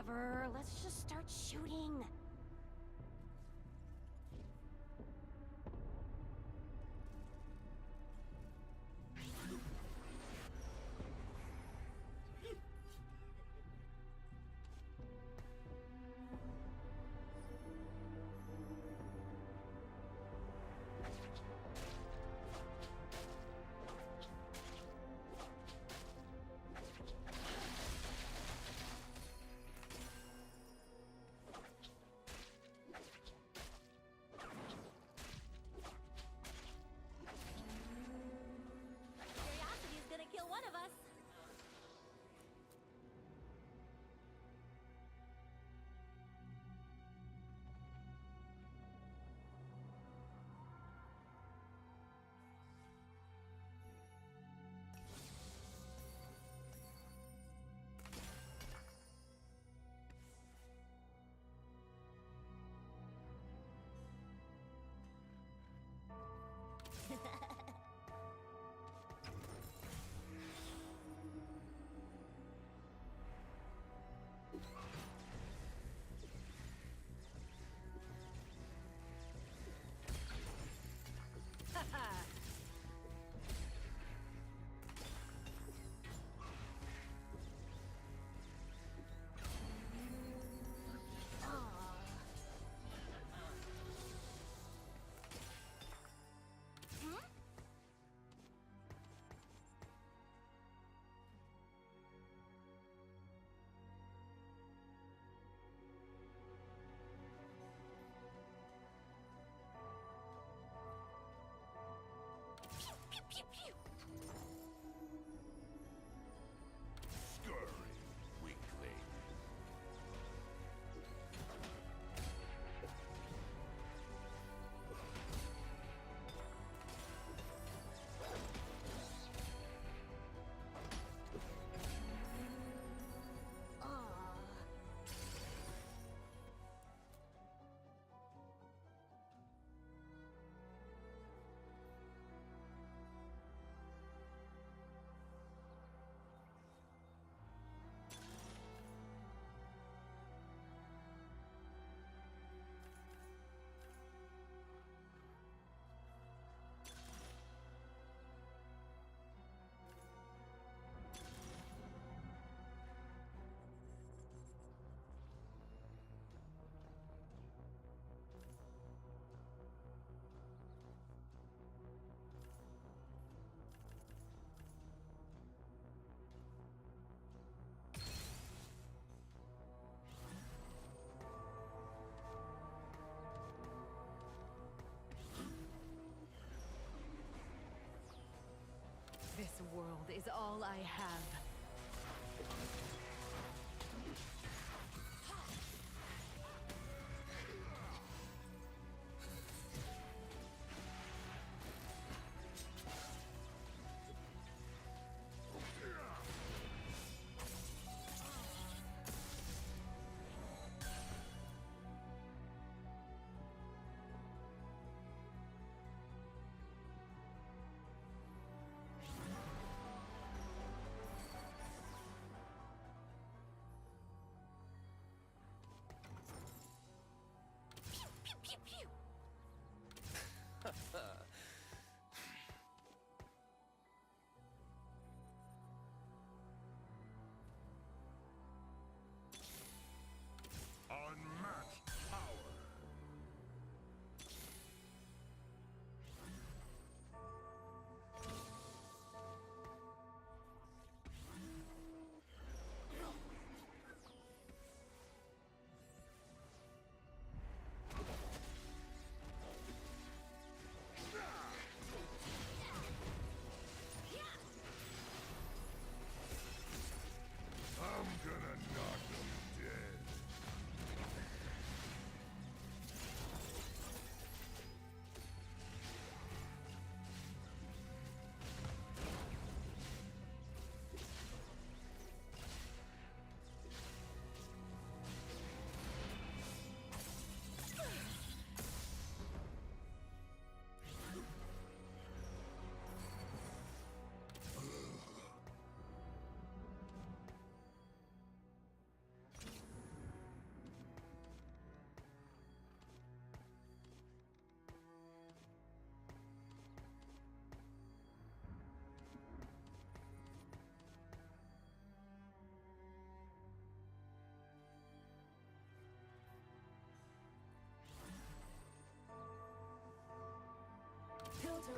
Whatever, let's just start shooting. Curiosity's gonna kill one of us. Pew pew! Scurry, weakling. This world is all I have.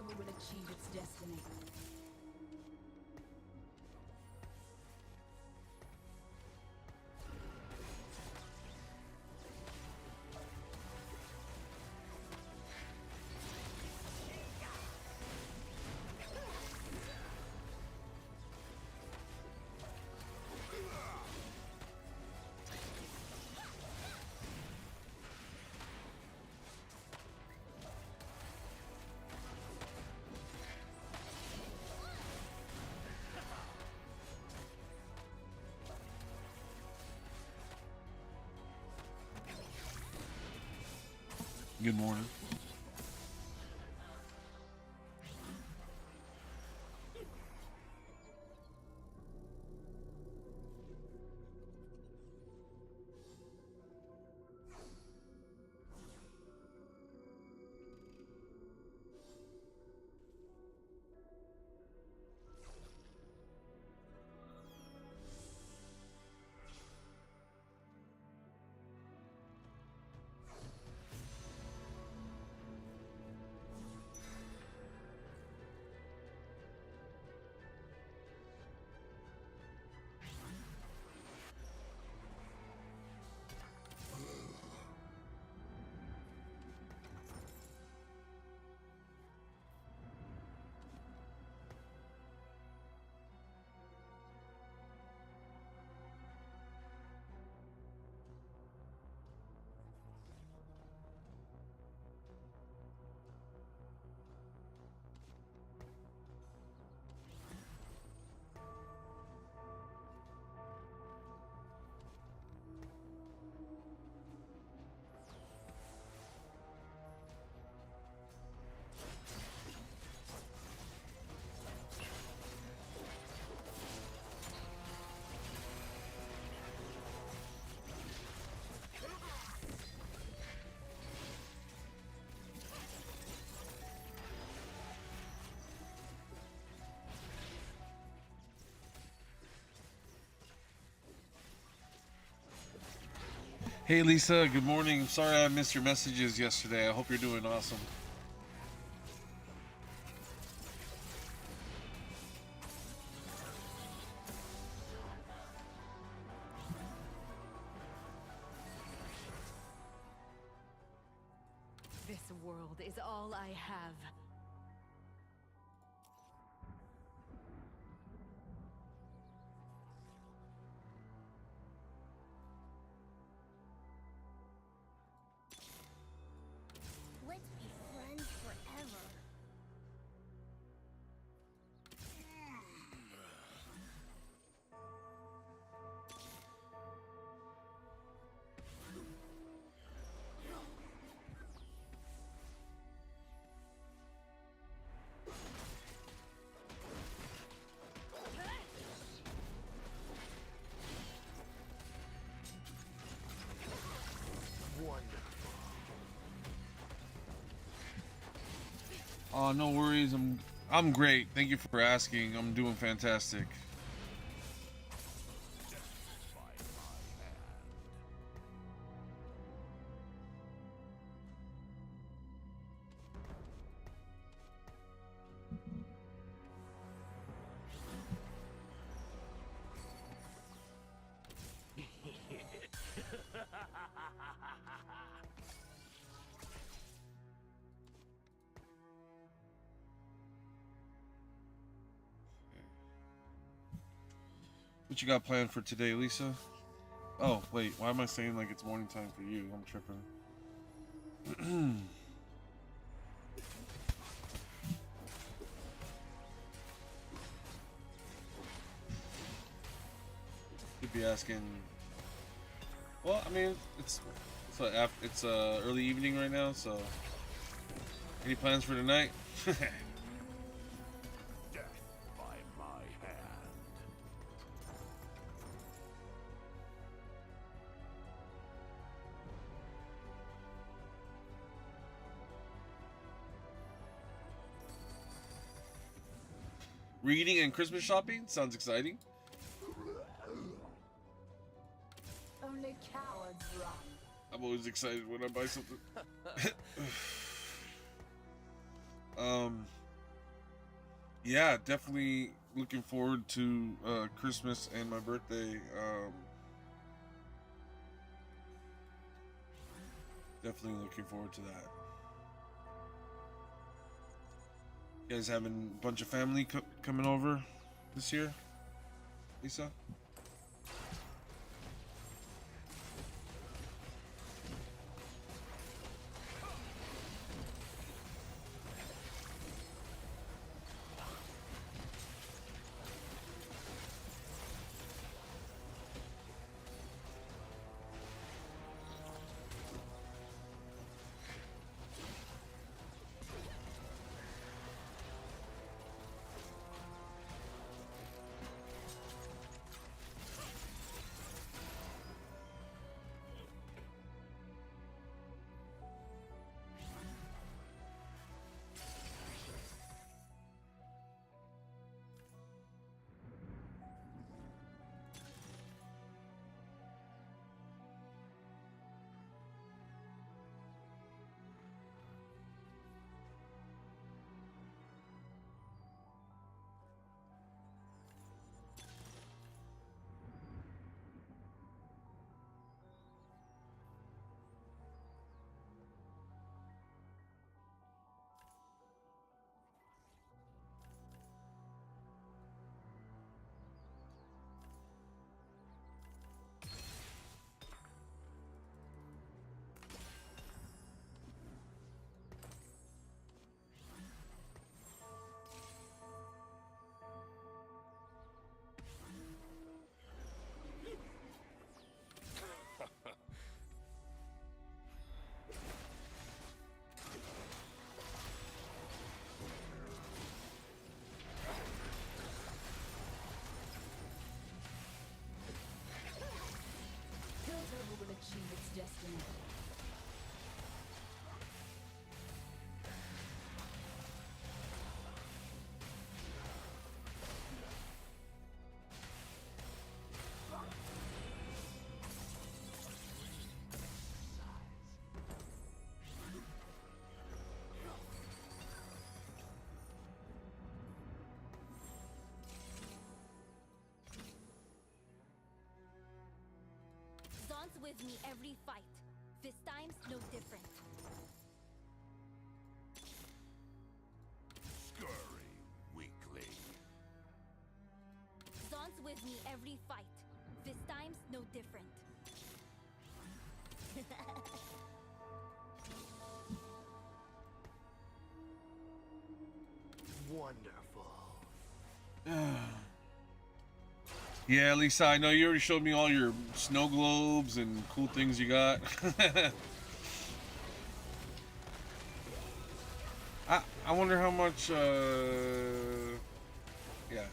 Whoever will achieve its destiny. Good morning. Hey Lisa, good morning. Sorry I missed your messages yesterday. I hope you're doing awesome. This world is all I have. Let's be friends forever. Oh, no worries. I'm great. Thank you for asking. I'm doing fantastic. What you got planned for today, Lisa? Oh, wait. Why am I saying like it's morning time for you? I'm tripping. You'd be asking. Well, I mean, it's early evening right now, so any plans for tonight? Reading and Christmas shopping sounds exciting. Only cowards run. I'm always excited when I buy something. Yeah, definitely looking forward to Christmas and my birthday. Definitely looking forward to that. You guys having a bunch of family coming over this year, Lisa? Piltover will achieve its destiny. Zon's with me every fight. This time's no different. Scurry, weakling. Zon's with me every fight. This time's no different. Wonderful. Yeah, Lisa, I know you already showed me all your snow globes and cool things you got. I wonder how much, yeah,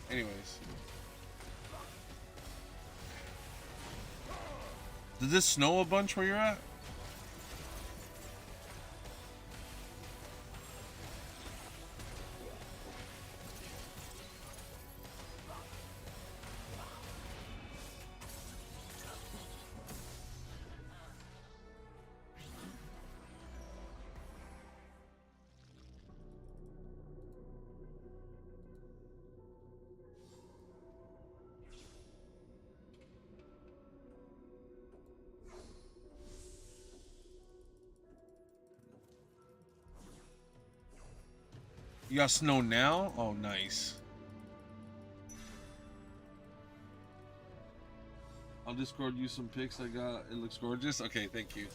anyways. Did this snow a bunch where you're at? You got snow now? Oh, nice. I'll Discord you some pics I got. It looks gorgeous. Okay, thank you.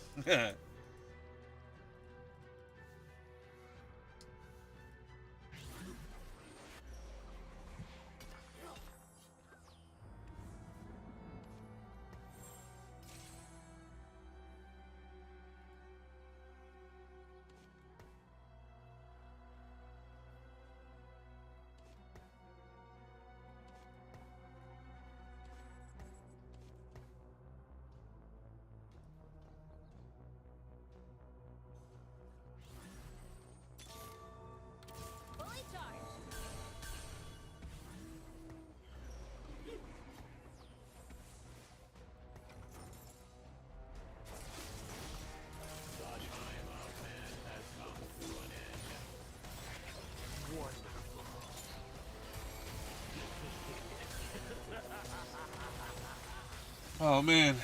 Oh man.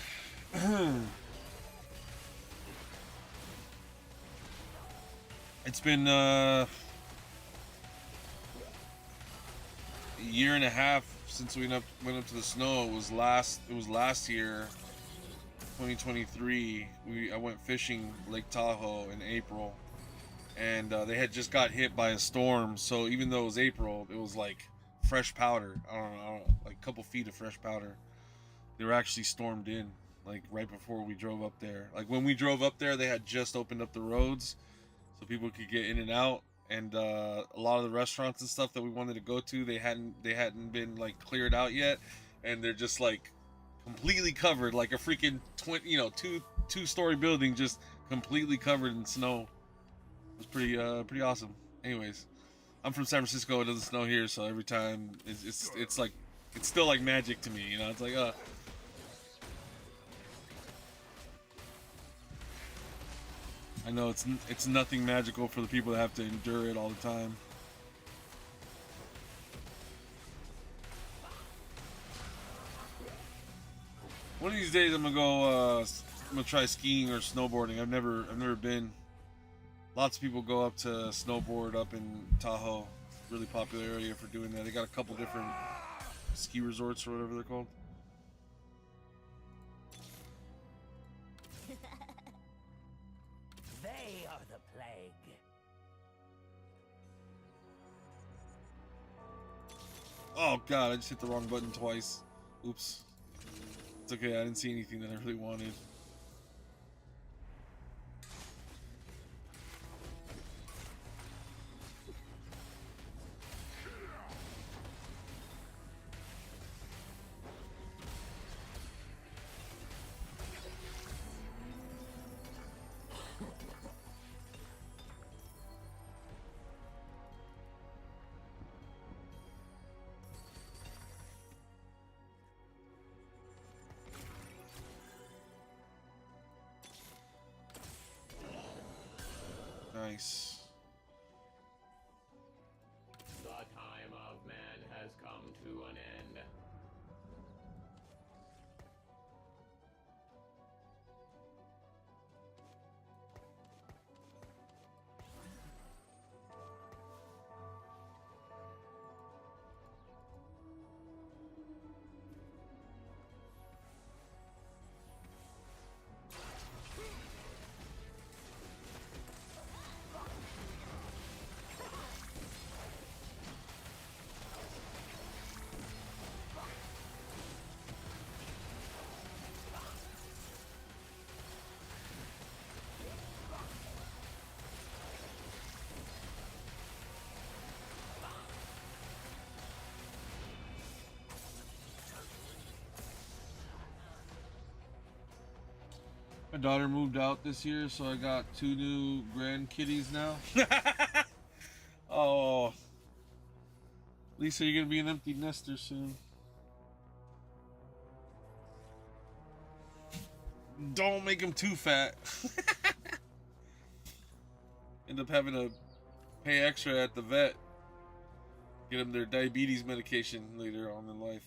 It's been a year and a half since we went up to the snow. It was last year, 2023. I went fishing Lake Tahoe in April, and they had just got hit by a storm. So even though it was April, it was like fresh powder. I don't know, like a couple feet of fresh powder. They were actually stormed in, like right before we drove up there. Like when we drove up there, they had just opened up the roads so people could get in and out. And a lot of the restaurants and stuff that we wanted to go to, they hadn't been like cleared out yet, and they're just like completely covered, like a freaking two-story building just completely covered in snow. It was pretty awesome. Anyways, I'm from San Francisco. It doesn't snow here, so every time it's like it's still like magic to me. You know, it's like I know it's nothing magical for the people that have to endure it all the time. One of these days I'm gonna go. I'm gonna try skiing or snowboarding. I've never been. Lots of people go up to snowboard up in Tahoe. Really popular area for doing that. They got a couple different ski resorts or whatever they're called. They are the plague. Oh god, I just hit the wrong button twice. Oops. It's okay, I didn't see anything that I really wanted. Nice. The time of man has come to an end. My daughter moved out this year, so I got 2 new grandkitties now. Oh, Lisa, you're gonna be an empty nester soon. Don't make them too fat. End up having to pay extra at the vet. Get them their diabetes medication later on in life.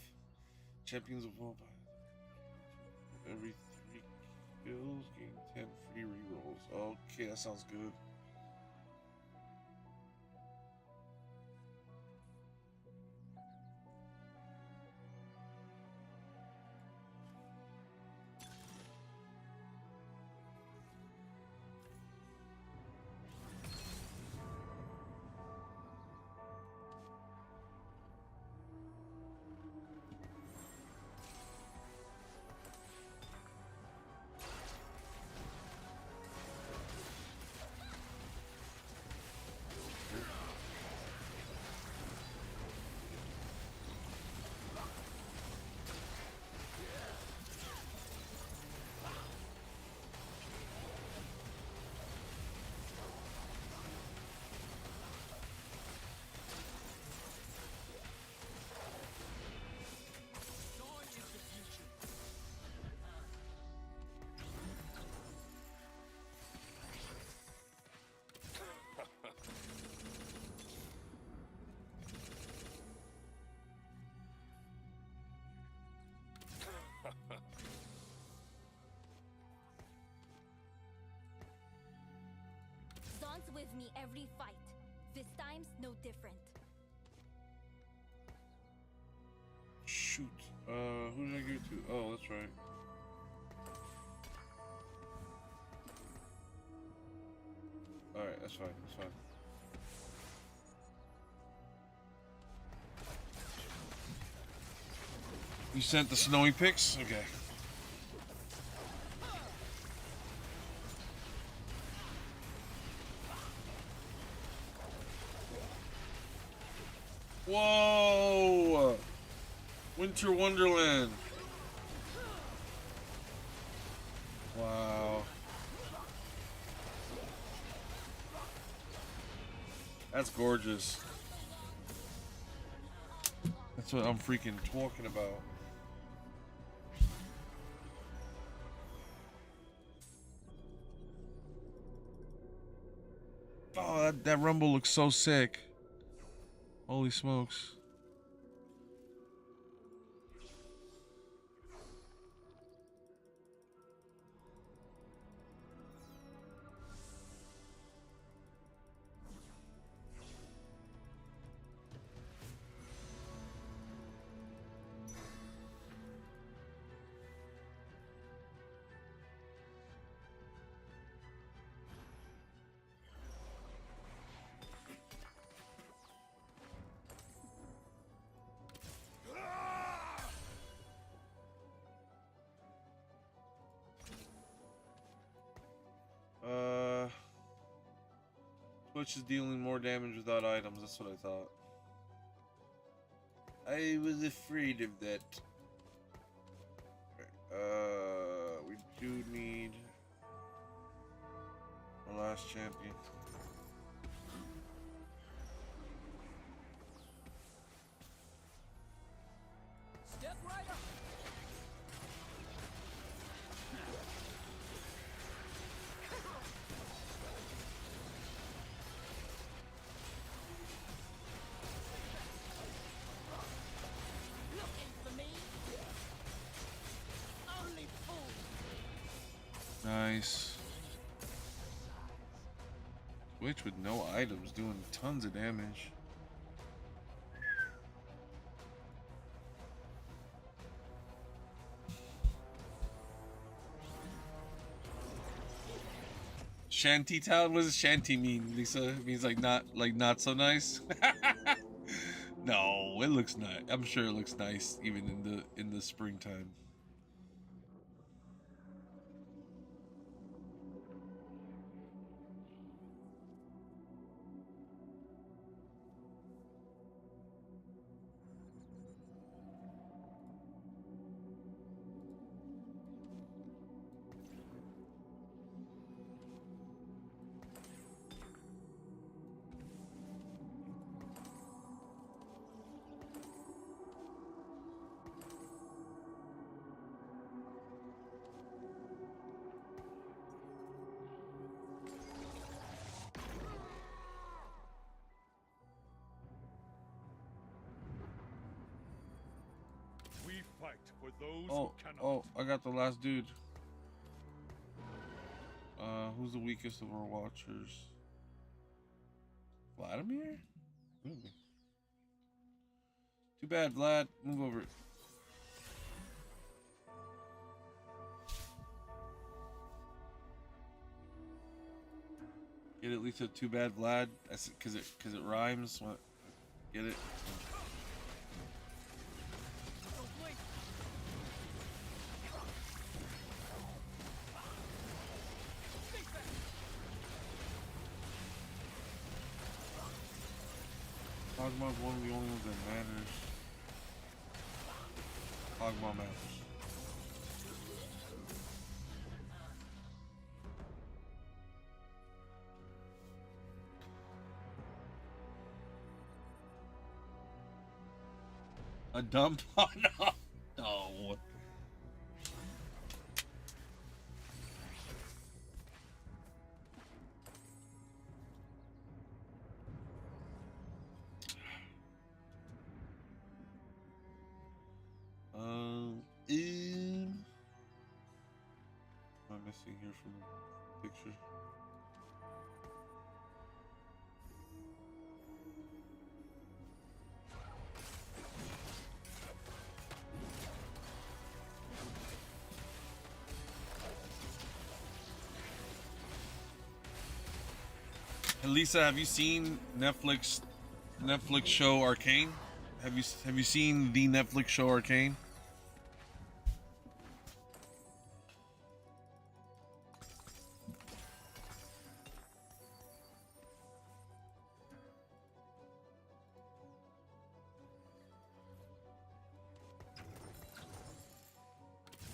Champions of World. Every 3 kills, gain 10 free rerolls. Okay, that sounds good. me every fight. This time's no different. Shoot. Who did I give it to? Oh, that's right. Alright, that's fine, that's fine. You sent the snowy pics? Okay. Whoa! Winter Wonderland. Wow. That's gorgeous. That's what I'm freaking talking about. Oh, that rumble looks so sick. Holy smokes. Twitch is dealing more damage without items, that's what I thought. I was afraid of that. We do need our last champion. Step right up. Nice. Twitch with no items doing tons of damage. Shanty town? What does shanty mean, Lisa? It means like not so nice. No, it looks nice. I'm sure it looks nice even in the springtime. Fight for those Oh, who cannot. oh, I got the last dude. Who's the weakest of our watchers? Vladimir? Ooh. Too bad, Vlad. Move over. Get it, Lisa? Too bad, Vlad. That's because it rhymes. What? Get it? Pogma's one of the only ones that matters. Pogma matters. A dump? Oh no! No. What am I missing here from the picture? And Lisa, have you seen Netflix show Arcane? Have you seen the Netflix show Arcane?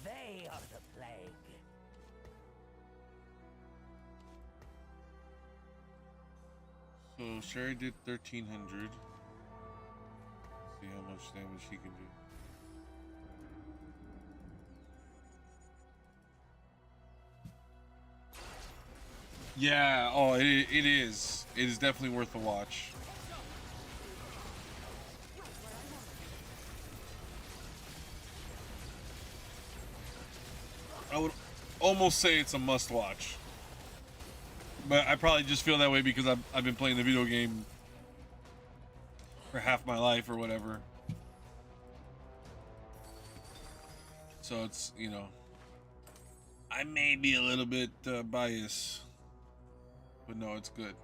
They are the plague. So Sherry did 1,300. See how much damage he can do. Yeah, oh, it is. It is definitely worth a watch. I would almost say it's a must watch. But I probably just feel that way because I've been playing the video game for half my life or whatever. So it's, you know, I may be a little bit biased, but no, it's good.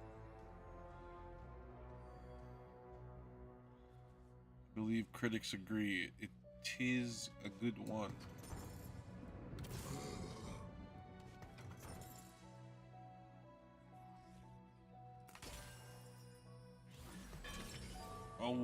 I believe critics agree. It is a good one. Oh.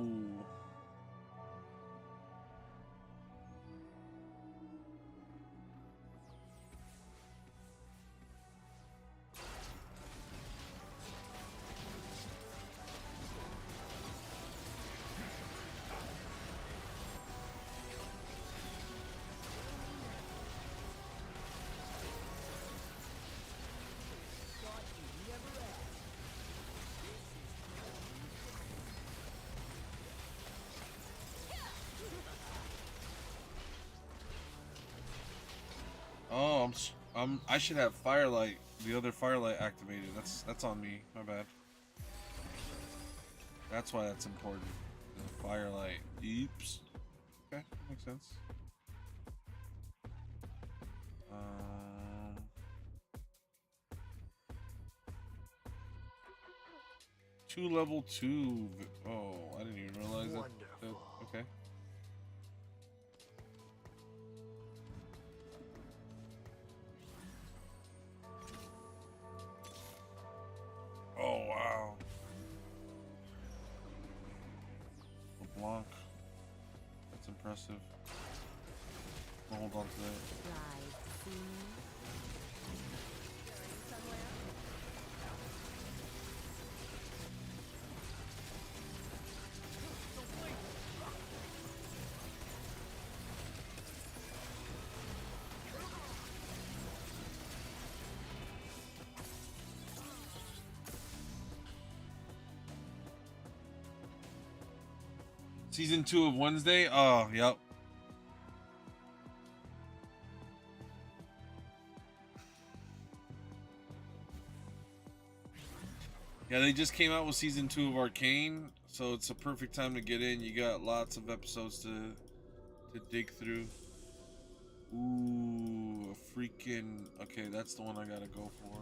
Oh, I should have Firelight, the other Firelight activated. That's on me. My bad. That's why that's important. The Firelight. Oops. Okay, makes sense. Two level 2. Oh, I didn't even realize that. Okay. Oh, wow. LeBlanc. That's impressive. I'll hold on to that. Season 2 of Wednesday? Oh, yep. Yeah, they just came out with season 2 of Arcane, so it's a perfect time to get in. You got lots of episodes to dig through. Ooh, a freaking... Okay, that's the one I gotta go for.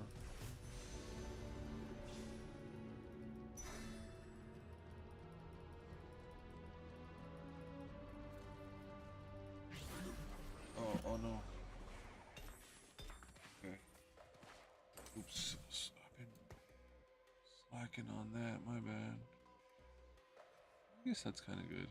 Oh no. Okay. Oops. I've been slacking on that, my bad. I guess that's kind of good.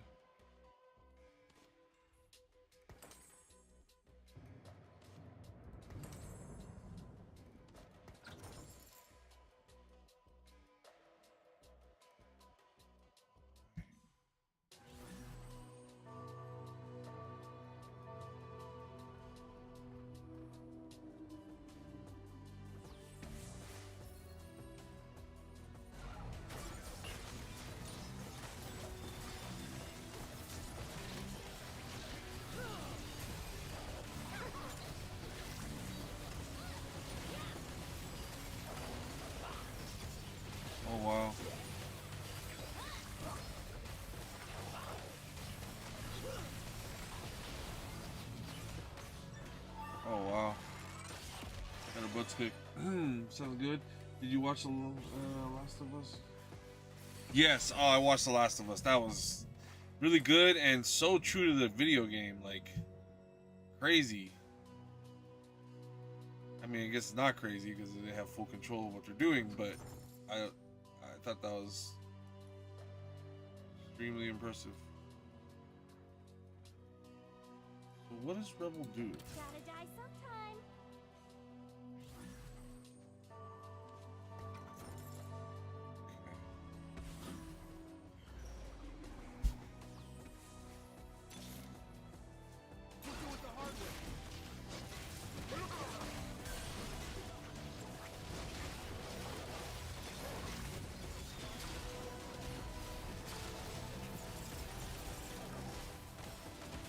Oh wow. Oh wow. Got a butt stick. Sounds good. Did you watch the Last of Us? Yes. Oh, I watched The Last of Us. That was really good and so true to the video game. Like, crazy. I mean, I guess it's not crazy because they have full control of what they're doing, but I thought that was extremely impressive. So what does Rebel do? Gotta die sometime.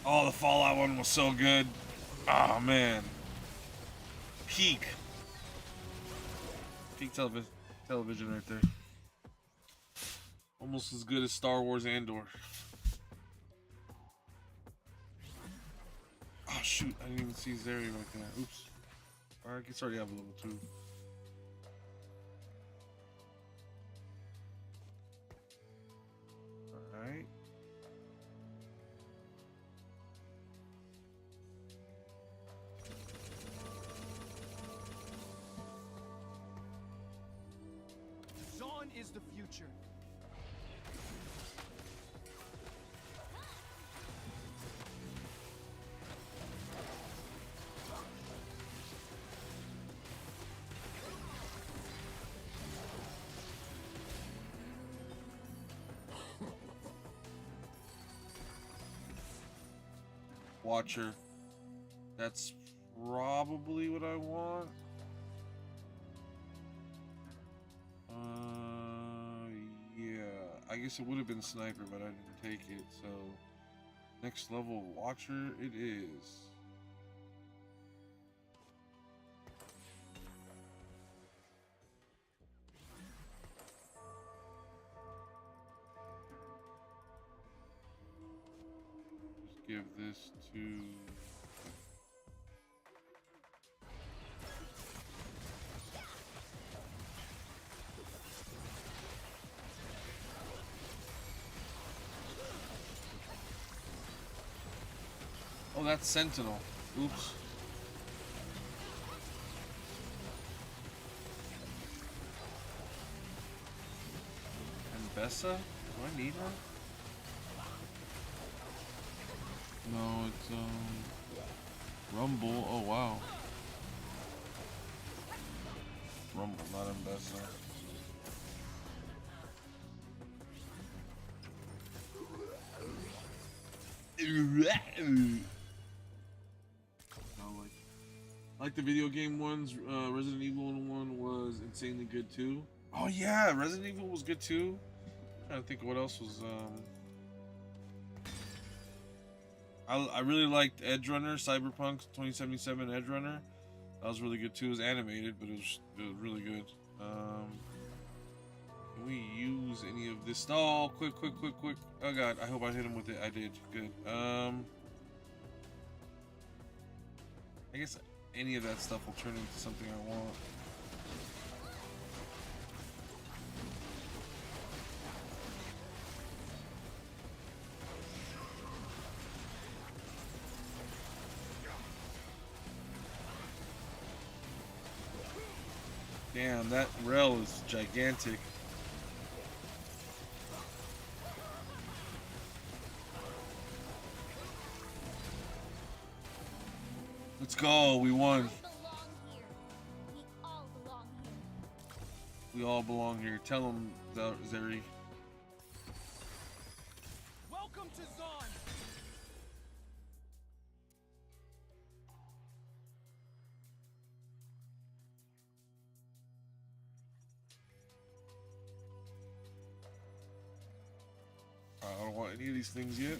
Oh, the Fallout one was so good. Oh man, peak television right there. Almost as good as Star Wars Andor. Oh shoot, I didn't even see Zeri right there. Oops. Alright, I guess I already have a level 2. Alright. Zon is the future. Watcher. That's probably what I want. Yeah. I guess it would have been Sniper, but I didn't take it. So, next level Watcher it is. Just give this to... Oh, that's Sentinel. Oops. And Bessa? Do I need her? No, it's Rumble. Oh wow. Rumble, not Mbessa. Like the video game ones, Resident Evil 1 was insanely good too. Oh yeah, Resident Evil was good too. I'm trying to think of what else was. I really liked Edge Runner, Cyberpunk 2077 Edge Runner. That was really good too. It was animated, but it was really good. Can we use any of this? Oh, quick. Oh god, I hope I hit him with it. I did. Good. I guess any of that stuff will turn into something I want. Damn, that rail is gigantic. Let's go, we won. We all belong here. Tell him, Zeri. Welcome to Zon. I don't want any of these things yet.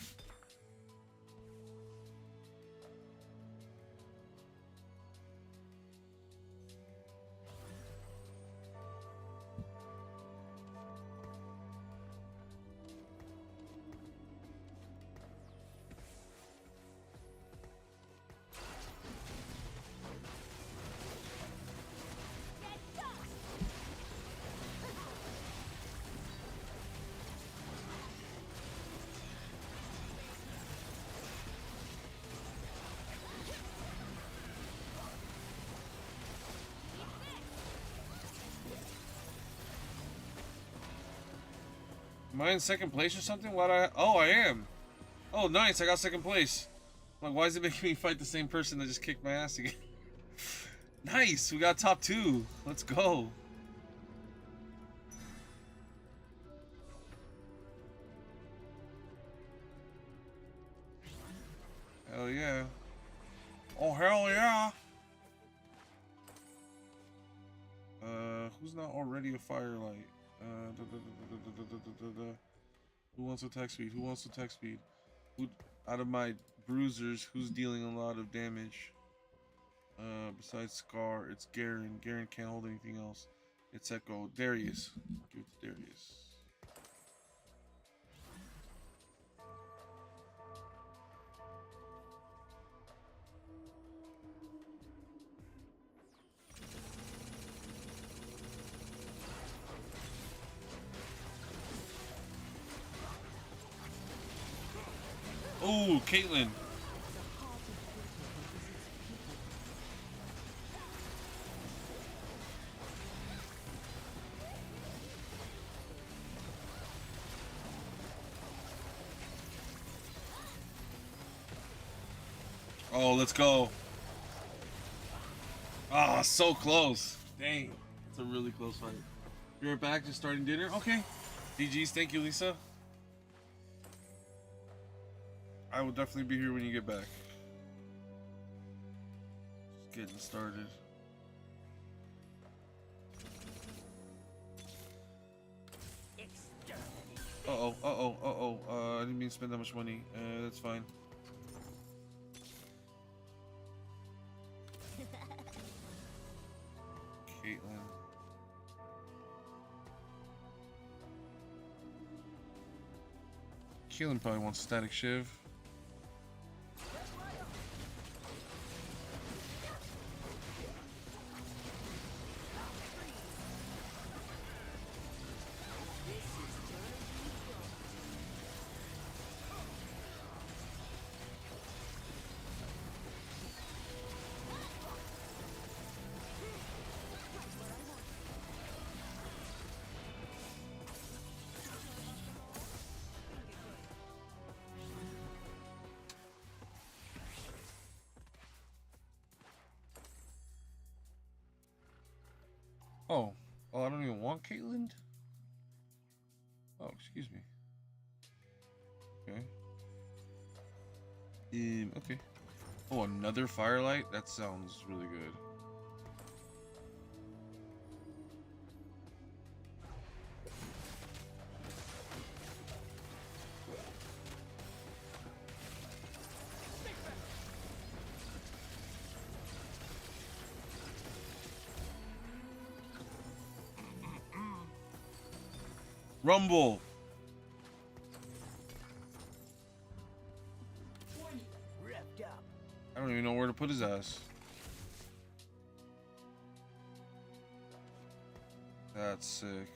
Am I in second place or something? Oh, I am. Oh, nice. I got second place. Like, why is it making me fight the same person that just kicked my ass again? Nice. We got top 2. Let's go. Hell yeah. Oh, hell yeah. Who's not already a firelight? Who wants attack speed? Who wants attack speed? Who, out of my bruisers, who's dealing a lot of damage? Besides Scar, it's Garen. Garen can't hold anything else. It's Echo. Darius. Give it to Darius. Oh, Caitlyn. Oh, let's go. Ah, so close. Dang. It's a really close fight. You're back, just starting dinner? Okay. GG's, thank you, Lisa. I will definitely be here when you get back. Just getting started. I didn't mean to spend that much money. That's fine. Caitlyn. Caitlyn probably wants Static Shiv. Oh, I don't even want Caitlyn? Oh, excuse me. Okay. Okay. Oh, another Firelight? That sounds really good. Rumble. Revved up. I don't even know where to put his ass. That's sick.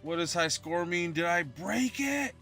What does high score mean? Did I break it?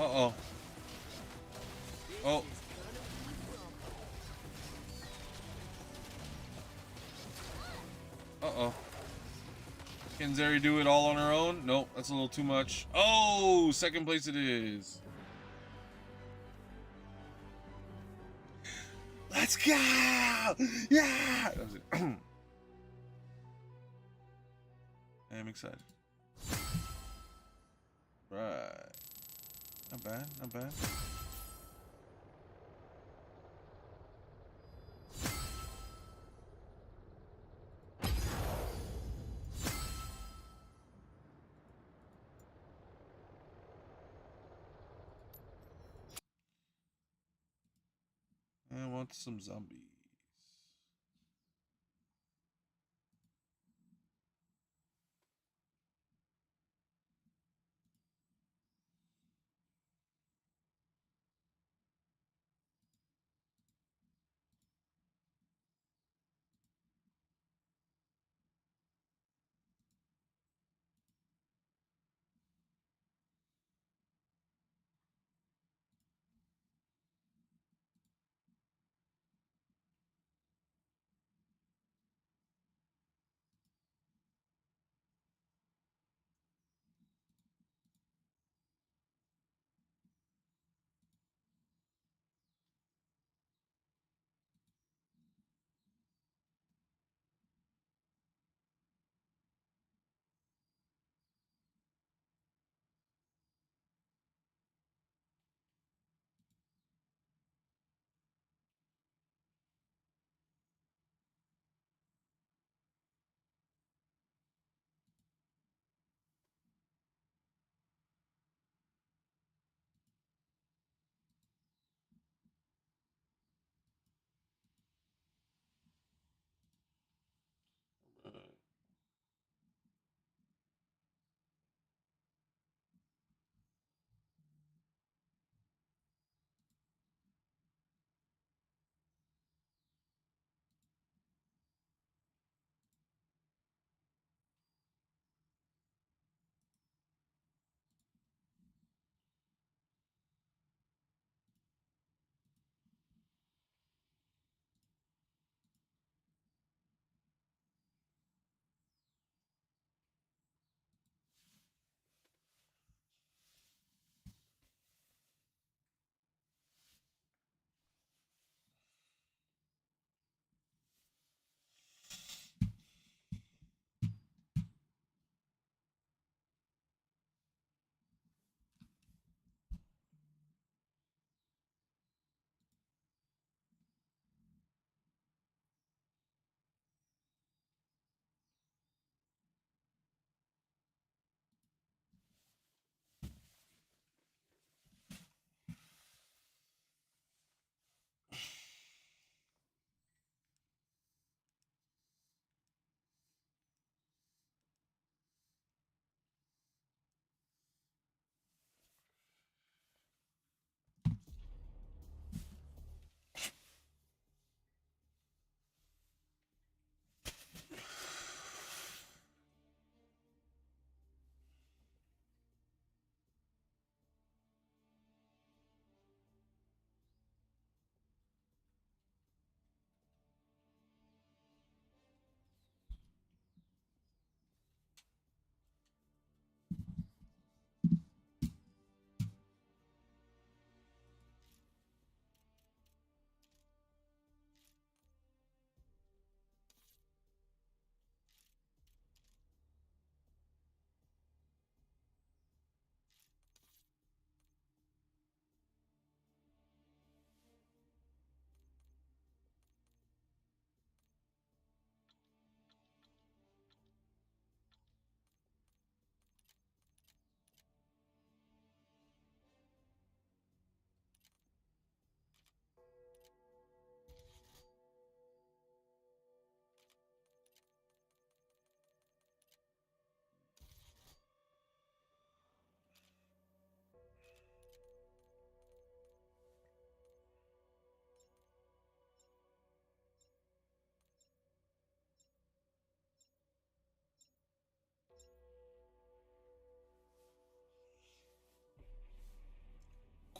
Uh-oh. Oh. Uh-oh. Can Zeri do it all on her own? Nope, that's a little too much. Oh, second place it is. Let's go! Yeah! That was it. I'm excited. Right. Not bad, not bad. I want some zombies.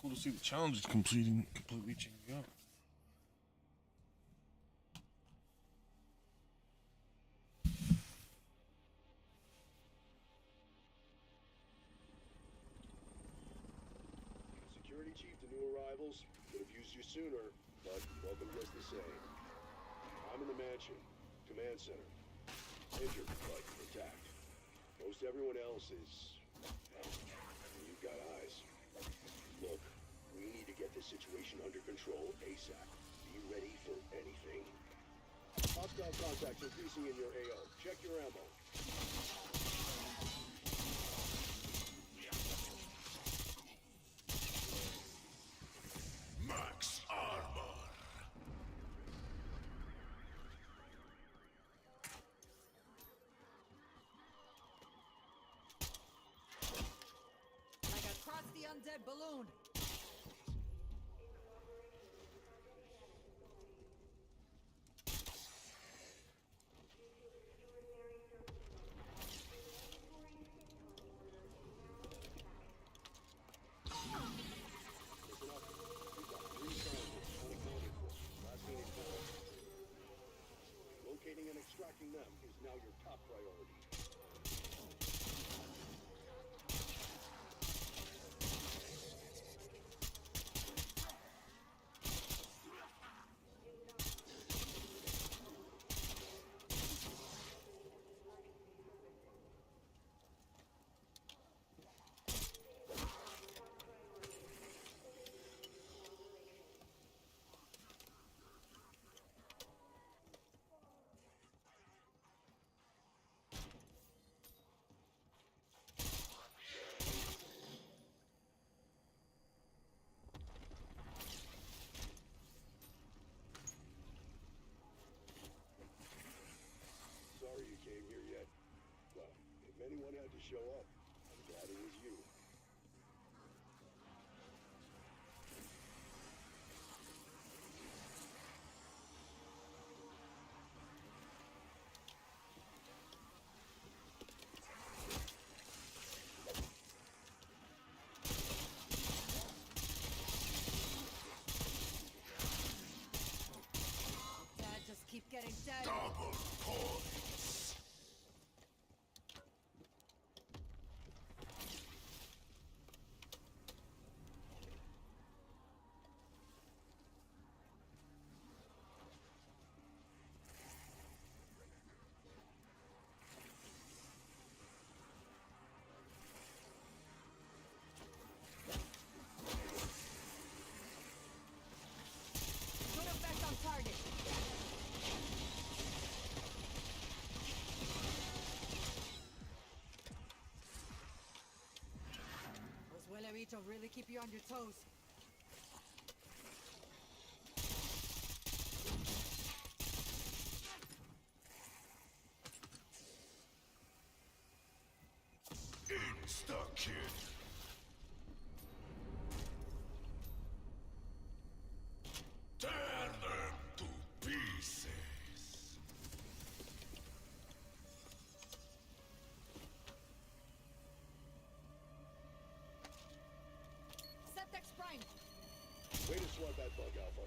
Cool to see the challenge is completely changing up. Security chief to new arrivals. Could have used you sooner, but welcome just the same. I'm in the mansion, command center. Injured, but intact. Most everyone else is... well, you've got eyes. Look, we need to get this situation under control ASAP. Be ready for anything. Hostile contacts increasing in your AO. Check your ammo. Max armor. Like across the undead balloon. Listen up. We've got 3 scientists unaccounted for. Last seen in town. Locating and extracting them is now your top priority. Sorry you came here yet. Well, if anyone had to show up, I'm glad it was you. Dad just keep getting dead. Double points. Good effect on target. Those Huelerito really keep you on your toes. Insta-kill. Tear them to pieces. Septex Prime. Way to swat that bug, Alpha.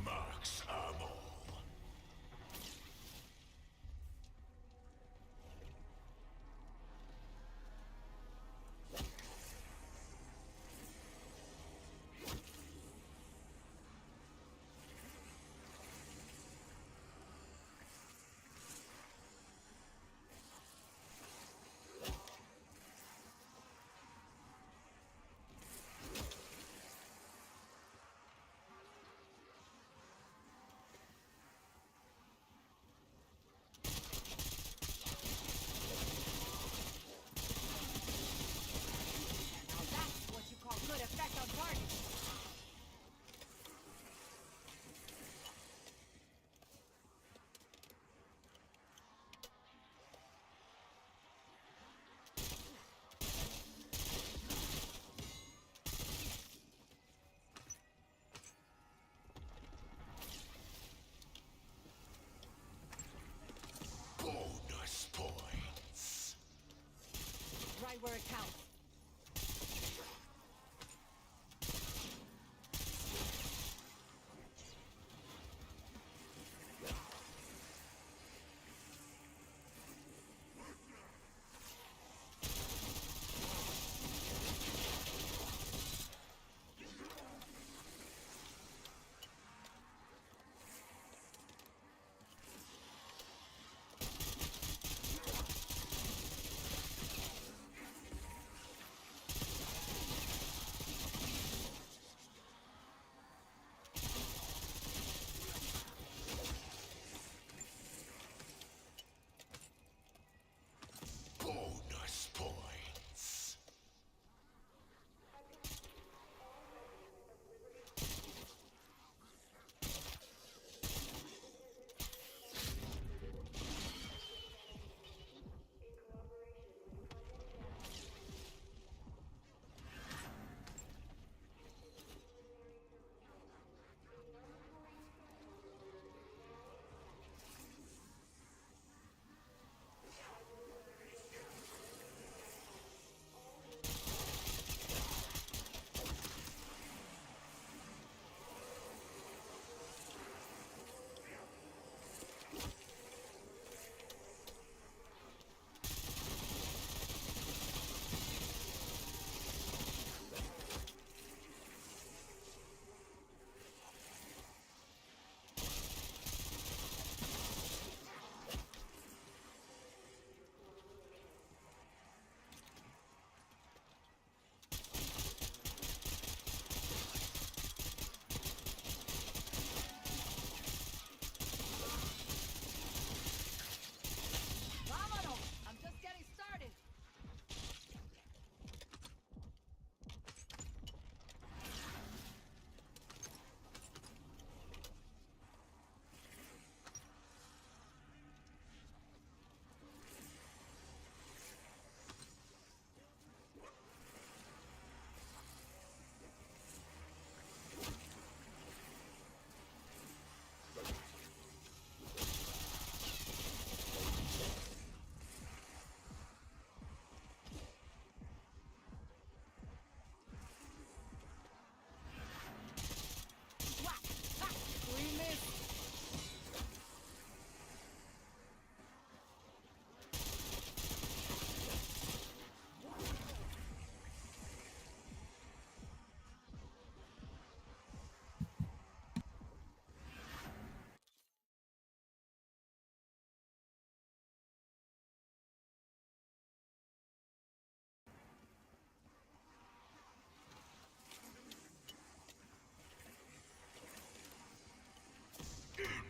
Max ammo.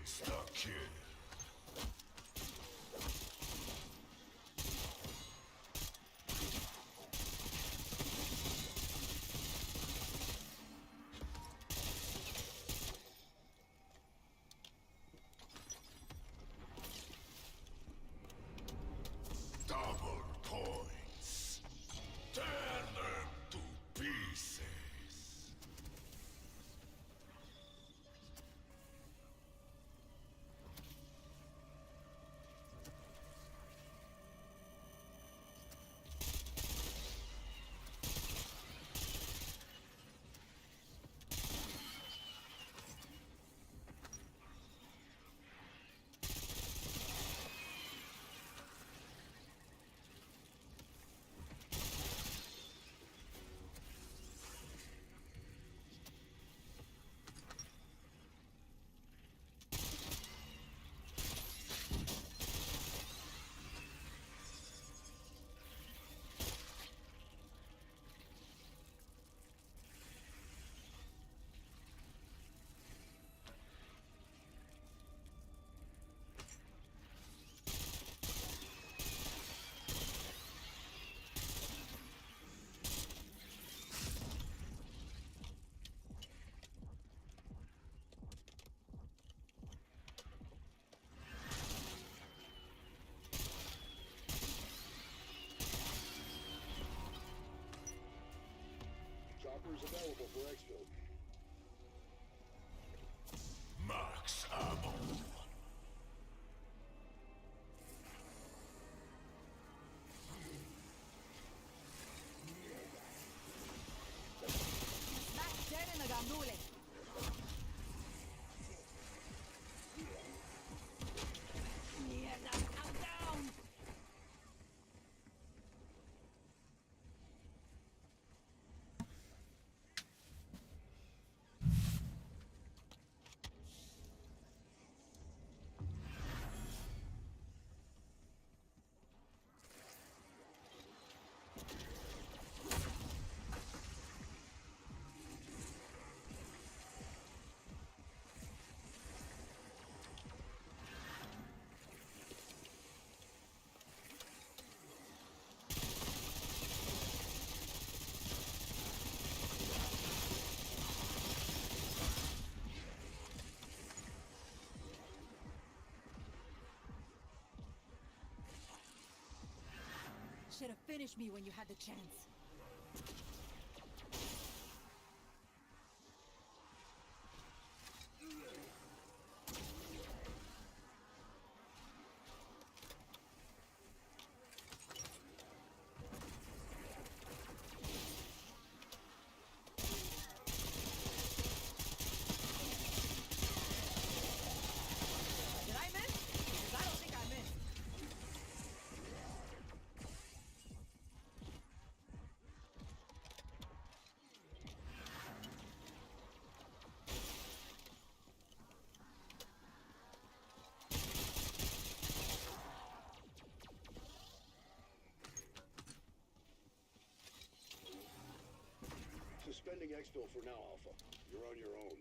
Insta-kill. Double points. Tear them to pieces. Choppers available for exfil. Max ammo. Smack dead in the gandule. Mierda, I'm down. Should have finished me when you had the chance. Did I miss? Because I don't think I missed. Suspending exfil for now, Alpha. You're on your own.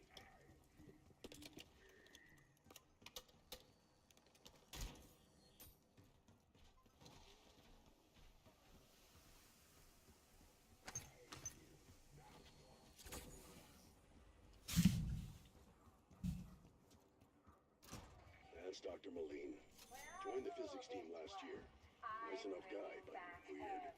That's Dr. Moline. Joined the physics team last year. Nice enough guy, but weird.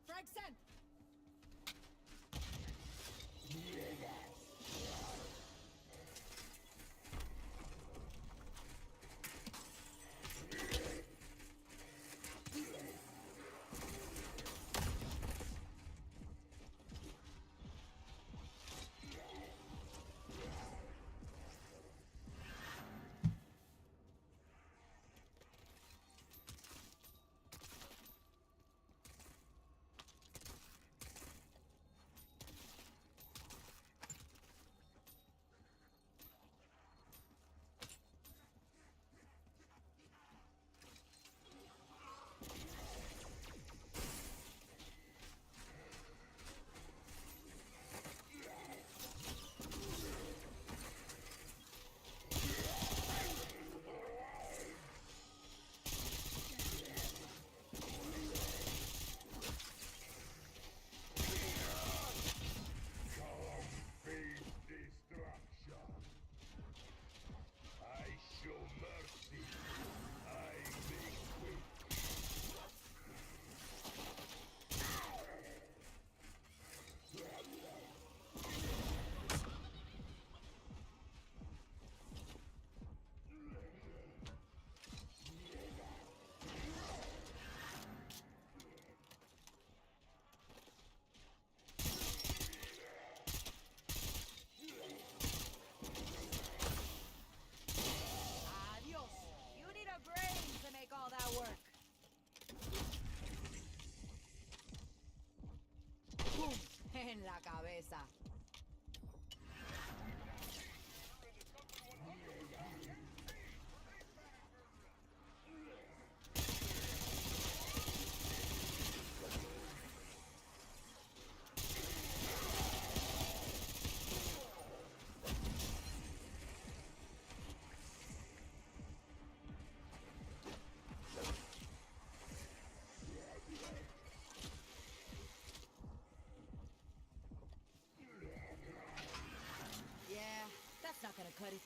Frag sent. all that work. Boom. En la cabeza. Yeah, that's not gonna cut it.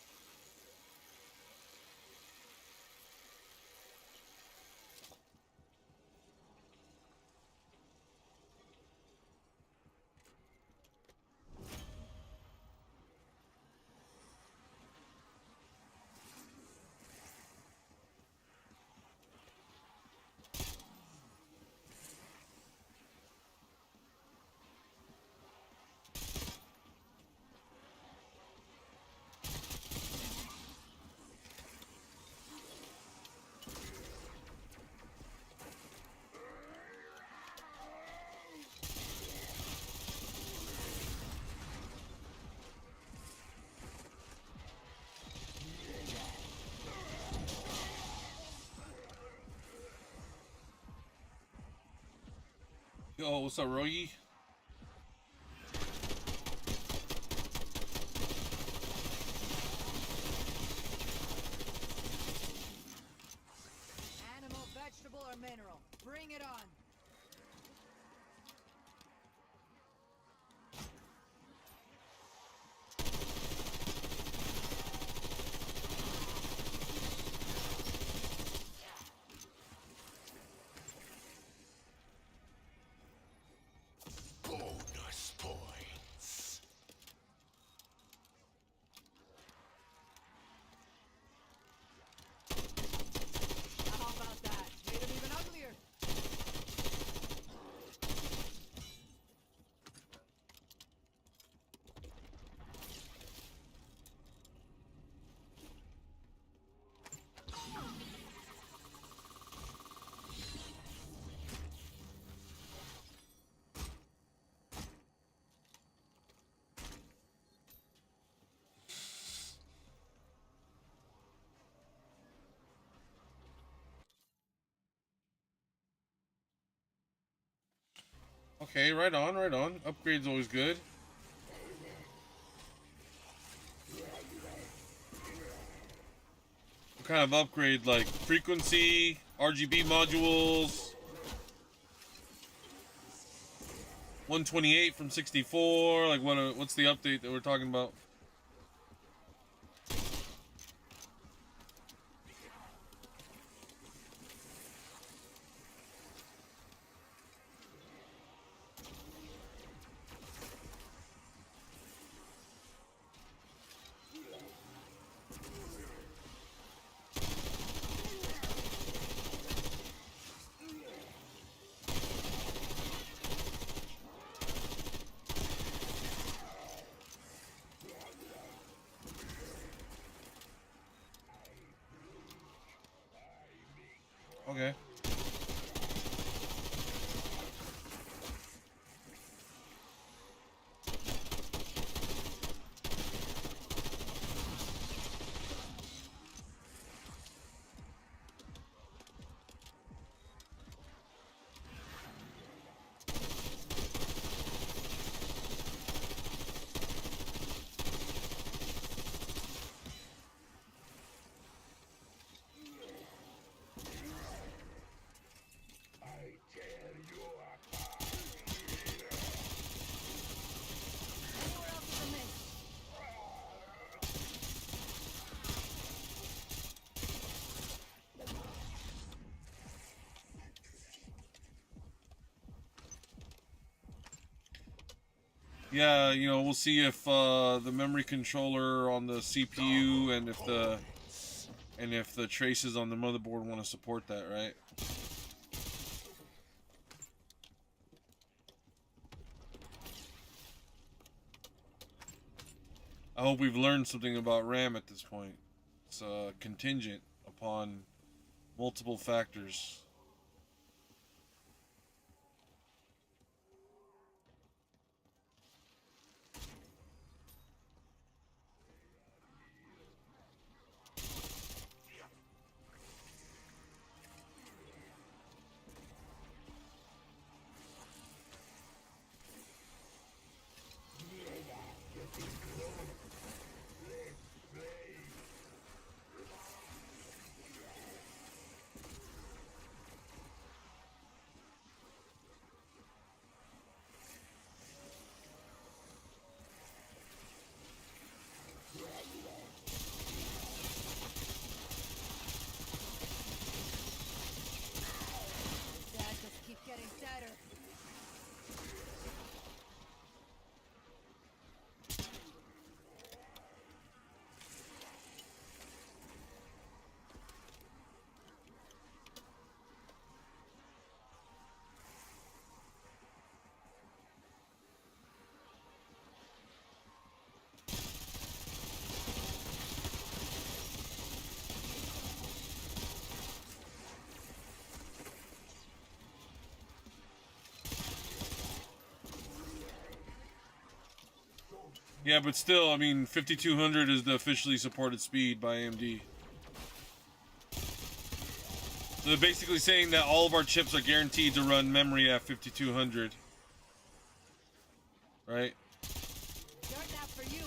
Yo, what's up, Rogi? Animal, vegetable, or mineral? Bring it on. Bonus points. How about that? Made him even uglier. Okay, right on, right on. Upgrade's always good. What kind of upgrade? Like frequency, RGB modules, 128 from 64. Like what's the update that we're talking about? Okay. Anywhere else is a miss. Yeah, you know, we'll see if the memory controller on the CPU and if the traces on the motherboard want to support that, right? I hope we've learned something about RAM at this point. It's contingent upon multiple factors. That just keep getting sadder. Yeah, but still, I mean, 5200 is the officially supported speed by AMD. So they're basically saying that all of our chips are guaranteed to run memory at 5200. Right? Dirt nap for you.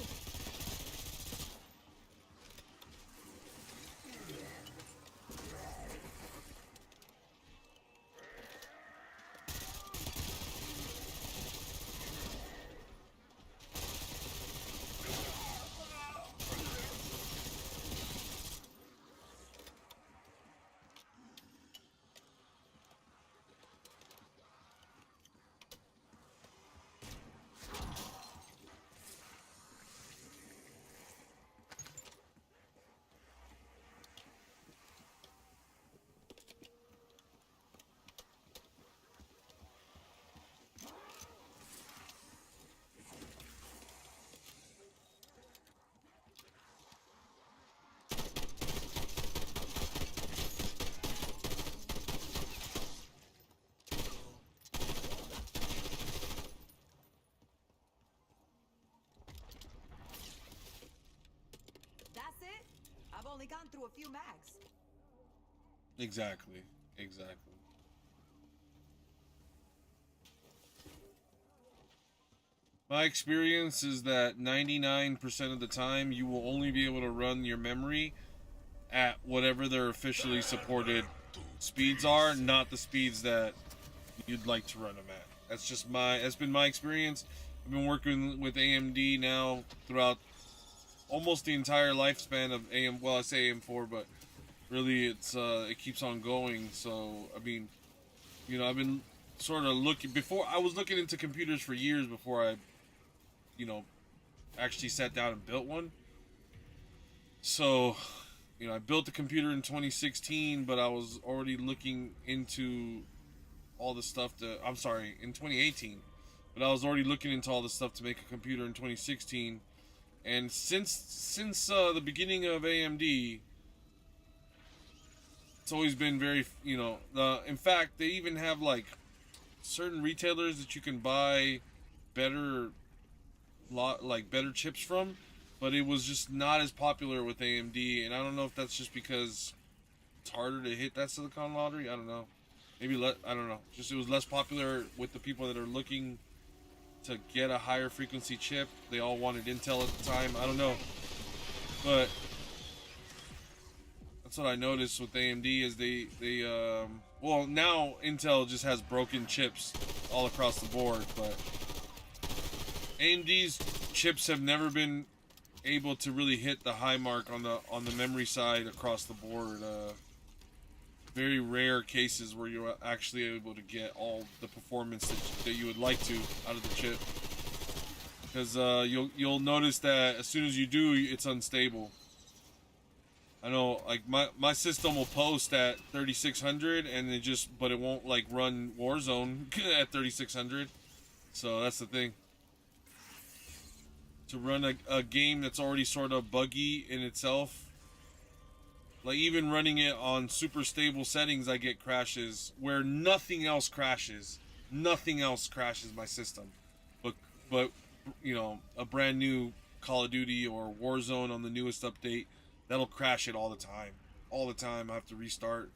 That's it? I've only gone through a few mags. Exactly. Exactly. My experience is that 99% of the time you will only be able to run your memory at whatever their officially supported speeds are, not the speeds that you'd like to run them at. That's been my experience. I've been working with AMD now throughout almost the entire lifespan of well, I say AM4, but really it keeps on going. So, I mean, you know, I've been sort of I was looking into computers for years before I, you know, actually sat down and built one. So, you know, I built the computer in 2016, but I was already looking into all the stuff in 2018, but I was already looking into all the stuff to make a computer in 2016. And since the beginning of AMD, it's always been very, you know, in fact, they even have like certain retailers that you can buy better chips from, but it was just not as popular with AMD, and I don't know if that's just because it's harder to hit that silicon lottery. I don't know. Maybe I don't know. Just it was less popular with the people that are looking to get a higher frequency chip. They all wanted Intel at the time. I don't know, but that's what I noticed with AMD is they well, now Intel just has broken chips all across the board, but AMD's chips have never been able to really hit the high mark on the memory side across the board. Very rare cases where you're actually able to get all the performance that you would like to out of the chip, because you'll notice that as soon as you do, it's unstable. I know, like my system will post at 3600 and but it won't like run Warzone at 3600. So that's the thing. To run a game that's already sort of buggy in itself, Like even running it on super stable settings, I get crashes where nothing else crashes. Nothing else crashes my system. But you know, a brand new Call of Duty or Warzone on the newest update, that'll crash it all the time. All the time I have to restart.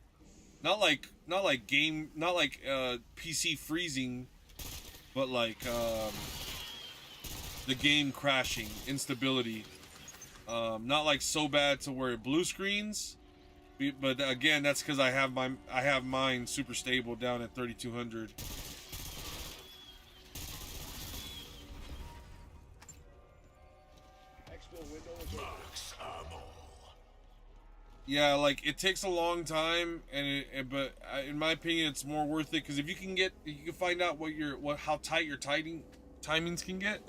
Not like PC freezing, but like the game crashing, instability. Not like so bad to where it blue screens, but again, that's because I have mine super stable down at 3200. Max ammo. Yeah, like it takes a long time, but in my opinion, it's more worth it because if you can find out how tight your timings can get,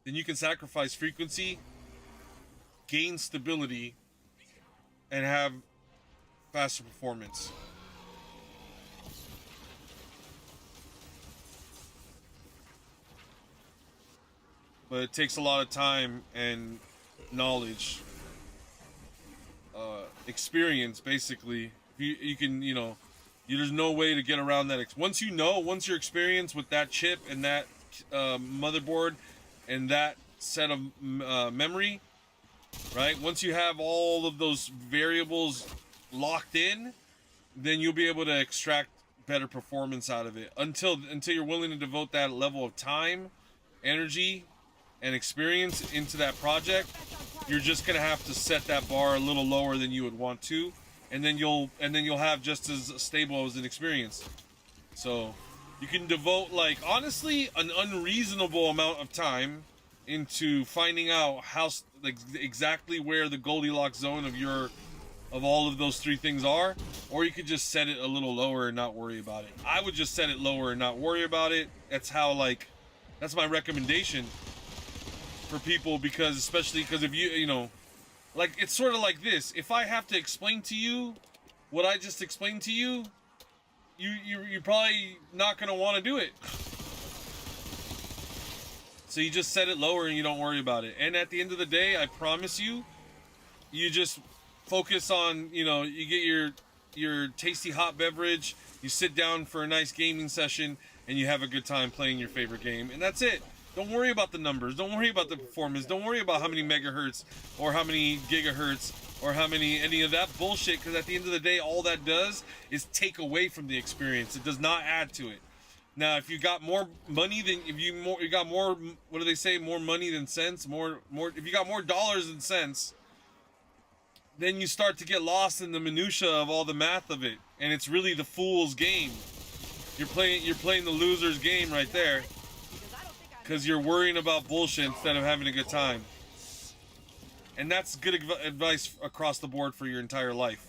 then you can sacrifice frequency, gain stability, and have faster performance. But it takes a lot of time and knowledge, experience, basically. You can, there's no way to get around that. Once you're experienced with that chip and that motherboard and that set of memory, right? Once you have all of those variables locked in, then you'll be able to extract better performance out of it. Until you're willing to devote that level of time, energy, and experience into that project, you're just gonna have to set that bar a little lower than you would want to, and then you'll have just as stable as an experience. So you can devote, like, honestly, an unreasonable amount of time into finding out how, like, exactly where the Goldilocks zone of all of those three things are, or you could just set it a little lower and not worry about it. I would just set it lower and not worry about it. That's my recommendation for people, because especially because if like, it's sort of like this. If I have to explain to you what I just explained to you, you're probably not going to want to do it. So you just set it lower and you don't worry about it. And at the end of the day, I promise you, you just focus on, you get your tasty hot beverage, you sit down for a nice gaming session, and you have a good time playing your favorite game. And that's it. Don't worry about the numbers. Don't worry about the performance. Don't worry about how many megahertz or how many gigahertz or any of that bullshit, because at the end of the day, all that does is take away from the experience. It does not add to it. Now, if you got more money than you got more, what do they say? More money than sense. If you got more dollars than sense, then you start to get lost in the minutia of all the math of it, and it's really the fool's game. You're playing the loser's game right there, because you're worrying about bullshit instead of having a good time. And that's good advice across the board for your entire life.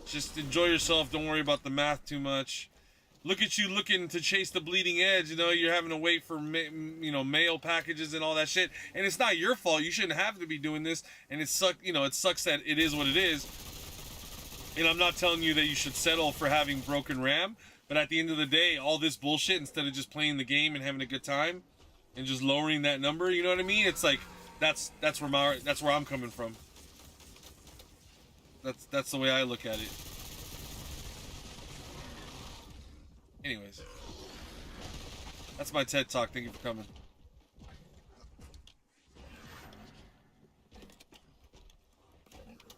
Just enjoy yourself. Don't worry about the math too much. Look at you looking to chase the bleeding edge. You're having to wait for mail packages and all that shit. And it's not your fault. You shouldn't have to be doing this. And it sucks that it is what it is. And I'm not telling you that you should settle for having broken RAM. But at the end of the day, all this bullshit, instead of just playing the game and having a good time and just lowering that number, you know what I mean? It's like, that's where I'm coming from. That's the way I look at it. Anyways, that's my TED Talk. Thank you for coming.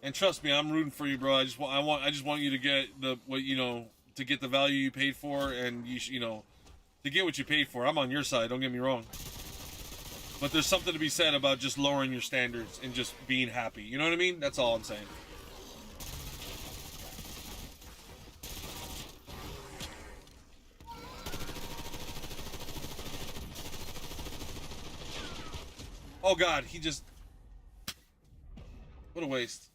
And trust me, I'm rooting for you, bro. I just want you to get to get the value you paid for, and to get what you paid for. I'm on your side. Don't get me wrong. But there's something to be said about just lowering your standards and just being happy. You know what I mean? That's all I'm saying. Oh God, what a waste.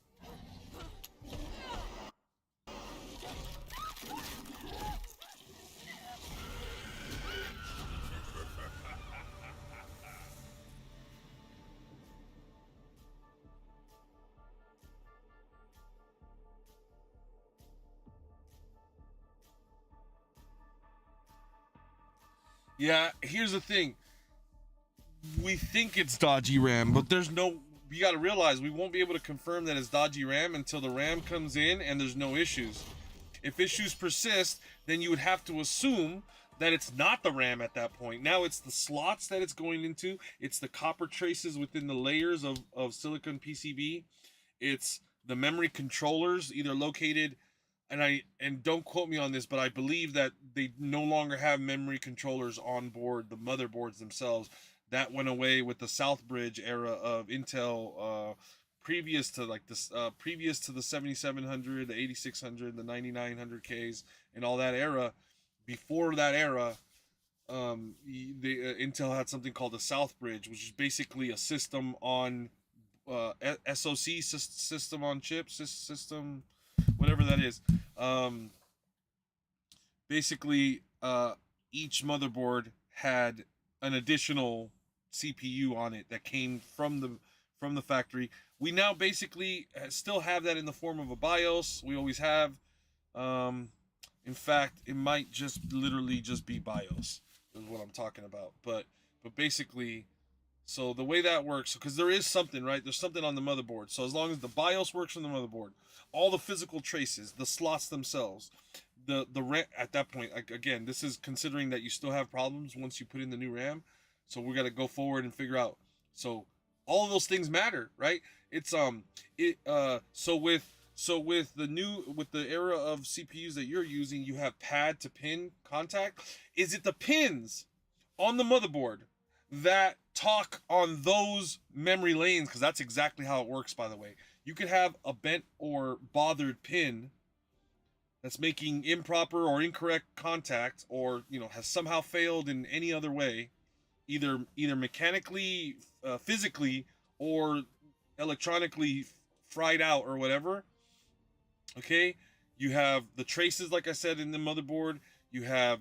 Yeah, here's the thing. we think it's dodgy RAM, but there's no. You got to realize we won't be able to confirm that it's dodgy RAM until the RAM comes in and there's no issues. If issues persist, then you would have to assume that it's not the RAM at that point. Now it's the slots that it's going into. It's the copper traces within the layers of silicon PCB. It's the memory controllers either located, and don't quote me on this, but I believe that they no longer have memory controllers on board the motherboards themselves. That went away with the Southbridge era of Intel, previous to like this, previous to the 7700, the 8600, the 9900Ks, and all that era. Before that era, Intel had something called the Southbridge, which is basically a system on SoC system on chip system, whatever that is. Basically, each motherboard had an additional CPU on it that came from the factory. We now basically still have that in the form of a BIOS. We always have. In fact, it might just literally just be BIOS is what I'm talking about. But basically, so the way that works, because there is something, right? There's something on the motherboard. So as long as the BIOS works on the motherboard, all the physical traces, the slots themselves, the RAM at that point, again, this is considering that you still have problems once you put in the new RAM. So we got to go forward and figure out. So all of those things matter, right? It's so with the era of CPUs that you're using, you have pad to pin contact. Is it the pins on the motherboard that talk on those memory lanes? Because that's exactly how it works, by the way. You could have a bent or bothered pin that's making improper or incorrect contact, or has somehow failed in any other way, either mechanically, physically, or electronically fried out or whatever. Okay, you have the traces, like I said, in the motherboard. You have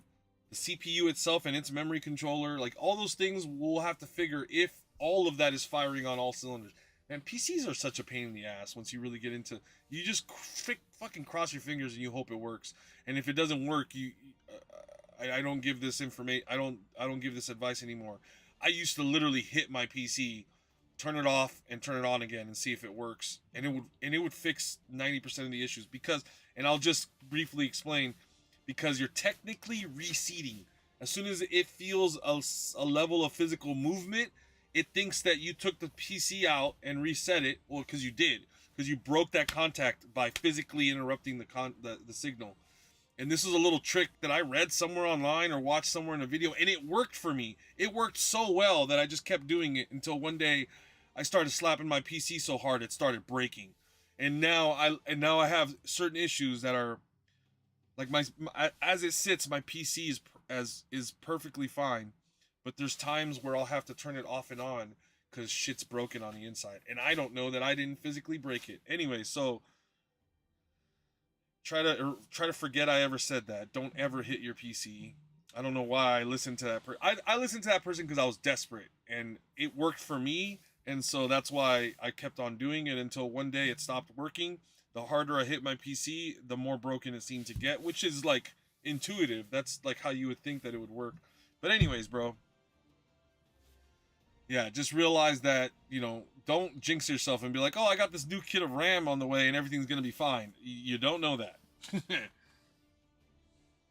the CPU itself and its memory controller. Like, all those things, we'll have to figure if all of that is firing on all cylinders. Man, PCs are such a pain in the ass once you really get into. You just fucking cross your fingers and you hope it works. And if it doesn't work, I don't give this information. I don't give this advice anymore. I used to literally hit my PC, turn it off and turn it on again and see if it works, and it would fix 90% of the issues. Because, and I'll just briefly explain, because you're technically reseating. As soon as it feels a level of physical movement, it thinks that you took the PC out and reset it. Well, because you did, because you broke that contact by physically interrupting the signal. And this is a little trick that I read somewhere online or watched somewhere in a video, and it worked for me. It worked so well that I just kept doing it until one day I started slapping my PC so hard it started breaking. And now I have certain issues that are like as it sits, my PC is perfectly fine, but there's times where I'll have to turn it off and on because shit's broken on the inside, and I don't know that I didn't physically break it. Anyway, so try to forget I ever said that. Don't ever hit your PC. I don't know why I listened to that I listened to that person because I was desperate, and it worked for me, and so that's why I kept on doing it until one day it stopped working. The harder I hit my PC, the more broken it seemed to get, which is like intuitive. That's like how you would think that it would work. But anyways, bro. Yeah, just realize that, don't jinx yourself and be like, oh, I got this new kit of RAM on the way and everything's going to be fine. You don't know that.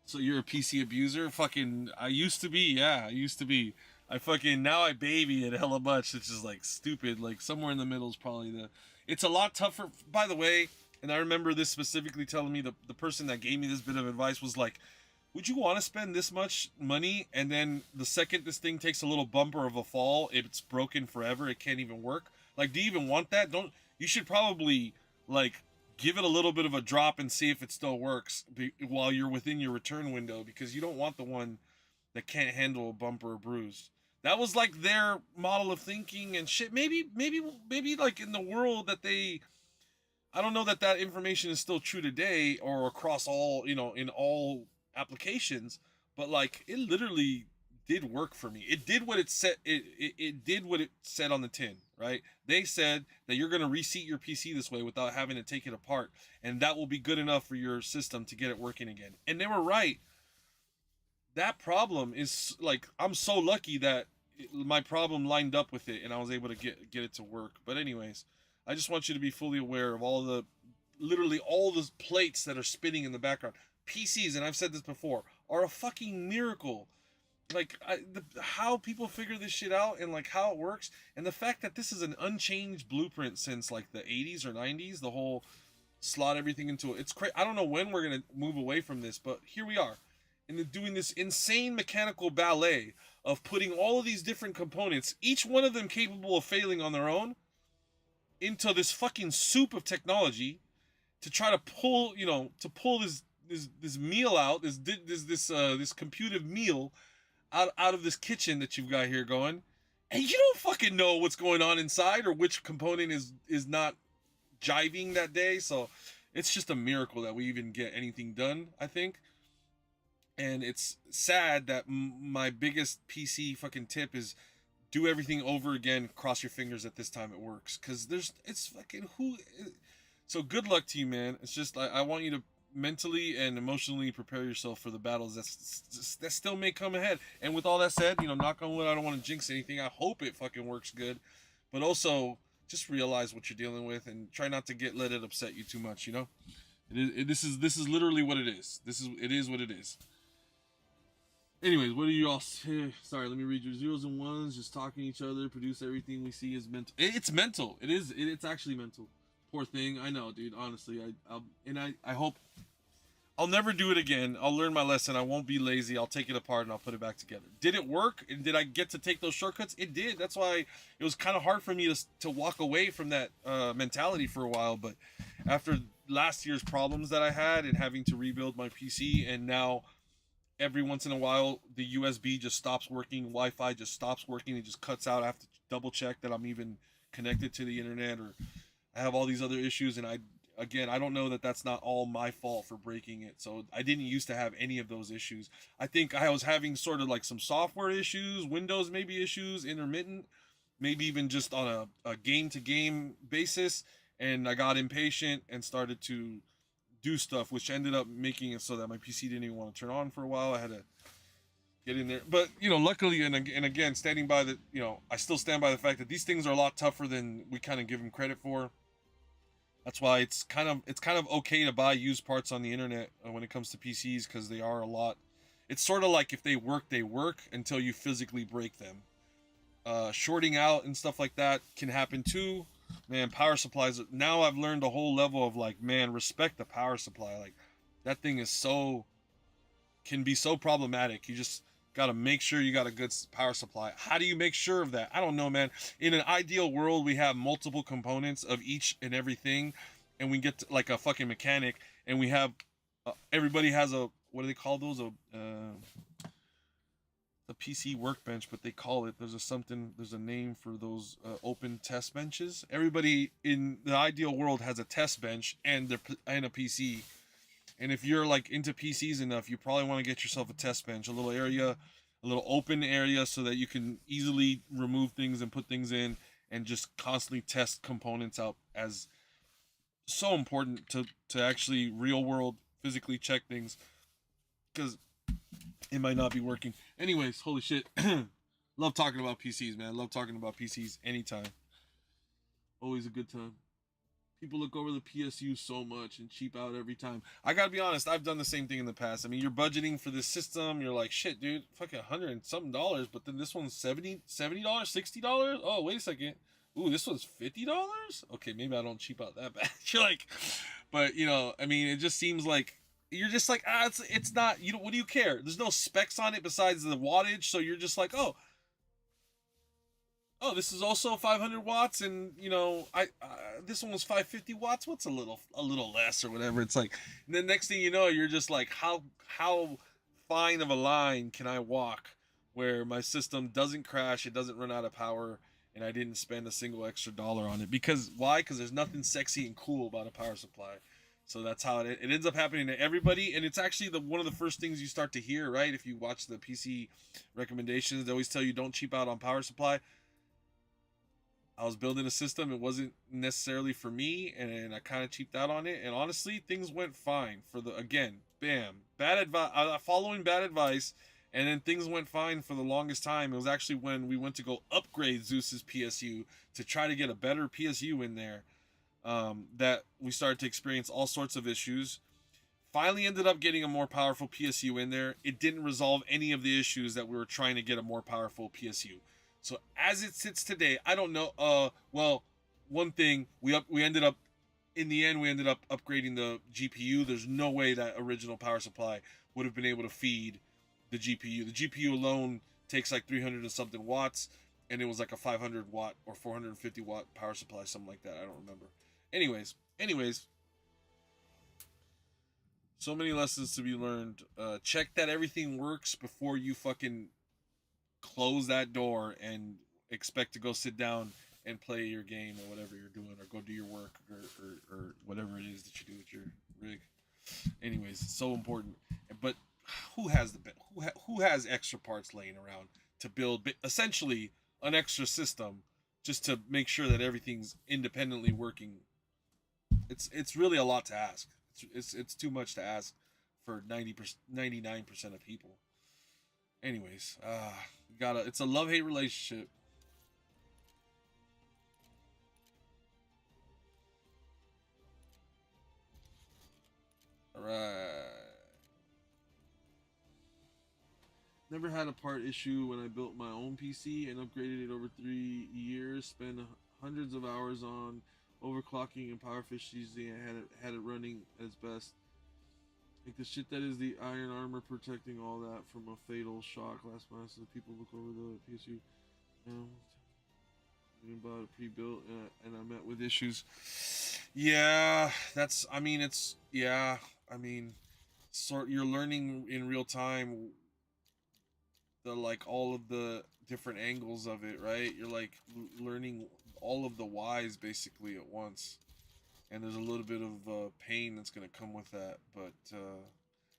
So you're a PC abuser? Fucking, I used to be, yeah, I used to be. Now I baby it hella much. It's just like stupid. Like somewhere in the middle is probably it's a lot tougher, by the way. And I remember this specifically telling me, the person that gave me this bit of advice was like, would you want to spend this much money and then the second this thing takes a little bumper of a fall, it's broken forever, it can't even work? Like, do you even want that? You should probably like give it a little bit of a drop and see if it still works while you're within your return window, because you don't want the one that can't handle a bumper or bruise. That was like their model of thinking and shit. Maybe like in the world that I don't know that information is still true today or across all, in all applications, but like it literally did work for me. It did what it said. It did what it said on the tin, right? They said that you're going to reseat your PC this way without having to take it apart, and that will be good enough for your system to get it working again. And they were right. That problem is like, I'm so lucky that my problem lined up with it, and I was able to get it to work. But anyways, I just want you to be fully aware of literally all the plates that are spinning in the background. PCs, and I've said this before, are a fucking miracle. Like, how people figure this shit out and like how it works, and the fact that this is an unchanged blueprint since like the 80s or 90s, the whole slot everything into it. It's crazy. I don't know when we're gonna move away from this, but here we are, and doing this insane mechanical ballet of putting all of these different components, each one of them capable of failing on their own, into this fucking soup of technology to try to pull, this meal out, this computed meal out of this kitchen that you've got here going, and you don't fucking know what's going on inside or which component is not jiving that day. So it's just a miracle that we even get anything done, I think. And it's sad that my biggest PC fucking tip is do everything over again, cross your fingers that this time it works, because it's fucking so good luck to you, man. It's just I want you to mentally and emotionally prepare yourself for the battles that still may come ahead. And with all that said, knock on wood, I don't want to jinx anything. I hope it fucking works good, but also just realize what you're dealing with and try not to let it upset you too much. This is literally what it is. It is what it is. Anyways, what are you all? Sorry, let me read your zeros and ones. Just talking to each other. Produce everything we see is mental. It's mental. It is. It's actually mental. Poor thing. I know, dude. Honestly, I hope I'll never do it again. I'll learn my lesson. I won't be lazy. I'll take it apart and I'll put it back together. Did it work? And did I get to take those shortcuts? It did. That's why it was kind of hard for me to walk away from that mentality for a while. But after last year's problems that I had and having to rebuild my PC, and now every once in a while the USB just stops working, Wi-Fi just stops working, it just cuts out. I have to double check that I'm even connected to the internet, or I have all these other issues, and I don't know that that's not all my fault for breaking it. So I didn't used to have any of those issues. I think I was having sort of like some software issues, Windows maybe issues, intermittent, maybe even just on a game-to-game basis, and I got impatient and started to do stuff, which ended up making it so that my PC didn't even want to turn on for a while. I had to get in there, but luckily, and again, standing by the, I still stand by the fact that these things are a lot tougher than we kind of give them credit for. That's why it's kind of okay to buy used parts on the internet when it comes to PCs, because they are a lot. It's sort of like if they work until you physically break them. Shorting out and stuff like that can happen too. Man, power supplies. Now I've learned a whole level of like, man, respect the power supply. Like, that thing can be so problematic. You just got to make sure you got a good power supply. How do you make sure of that? I don't know, man. In an ideal world, we have multiple components of each and everything, and we get to, like a fucking mechanic, and we have everybody has a, what do they call those? A PC workbench, but they call it, there's a name for those open test benches. Everybody in the ideal world has a test bench and a PC. And if you're like into PCs enough, you probably want to get yourself a test bench, a little open area, so that you can easily remove things and put things in and just constantly test components out. As so important to actually real world physically check things, because it might not be working. Anyways, holy shit. Love talking about PCs, man. Love talking about PCs anytime. Always a good time. People look over the PSU so much and cheap out every time. I gotta be honest, I've done the same thing in the past. I mean, you're budgeting for this system, you're like, shit, dude, fucking $100 and something, but then this one's $70, $60? Oh, wait a second. Ooh, this one's $50? Okay, maybe I don't cheap out that bad. You're like, but I mean, it just seems like you're just like, it's not, what do you care? There's no specs on it besides the wattage, so you're just like, oh, this is also 500 watts, and this one was 550 watts. What's a little less or whatever? It's like, and then next thing you know, you're just like, how fine of a line can I walk where my system doesn't crash, it doesn't run out of power, and I didn't spend a single extra dollar on it? Because why? Because there's nothing sexy and cool about a power supply. So that's how it ends up happening to everybody, and it's actually one of the first things you start to hear, right? If you watch the PC recommendations, they always tell you don't cheap out on power supply. I was building a system, it wasn't necessarily for me, and I kind of cheaped out on it, and honestly, things went fine. Bad advice, following bad advice, And then things went fine for the longest time. It was actually when we went to go upgrade Zeus's PSU to try to get a better PSU in there, that we started to experience all sorts of issues. Finally ended up getting a more powerful PSU in there. It didn't resolve any of the issues that we were trying to get a more powerful PSU. So as it sits today, I don't know. Well, one thing we ended up, in the end, we ended up upgrading the GPU. There's no way that original power supply would have been able to feed the GPU. The GPU alone takes like 300 and something watts, and it was like a 500 watt or 450 watt power supply, something like that. I don't remember. Anyways, so many lessons to be learned. Check that everything works before you fucking close that door and expect to go sit down and play your game or whatever you're doing, or go do your work, or whatever it is that you do with your rig. Anyways, it's so important. But who has who has extra parts laying around to build essentially an extra system just to make sure that everything's independently working? It's really a lot to ask. It's too much to ask for 99% of people. Anyways, it's a love-hate relationship. All right. Never had a part issue when I built my own PC and upgraded it over 3 years. Spent hundreds of hours on overclocking and power efficiency, and had it running at its best. Like the shit that is the iron armor protecting all that from a fatal shock last month. So people look over the PSU. Even bought it pre-built, and I met with issues. Yeah, you're learning in real time all of the different angles of it, right? You're like learning all of the whys basically at once, and there's a little bit of pain that's gonna come with that. But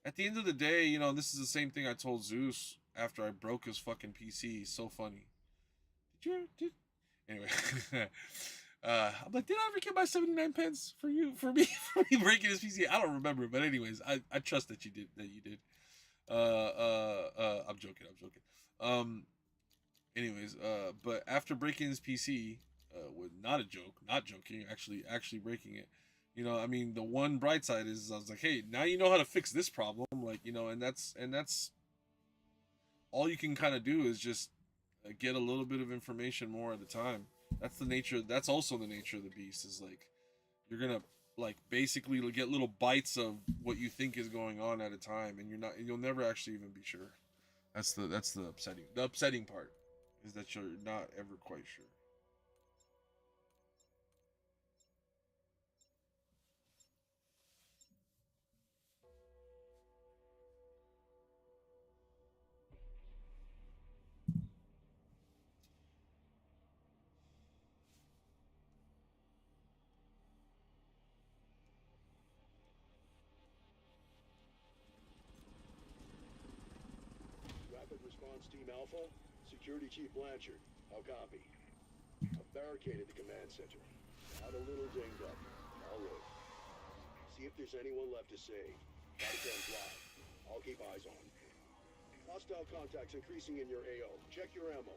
at the end of the day, this is the same thing I told Zeus after I broke his fucking PC. He's so funny. Anyway, I'm like, did I ever get my 79 pence for me breaking his PC? I don't remember, but anyways, I trust that you did. I'm joking. But after breaking his PC, was not joking, actually breaking it. The one bright side is I was like, hey, now you know how to fix this problem, and that's all you can kind of do is just get a little bit of information more at a time. That's also the nature of the beast, is like you're gonna basically get little bites of what you think is going on at a time, and you'll never actually even be sure. That's the upsetting part, is that you're not ever quite sure. Rapid Response Team Alpha, Security Chief Blanchard. How copy? I've barricaded the command center. Got a little dinged up. All right. See if there's anyone left to save. Bodycam live. I'll keep eyes on. Hostile contacts increasing in your AO. Check your ammo.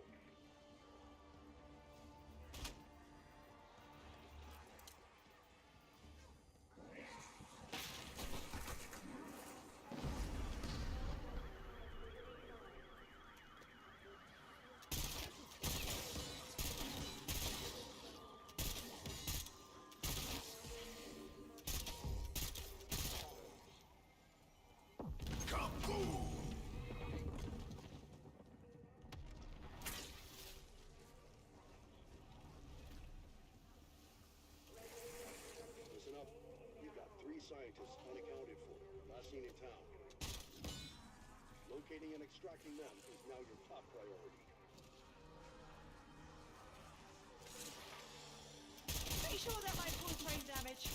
Listen up. You've got 3 scientists unaccounted for, last seen in town. Locating and extracting them is now your top priority. Pretty sure that might cause brain damage.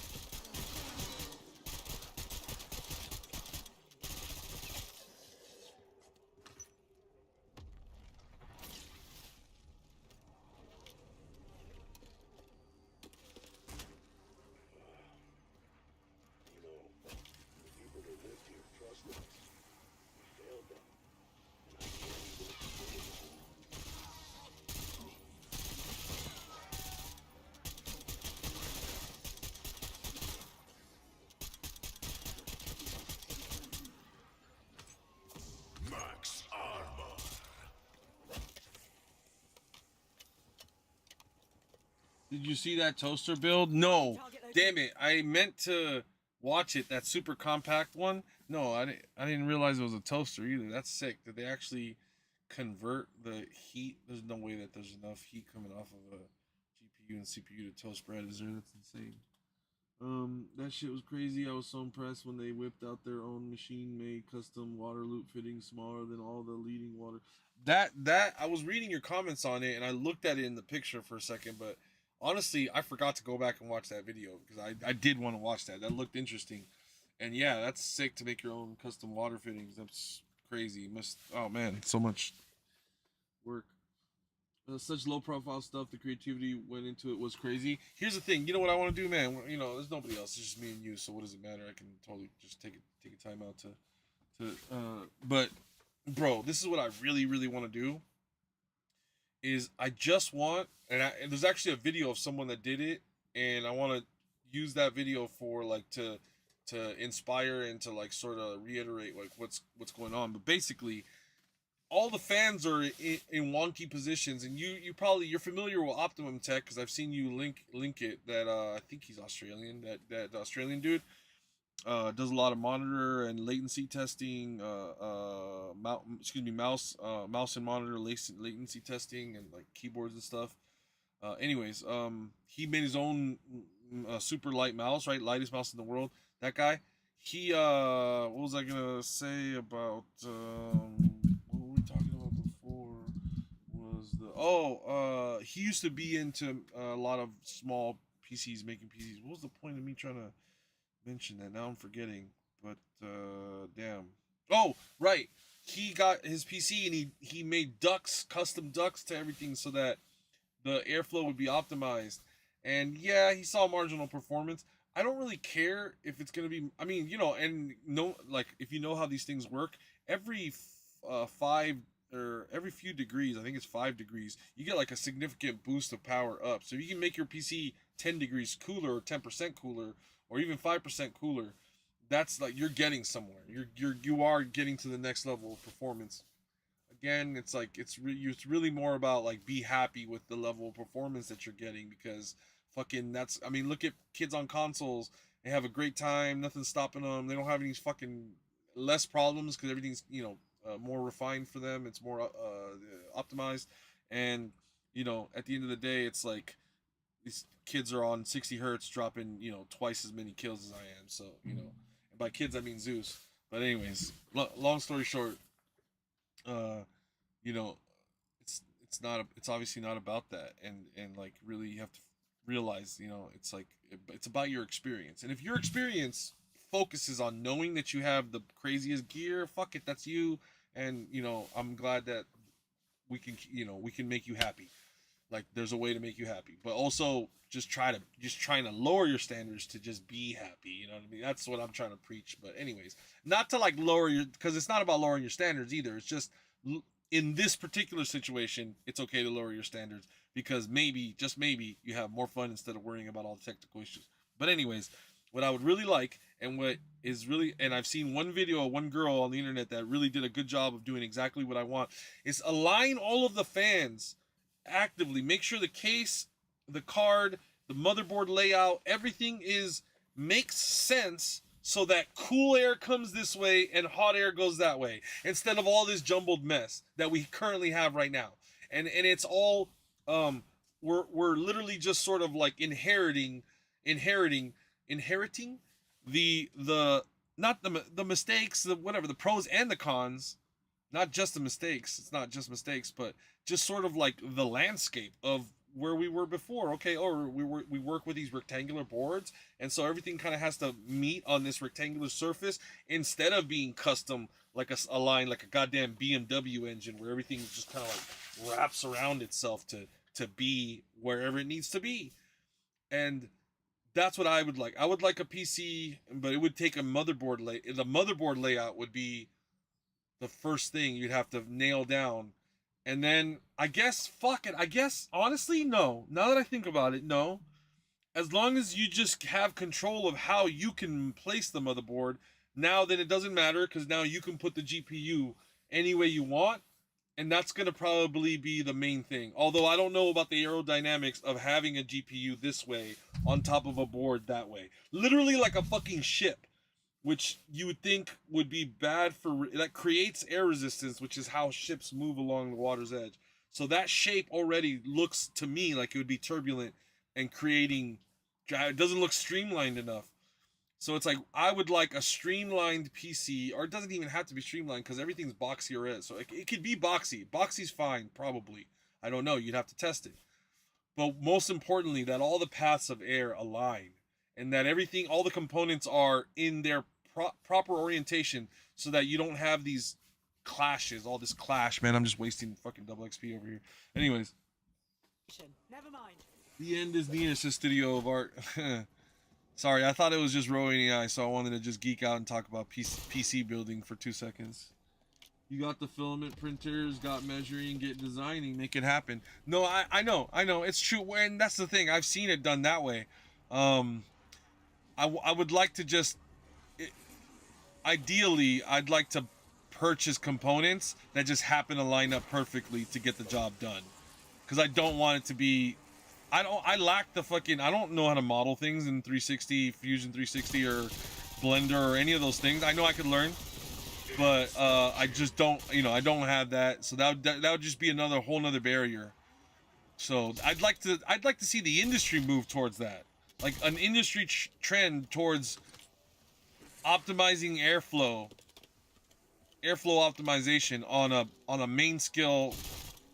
The people that lived here trusted us. We failed them. And Did you see that toaster build? No. Damn it. I meant to watch it, that super compact one. No, I didn't realize it was a toaster either. That's sick. Did they actually convert the heat? There's no way that there's enough heat coming off of a GPU and CPU to toast bread, is there? That's insane. That shit was crazy. I was so impressed when they whipped out their own machine-made custom water loop fitting smaller than all the leading water. That I was reading your comments on it and I looked at it in the picture for a second, but honestly, I forgot to go back and watch that video because I did want to watch that. That looked interesting. And yeah, that's sick to make your own custom water fittings. That's crazy. Oh man, so much work. Such low profile stuff, the creativity went into it was crazy. Here's the thing, you know what I want to do, man? You know, there's nobody else, it's just me and you, so what does it matter? I can totally just take a time out but bro, this is what I really want to do. Is I just want, and there's actually a video of someone that did it, and I want to use that video for like to inspire and to like sort of reiterate like what's going on. But basically, all the fans are in wonky positions, and you're familiar with Optimum Tech because I've seen you link it. That I think he's Australian. That Australian dude does a lot of monitor and latency testing. Mouse and monitor latency testing and like keyboards and stuff. Anyways, he made his own super light mouse, right? Lightest mouse in the world. That guy. He what was I gonna say about what were we talking about before? He used to be into a lot of small PCs, making PCs. What was the point of me trying to mention that? Now I'm forgetting. But damn. Oh, right. He got his PC and he made ducts, custom ducts to everything so that the airflow would be optimized. And yeah, he saw marginal performance. I don't really care if it's gonna be. I mean, you know, and no, like if you know how these things work, every every few degrees, I think it's 5 degrees, you get like a significant boost of power up. So if you can make your PC 10 degrees cooler, or 10% cooler, or even 5% cooler, that's like you're getting somewhere. You are getting to the next level of performance. Again, it's like it's really more about like be happy with the level of performance that you're getting, because fucking that's, I mean, look at kids on consoles. They have a great time. Nothing's stopping them. They don't have any fucking less problems because everything's, you know, more refined for them. It's more optimized. And, you know, at the end of the day, it's like these kids are on 60 hertz dropping, you know, twice as many kills as I am. So, you know, and by kids, I mean Zeus. But anyways, long story short, you know, it's obviously not about that. And like really you have to realize, you know, it's like it's about your experience. And if your experience focuses on knowing that you have the craziest gear, fuck it, that's you. And you know, I'm glad that we can make you happy. Like there's a way to make you happy, but also just trying to lower your standards to just be happy. You know what I mean? That's what I'm trying to preach. But anyways, not to like lower your, because it's not about lowering your standards either. It's just in this particular situation, it's okay to lower your standards because maybe, just maybe, you have more fun instead of worrying about all the technical issues. But anyways, what I would really like, and what is really, and I've seen one video of one girl on the internet that really did a good job of doing exactly what I want, is align all of the fans actively. Make sure the case, the card, the motherboard layout, everything makes sense so that cool air comes this way and hot air goes that way, instead of all this jumbled mess that we currently have right now. And it's all we're literally just sort of like inheriting the not the mistakes, the whatever, the pros and the cons, not just the mistakes. It's not just mistakes, but just sort of like the landscape of where we were before. Okay, or we work with these rectangular boards, and so everything kind of has to meet on this rectangular surface instead of being custom like a line, like a goddamn BMW engine where everything just kind of like wraps around itself to be wherever it needs to be. And that's what I would like. I would like a PC, but it would take a motherboard the motherboard layout would be the first thing you'd have to nail down. And then I guess, fuck it, I guess honestly, no. Now that I think about it, no. As long as you just have control of how you can place the motherboard, now then it doesn't matter, because now you can put the GPU any way you want. And that's going to probably be the main thing. Although I don't know about the aerodynamics of having a GPU this way on top of a board that way. Literally like a fucking ship, which you would think would be bad for... That creates air resistance, which is how ships move along the water's edge. So that shape already looks to me like it would be turbulent and creating... It doesn't look streamlined enough. So it's like, I would like a streamlined PC, or it doesn't even have to be streamlined because everything's boxy already. So it could be boxy. Boxy's fine, probably. I don't know. You'd have to test it. But most importantly, that all the paths of air align and that everything, all the components are in their proper orientation so that you don't have these clashes, all this clash. Man, I'm just wasting fucking double XP over here. Anyways. Never mind. The end is near, says Studio of Art. Sorry, I thought it was just Rowing AI, so I wanted to just geek out and talk about PC building for 2 seconds. You got the filament printers, got measuring, get designing, make it happen. No, I know, it's true, and that's the thing. I've seen it done that way. I would like to just... ideally, I'd like to purchase components that just happen to line up perfectly to get the job done. Because I don't want it to be... I lack the fucking... I don't know how to model things in 360, Fusion 360, or Blender, or any of those things. I know I could learn, but I just don't, I don't have that. So that would just be another whole nother barrier. So I'd like to see the industry move towards that. Like an industry trend towards optimizing airflow optimization on a main skill.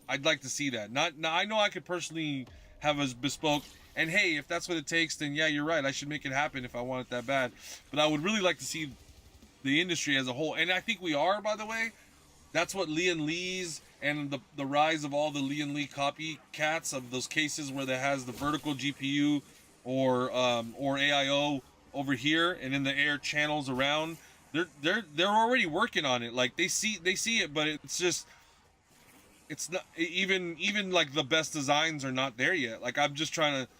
I'd like to see that. I know I could personally have a bespoke, and hey, if that's what it takes, then yeah, you're right, I should make it happen if I want it that bad. But I would really like to see the industry as a whole, and I think we are, by the way. That's what Lian Lee's and the rise of all the Lian Lee copycats of those cases where that has the vertical GPU or AIO over here and in the air channels around. They're already working on it. Like they see it, but it's just... It's not even like the best designs are not there yet. Like I'm just trying to,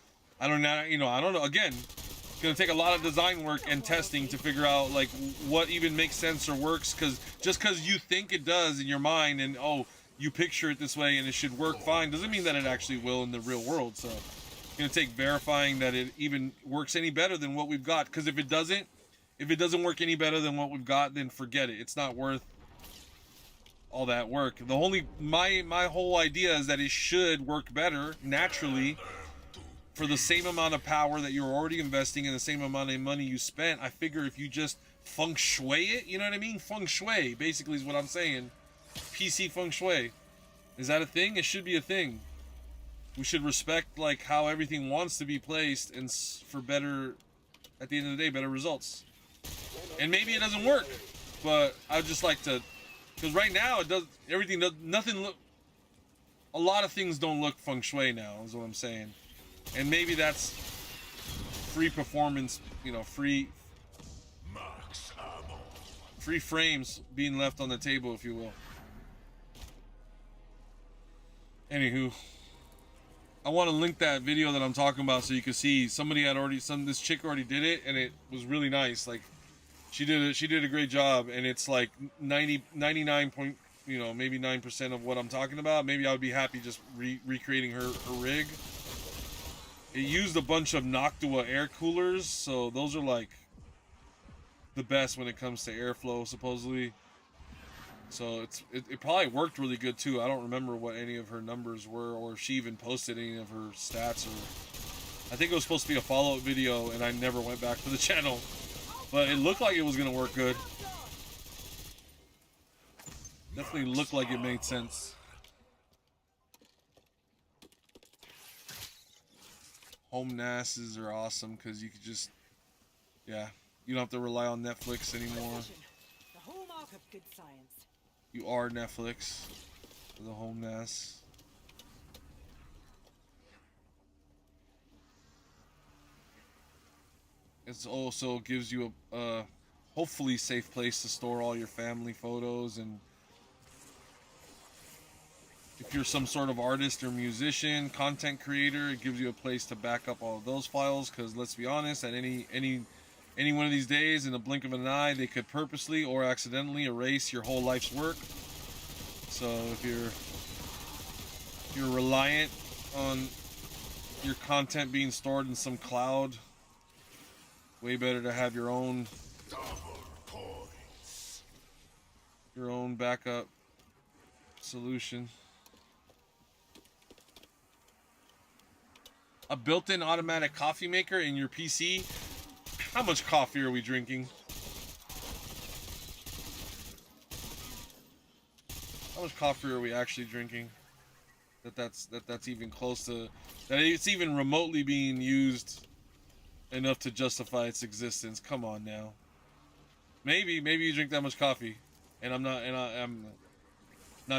I don't know. Again, it's gonna take a lot of design work and testing to figure out like what even makes sense or works. Because just because you think it does in your mind and you picture it this way and it should work fine, doesn't mean that it actually will in the real world. So it's gonna take verifying that it even works any better than what we've got. Because if it doesn't work any better than what we've got, then forget it. It's not worth all that work. My whole idea is that it should work better naturally for the same amount of power that you're already investing and the same amount of money you spent. I figure if you just feng shui it, you know what I mean? Feng shui basically is what I'm saying. PC feng shui. Is that a thing? It should be a thing. We should respect like how everything wants to be placed and for better, at the end of the day, better results. And maybe it doesn't work, but I'd just like to... Because right now, a lot of things don't look feng shui now, is what I'm saying. And maybe that's free performance, free frames being left on the table, if you will. Anywho, I want to link that video that I'm talking about so you can see this chick already did it, and it was really nice. Like, she did a great job, and it's like 99 point, maybe 9% of what I'm talking about. Maybe I would be happy just recreating her rig. It used a bunch of Noctua air coolers, so those are like the best when it comes to airflow, supposedly. So it probably worked really good too. I don't remember what any of her numbers were, or if she even posted any of her stats. Or I think it was supposed to be a follow-up video, and I never went back to the channel. But it looked like it was going to work good. Definitely looked like it made sense. Home NASs are awesome because you could just, you don't have to rely on Netflix anymore. The hallmark of good science. You are Netflix for the home NAS. It also gives you a hopefully safe place to store all your family photos, and if you're some sort of artist or musician, content creator, it gives you a place to back up all of those files. Because let's be honest, at any one of these days, in the blink of an eye, they could purposely or accidentally erase your whole life's work. So if you're reliant on your content being stored in some cloud, way better to have your own backup solution. A built-in automatic coffee maker in your PC? How much coffee are we drinking? How much coffee are we actually drinking? That's even close to, that it's even remotely being used enough to justify its existence. Come on now. Maybe you drink that much coffee, and I'm not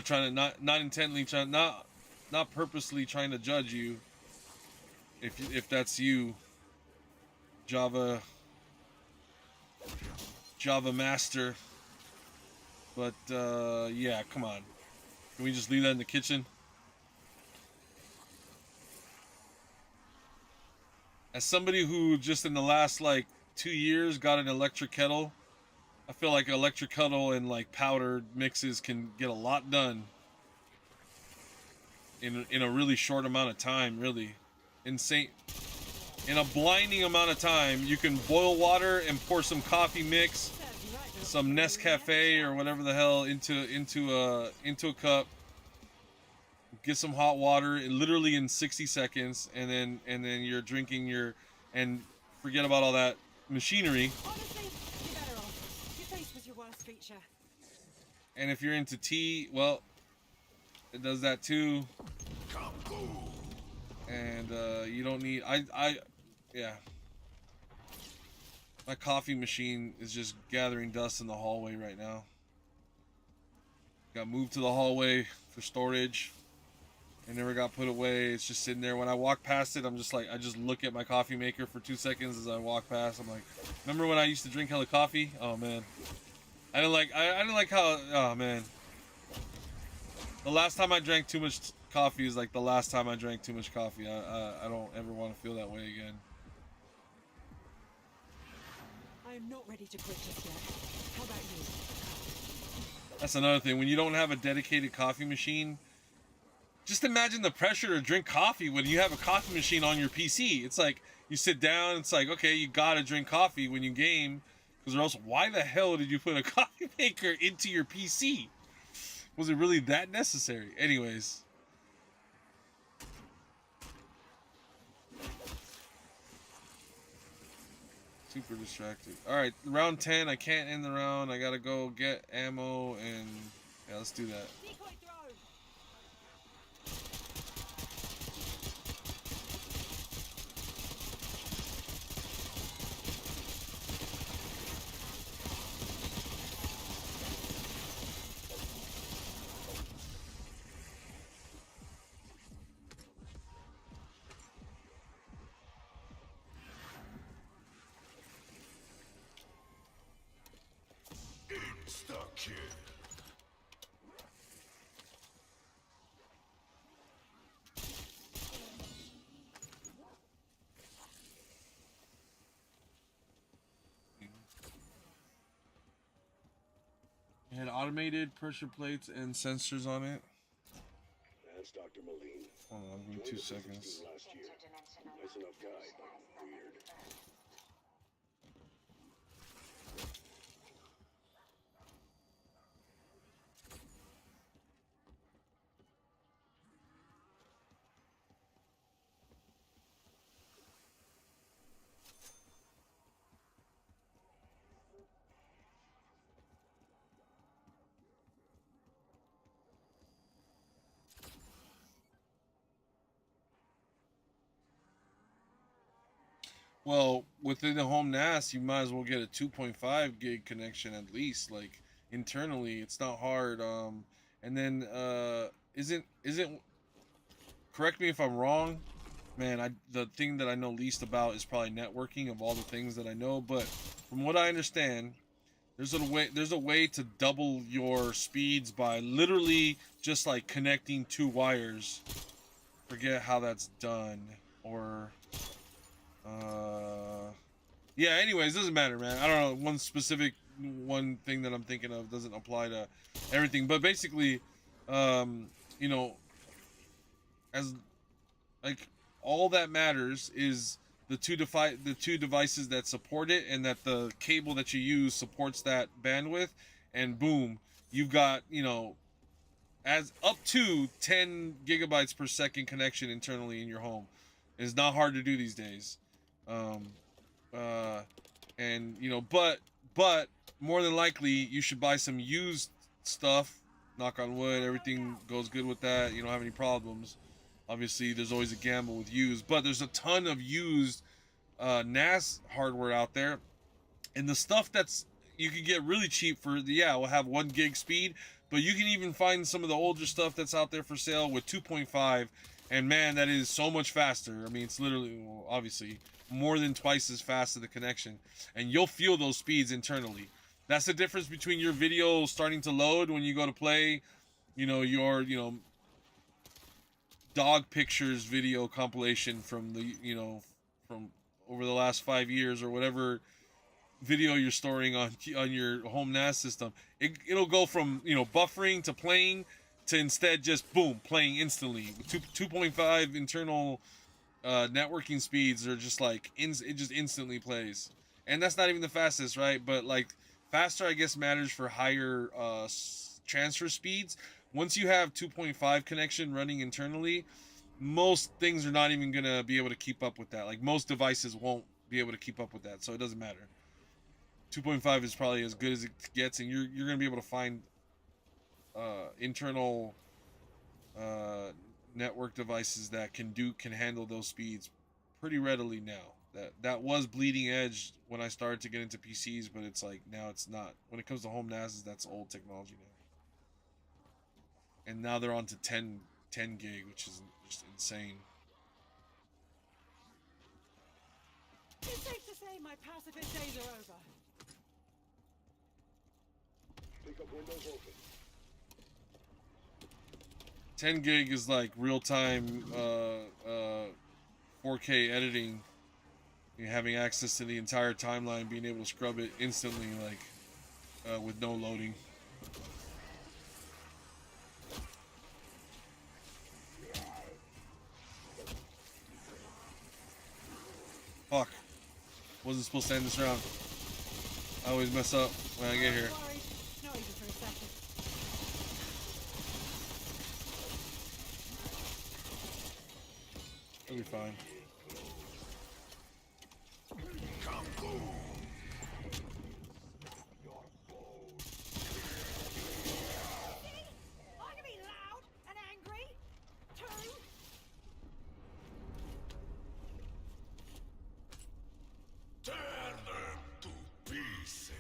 trying to, not intently trying, not purposely trying to judge you. If that's you, Java master. But yeah, come on. Can we just leave that in the kitchen? As somebody who just in the last like 2 years got an electric kettle, I feel like electric kettle and like powdered mixes can get a lot done in a really short amount of time. Really insane. In a blinding amount of time, you can boil water and pour some coffee mix, some Nescafe or whatever the hell into a cup. Get some hot water, literally in 60 seconds, and then you're drinking your, and forget about all that machinery. Honestly, you're better off. Your face was your worst feature. And if you're into tea, well, it does that too. And you don't need, yeah. My coffee machine is just gathering dust in the hallway right now. Got moved to the hallway for storage. It never got put away. It's just sitting there. When I walk past it, I'm just like, I just look at my coffee maker for 2 seconds as I walk past. I'm like, remember when I used to drink hella coffee? Oh man, I didn't like how. Oh man, the last time I drank too much coffee is like the last time I drank too much coffee. I don't ever want to feel that way again. I am not ready to quit just yet. How about you? That's another thing. When you don't have a dedicated coffee machine, just imagine the pressure to drink coffee when you have a coffee machine on your PC. It's like you sit down, it's like, okay, you gotta drink coffee when you game, because or else why the hell did you put a coffee maker into your PC? Was it really that necessary? Anyways. Super distracted. Alright, round 10, I can't end the round. I gotta go get ammo and yeah, let's do that. Decoy throw! Insta-kill. It had automated pressure plates and sensors on it. That's Dr. Moline. Hold on, give me 2 seconds. Last year. Nice enough guy, but weird. Well, within the home NAS, you might as well get a 2.5 gig connection at least. Like internally, it's not hard. And then isn't correct me if I'm wrong, man. The thing that I know least about is probably networking of all the things that I know. But from what I understand, there's a way to double your speeds by literally just like connecting 2 wires. Forget how that's done, or yeah, anyways, doesn't matter, man. I don't know, one thing that I'm thinking of doesn't apply to everything, but basically you know, as like all that matters is the two devices that support it, and that the cable that you use supports that bandwidth, and boom, you've got, you know, as up to 10 gigabytes per second connection internally in your home. It's not hard to do these days. And you know, but more than likely you should buy some used stuff. Knock on wood, everything goes good with that. You don't have any problems. Obviously, there's always a gamble with used, but there's a ton of used NAS hardware out there, and the stuff that's you can get really cheap for will have 1 gig speed, but you can even find some of the older stuff that's out there for sale with 2.5, and man, that is so much faster. I mean, it's literally, well, obviously more than twice as fast as the connection, and you'll feel those speeds internally. That's the difference between your video starting to load when you go to play, you know, your, you know, dog pictures video compilation from the, you know, from over the last 5 years or whatever video you're storing on your home NAS system. It'll go from, you know, buffering to playing to instead just boom, playing instantly. 2.5 internal networking speeds are just like it just instantly plays, and that's not even the fastest, right? But like faster, I guess, matters for higher transfer speeds. Once you have 2.5 connection running internally, most things are not even gonna be able to keep up with that. Like most devices won't be able to keep up with that, so it doesn't matter. 2.5 is probably as good as it gets, and you're gonna be able to find internal network devices that can handle those speeds pretty readily now. That was bleeding edge when I started to get into PCs, but it's like now it's not. When it comes to home NASs, that's old technology now. And now they're on to 10 gig, which is just insane. It's safe to say my pacifist days are over. Pick up windows open. 10 gig is like real-time 4K editing. You're having access to the entire timeline, being able to scrub it instantly, like with no loading. Fuck. Wasn't supposed to end this round. I always mess up when I get here. Not even for a second. It'll be fine. I'm gonna be loud and angry, too. Tear them to pieces.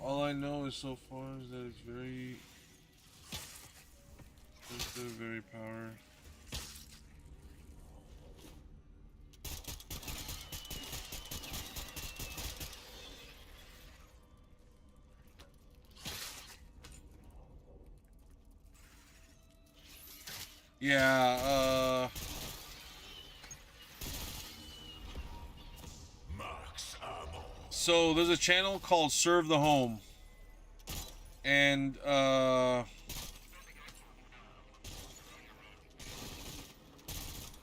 All I know is so far is that it's very power. Yeah, Max ammo. so there's a channel called Serve the Home, and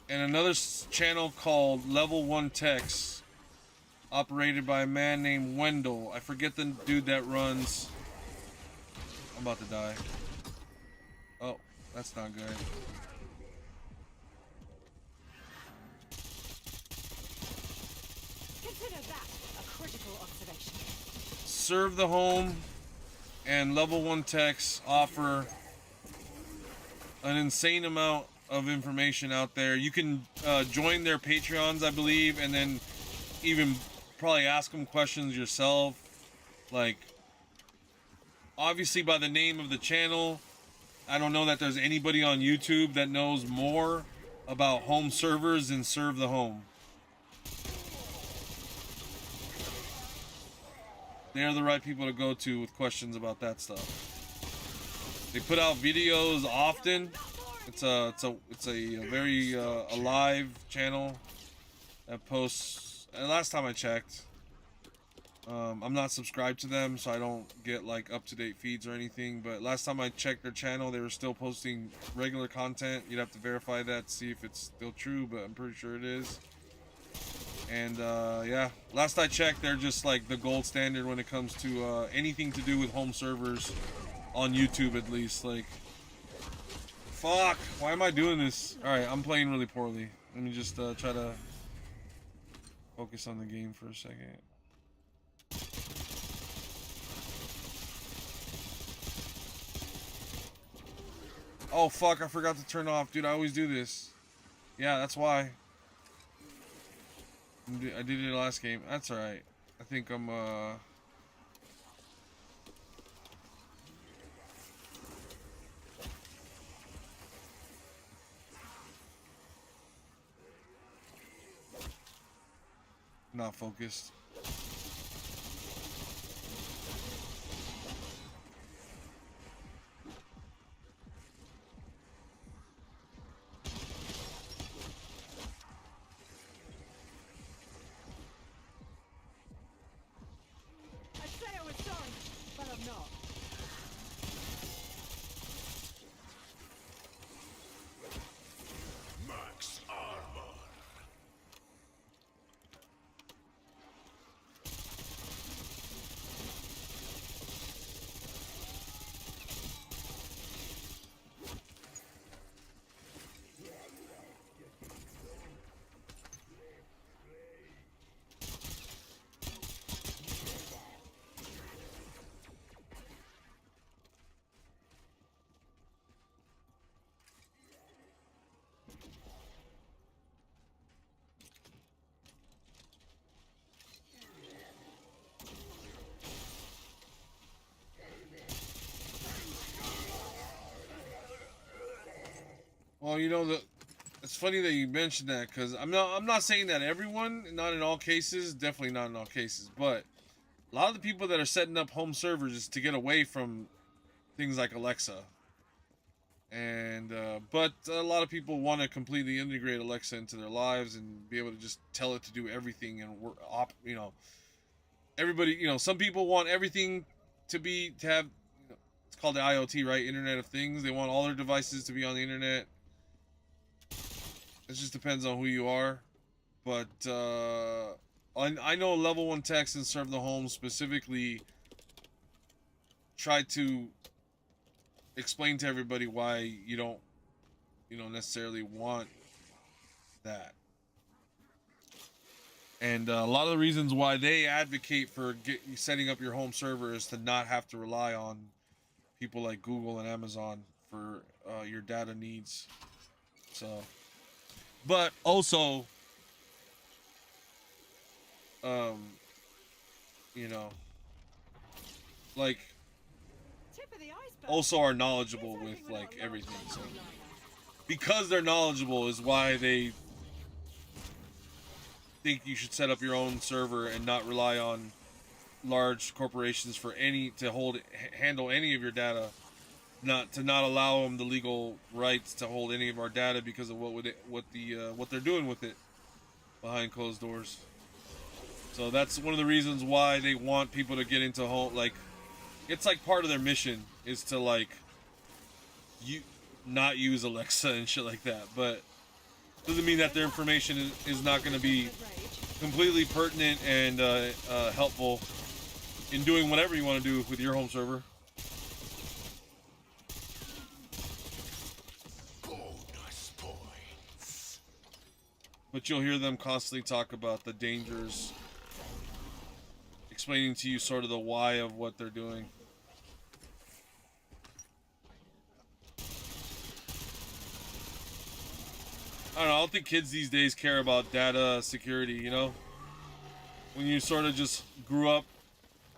another channel called Level 1 Techs, operated by a man named Wendell. I forget the dude that runs. I'm about to die. Oh, that's not good. Consider that a critical observation. Serve the Home and Level 1 Techs offer an insane amount of information out there. You can join their Patreons, I believe, and then even probably ask them questions yourself. Like, obviously by the name of the channel, I don't know that there's anybody on YouTube that knows more about home servers than Serve the Home. They're the right people to go to with questions about that stuff. They put out videos often. It's a very alive channel that posts. And last time I checked, I'm not subscribed to them, so I don't get like up-to-date feeds or anything. But last time I checked their channel, they were still posting regular content. You'd have to verify that to see if it's still true, but I'm pretty sure it is. And yeah, last I checked, they're just like the gold standard when it comes to anything to do with home servers on YouTube, at least. Like, fuck, why am I doing this? All right, I'm playing really poorly. Let me just try to focus on the game for a second. Oh fuck, I forgot to turn off. Dude, I always do this. Yeah, that's why. I did it last game. That's alright. I think I'm not focused. Max armor. Well, you know, it's funny that you mentioned that, because I'm not saying that everyone, not in all cases, definitely not in all cases, but a lot of the people that are setting up home servers is to get away from things like Alexa. And but a lot of people want to completely integrate Alexa into their lives and be able to just tell it to do everything and work, you know, everybody, you know, some people want everything to have, you know, it's called the IoT, right? Internet of Things. They want all their devices to be on the internet. It just depends on who you are. But I know level 1 techs and Serve the Home specifically try to explain to everybody why you don't necessarily want that. And a lot of the reasons why they advocate for setting up your home server is to not have to rely on people like Google and Amazon for your data needs. So, but also, you know, like, also are knowledgeable with like everything. So because they're knowledgeable is why they think you should set up your own server and not rely on large corporations for handle any of your data, not allow them the legal rights to hold any of our data because of what they're doing with it behind closed doors. So that's one of the reasons why they want people to get into home, like, it's like part of their mission is to like not use Alexa and shit like that, but doesn't mean that their information is not going to be completely pertinent and helpful in doing whatever you want to do with your home server. Bonus points. But you'll hear them constantly talk about the dangers, explaining to you sort of the why of what they're doing. I don't know, I don't think kids these days care about data security, you know? When you sort of just grew up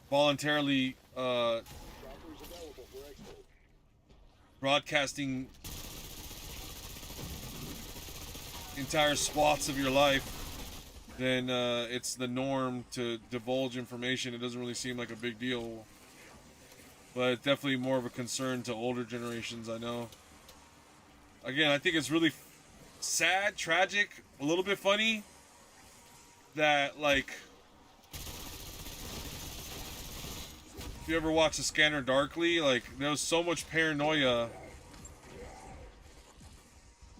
voluntarily, broadcasting entire swaths of your life, then it's the norm to divulge information. It doesn't really seem like a big deal, but it's definitely more of a concern to older generations, I know. Again, I think it's really sad, tragic, a little bit funny that, like, if you ever watch The Scanner Darkly, like, there was so much paranoia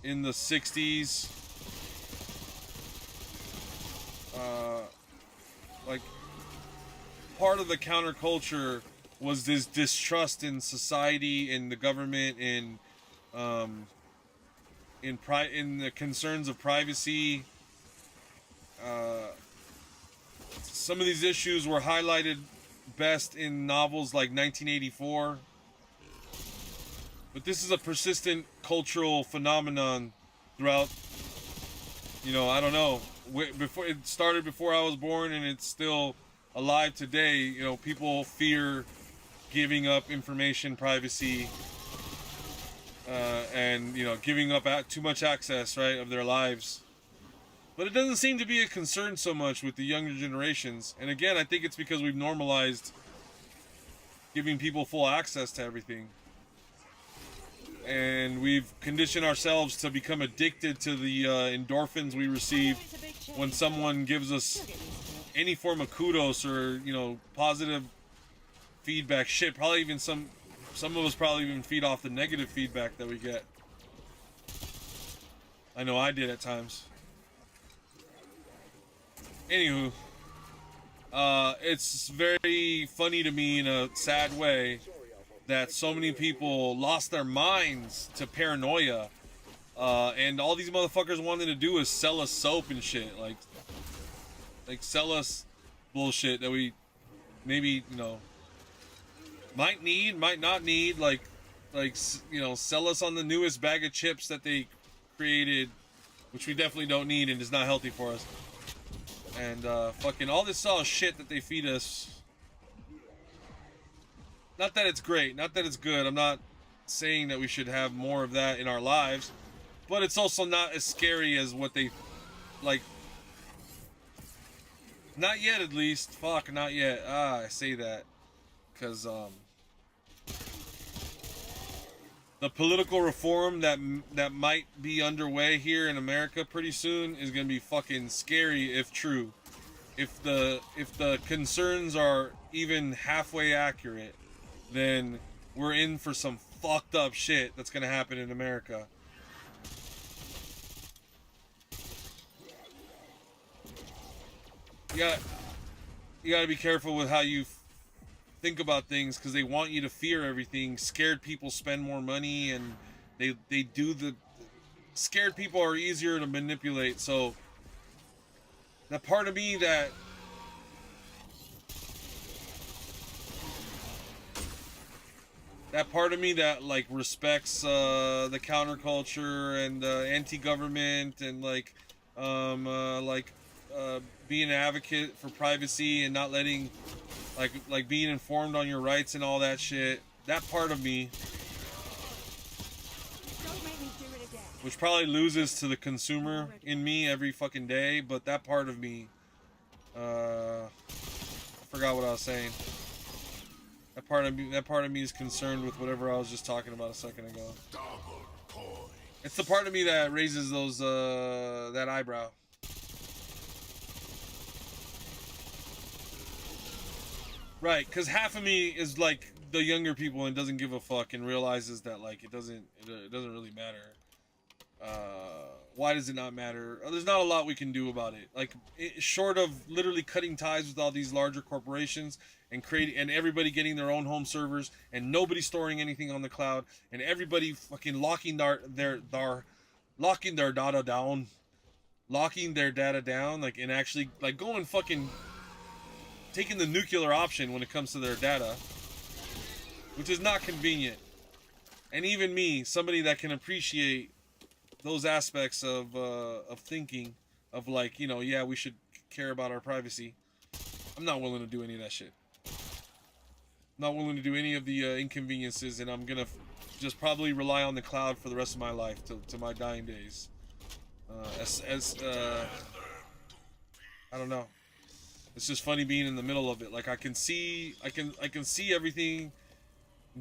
in the 60s. Like, part of the counterculture was this distrust in society, in the government, in the concerns of privacy. Some of these issues were highlighted best in novels like 1984. But this is a persistent cultural phenomenon throughout, you know, I don't know. Before it started before I was born, and it's still alive today. You know, people fear giving up information, privacy, and, you know, giving up too much access, right, of their lives. But it doesn't seem to be a concern so much with the younger generations. And again, I think it's because we've normalized giving people full access to everything. And we've conditioned ourselves to become addicted to the endorphins we receive when someone gives us any form of kudos or, you know, positive feedback. Shit, probably even some of us probably even feed off the negative feedback that we get. I know I did at times. Anywho, it's very funny to me in a sad way that so many people lost their minds to paranoia, and all these motherfuckers wanted to do is sell us soap and shit, like sell us bullshit that we maybe, you know, might need, might not need, like you know, sell us on the newest bag of chips that they created, which we definitely don't need and is not healthy for us, and fucking all this shit that they feed us. Not that it's great, not that it's good. I'm not saying that we should have more of that in our lives, but it's also not as scary as what they, like, not yet at least. Fuck, not yet. I say that because the political reform that might be underway here in America pretty soon is gonna be fucking scary if true. If the concerns are even halfway accurate, then we're in for some fucked up shit that's gonna happen in America. You gotta be careful with how you think about things, because they want you to fear everything. Scared people spend more money, and they do the... Scared people are easier to manipulate, so that part of me that... That part of me that, like, respects the counterculture and anti-government and, like, being an advocate for privacy and not letting, like being informed on your rights and all that shit. That part of me, Don't make me do it again. which probably loses to the consumer in me every fucking day, but that part of me, I forgot what I was saying. That part of me is concerned with whatever I was just talking about a second ago. Double point. It's the part of me that raises those that eyebrow. Right, because half of me is like the younger people and doesn't give a fuck and realizes that, like, it doesn't really matter. Why does it not matter? There's not a lot we can do about it. Like, short of literally cutting ties with all these larger corporations and everybody getting their own home servers and nobody storing anything on the cloud and everybody fucking locking their data down, like, and actually, like, going fucking taking the nuclear option when it comes to their data, which is not convenient. And even me, somebody that can appreciate those aspects of thinking, of, like, you know, yeah, we should care about our privacy, I'm not willing to do any of that shit. not willing to do any of the inconveniences, and I'm gonna just probably rely on the cloud for the rest of my life to my dying days. I don't know. It's just funny being in the middle of it. Like I can see everything.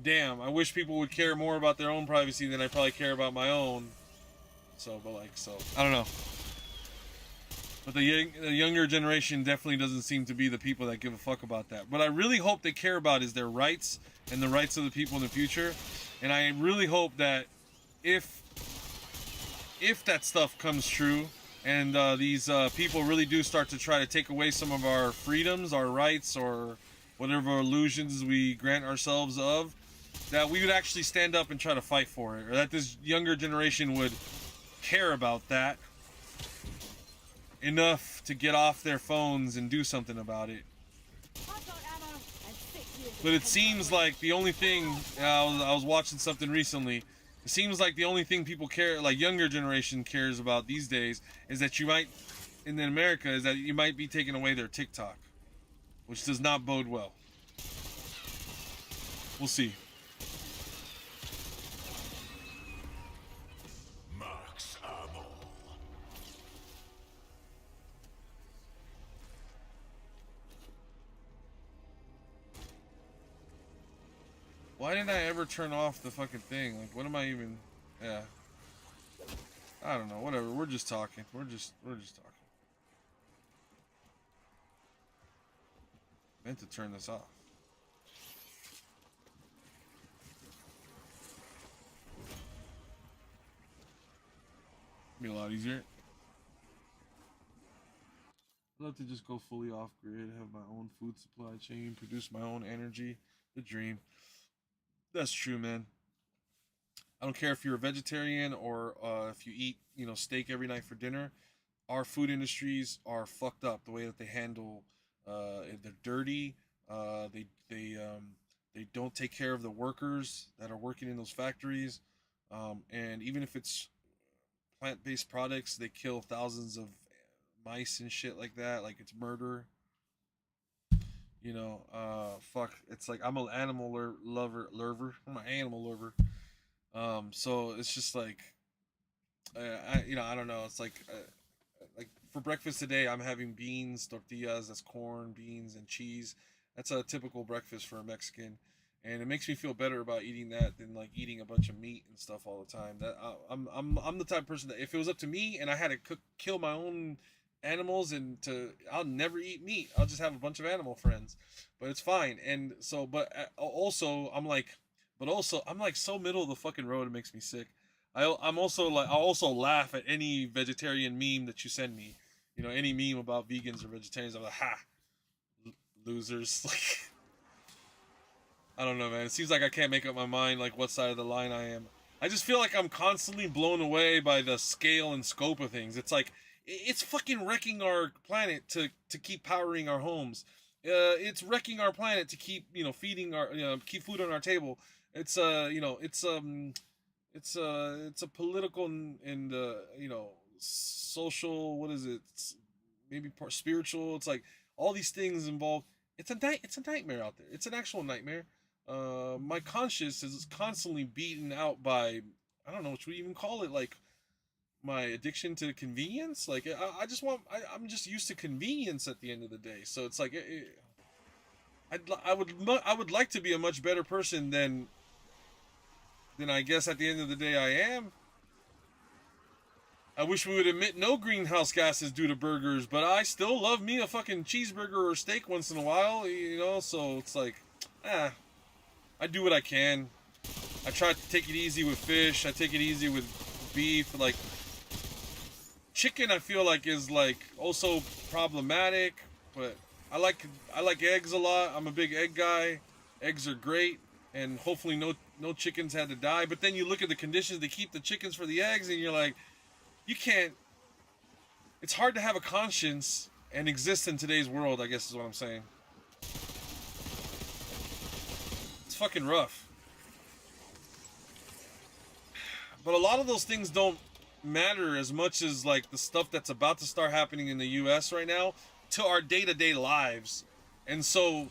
Damn, I wish people would care more about their own privacy than I probably care about my own. So, I don't know. But the younger generation definitely doesn't seem to be the people that give a fuck about that. What I really hope they care about is their rights and the rights of the people in the future. And I really hope that if that stuff comes true, and these people really do start to try to take away some of our freedoms, our rights, or whatever illusions we grant ourselves of, that we would actually stand up and try to fight for it, or that this younger generation would care about that enough to get off their phones and do something about it. But it seems like the only thing, I was watching something recently, it seems like the only thing people care, like younger generation cares about these days, is that you might, in America, is that you might be taking away their TikTok, which does not bode well. We'll see. Max ammo. Why didn't I ever turn off the fucking thing? Like, what am I even... Yeah. I don't know. Whatever. We're just talking. We're just talking. Meant to turn this off. Be a lot easier. I'd love to just go fully off grid, have my own food supply chain, produce my own energy. The dream. That's true, man. I don't care if you're a vegetarian or if you eat, steak every night for dinner. Our food industries are fucked up. The way that they handle, they're dirty. They don't take care of the workers that are working in those factories. And even if it's plant-based products, they kill thousands of mice and shit like that. Like it's murder. Fuck. It's like I'm an animal lover. I'm an animal lover. So it's just like, I don't know. It's like for breakfast today, I'm having beans, tortillas. That's corn, beans, and cheese. That's a typical breakfast for a Mexican, and it makes me feel better about eating that than like eating a bunch of meat and stuff all the time. That I'm the type of person that if it was up to me and I had to kill my own animals I'll never eat meat. I'll just have a bunch of animal friends, but it's fine. And so, but also I'm like so middle of the fucking road. It makes me sick. I'll also laugh at any vegetarian meme that you send me. Any meme about vegans or vegetarians. I'm like, ha, losers. Like, I don't know, man. It seems like I can't make up my mind like what side of the line I am. I just feel like I'm constantly blown away by the scale and scope of things. It's like it's fucking wrecking our planet to keep powering our homes. It's wrecking our planet to keep feeding our keep food on our table. It's it's a political and social, what is it? It's maybe spiritual. It's like all these things involved. It's a nightmare out there. It's an actual nightmare. My conscience is constantly beaten out by, I don't know what you even call it, like my addiction to convenience. Like I'm just used to convenience at the end of the day. So it's like I would like to be a much better person than I guess at the end of the day I am. I wish we would emit no greenhouse gases due to burgers, but I still love me a fucking cheeseburger or steak once in a while, so it's like, I do what I can. I try to take it easy with fish. I take it easy with beef. Like, chicken I feel like is like also problematic, but I like eggs a lot. I'm a big egg guy. Eggs are great, and hopefully no chickens had to die. But then you look at the conditions they keep the chickens for the eggs, and you're like, you can't. It's hard to have a conscience and exist in today's world, I guess is what I'm saying. It's fucking rough. But a lot of those things don't matter as much as like the stuff that's about to start happening in the US right now to our day-to-day lives. And so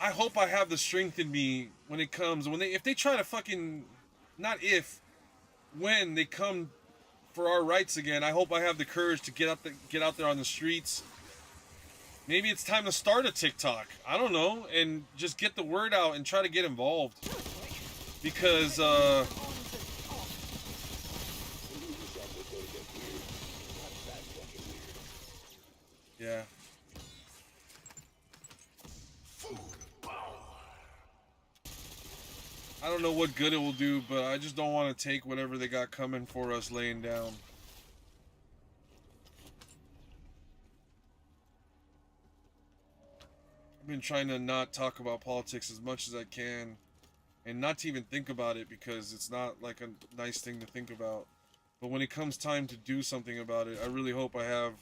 I hope I have the strength in me when it comes, if they try to fucking, not if, when they come for our rights again, I hope I have the courage to get out there on the streets. Maybe it's time to start a TikTok. I don't know, and just get the word out and try to get involved. Because yeah. I don't know what good it will do, but I just don't want to take whatever they got coming for us laying down. I've been trying to not talk about politics as much as I can, and not to even think about it, because it's not like a nice thing to think about. But when it comes time to do something about it, I really hope I have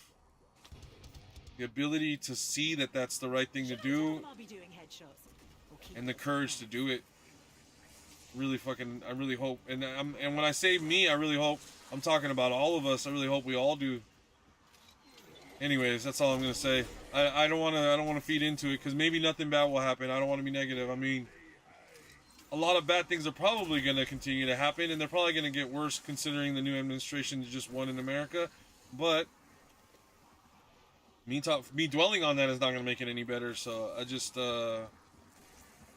the ability to see that that's the right thing to do, and the courage to do it. I really hope, and when I say me, I really hope, I'm talking about all of us. I really hope we all do. Anyways, that's all I'm gonna say. I don't want to feed into it, because maybe nothing bad will happen. I don't want to be negative. I mean, a lot of bad things are probably going to continue to happen, and they're probably going to get worse considering the new administration just won in America. But me dwelling on that is not going to make it any better. So I just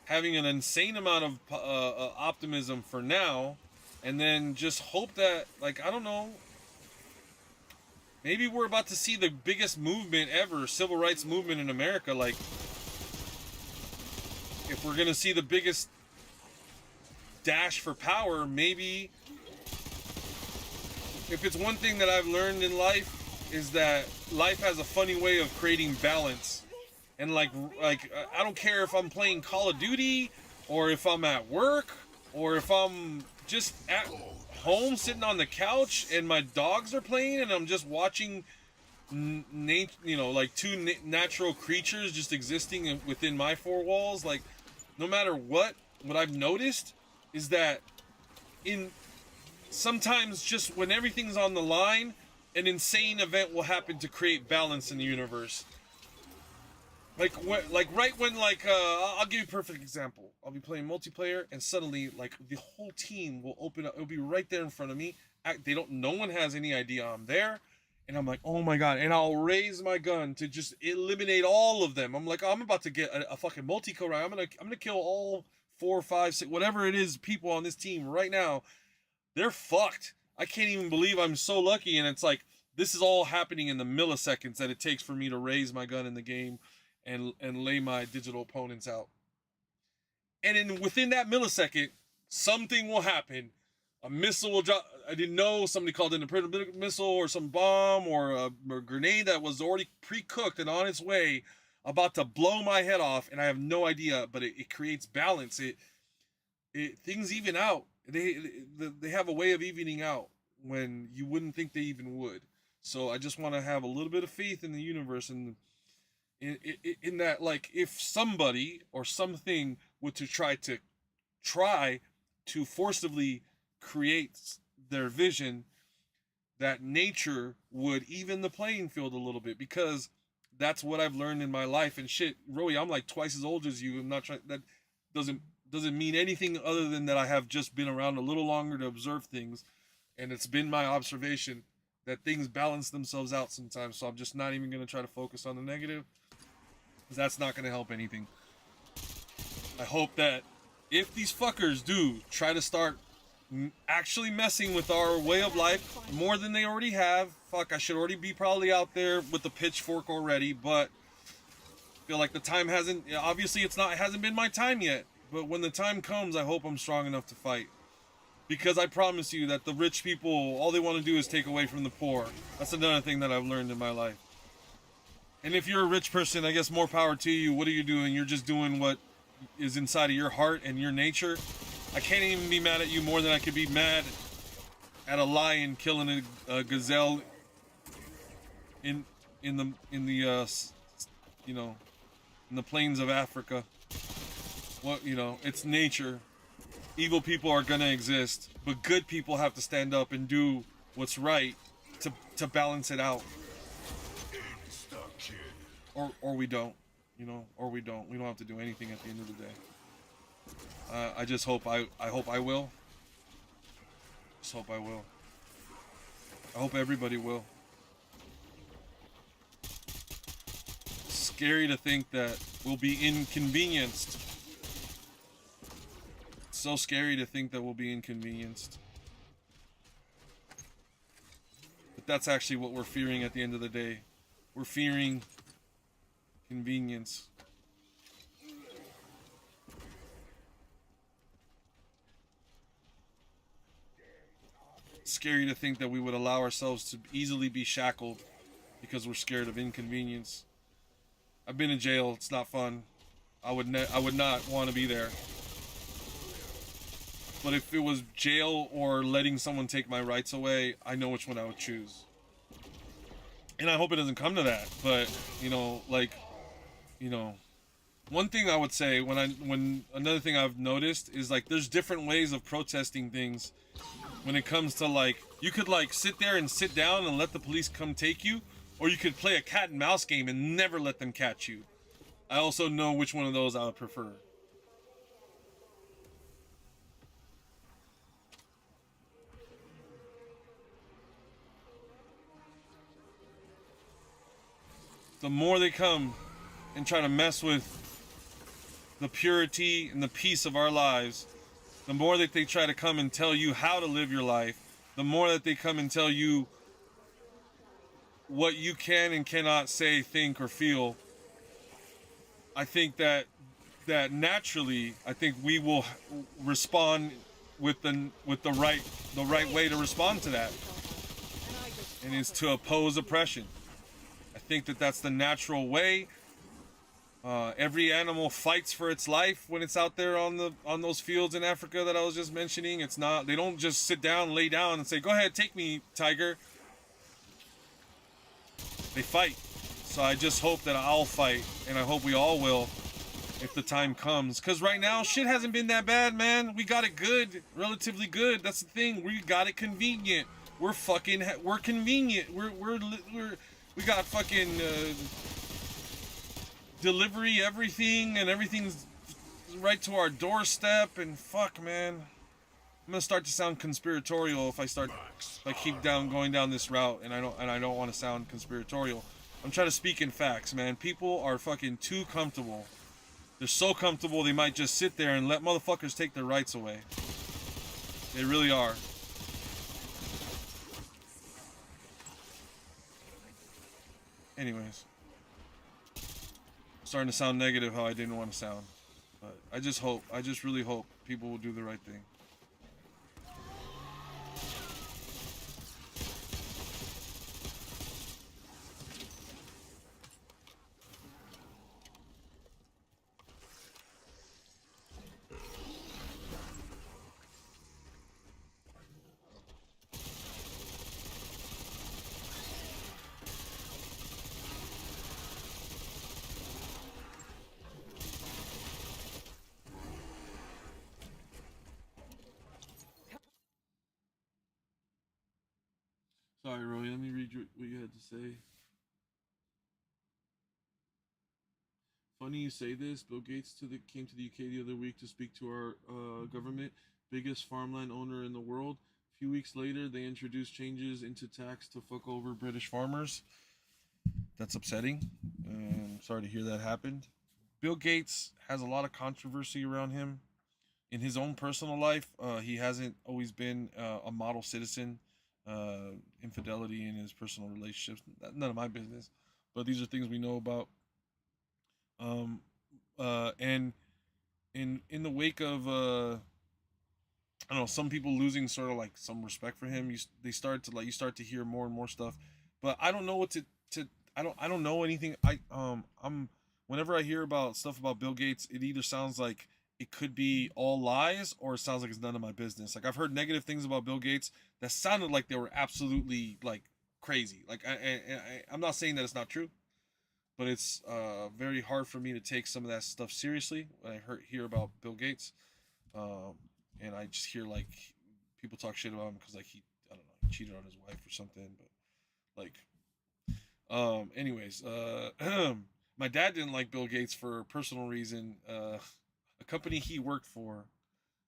having an insane amount of optimism for now, and then just hope that, like, I don't know, maybe we're about to see the biggest movement ever, civil rights movement in America. Like, if we're going to see the biggest dash for power, maybe, if it's one thing that I've learned in life, is that life has a funny way of creating balance. And like I don't care if I'm playing Call of Duty, or if I'm at work, or if I'm just at home sitting on the couch and my dogs are playing and I'm just watching like two natural creatures just existing within my four walls. Like, no matter what I've noticed is that sometimes just when everything's on the line, an insane event will happen to create balance in the universe. Like right when I'll give you a perfect example. I'll be playing multiplayer and suddenly like the whole team will open up. It'll be right there in front of me. No one has any idea I'm there, and I'm like, oh my god! And I'll raise my gun to just eliminate all of them. I'm like, I'm about to get a fucking multi-kill round. I'm gonna kill all 4, 5, 6, whatever it is, people on this team right now. They're fucked. I can't even believe I'm so lucky. And it's like, this is all happening in the milliseconds that it takes for me to raise my gun in the game and lay my digital opponents out. And within that millisecond, something will happen. A missile will drop. I didn't know, somebody called in a missile or some bomb or a grenade that was already pre-cooked and on its way, about to blow my head off, and I have no idea. But it creates balance. Things even out. They have a way of evening out when you wouldn't think they even would. So I just want to have a little bit of faith in the universe, and in that, like, if somebody or something would to try to forcibly create their vision, that nature would even the playing field a little bit, because that's what I've learned in my life. And shit, Roey, I'm like twice as old as you. I'm not trying, that doesn't mean anything other than that I have just been around a little longer to observe things, and it's been my observation that things balance themselves out sometimes. So I'm just not even going to try to focus on the negative, because that's not going to help anything. I hope that if these fuckers do try to start actually messing with our way of life more than they already have, fuck, I should already be probably out there with the pitchfork already, but I feel like the time hasn't been my time yet. But when the time comes, I hope I'm strong enough to fight. Because I promise you that the rich people, all they want to do is take away from the poor. That's another thing that I've learned in my life. And if you're a rich person, I guess more power to you. What are you doing? You're just doing what is inside of your heart and your nature. I can't even be mad at you more than I could be mad at a lion killing a gazelle in the plains of Africa. Well, it's nature. Evil people are gonna exist, but good people have to stand up and do what's right to balance it out. Or we don't, you know, or we don't. We don't have to do anything at the end of the day. I just hope I hope I will. Just hope I will. I hope everybody will. It's scary to think that we'll be inconvenienced. It's so scary to think that we'll be inconvenienced. But that's actually what we're fearing at the end of the day. We're fearing convenience. It's scary to think that we would allow ourselves to easily be shackled because we're scared of inconvenience. I've been in jail. It's not fun. I would not want to be there. But if it was jail or letting someone take my rights away, I know which one I would choose. And I hope it doesn't come to that. But, you know, like, you know, one thing I would say when another thing I've noticed is like there's different ways of protesting things when it comes to like you could like sit there and sit down and let the police come take you, or you could play a cat and mouse game and never let them catch you. I also know which one of those I would prefer. The more they come and try to mess with the purity and the peace of our lives, the more that they try to come and tell you how to live your life, the more that they come and tell you what you can and cannot say, think, or feel, I think that naturally, I think we will respond with the right way to respond to that, and is to oppose oppression. I think that that's the natural way. Every animal fights for its life when it's out there on those fields in Africa that I was just mentioning. It's not, they don't just sit down, lay down and say, "Go ahead, take me, tiger." They fight. So I just hope that I'll fight, and I hope we all will if the time comes. Because right now, shit hasn't been that bad, man. We got it good, relatively good. That's the thing. We got it convenient. We're convenient. We got fucking delivery, everything, and everything's right to our doorstep. And fuck, man, I'm gonna start to sound conspiratorial if I keep going down this route, and I don't want to sound conspiratorial. I'm trying to speak in facts, man. People are fucking too comfortable. They're so comfortable they might just sit there and let motherfuckers take their rights away. They really are. Anyways, starting to sound negative how I didn't want to sound, but I just really hope people will do the right thing. Sorry, Roy, let me read what you had to say. Funny you say this. Bill Gates came to the UK the other week to speak to our government, biggest farmland owner in the world. A few weeks later, they introduced changes into tax to fuck over British farmers. That's upsetting. Sorry to hear that happened. Bill Gates has a lot of controversy around him. In his own personal life, he hasn't always been a model citizen. Infidelity in his personal relationships, none of my business, but these are things we know about. And in the wake of I don't know, some people losing sort of like some respect for him, you start to hear more and more stuff, but I don't know what to I don't know anything. I'm whenever I hear about stuff about Bill Gates, it either sounds like it could be all lies, or it sounds like it's none of my business. Like, I've heard negative things about Bill Gates that sounded like they were absolutely like crazy. Like, I'm not saying that it's not true, but it's very hard for me to take some of that stuff seriously when I hear about Bill Gates, and I just hear like people talk shit about him because like he cheated on his wife or something. But like, anyways, My dad didn't like Bill Gates for a personal reason. A company he worked for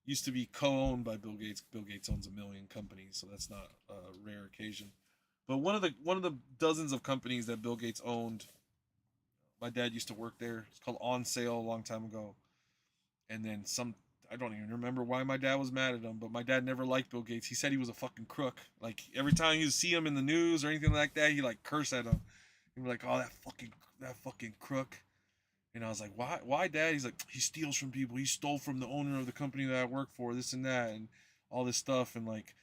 used to be co-owned by Bill Gates. Bill Gates owns a million companies, so that's not a rare occasion. But one of the dozens of companies that Bill Gates owned, my dad used to work there. It's called On Sale a long time ago. And then some, I don't even remember why my dad was mad at him, but my dad never liked Bill Gates. He said he was a fucking crook. Like every time you see him in the news or anything like that, he like curse at him. He'd be like, "Oh, that fucking crook." And I was like, why, Dad? He's like, he steals from people. He stole from the owner of the company that I work for, this and that, and all this stuff. And like,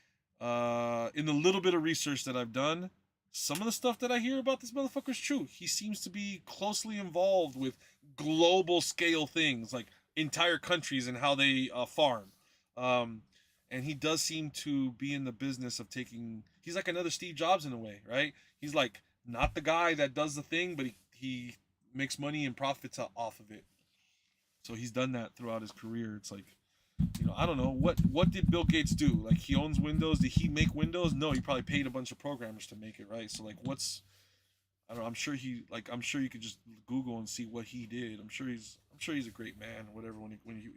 in the little bit of research that I've done, some of the stuff that I hear about this motherfucker is true. He seems to be closely involved with global scale things, like entire countries and how they farm. And he does seem to be in the business of taking. He's like another Steve Jobs in a way, right? He's like not the guy that does the thing, but he makes money and profits off of it. So he's done that throughout his career. It's like, I don't know what did Bill Gates do? Like he owns Windows. Did he make Windows? No, he probably paid a bunch of programmers to make it, right? So like, I don't know. I'm sure you could just Google and see what he did. I'm sure he's a great man or whatever.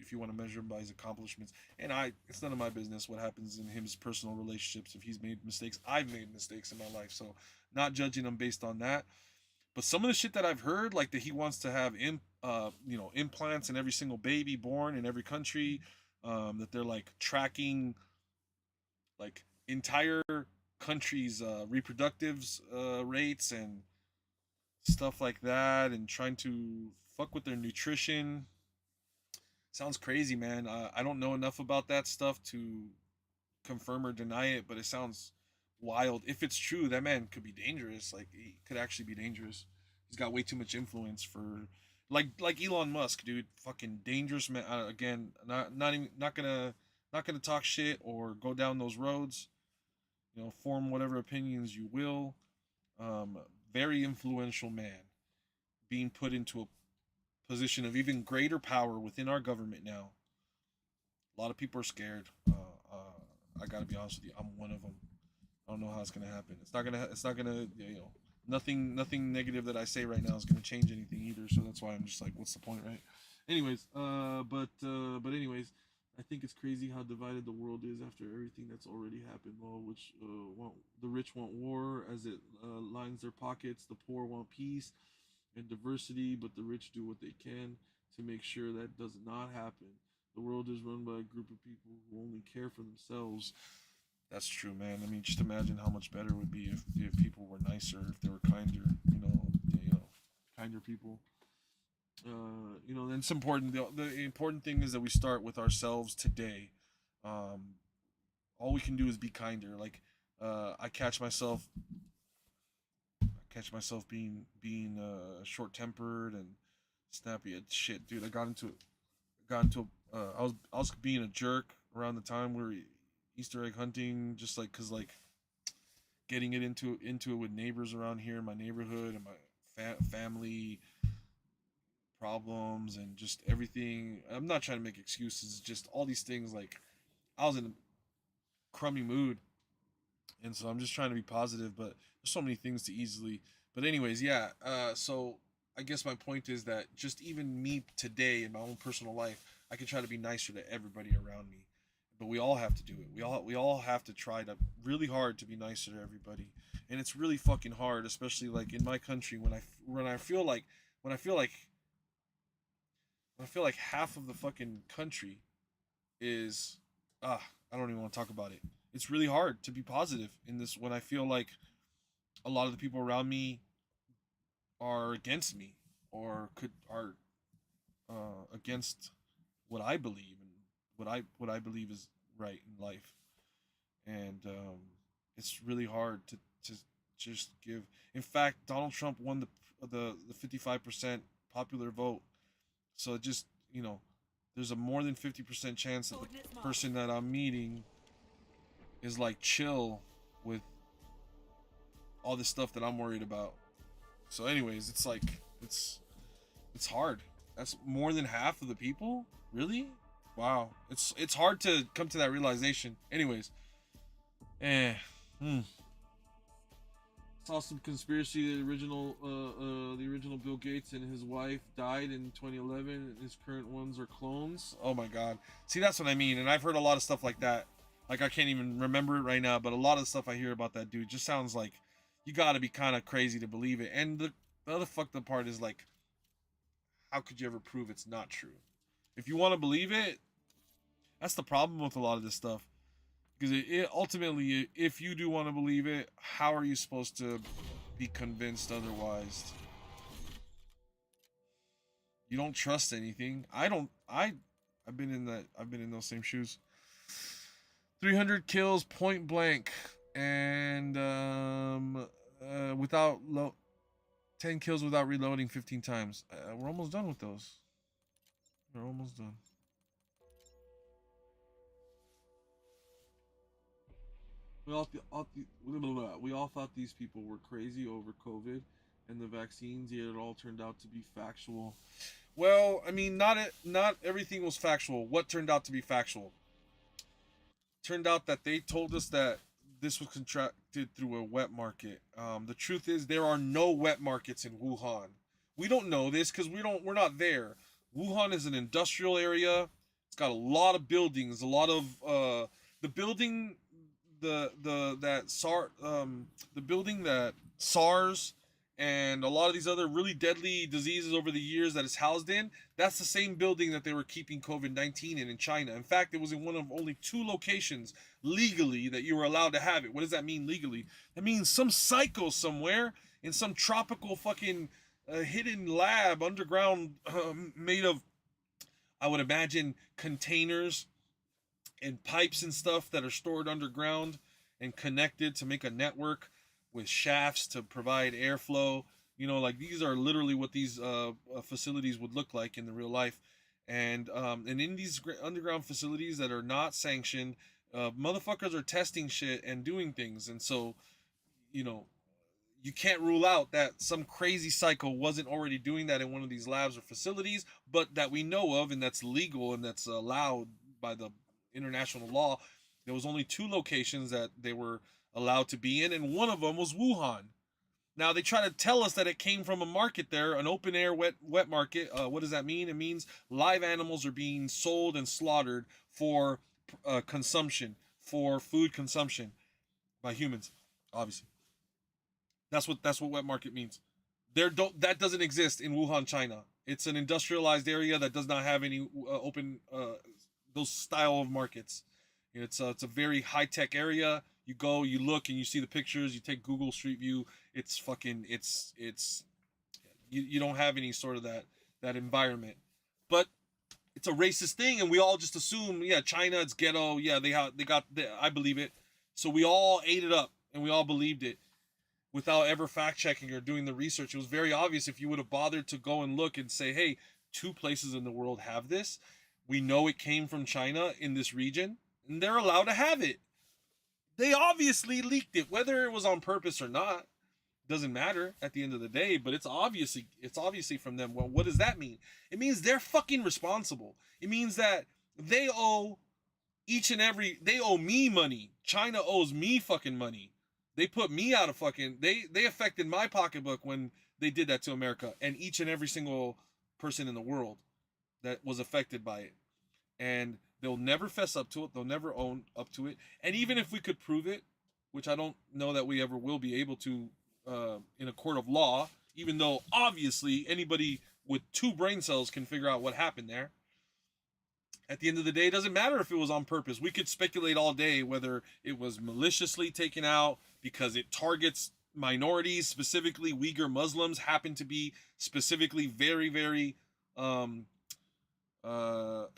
If you want to measure him by his accomplishments, and it's none of my business what happens in his personal relationships. If he's made mistakes, I've made mistakes in my life. So not judging him based on that. But some of the shit that I've heard, like that he wants to have implants in every single baby born in every country, that they're like tracking like entire countries' reproductive rates and stuff like that, and trying to fuck with their nutrition. Sounds crazy, man. I don't know enough about that stuff to confirm or deny it, but it sounds wild. If it's true, that man could be dangerous. Like he could actually be dangerous. He's got way too much influence for like Elon Musk, dude. Fucking dangerous man. Again, not gonna talk shit or go down those roads. Form whatever opinions you will. Very influential man being put into a position of even greater power within our government now. A lot of people are scared. I gotta be honest with you. I'm one of them. I don't know how it's gonna happen. It's not gonna. Nothing negative that I say right now is gonna change anything either. So that's why I'm just like, what's the point, right? Anyways, but anyways, I think it's crazy how divided the world is after everything that's already happened. Well, the rich want war as it lines their pockets. The poor want peace and diversity, but the rich do what they can to make sure that does not happen. The world is run by a group of people who only care for themselves. That's true, man. I mean, just imagine how much better it would be if people were nicer, if they were kinder, kinder people. And it's important. The important thing is that we start with ourselves today. All we can do is be kinder. Like, I catch myself being short tempered and snappy at shit, dude. I was being a jerk around the time we were Easter egg hunting, just like because like getting it into it with neighbors around here in my neighborhood and my family problems and just everything. I'm not trying to make excuses, just all these things. Like I was in a crummy mood, and so I'm just trying to be positive, but there's so many things to easily. But anyways, yeah. So I guess my point is that just even me today in my own personal life, I can try to be nicer to everybody around me. But we all have to do it. We all have to try to really hard to be nicer to everybody, and it's really fucking hard, especially like in my country when I feel like half of the fucking country is I don't even want to talk about it. It's really hard to be positive in this when I feel like a lot of the people around me are against me or are against what I believe and what I believe is right in life, and it's really hard to just give. In fact, Donald Trump won the 55% popular vote, so it just there's a more than 50% chance that the person that I'm meeting is like chill with all this stuff that I'm worried about. So anyways, it's like it's hard. That's more than half of the people? Really? Wow. It's hard to come to that realization. Anyways. Saw some conspiracy. The original Bill Gates and his wife died in 2011. And his current ones are clones. Oh my God! See, that's what I mean. And I've heard a lot of stuff like that. Like I can't even remember it right now, but a lot of the stuff I hear about that dude just sounds like you got to be kind of crazy to believe it. And the other fucked up part is like, how could you ever prove it's not true? If you want to believe it, that's the problem with a lot of this stuff. Because it ultimately, if you do want to believe it, how are you supposed to be convinced otherwise? You don't trust anything. I've been in those same shoes. 300 kills point blank, and 10 kills without reloading 15 times. We're almost done with those. We're almost done. We all thought these people were crazy over COVID and the vaccines, yet it all turned out to be factual. Well, I mean, not everything was factual. What turned out to be factual? Turned out that they told us that this was contracted through a wet market. The truth is, there are no wet markets in Wuhan. We don't know this because we're not there. Wuhan is an industrial area. It's got a lot of buildings, a lot of the building. The building that SARS and a lot of these other really deadly diseases over the years that it's housed in, that's the same building that they were keeping COVID-19 in China. In fact, it was in one of only 2 locations legally that you were allowed to have it. What does that mean legally? That means some psycho somewhere in some tropical fucking hidden lab underground made of, I would imagine, containers and pipes and stuff that are stored underground and connected to make a network with shafts to provide airflow. You know, like these are literally what these facilities would look like in the real life. And in these underground facilities that are not sanctioned, motherfuckers are testing shit and doing things. And so, you know, you can't rule out that some crazy psycho wasn't already doing that in one of these labs or facilities, but that we know of and that's legal and that's allowed by the international law. There was only 2 locations that they were allowed to be in, and one of them was Wuhan. Now they try to tell us that it came from a market there, an open air wet market. What does that mean? It means live animals are being sold and slaughtered for consumption, for food consumption by humans. Obviously, that's what wet market means. That doesn't exist in Wuhan, China. It's an industrialized area that does not have any open those style of markets. It's a very high tech area. You go, you look, and you see the pictures. You take Google Street View. It's fucking. You don't have any sort of that environment, but it's a racist thing, and we all just assume, yeah, China, it's ghetto. Yeah, I believe it. So we all ate it up, and we all believed it, without ever fact checking or doing the research. It was very obvious if you would have bothered to go and look and say, hey, 2 places in the world have this. We know it came from China in this region, and they're allowed to have it. They obviously leaked it, whether it was on purpose or not. Doesn't matter at the end of the day, but it's obviously from them. Well, what does that mean? It means they're fucking responsible. It means that they owe they owe me money. China owes me fucking money. They put me out of fucking, they affected my pocketbook when they did that to America and each and every single person in the world that was affected by it. And they'll never fess up to it. They'll never own up to it. And even if we could prove it, which I don't know that we ever will be able to in a court of law, even though obviously anybody with 2 brain cells can figure out what happened there. At the end of the day, it doesn't matter if it was on purpose. We could speculate all day whether it was maliciously taken out because it targets minorities, specifically Uyghur Muslims happen to be specifically very, very, they're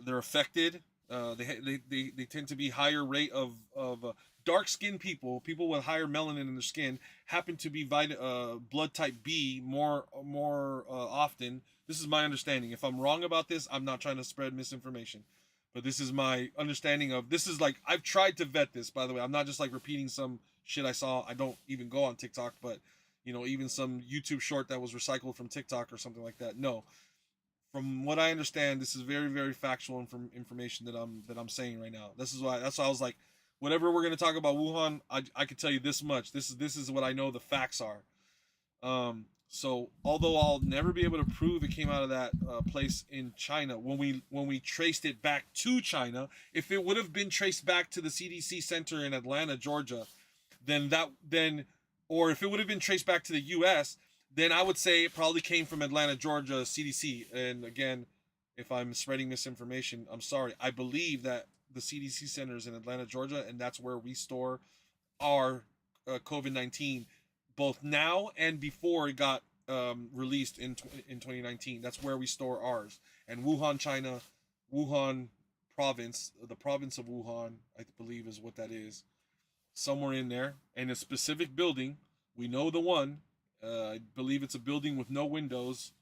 affected. They tend to be higher rate of dark-skinned people with higher melanin in their skin happen to be blood type B more often. This is my understanding. If I'm wrong about this, I'm not trying to spread misinformation. But this is my understanding of, this is like, I've tried to vet this, by the way. I'm not just like repeating some shit I saw. I don't even go on TikTok, but, you know, even some YouTube short that was recycled from TikTok or something like that. No. From what I understand, this is very, very factual information that I'm saying right now. That's why I was like, whatever we're gonna talk about Wuhan, I can tell you this much. This is what I know the facts are. So although I'll never be able to prove it came out of that place in China, when we traced it back to China, if it would have been traced back to the CDC center in Atlanta, Georgia, or if it would have been traced back to the U.S., then I would say it probably came from Atlanta, Georgia, CDC. And again, if I'm spreading misinformation, I'm sorry. I believe that the CDC center is in Atlanta, Georgia, and that's where we store our COVID-19, both now and before it got released in 2019. That's where we store ours. And Wuhan, China, Wuhan province, the province of Wuhan, I believe is what that is, somewhere in there, in a specific building. We know the one. I believe it's a building with no windows.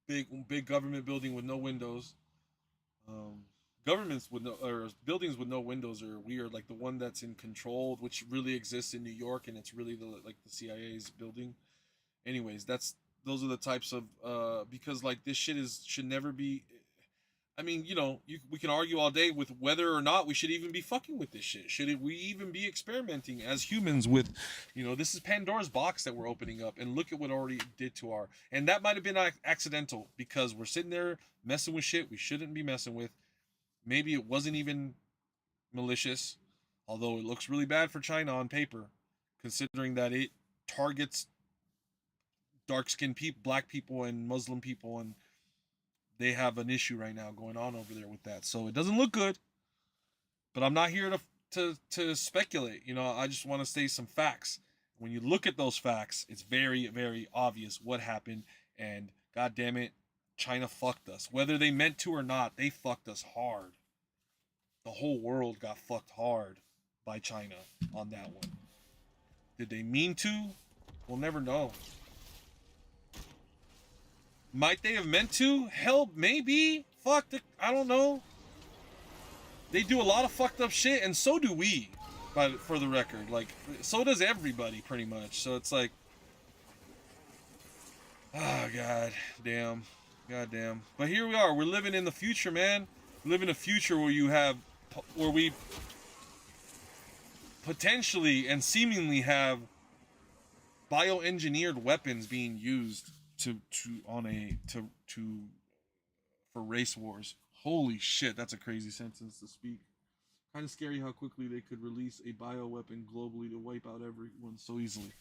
Big government building with no windows. Governments with no, or buildings with no windows are weird. Like the one that's in Control, which really exists in New York, and it's really the CIA's building. Anyways, those are the types of because like this shit should never be. I mean, we can argue all day with whether or not we should even be fucking with this shit. Should we even be experimenting as humans with, this is Pandora's box that we're opening up, and look at what it already did to and that might have been accidental because we're sitting there messing with shit we shouldn't be messing with. Maybe it wasn't even malicious, although it looks really bad for China on paper, considering that it targets dark-skinned people, black people, and Muslim people, and they have an issue right now going on over there with that. So it doesn't look good, but I'm not here to speculate. I just want to say some facts. When you look at those facts, it's very, very obvious what happened, and God damn it, China fucked us. Whether they meant to or not, they fucked us hard. The whole world got fucked hard by China on that one. Did they mean to? We'll never know. Might they have meant to? Hell, maybe. Fuck, I don't know. They do a lot of fucked up shit, and so do we. But for the record, like, so does everybody, pretty much. So it's like, oh god damn. Goddamn. But here we are. We're living in the future, man. We live in a future where we potentially and seemingly have bioengineered weapons being used for race wars. Holy shit, that's a crazy sentence to speak. Kind of scary how quickly they could release a bioweapon globally to wipe out everyone so easily.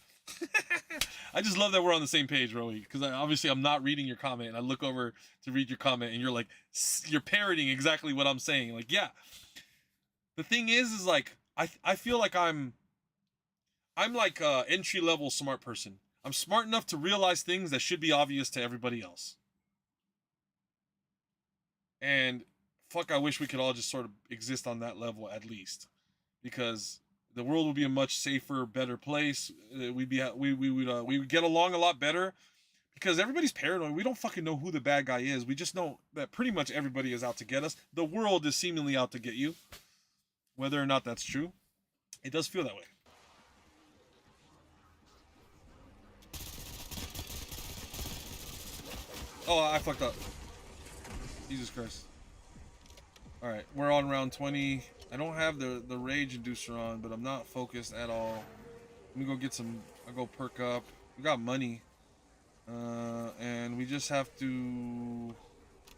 I just love that we're on the same page, Roey, because obviously I'm not reading your comment, and I look over to read your comment, and you're parroting exactly what I'm saying. Like, yeah. The thing is like, I feel like I'm like a entry-level smart person. I'm smart enough to realize things that should be obvious to everybody else. And fuck, I wish we could all just sort of exist on that level at least, because the world would be a much safer, better place. We would get along a lot better because everybody's paranoid. We don't fucking know who the bad guy is. We just know that pretty much everybody is out to get us. The world is seemingly out to get you. Whether or not that's true, it does feel that way. Oh, I fucked up. Jesus Christ. Alright, we're on round 20. I don't have the rage inducer on, but I'm not focused at all. Let me go get some. I'll go perk up. We got money. And we just have to.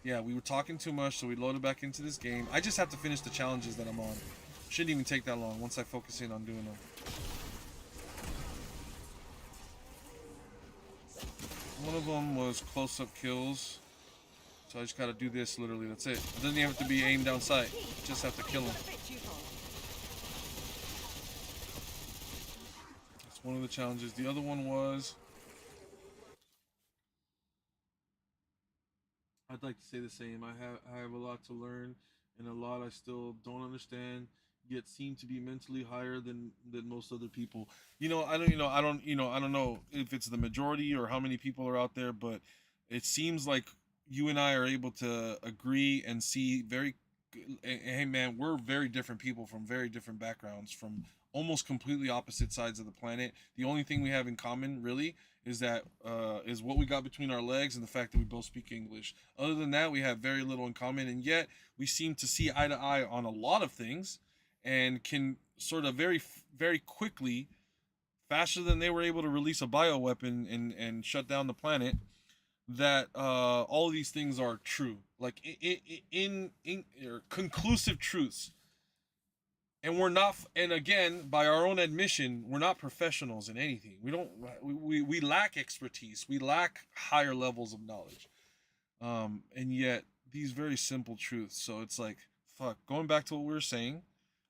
Yeah, we were talking too much, so we loaded back into this game. I just have to finish the challenges that I'm on. Shouldn't even take that long once I focus in on doing them. One of them was close-up kills. So I just gotta do this, literally, that's it. It doesn't even have to be aimed down sight. Just have to kill him. That's one of the challenges. The other one was... I'd like to say the same. I have a lot to learn, and a lot I still don't understand, yet seem to be mentally higher than most other people. I don't know if it's the majority or how many people are out there, but it seems like you and I are able to agree and see hey man, we're very different people from very different backgrounds, from almost completely opposite sides of the planet. The only thing we have in common really is that is what we got between our legs and the fact that we both speak English. Other than that, we have very little in common, and yet we seem to see eye to eye on a lot of things. and can sort of very quickly, faster than they were able to release a bioweapon and shut down the planet, that all of these things are true, like in conclusive truths. And we're not, and again, by our own admission, we're not professionals in anything. We lack expertise. We lack higher levels of knowledge. And yet these very simple truths. So it's like, fuck, going back to what we were saying,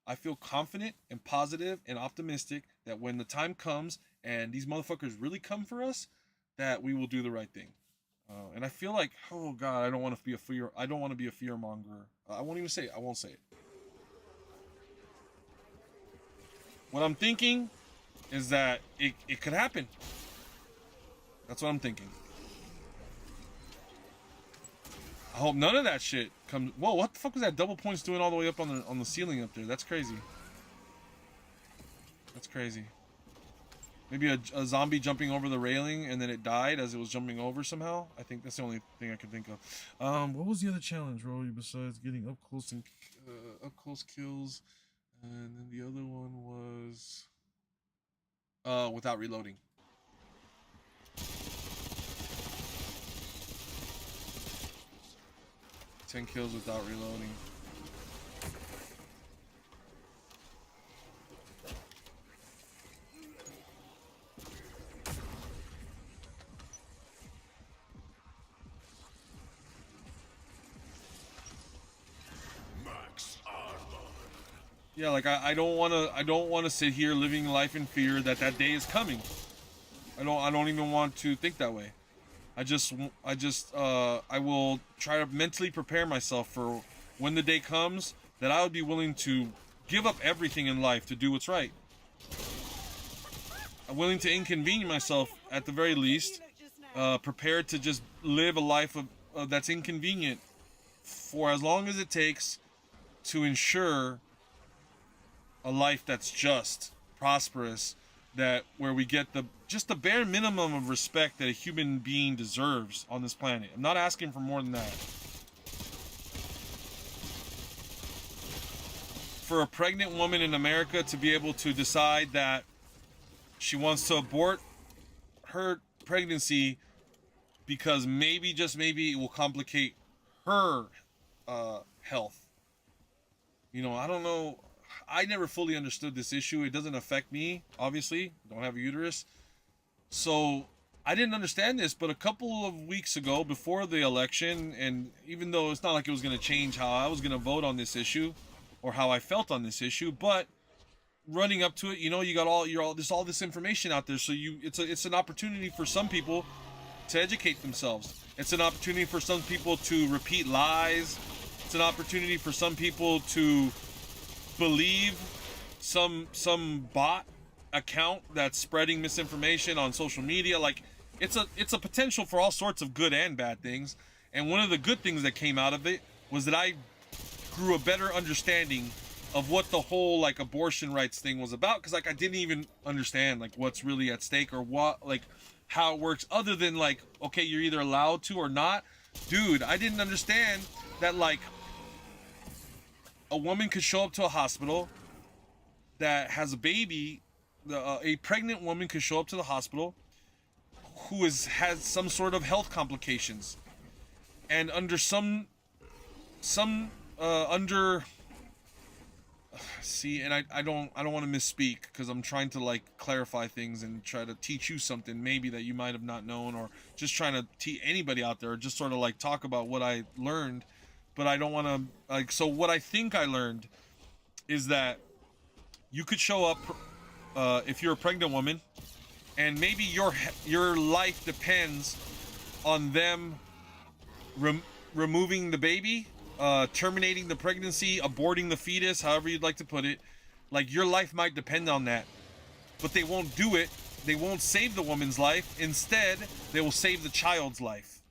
I feel confident and positive and optimistic that when the time comes and these motherfuckers really come for us, that we will do the right thing. And I feel like, oh God, I don't want to be a fear monger. I won't even say it. I won't say it. What I'm thinking is that it could happen. That's what I'm thinking. I hope none of that shit comes. Whoa, what the fuck was that double points doing all the way up on the ceiling up there? That's crazy. That's crazy. Maybe a zombie jumping over the railing and then it died as it was jumping over somehow. I think that's the only thing I can think of. What was the other challenge, Rory, besides getting up close kills? And then the other one was without reloading. Ten kills without reloading. Yeah, like I don't want to sit here living life in fear that day is coming. I don't even want to think that way. I will try to mentally prepare myself for when the day comes that I would be willing to give up everything in life to do what's right. I'm willing to inconvenience myself at the very least, prepared to just live a life of that's inconvenient for as long as it takes to ensure a life that's just, prosperous, that where we get just the bare minimum of respect that a human being deserves on this planet. I'm not asking for more than that. For a pregnant woman in America to be able to decide that she wants to abort her pregnancy because maybe, just maybe, it will complicate her health. You know, I don't know. I never fully understood this issue. It doesn't affect me, obviously. Don't have a uterus. So I didn't understand this, but a couple of weeks ago, before the election, and even though it's not like it was going to change how I was going to vote on this issue or how I felt on this issue, but running up to it, you know, you got all this information out there, so it's an opportunity for some people to educate themselves. It's an opportunity for some people to repeat lies. It's an opportunity for some people to believe some bot account that's spreading misinformation on social media. Like, it's a potential for all sorts of good and bad things. And one of the good things that came out of it was that I grew a better understanding of what the whole like abortion rights thing was about, because like I didn't even understand like what's really at stake or what, like how it works, other than like, okay, you're either allowed to or not. Dude, I didn't understand that like a woman could show up to a hospital that has a baby, a pregnant woman could show up to the hospital who has some sort of health complications, and under see, and I don't want to misspeak because I'm trying to like clarify things and try to teach you something maybe that you might have not known, or just trying to teach anybody out there, or just sort of like talk about what I learned. But I don't want to, like, so what I think I learned is that you could show up if you're a pregnant woman, and maybe your life depends on them removing the baby, terminating the pregnancy, aborting the fetus, however you'd like to put it. Like, your life might depend on that, but they won't do it. They won't save the woman's life. Instead, they will save the child's life.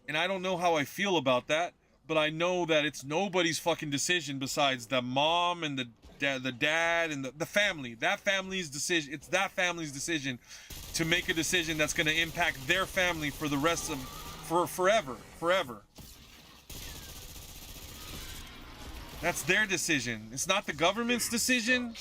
And I don't know how I feel about that, but I know that it's nobody's fucking decision besides the mom and the dad and the family. That family's decision. It's that family's decision to make a decision that's going to impact their family for the rest of, forever. That's their decision. It's not the government's decision.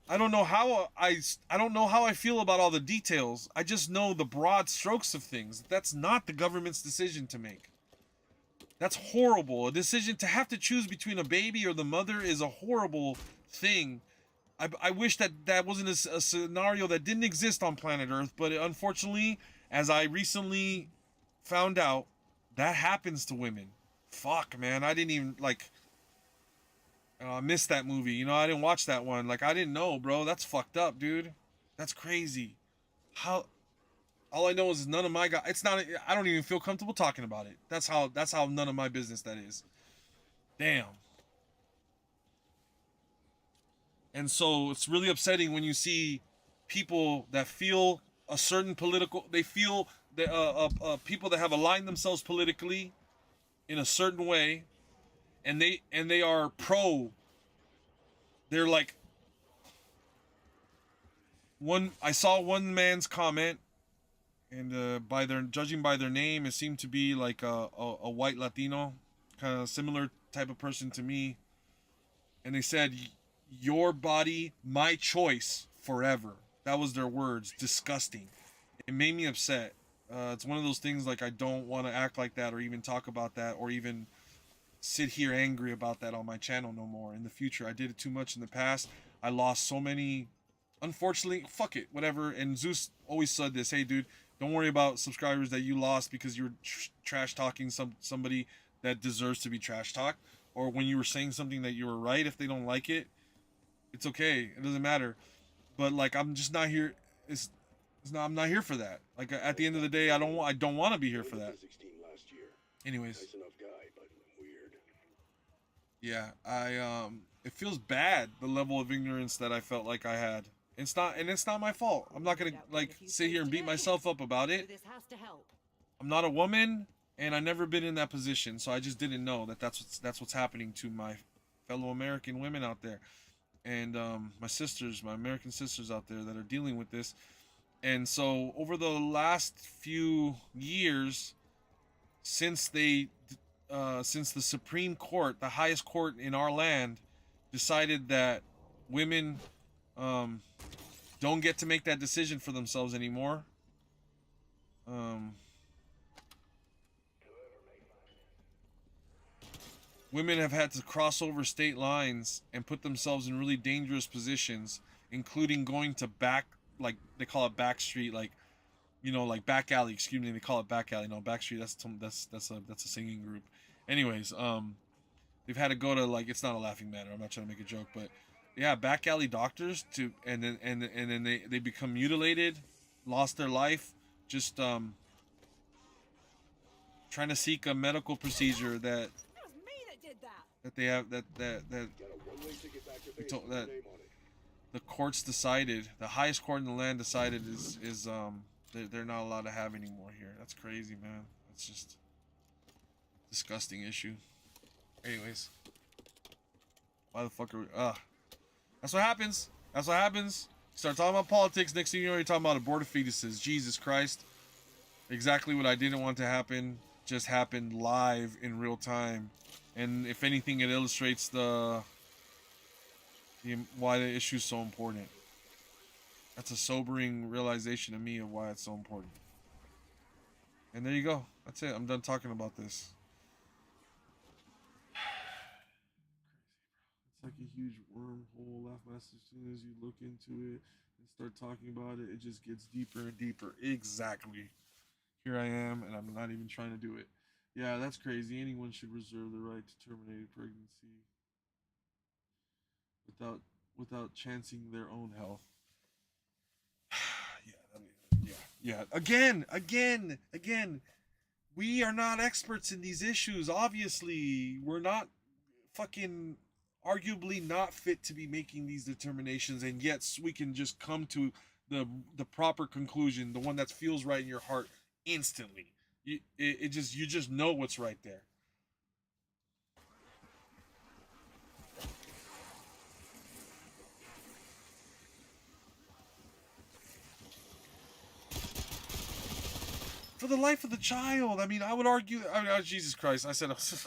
I don't know how I don't know how I feel about all the details. I just know the broad strokes of things. That's not the government's decision to make. That's horrible. A decision to have to choose between a baby or the mother is a horrible thing. I wish that wasn't a scenario that didn't exist on planet Earth, but unfortunately, as I recently found out, that happens to women. Fuck, man. I didn't even, like... I missed that movie. You know, I didn't watch that one. Like, I didn't know, bro. That's fucked up, dude. That's crazy. How... All I know is none of my guys... It's not... I don't even feel comfortable talking about it. That's how none of my business that is. Damn. And so it's really upsetting when you see people that feel a certain political... They feel that people that have aligned themselves politically in a certain way, and they are pro. They're like... I saw one man's comment, and judging by their name, it seemed to be like a white Latino, kind of similar type of person to me. And they said, "Your body, my choice, forever." That was their words. Disgusting. It made me upset. It's one of those things, like, I don't want to act like that or even talk about that or even sit here angry about that on my channel no more. In the future, I did it too much in the past. I lost so many... Unfortunately, fuck it, whatever. And Zeus always said this: "Hey, dude, don't worry about subscribers that you lost because you were trash talking somebody that deserves to be trash talked, or when you were saying something that you were right. If they don't like it, it's okay. It doesn't matter." But, like, I'm just not here. I'm not here for that. Like, at the end of the day, I don't want to be here for that. Anyways. Nice enough guy, but weird. Yeah, it feels bad, the level of ignorance that I felt like I had. It's not my fault. I'm not gonna, like, sit here and beat myself up about it. This has to help. I'm not a woman, and I've never been in that position, so I just didn't know that's what's happening to my fellow American women out there, and my American sisters out there that are dealing with this. And so over the last few years, since the Supreme Court, the highest court in our land, decided that women don't get to make that decision for themselves anymore. Women have had to cross over state lines and put themselves in really dangerous positions, including going to like they call it back street, like, you know, like back alley. Excuse me, they call it back alley. No, back street. That's a singing group. Anyways, they've had to go to, like, it's not a laughing matter. I'm not trying to make a joke, but yeah, back alley doctors and then they become mutilated, lost their life, just trying to seek a medical procedure that they have that the courts decided, the highest court in the land decided is they're not allowed to have anymore here. That's crazy, man. That's just disgusting issue. Anyways, why the fuck are we... That's what happens. That's what happens. Start talking about politics. Next thing you know, you're talking about aborted fetuses. Jesus Christ. Exactly what I didn't want to happen just happened live in real time. And if anything, it illustrates why the issue is so important. That's a sobering realization to me of why it's so important. And there you go. That's it. I'm done talking about this. It's like a huge wormhole. Laugh mask, as soon as you look into it and start talking about it, it just gets deeper and deeper. Exactly. Here I am, and I'm not even trying to do it. Yeah, that's crazy. Anyone should reserve the right to terminate a pregnancy without chancing their own health. Yeah. Again. We are not experts in these issues. Obviously, we're not fucking arguably not fit to be making these determinations, and yet we can just come to the proper conclusion, the one that feels right in your heart instantly. You just know what's right there. for the life of the child. I mean, I would argue. I mean, oh, Jesus Christ! I said it's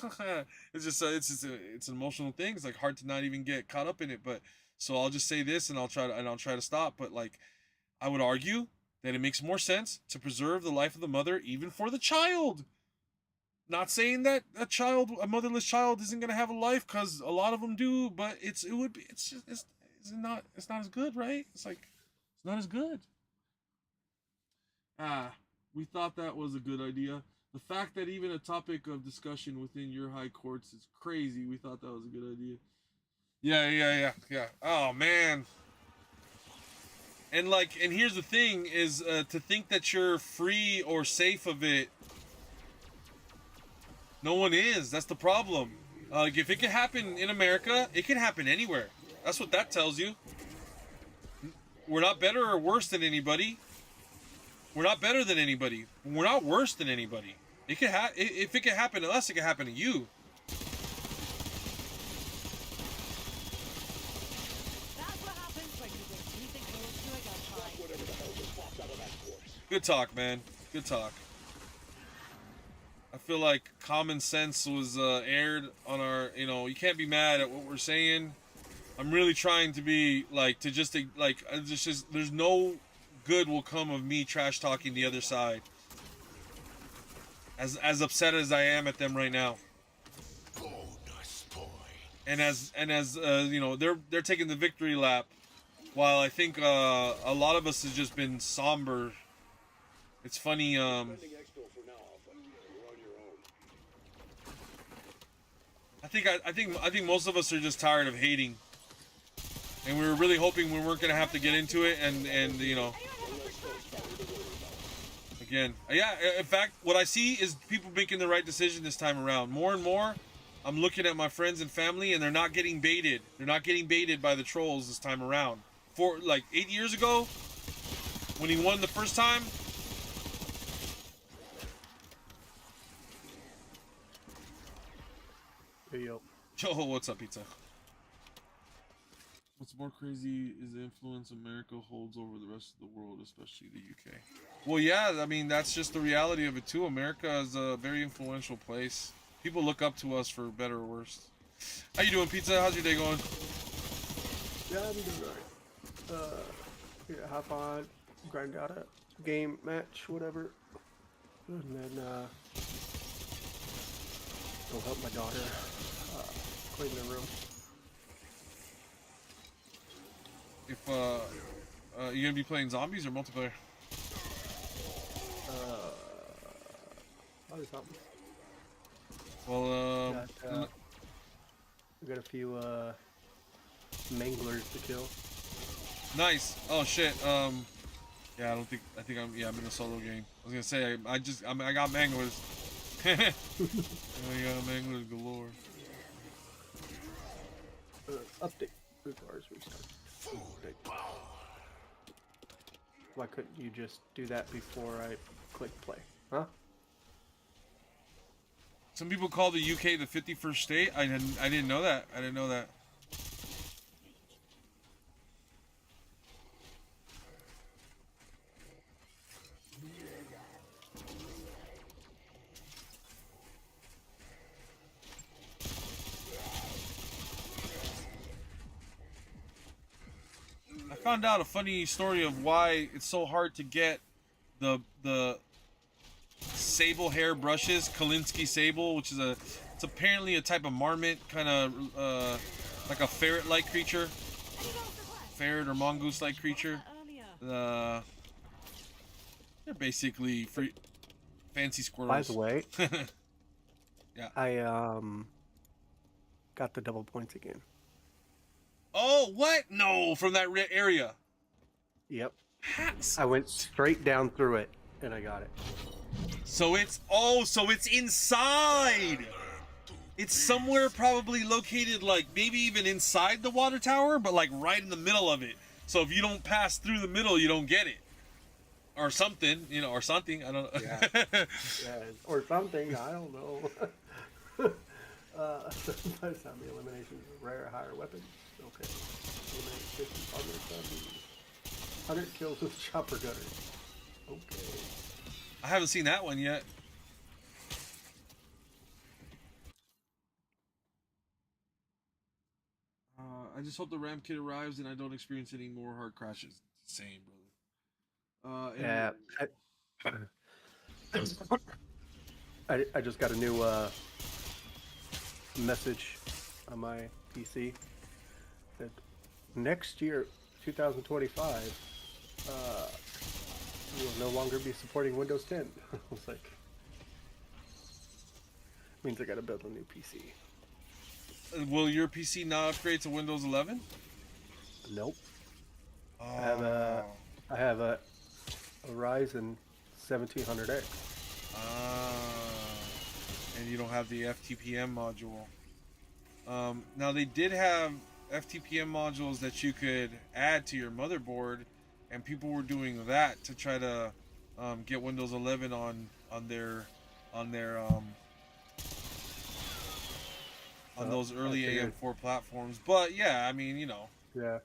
just it's an emotional thing. It's like hard to not even get caught up in it. But so I'll just say this, and I'll try to stop. But like, I would argue that it makes more sense to preserve the life of the mother, even for the child. Not saying that a motherless child, isn't gonna have a life, because a lot of them do. But it's not as good, right? It's not as good. We thought that was a good idea. The fact that even a topic of discussion within your high courts is crazy. We thought that was a good idea. Yeah. Oh, man. And here's the thing is to think that you're free or safe of it. No one is. That's the problem. If it can happen in America, it can happen anywhere. That's what that tells you. We're not better or worse than anybody. We're not better than anybody. We're not worse than anybody. If it can happen to us, it can happen to you. That's what happens when you bring anything close to a gunfight. Whatever the hell just popped out of that course. Good talk, man. Good talk. I feel like common sense was aired on our. You can't be mad at what we're saying. I'm really trying to be there's no good will come of me trash talking the other side. As upset as I am at them right now. Bonus point. And as they're taking the victory lap, while I think a lot of us has just been somber. It's funny. Spending expo for now, Alpha. You're on your own. I think most of us are just tired of hating, and we were really hoping we weren't gonna have to get into it, and again, yeah. In fact, what I see is people making the right decision this time around. More and more, I'm looking at my friends and family, and they're not getting baited. They're not getting baited by the trolls this time around. 8 years ago, when he won the first time. Hey, yo. Yo, what's up, pizza? What's more crazy is the influence America holds over the rest of the world, especially the UK. Well, yeah, I mean, that's just the reality of it, too. America is a very influential place. People look up to us for better or worse. How you doing, pizza? How's your day going? Yeah, I'm doing alright. Yeah, hop on, grind out a game, match, whatever. And then, go help my daughter, clean the room. If you gonna be playing zombies or multiplayer? I'll do something. Well, We got a few, manglers to kill. nice. Oh shit. Yeah, I think I'm in a solo game. I was gonna say I got manglers. I got manglers galore. Update. Bars restart. Why couldn't you just do that before I click play? Huh? Some people call the UK the 51st state. I didn't know that. I didn't know that. I found out a funny story of why it's so hard to get the sable hair brushes, Kolinsky sable, which is it's apparently a type of marmot, kind of like a ferret-like creature, ferret or mongoose-like creature. They're basically fancy squirrels. By the way, yeah, I got the double points again. Oh, what? No, from that area. Yep. Hats. I went straight down through it, and I got it. So it's inside. It's somewhere probably located, like maybe even inside the water tower, but like right in the middle of it. So if you don't pass through the middle, you don't get it, or something, or something. I don't know. Yeah. Yeah, or something. I don't know. Sometimes on the eliminations, rare, higher weapons. Okay. 50 100 kills with chopper gunners. Okay. I haven't seen that one yet. I just hope the RAM kit arrives and I don't experience any more hard crashes. Same, brother. Yeah. I just got a new message on my PC that next year, 2025, we will no longer be supporting Windows 10. I was like, means I gotta build a new PC. Will your PC not upgrade to Windows 11? Nope. Oh. I have a Ryzen 1700X. And you don't have the FTPM module. Now they did have FTPM modules that you could add to your motherboard, and people were doing that to try to get Windows 11 on those early AM4 platforms. But yeah, I mean, you know, Yeah.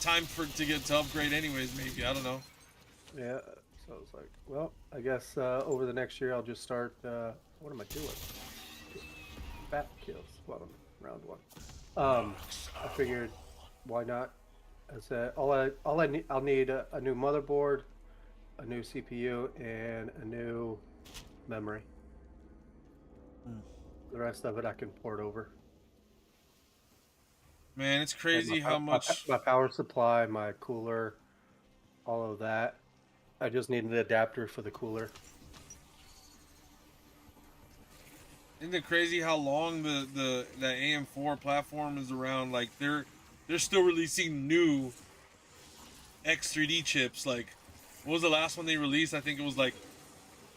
time to get to upgrade anyways. Maybe, I don't know. Yeah. So it's like, well, I guess over the next year I'll just start. What am I doing? Bat kills. Well, I'm round one. I figured, why not? I said I'll need a new motherboard, a new CPU, and a new memory. The rest of it I can port over. Man, it's crazy how much my power supply, my cooler, all of that. I just need an adapter for the cooler. Isn't it crazy how long the AM4 platform is around? Like they're still releasing new X3D chips. Like, what was the last one they released? I think it was like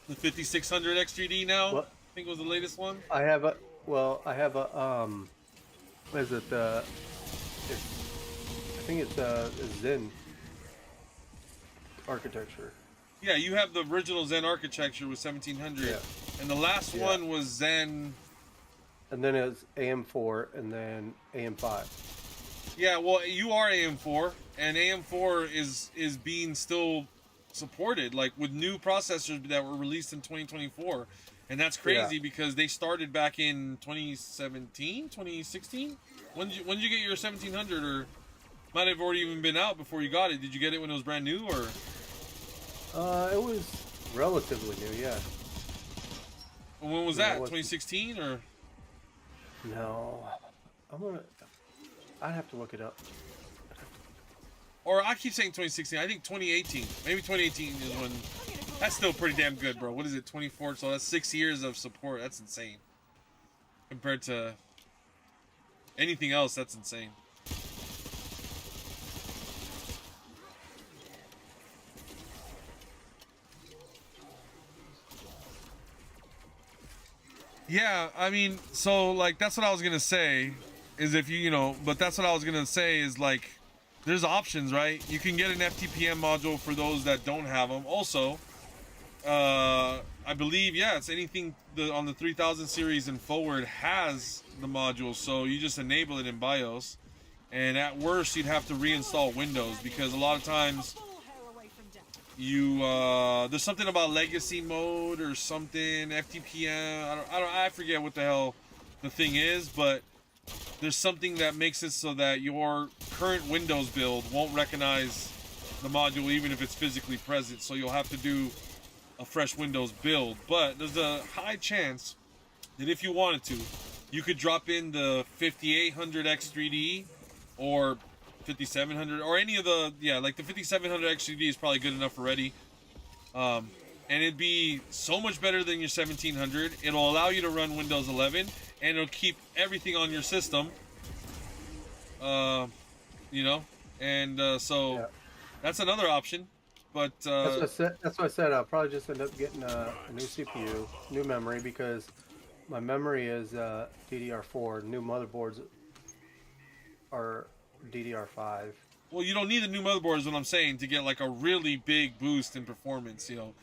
the 5600 X3D now. What? I think it was the latest one. I have a what is it? I think it's Zen architecture. Yeah, you have the original Zen architecture with 1700, Yeah. and the last one was Zen. And then it's AM4, and then AM5. Yeah, well, you are AM4, and AM4 is being still supported, like with new processors that were released in 2024, and that's crazy because they started back in 2017, 2016. When did you get your 1700, or might have already even been out before you got it? Did you get it when it was brand new, or? It was relatively new, yeah. When was that? 2016 or? No, I'd have to look it up. Or I keep saying 2016. I think 2018. Maybe 2018 is when. That's still pretty damn good, bro. What is it? 24. So that's 6 years of support. That's insane. Compared to anything else, that's insane. Yeah, I mean, so like that's what I was gonna say, is if you know, but that's what I was gonna say is like, there's options, right? You can get an FTPM module for those that don't have them. Also, I believe, yeah, it's anything on the 3000 series and forward has the module, so you just enable it in BIOS, and at worst you'd have to reinstall Windows because a lot of times you there's something about legacy mode or something, FTPM. I forget what the hell the thing is, but there's something that makes it so that your current Windows build won't recognize the module even if it's physically present. So you'll have to do a fresh Windows build. But there's a high chance that if you wanted to, you could drop in the 5800 X3D or 5700 or any of the, yeah, like the 5700 X3D is probably good enough already. And it'd be so much better than your 1700. It'll allow you to run Windows 11 and it'll keep everything on your system. You know, and so Yeah. that's another option. But That's what I said. I'll probably just end up getting a new CPU, new memory, because my memory is DDR4. New motherboards are DDR5. well, you don't need a new motherboard is what I'm saying to get like a really big boost in performance. You know,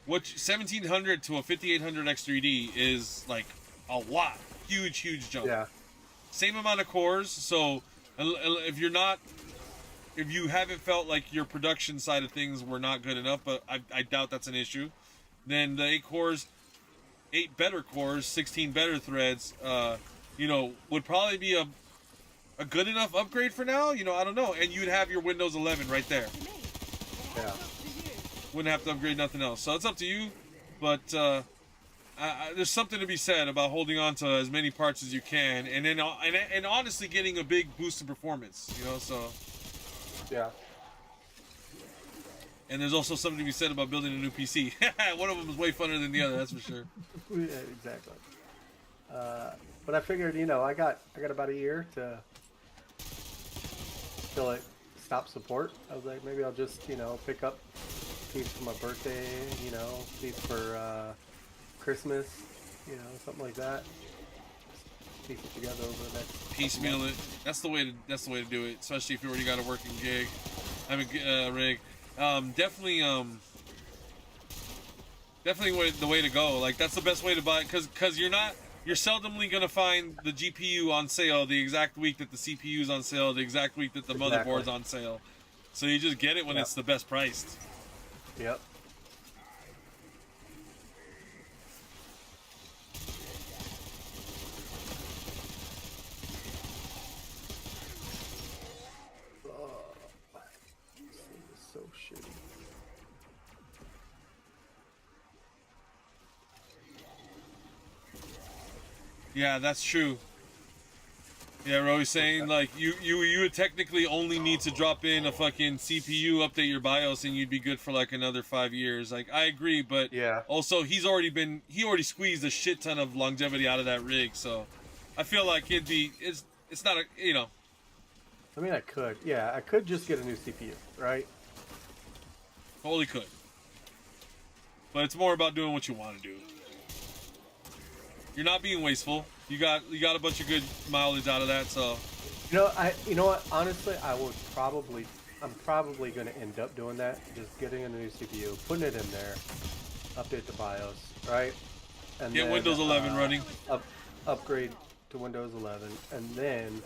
what 1700 to a 5800 X3D is like a lot, huge jump. Yeah. Same amount of cores. So if you haven't felt like your production side of things were not good enough, but I doubt that's an issue. then the 8 cores, 8 better cores, 16 better threads, you know, would probably be a good enough upgrade for now. You know, I don't know. And you'd have your Windows 11 right there. Yeah. Wouldn't have to upgrade nothing else. So it's up to you. But there's something to be said about holding on to as many parts as you can, and then and honestly getting a big boost in performance. You know, so Yeah. And there's also something to be said about building a new PC. One of them is way funner than the other, that's for sure. Yeah, exactly. But I figured, you know, I got about a year to till it stops support. I was like, maybe I'll just, you know, pick up a piece for my birthday, you know, a piece for Christmas, you know, something like that. Just piece it together over the next piecemeal it. That's the way to do it, especially if you already got a working gig. I mean, rig. Definitely the way to go. Like, that's the best way to buy it, because you're seldomly gonna find the GPU on sale the exact week that the CPU's on sale, the exact week that the motherboard's on sale. So you just get it when it's the best priced. Yep. So shitty. Yeah, that's true. Yeah, Roy's saying, like, you would technically only need to drop in a fucking CPU, update your BIOS, and you'd be good for like another 5 years. Like, I agree, but yeah. Also he already squeezed a shit ton of longevity out of that rig, so I feel like it's not a, you know. I mean, I could just get a new CPU, right? Totally could. But it's more about doing what you want to do. You're not being wasteful. You got a bunch of good mileage out of that, so. You know what? Honestly, I'm probably going to end up doing that. Just getting a new CPU, putting it in there, update the BIOS, right? And get then, Windows 11 running. Upgrade to Windows 11, and then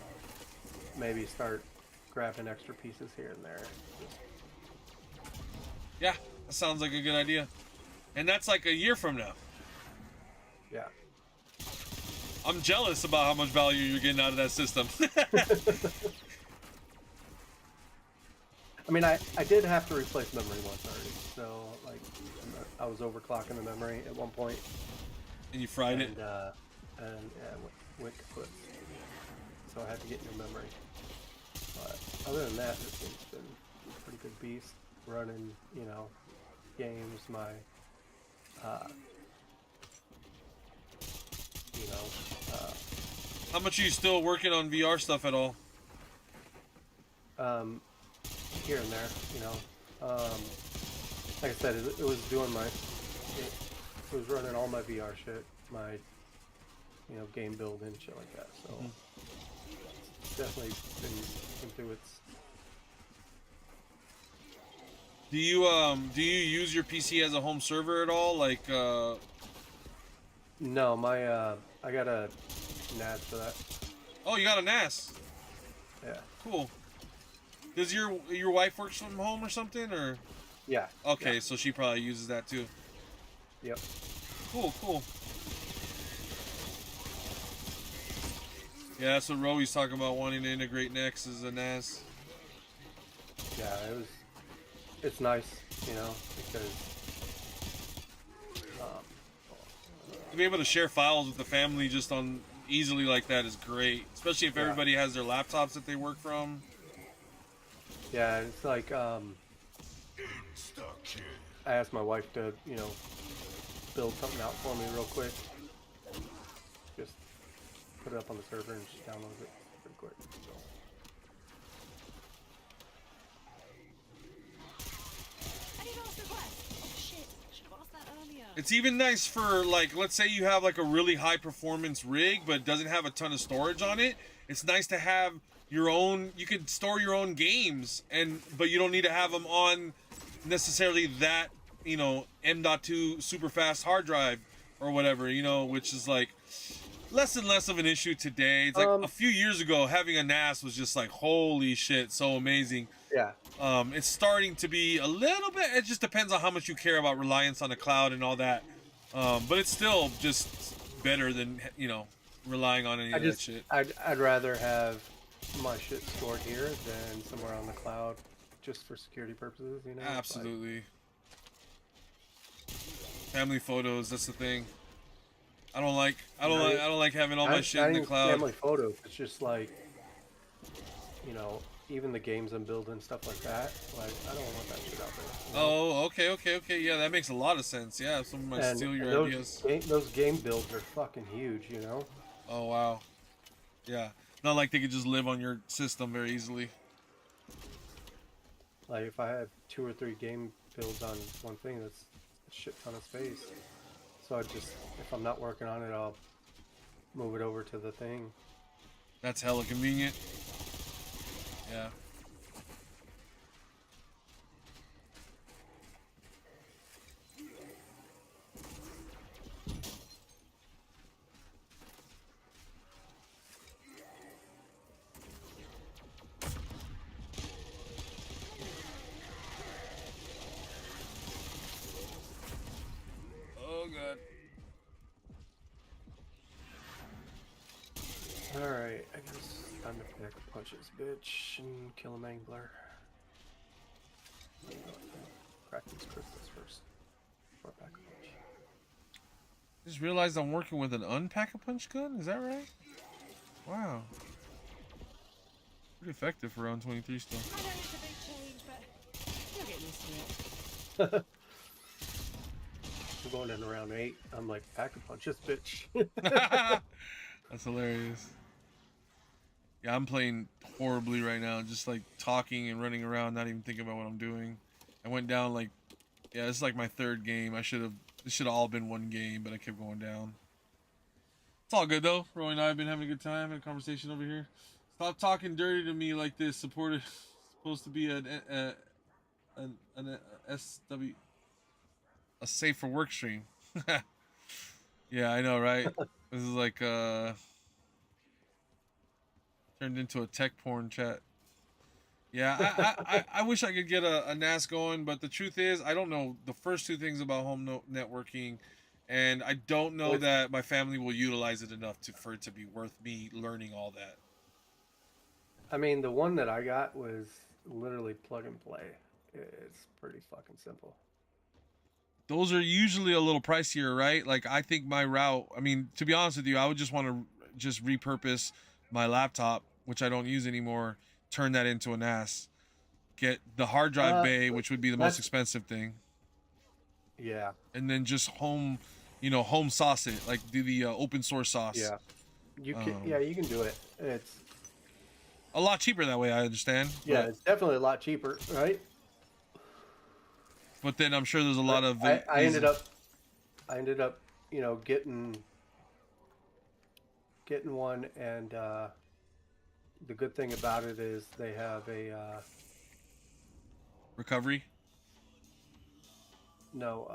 maybe start grabbing extra pieces here and there. Yeah, that sounds like a good idea. And that's like a year from now. Yeah. I'm jealous about how much value you're getting out of that system. I mean, I did have to replace memory once already, so like I was overclocking the memory at one point. And you fried it. And yeah, went kaput. So I had to get new memory. But other than that, this thing's been a pretty good beast. Running, you know, games, my, you know. How much are you still working on VR stuff at all? Here and there, you know. Like I said, it was doing it was running all my VR shit, my, you know, game building, shit like that. So it's definitely been through its. Do you use your PC as a home server at all? Like, No, my I got a NAS for that. Oh, you got a NAS. Yeah. Cool. Does your wife works from home or something, or? Yeah. Okay, yeah. so she probably uses that too. Yep. Cool. Yeah, that's what Roey's talking about, wanting to integrate next as a NAS. Yeah, it's nice, you know, because to be able to share files with the family just on easily like that is great, especially if everybody has their laptops that they work from. Yeah, it's like I asked my wife to, you know, build something out for me real quick. Just put it up on the server and she downloads it pretty quick. So. It's even nice for, like, let's say you have like a really high performance rig but doesn't have a ton of storage on it. It's nice to have your own, you can store your own games, but you don't need to have them on necessarily that, you know, M.2 super fast hard drive or whatever, you know, which is like, less and less of an issue today. It's like a few years ago, having a NAS was just like, holy shit, so amazing. Yeah. It's starting to be a little bit, it just depends on how much you care about reliance on the cloud and all that. But it's still just better than, you know, relying on any of that shit. I'd rather have my shit stored here than somewhere on the cloud, just for security purposes, you know? Absolutely. Family photos, that's the thing. I don't like having all my shit in the cloud. Family photos. It's just like, you know, even the games I'm building, stuff like that. Like, I don't want that shit out there. You know? Oh, okay. Yeah, that makes a lot of sense. Yeah, if someone might steal your ideas. Those game builds are fucking huge, you know? Oh, wow. Yeah. Not like they could just live on your system very easily. Like, if I have 2 or 3 game builds on one thing, that's a shit ton of space. So I just, if I'm not working on it, I'll move it over to the thing. That's hella convenient. Yeah. Oh god. Alright, I guess time to pick punch this bitch and kill a angler. Crack these crystals first. Or pack a punch. Just realized I'm working with an unpack-a-punch gun? Is that right? Wow. Pretty effective for round 23 still. I know it's a big change, but you'll get used to it. I'm going in around 8. I'm like, pack a punch this bitch. That's hilarious. Yeah, I'm playing horribly right now. Just like talking and running around, not even thinking about what I'm doing. I went down like, yeah, it's like my 3rd game. This should have all been one game, but I kept going down. It's all good though. Roy and I have been having a good time, having a conversation over here. Stop talking dirty to me like this. Support is supposed to be an SW, a safe for work stream. Yeah, I know, right? This is like turned into a tech porn chat. Yeah, I wish I could get a NAS going, but the truth is, I don't know the first 2 things about home networking, and I don't know that my family will utilize it enough for it to be worth me learning all that. I mean, the one that I got was literally plug and play. It's pretty fucking simple. Those are usually a little pricier, right? Like, I think my route, I mean, to be honest with you, I would just want to just repurpose my laptop, which I don't use anymore, turn that into a NAS. Get the hard drive bay, which would be the most expensive thing. Yeah. And then just home sauce it, like do the open source sauce. Yeah. You can do it. It's a lot cheaper that way, I understand. Yeah, it's definitely a lot cheaper, right? But then I'm sure there's a lot of I ended up, you know, getting one, and the good thing about it is they have a recovery. No,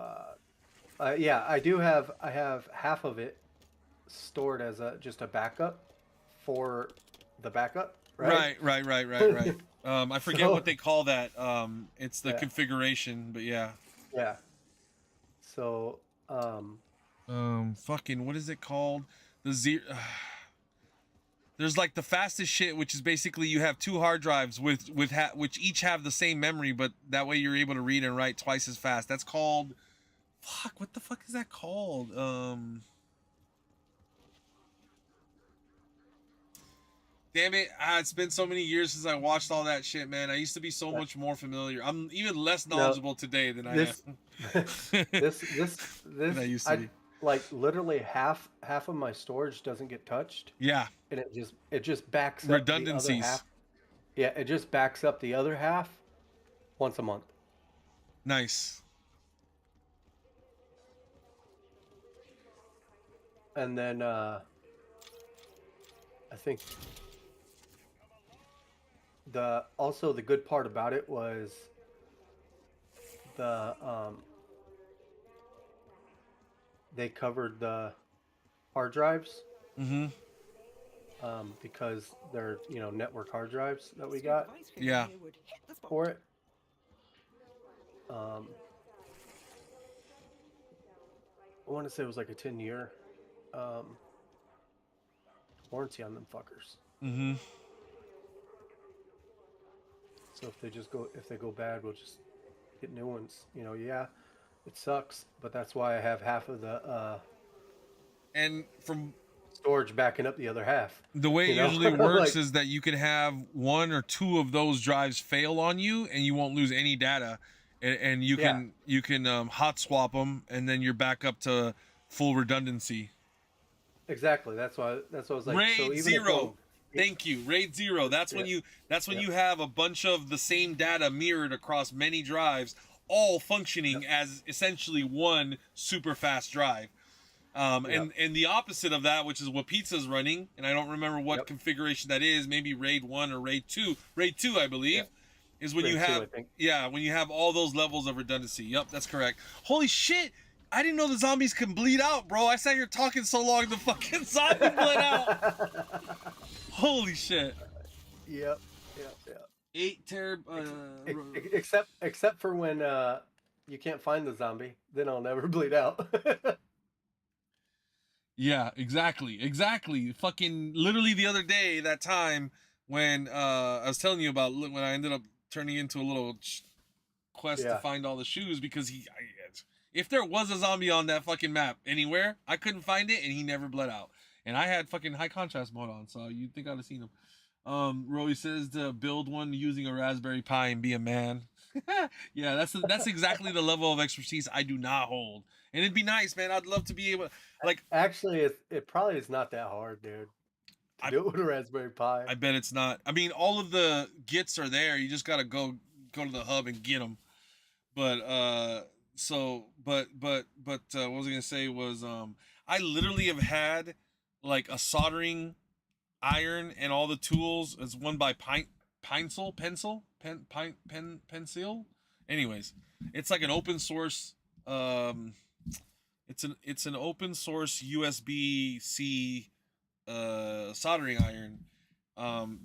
yeah, I have half of it stored as just a backup for the backup, right? Right. I forget what they call that. It's the configuration, but yeah. Yeah. So, fucking, what is it called? The zero. There's like the fastest shit, which is basically you have 2 hard drives which each have the same memory, but that way you're able to read and write twice as fast. That's called, fuck, what the fuck is that called? Damn it, it's been so many years since I watched all that shit, man. I used to be so much more familiar. I'm even less knowledgeable today than I am. Than I used to be. Like literally half of my storage doesn't get touched. Yeah. And it just backs up redundancies. The other half. Yeah, it just backs up the other half once a month. Nice. And then I think the good part about it was the they covered the hard drives. Mm-hmm. Because they're network hard drives that we got Yeah. for it. I want to say it was like a 10-year warranty on them fuckers. Mm-hmm. So if they go bad, we'll just get new ones. Yeah, it sucks, but that's why I have half of the And from storage backing up the other half. the way it usually works Like, is that you can have one or two of those drives fail on you, and you won't lose any data, and you can hot swap them, and then you're back up to full redundancy. exactly. That's why I was like, RAID so even if 0. Thank you, RAID 0. That's when you have a bunch of the same data mirrored across many drives, all functioning as essentially one super fast drive. And the opposite of that, which is what Pizza's running, and I don't remember what configuration that is, maybe RAID 1 or RAID 2. RAID 2, I believe, is when RAID you 2, have I think. when you have all those levels of redundancy. Yep, that's correct. Holy shit! I didn't know the zombies can bleed out, bro. I sat here talking so long, the fucking zombie bled out. Holy shit. Yep. 8 terab. Except for when you can't find the zombie, then I'll never bleed out. Yeah, exactly. Fucking literally the other day, that time when I was telling you about when I ended up turning into a little quest to find all the shoes, because if there was a zombie on that fucking map anywhere, I couldn't find it, and he never bled out. And I had fucking high contrast mode on, so you'd think I'd have seen him. Roy says to build one using a Raspberry Pi and be a man. Yeah, that's exactly the level of expertise I do not hold. And it'd be nice, man. I'd love to be able, like. Actually, it probably is not that hard, dude. To do it with a Raspberry Pi. I bet it's not. I mean, all of the gets are there. You just gotta go to the hub and get them. But what was I gonna say was I literally have had like a soldering iron and all the tools. It's one by Pencil. Anyways, it's like an open source. It's an open source USB-C soldering iron.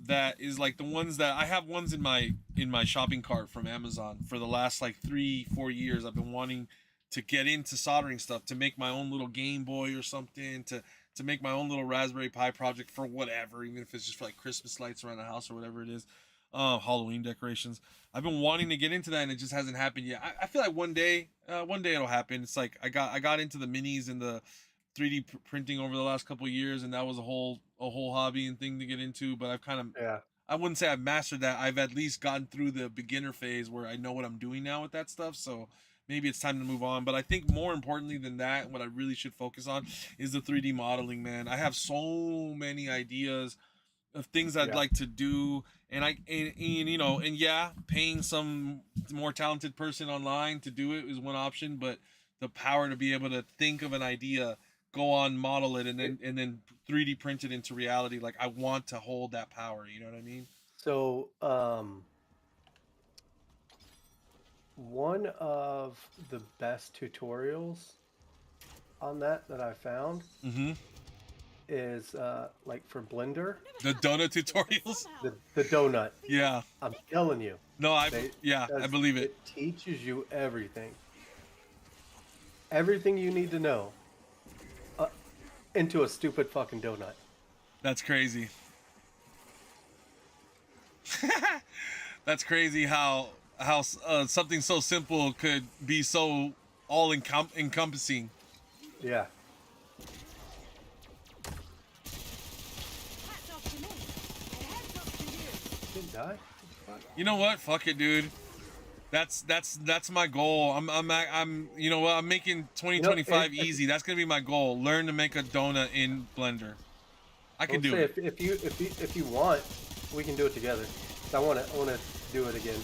That is like the ones that I have ones in my shopping cart from Amazon for the last like 3-4 years. I've been wanting to get into soldering stuff, to make my own little Game Boy or something, to make my own little Raspberry Pi project for whatever, even if it's just for like Christmas lights around the house or whatever it is, Halloween decorations. I've been wanting to get into that, and it just hasn't happened yet. I feel like one day it'll happen. It's like I got into the minis and the 3D printing over the last couple of years, and that was a whole hobby and thing to get into. But I've kind of I wouldn't say I've mastered that. I've at least gotten through the beginner phase where I know what I'm doing now with that stuff. So maybe it's time to move on. But I think more importantly than that, what I really should focus on is the 3D modeling, man. I have so many ideas of things I'd like to do, and paying some more talented person online to do it is one option, but the power to be able to think of an idea, go on, model it, and then 3D print it into reality, like I want to hold that power, you know what I mean? So one of the best tutorials on that I found is like for Blender. The donut tutorials? The donut. Yeah. I'm telling you. No, I believe it. It teaches you everything. Everything you need to know into a stupid fucking donut. That's crazy. That's crazy how something so simple could be so all encompassing. Yeah. Didn't die. You know what? Fuck it, dude. That's my goal. I'm you know what? I'm making 2025 easy. That's gonna be my goal. Learn to make a donut in Blender. I can do it. If you want, we can do it together. I want to do it again.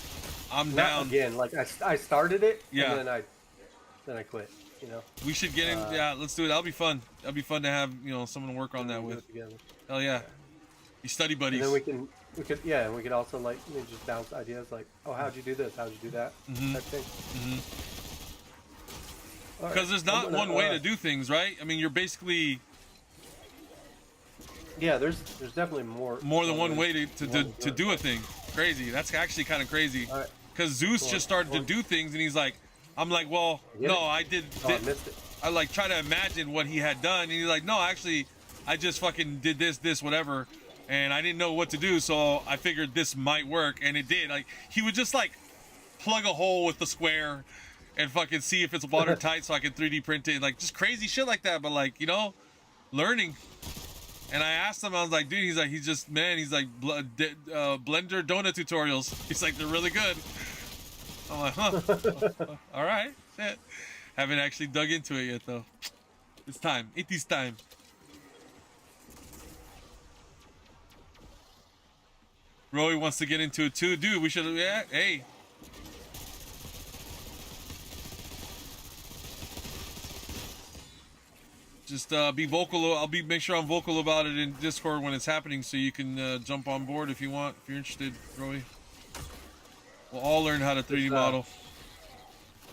I'm Not down. again. Like I started it, yeah, and then I quit. You know. We should get in. Yeah, let's do it. That'll be fun. That'll be fun to have someone to work on that with. Hell yeah. You study buddies. And then we could also like just bounce ideas like, oh, how'd you do this? How'd you do that? Type thing. Because there's not one way to do things, right? I mean, you're basically Yeah, there's definitely more than one way to do a thing. Crazy. That's actually kind of crazy. All right. Because Zeus just started to do things, and he's like, I'm like, well, no, I did. Oh, I missed it. I like try to imagine what he had done, and he's like, no, actually, I just fucking did this, whatever, and I didn't know what to do, so I figured this might work, and it did. Like, he would just like plug a hole with the square and fucking see if it's watertight, so I can 3D print it, like just crazy shit like that. But like, you know, learning. And I asked him, I was like, dude, he's like, he's like, Blender donut tutorials. He's like, they're really good. I'm like, huh. All right, shit. Haven't actually dug into it yet, though. It's time. It is time. Roy wants to get into it too. Dude, we should, yeah, hey. Just be vocal. Make sure I'm vocal about it in Discord when it's happening, so you can jump on board if you want, if you're interested, Roy. We'll all learn how to 3D model.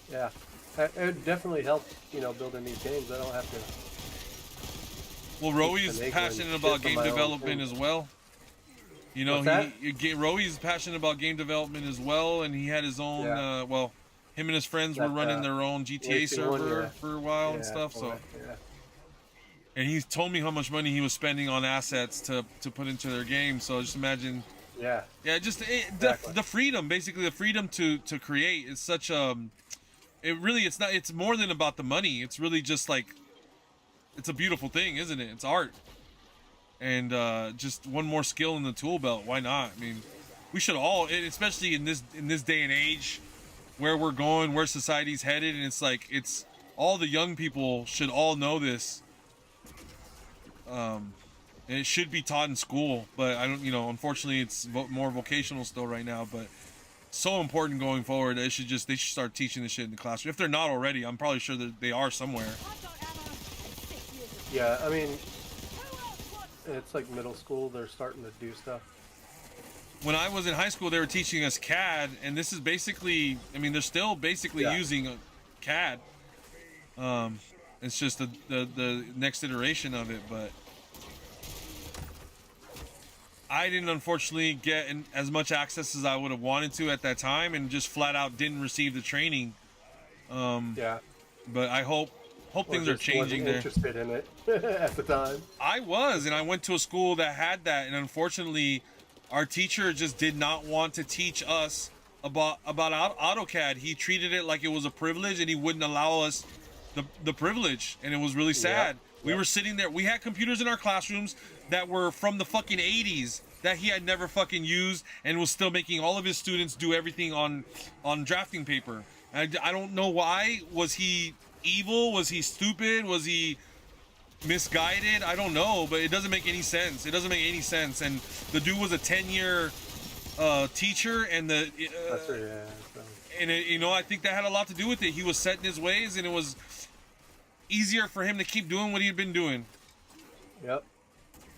Yeah, it definitely helps, you know, building these games. I don't have to. Well, Roy is passionate about game development as well. You know, Roy is passionate about game development as well, and he had his own. Well, him and his friends were running their own GTA server for a while and stuff. So. Yeah. And he told me how much money he was spending on assets to put into their game. So just imagine. Yeah. Yeah, just the freedom, basically the freedom to create is such it's more than about the money. It's really just like, it's a beautiful thing, isn't it? It's art. And just one more skill in the tool belt. Why not? I mean, we should all, especially in this day and age where we're going, where society's headed. And it's like, it's all the young people should all know this. And it should be taught in school, but I don't, you know, unfortunately it's more vocational still right now, but so important going forward. They should start teaching this shit in the classroom. If they're not already, I'm probably sure that they are somewhere. Yeah, I mean, it's like middle school, they're starting to do stuff. When I was in high school, they were teaching us CAD, and this is basically, I mean, they're still basically using CAD. It's just the next iteration of it, but I didn't unfortunately get as much access as I would have wanted to at that time, and just flat out didn't receive the training. Yeah. But I hope things are changing there. Interested in it at the time. I was, and I went to a school that had that, and unfortunately, our teacher just did not want to teach us about AutoCAD. He treated it like it was a privilege, and he wouldn't allow us the privilege, and it was really sad. We were sitting there, we had computers in our classrooms that were from the fucking 80s that he had never fucking used, and was still making all of his students do everything on drafting paper. And I don't know why. Was he evil? Was he stupid? Was he misguided? I don't know, but it doesn't make any sense. It doesn't make any sense. And the dude was a 10-year teacher, and you know, I think that had a lot to do with it. He was set in his ways, and it was easier for him to keep doing what he'd been doing. Yep.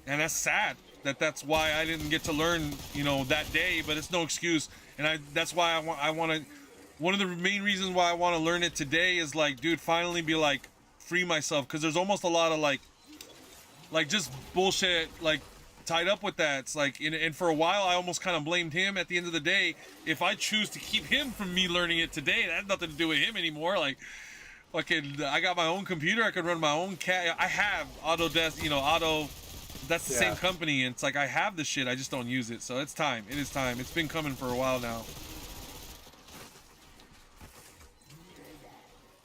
And that's sad. That's why I didn't get to learn, you know, that day. But it's no excuse. And that's why I want to. One of the main reasons why I want to learn it today is like, dude, finally be like, free myself, because there's almost a lot of like just bullshit like tied up with that. It's like, and for a while I almost kind of blamed him. At the end of the day, if I choose to keep him from me learning it today, that has nothing to do with him anymore. Like, fucking, I got my own computer. I could run my own CAD. I have Autodesk, you know, that's the same company. And it's like, I have the shit. I just don't use it. So it's time. It is time. It's been coming for a while now.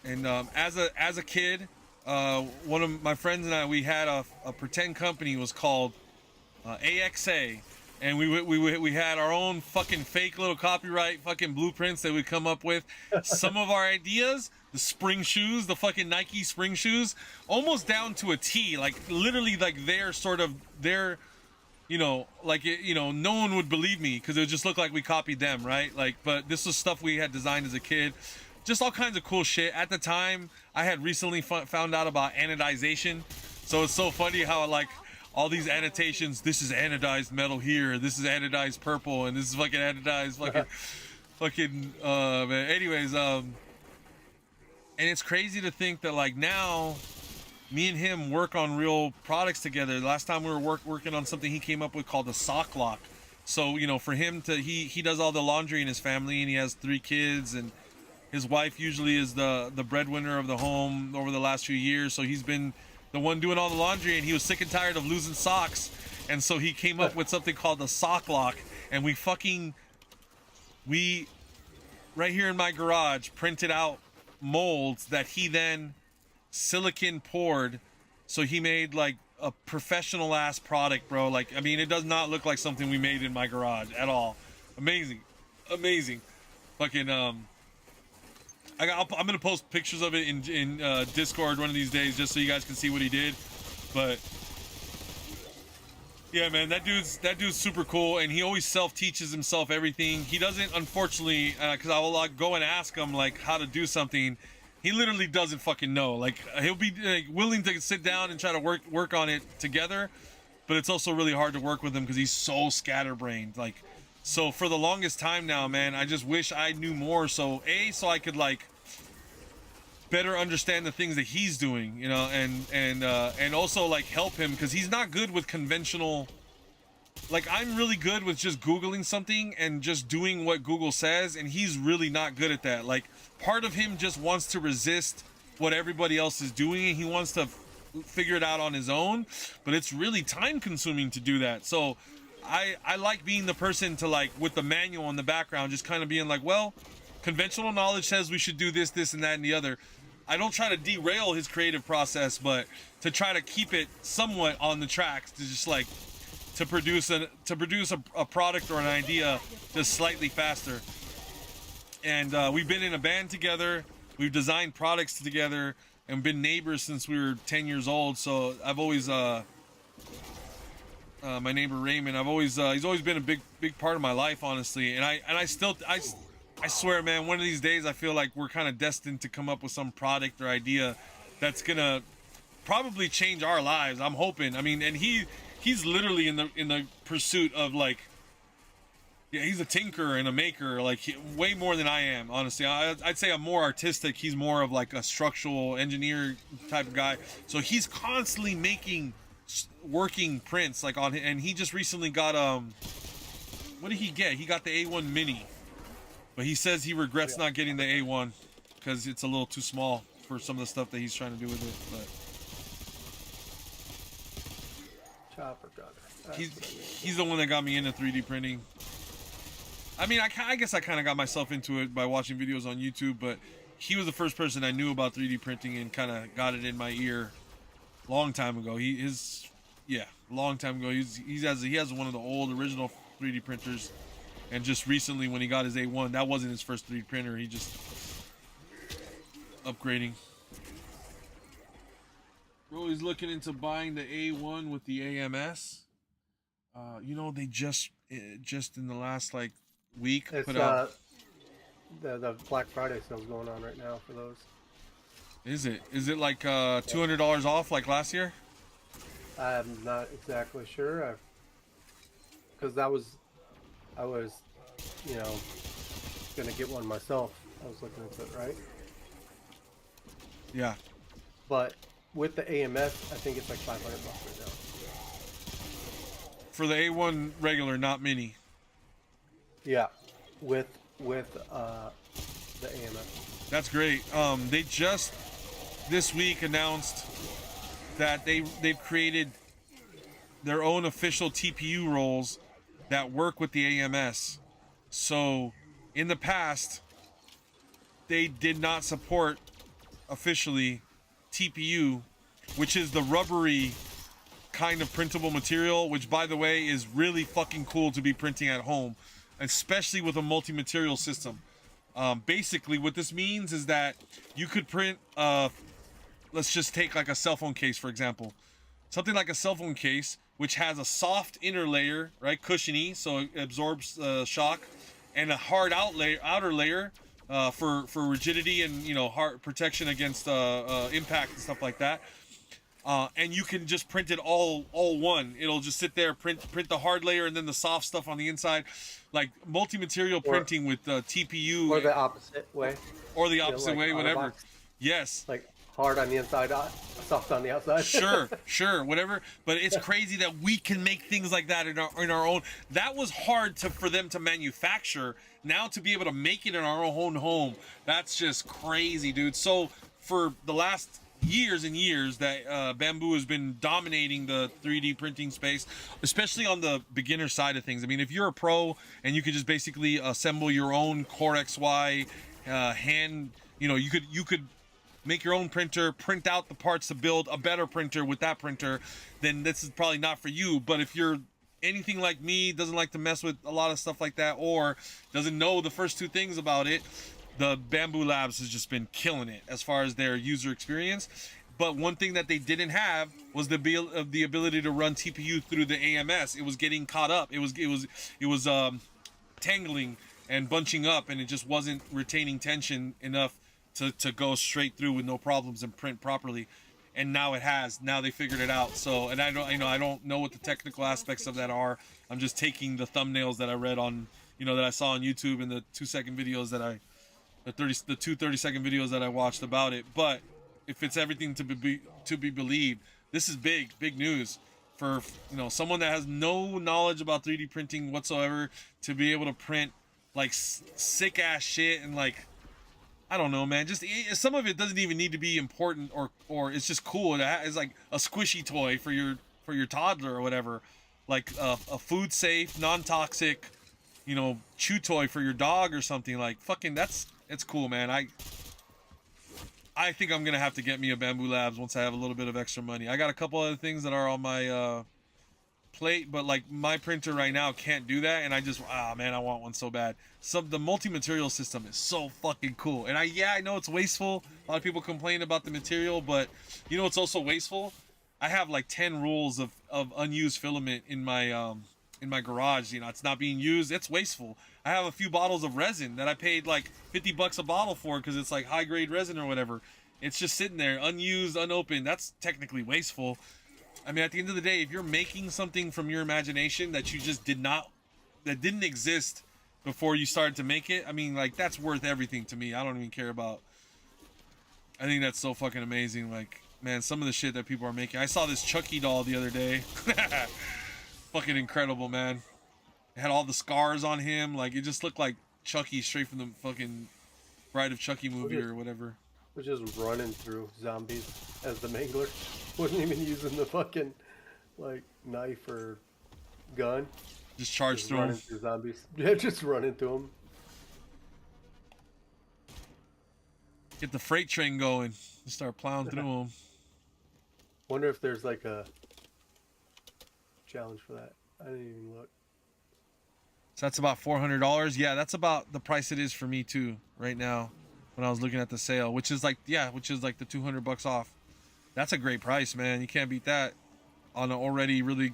And as a kid, one of my friends and I, we had a pretend company. It was called AXA. And we had our own fucking fake little copyright fucking blueprints that we'd come up with. Some of our ideas, the spring shoes, the fucking Nike spring shoes, almost down to a T, like literally like they're, you know, like, you know, no one would believe me because it would just look like we copied them, right? Like, but this was stuff we had designed as a kid. Just all kinds of cool shit. At the time, I had recently found out about anodization. So it's so funny how like, all these annotations, this is anodized metal here, this is anodized purple, and this is fucking anodized fucking man. Anyways, and it's crazy to think that like now me and him work on real products together. Last time we were working on something he came up with called the sock lock. So, you know, for him to, he does all the laundry in his family, and he has 3 kids, and his wife usually is the breadwinner of the home over the last few years. So he's been the one doing all the laundry, and he was sick and tired of losing socks. And so he came up with something called the sock lock, and we right here in my garage printed out molds that he then silicon poured. So he made like a professional ass product, bro. Like, I mean, it does not look like something we made in my garage at all. Amazing. Fucking I'm gonna post pictures of it in Discord one of these days, just so you guys can see what he did. But yeah, man, that dude's super cool, and he always self-teaches himself everything. He doesn't, unfortunately, because I will like go and ask him like how to do something. He literally doesn't fucking know. Like, he'll be willing to sit down and try to work on it together, but it's also really hard to work with him because he's so scatterbrained. Like, so for the longest time now, man, I just wish I knew more. So I could like better understand the things that he's doing, you know, and also like help him, because he's not good with conventional. Like, I'm really good with just Googling something and just doing what Google says, and he's really not good at that. Like, part of him just wants to resist what everybody else is doing, and he wants to figure it out on his own, but it's really time consuming to do that. So I like being the person to, like, with the manual in the background, just kind of being like, well, conventional knowledge says we should do this, and that, and the other. I don't try to derail his creative process, but to try to keep it somewhat on the tracks, to just like to produce a product or an idea just slightly faster. And we've been in a band together, we've designed products together, and been neighbors since we were 10 years old. So I've always my neighbor Raymond, he's always been a big part of my life, honestly. And I swear, man, one of these days I feel like we're kind of destined to come up with some product or idea that's gonna probably change our lives. I'm hoping. I mean, and he's literally in the pursuit of, like, yeah, he's a tinker and a maker, like, way more than I am, honestly. I'd say I'm more artistic. He's more of like a structural engineer type of guy. So he's constantly making working prints, like, on, and he just recently got what did he get? He got the A1 Mini. But he says he regrets not getting the A1 because it's a little too small for some of the stuff that he's trying to do with it. But Chopper gunner. he's the one that got me into 3D printing. I mean, I guess I kind of got myself into it by watching videos on YouTube, but he was the first person I knew about 3D printing and kind of got it in my ear long time ago. Long time ago. He has one of the old original 3D printers. And just recently, when he got his A1, that wasn't his first 3D printer. He just upgrading. Bro, he's looking into buying the A1 with the AMS. You know, they just in the last like week put out the Black Friday sale's going on right now for those. Is it like $200 off like last year? I'm not exactly sure. Because I was, you know, gonna get one myself. I was looking into it, right? Yeah. But with the AMS, I think it's like $500 right now. For the A1 regular, not mini. Yeah, with the AMS. That's great. They just this week announced that they've created their own official TPU roles that work with the AMS. So in the past, they did not support officially TPU, which is the rubbery kind of printable material, which, by the way, is really fucking cool to be printing at home, especially with a multi-material system. Basically, what this means is that you could print, let's just take like a cell phone case, for example. Something like a cell phone case, which has a soft inner layer, right, cushiony, so it absorbs shock, and a hard outer layer for rigidity and, you know, hard protection against impact and stuff like that. And you can just print it all one. It'll just sit there, print the hard layer and then the soft stuff on the inside, like multi-material printing with TPU. Or the opposite way. Or the opposite like way, whatever. box. Yes. Like hard on the inside, soft on the outside. Sure, whatever. But it's crazy that we can make things like that in our own. That was hard for them to manufacture. Now to be able to make it in our own home, that's just crazy, dude. So for the last years and years that Bamboo has been dominating the 3D printing space, especially on the beginner side of things. I mean, if you're a pro and you could just basically assemble your own Core XY hand, you know, you could make your own printer, print out the parts to build a better printer with that printer, then this is probably not for you. But if you're anything like me, doesn't like to mess with a lot of stuff like that, or doesn't know the first two things about it, the Bamboo Labs has just been killing it as far as their user experience. But one thing that they didn't have was the ability to run TPU through the AMS. It was getting caught up. It was tangling and bunching up, and it just wasn't retaining tension enough to go straight through with no problems and print properly. And now it has. Now they figured it out. So, and I don't know what the technical aspects of that are. I'm just taking the thumbnails that I read on, that I saw on YouTube, and the 2-second videos that the 2 30-second videos that I watched about it. But if it's everything to be believed, this is big news for someone that has no knowledge about 3D printing whatsoever to be able to print like sick ass shit. And like, I don't know, man, just some of it doesn't even need to be important, or it's just cool. It's like a squishy toy for your toddler or whatever, like a food safe, non-toxic, chew toy for your dog or something. Like, fucking, it's cool, man. I think I'm gonna have to get me a Bamboo Labs once I have a little bit of extra money. I got a couple other things that are on my plate, but like my printer right now can't do that, and man, I want one so bad. The multi-material system is so fucking cool, and I know it's wasteful. A lot of people complain about the material, but it's also wasteful. I have like 10 rolls of unused filament in my garage. It's not being used. It's wasteful. I have a few bottles of resin that I paid like $50 a bottle for because it's like high grade resin or whatever. It's just sitting there unused, unopened. That's technically wasteful. I mean, at the end of the day, if you're making something from your imagination that you just that didn't exist before you started to make it, I mean, like, that's worth everything to me. I don't even care about. I think that's so fucking amazing. Like, man, some of the shit that people are making. I saw this Chucky doll the other day. Fucking incredible, man. It had all the scars on him. Like, it just looked like Chucky straight from the fucking Bride of Chucky movie or whatever. We're just running through zombies as the mangler. Wasn't even using the fucking, like, knife or gun. Just charge through them. Through zombies. Yeah, just running through them. Get the freight train going. Just start plowing through them. Wonder if there's like a challenge for that. I didn't even look. So that's about $400. Yeah, that's about the price it is for me too right now when I was looking at the sale, which is like the $200 off. That's a great price, man. You can't beat that on an already really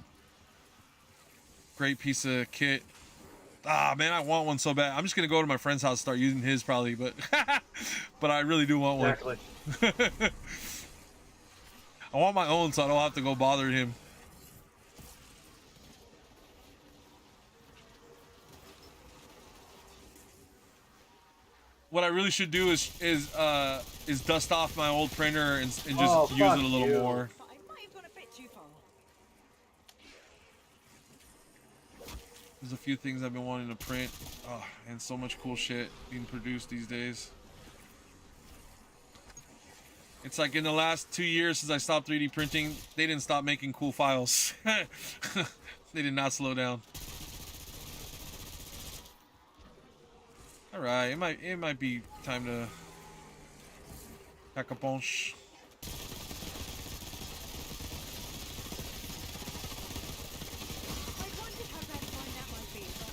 great piece of kit. Ah, man, I want one so bad. I'm just gonna go to my friend's house and start using his probably, but but I really do want one. Exactly. I want my own so I don't have to go bother him. What I really should do is dust off my old printer and just use it a little more. I might have gone a bit too far. There's a few things I've been wanting to print. Oh, and so much cool shit being produced these days. It's like in the last 2 years since I stopped 3D printing, they didn't stop making cool files. They did not slow down. All right, it might be time to pack a punch. I wondered how bad flying that might be, but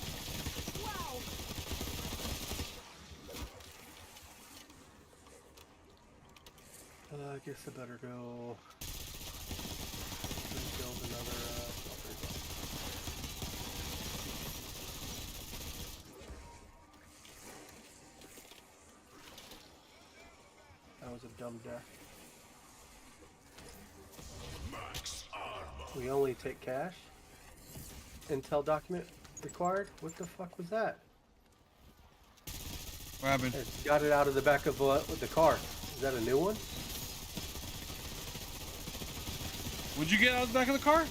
wow. I guess I better go build another. That was a dumb death. Max armor. We only take cash. Intel document required. What the fuck was that? What happened? It got it out of the back of the car. Is that a new one? What'd you get out of the back of the car?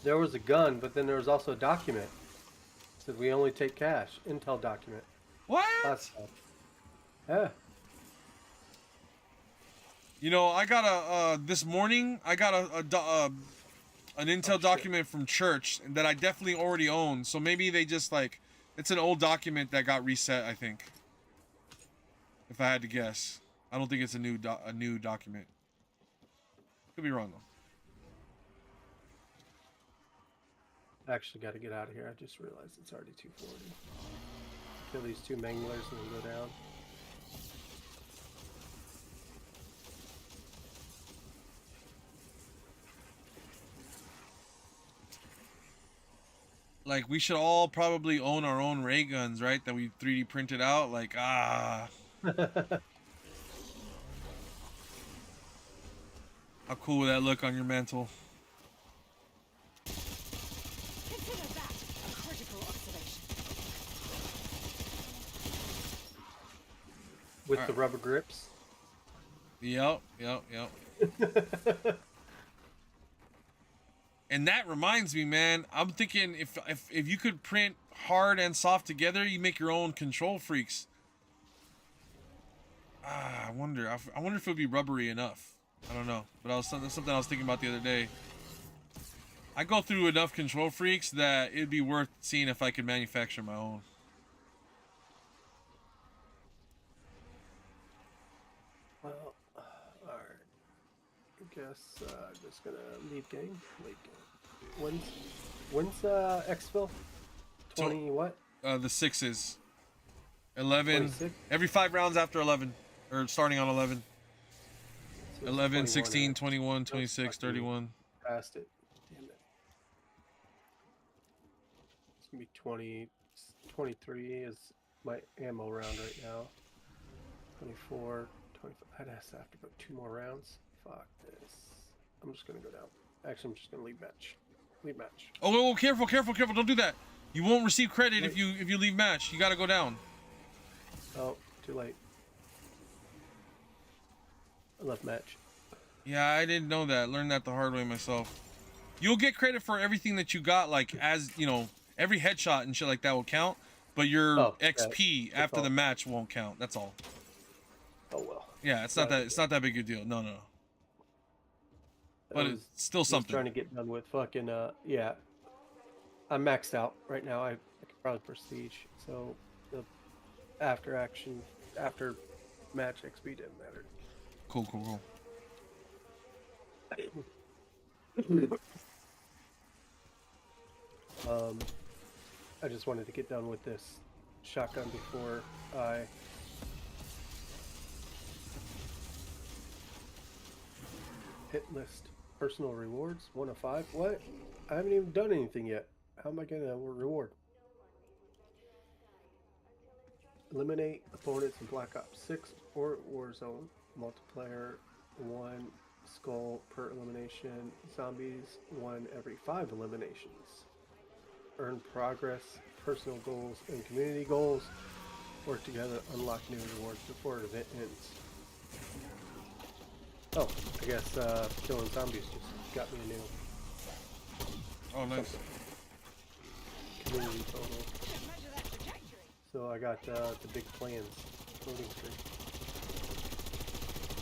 There was a gun, but then there was also a document. It said we only take cash. Intel document. What? Classified. Yeah. You know, I got this morning, I got an Intel document from church that I definitely already own. So maybe they just like, it's an old document that got reset, I think. If I had to guess. I don't think it's a new document. Could be wrong though. I actually got to get out of here. I just realized it's already 2:40. Kill these two manglers and then go down. Like, we should all probably own our own ray guns, right? That we 3D printed out. Like, How cool would that look on your mantle? Consider that a critical observation. With All the right. rubber grips. Yep. And that reminds me, man, I'm thinking if you could print hard and soft together, you make your own control freaks. I wonder if it would be rubbery enough. I don't know, but that's something I was thinking about the other day. I go through enough control freaks that it'd be worth seeing if I could manufacture my own. Well, alright. I guess just gonna leave game. Late game. When's exfil? 20 what? The 6s. 11. 26? Every 5 rounds after 11. Or starting on 11. So it's 11, 21, 16, right? 21, 26, Fucking 31. Passed it. Damn it. It's gonna be 20. 23 is my ammo round right now. 24, 25. I'd have to go 2 more rounds. Fuck this. I'm just gonna go down. Actually, I'm just gonna leave match. Leave match. Oh, careful. Don't do that. You won't receive credit if you leave match. You gotta go down. Oh, too late. I left match. Yeah, I didn't know that. Learned that the hard way myself. You'll get credit for everything that you got, like, as, you know, every headshot and shit like that will count, but your XP after the match won't count. That's all. Oh well. Yeah, it's not that big a deal. No. But it's still something. Trying to get done with fucking yeah. I'm maxed out right now. I could probably prestige. So the after match XP didn't matter. Cool. I just wanted to get done with this shotgun before I hit list. Personal rewards, 1 of 5. What? I haven't even done anything yet. How am I gonna reward? Eliminate opponents in Black Ops 6 or Warzone. Multiplayer 1 skull per elimination. Zombies 1 every 5 eliminations. Earn progress, personal goals, and community goals. Work together, unlock new rewards before an event ends. Oh, I guess killing zombies just got me a new. Oh, nice. Community total. Measure that trajectory. So I got the big plans loading screen.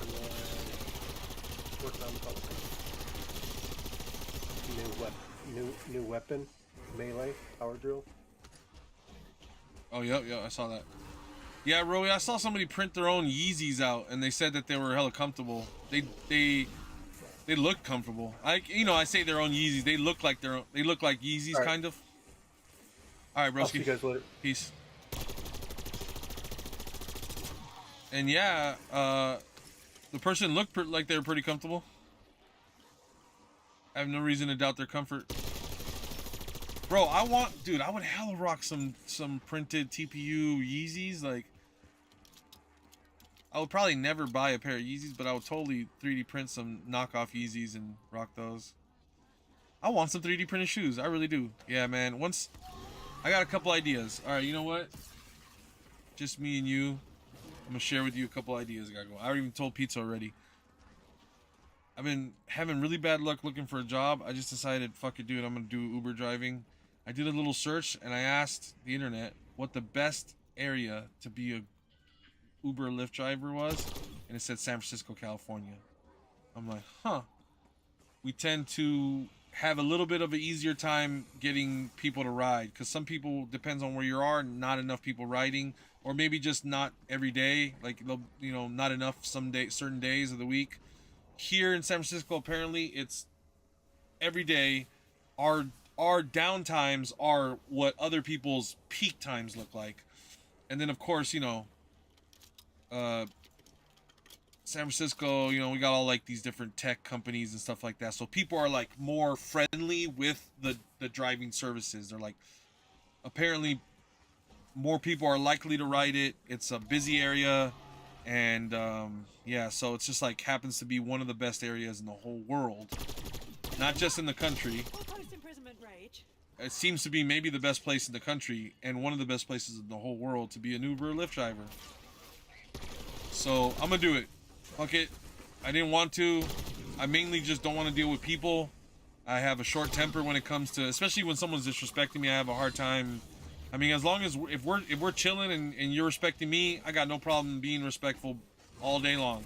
And then working on the new weapon, melee, power drill. Oh, yeah, I saw that. Yeah, Roy, I saw somebody print their own Yeezys out, and they said that they were hella comfortable. They look comfortable. I say their own Yeezys. They look like Yeezys, right. Kind of. All right, broski. I'll see you guys later. Peace. And yeah, the person looked like they were pretty comfortable. I have no reason to doubt their comfort. Bro, I would hella rock some printed TPU Yeezys. Like, I would probably never buy a pair of Yeezys, but I would totally 3D print some knockoff Yeezys and rock those. I want some 3D printed shoes. I really do. Yeah, man. Once I got a couple ideas. All right, you know what? Just me and you. I'm gonna share with you a couple ideas I got going. I already even told Pizza already. I've been having really bad luck looking for a job. I just decided, fuck it, dude, I'm gonna do Uber driving. I did a little search and I asked the internet what the best area to be a Uber Lyft driver was, and it said San Francisco, California. I'm like, huh. We tend to have a little bit of an easier time getting people to ride because some people, depends on where you are, not enough people riding, or maybe just not every day, like, you know, not enough some day, certain days of the week. Here in San Francisco, apparently it's every day. Our downtimes are what other people's peak times look like. And then of course, you know, San Francisco, you know, we got all like these different tech companies and stuff like that. So people are like more friendly with the driving services. They're like, apparently more people are likely to ride it. It's a busy area. And yeah, so it's just like happens to be one of the best areas in the whole world. Not just in the country. Or post-imprisonment rage. It seems to be maybe the best place in the country and one of the best places in the whole world to be an Uber or Lyft driver. So I'm gonna do it. Fuck it. I didn't want to. I mainly just don't want to deal with people. I have a short temper when it comes to, especially when someone's disrespecting me. I have a hard time. I mean, as long as if we're chilling and you're respecting me, I got no problem being respectful all day long.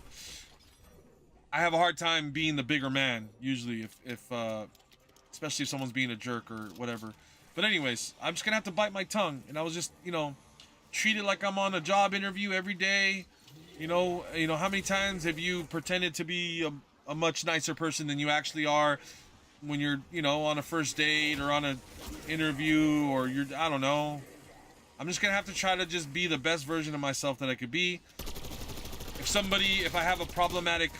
I have a hard time being the bigger man usually if especially if someone's being a jerk or whatever. But anyways, I'm just gonna have to bite my tongue, and I was just, you know, treat it like I'm on a job interview every day. You know how many times have you pretended to be a much nicer person than you actually are when you're, you know, on a first date or on an interview, or you're, I don't know. I'm just gonna have to try to just be the best version of myself that I could be. If I have a problematic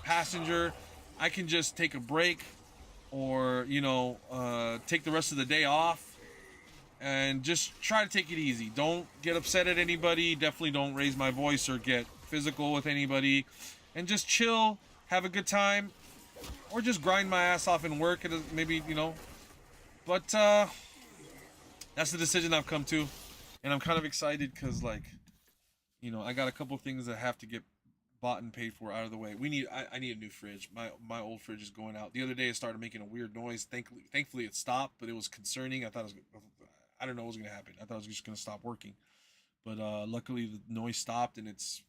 passenger, I can just take a break, or, you know, take the rest of the day off and just try to take it easy. Don't get upset at anybody. Definitely don't raise my voice or get physical with anybody, and just chill, have a good time, or just grind my ass off and work. Maybe, you know, but that's the decision I've come to, and I'm kind of excited because, like, you know, I got a couple things that have to get bought and paid for out of the way. I need a new fridge. My old fridge is going out. The other day it started making a weird noise. Thankfully it stopped, but it was concerning. I don't know what was gonna happen. I thought it was just gonna stop working, but luckily the noise stopped, and it's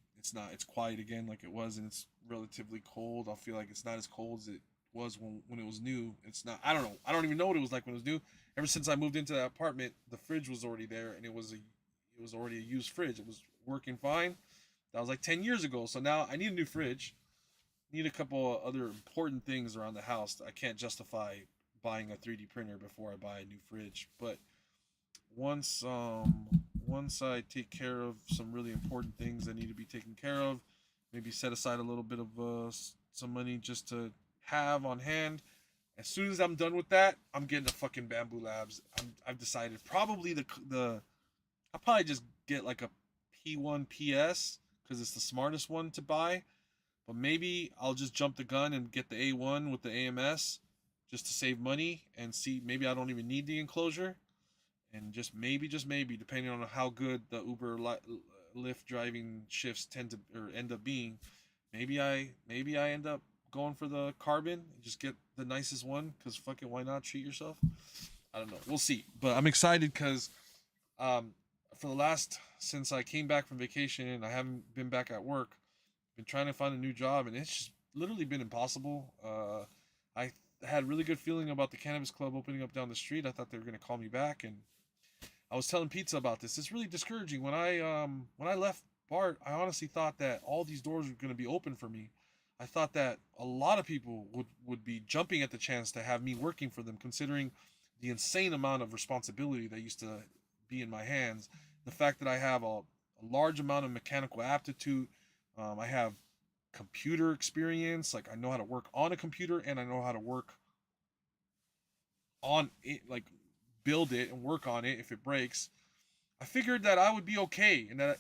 quiet again like it was, and it's relatively cold. I feel like it's not as cold as it was when it was new. It's not. I don't know. I don't even know what it was like when it was new. Ever since I moved into that apartment, the fridge was already there, and it was already a used fridge. It was working fine. That was like 10 years ago. So now I need a new fridge. Need a couple of other important things around the house. I can't justify buying a 3D printer before I buy a new fridge. But once I take care of some really important things that need to be taken care of, maybe set aside a little bit of some money just to have on hand. As soon as I'm done with that, I'm getting the fucking Bamboo Labs. I've decided probably I'll probably just get like a P1 PS because it's the smartest one to buy. But maybe I'll just jump the gun and get the A1 with the AMS just to save money, and see, maybe I don't even need the enclosure. And just maybe, depending on how good the Uber Lyft driving shifts end up being, maybe I end up going for the carbon and just get the nicest one, because fucking why not? Treat yourself. I don't know. We'll see. But I'm excited because since I came back from vacation and I haven't been back at work, I've been trying to find a new job, and it's just literally been impossible. I had a really good feeling about the cannabis club opening up down the street. I thought they were going to call me back, and I was telling Pizza about this. It's really discouraging. When I left BART, I honestly thought that all these doors were going to be open for me. I thought that a lot of people would be jumping at the chance to have me working for them, considering the insane amount of responsibility that used to be in my hands. The fact that I have a large amount of mechanical aptitude. I have computer experience. Like, I know how to work on a computer, and I know how to work on it, like build it and work on it if it breaks. I figured that I would be okay and that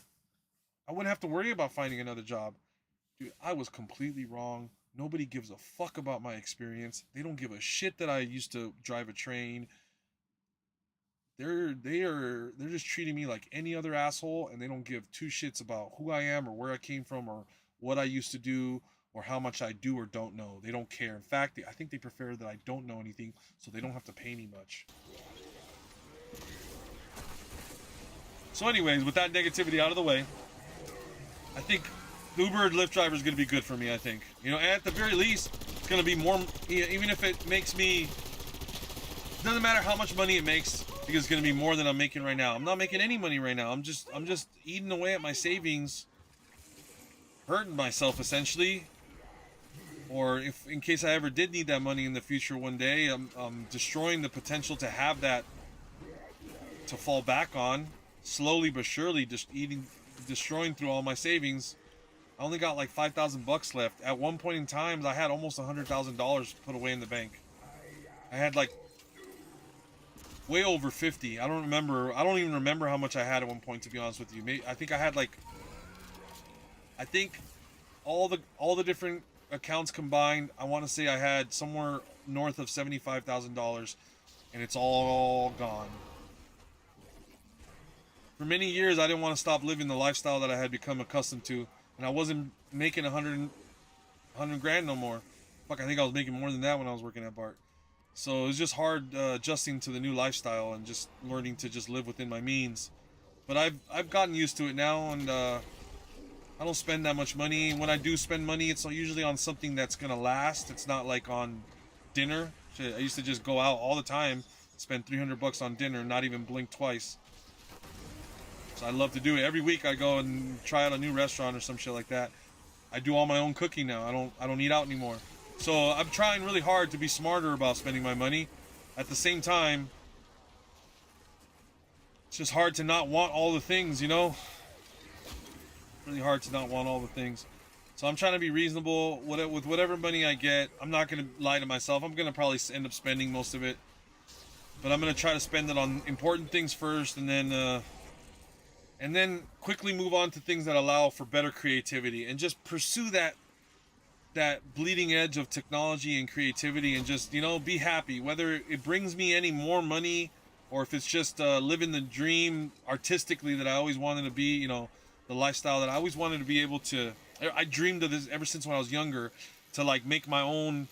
I wouldn't have to worry about finding another job. Dude, I was completely wrong. Nobody gives a fuck about my experience. They don't give a shit that I used to drive a train. They're just treating me like any other asshole, and they don't give two shits about who I am or where I came from or what I used to do or how much I do or don't know. They don't care. In fact, I think they prefer that I don't know anything so they don't have to pay me much. So anyways, with that negativity out of the way, I think the Uber and Lyft driver is going to be good for me, I think. You know, and at the very least, it's going to be more, even if it makes me, doesn't matter how much money it makes, because it's going to be more than I'm making right now. I'm not making any money right now. I'm just eating away at my savings, hurting myself essentially. Or if, in case I ever did need that money in the future one day, I'm destroying the potential to have that to fall back on, slowly but surely, just destroying through all my savings. I only got like 5,000 bucks left. At one point in time, I had almost $100,000 put away in the bank. I had like way over 50. I don't even remember how much I had at one point, to be honest with you. I think I had like, I think all the different accounts combined, I want to say I had somewhere north of $75,000, and it's all gone. For many years, I didn't want to stop living the lifestyle that I had become accustomed to, and I wasn't making 100 grand no more. Fuck, I think I was making more than that when I was working at BART. So it was just hard adjusting to the new lifestyle and just learning to just live within my means. But I've gotten used to it now, and I don't spend that much money. When I do spend money, it's usually on something that's gonna last. It's not like on dinner. I used to just go out all the time, spend 300 bucks on dinner, not even blink twice. So I love to do it. Every week I go and try out a new restaurant or some shit like that. I do all my own cooking now. I don't eat out anymore. So I'm trying really hard to be smarter about spending my money. At the same time, it's just hard to not want all the things, you know? Really hard to not want all the things. So I'm trying to be reasonable with whatever money I get. I'm not going to lie to myself. I'm going to probably end up spending most of it. But I'm going to try to spend it on important things first, and then quickly move on to things that allow for better creativity, and just pursue that bleeding edge of technology and creativity, and just, you know, be happy. Whether it brings me any more money, or if it's just living the dream artistically that I always wanted to be, you know, the lifestyle that I always wanted to be able to. I dreamed of this ever since when I was younger, to like make my own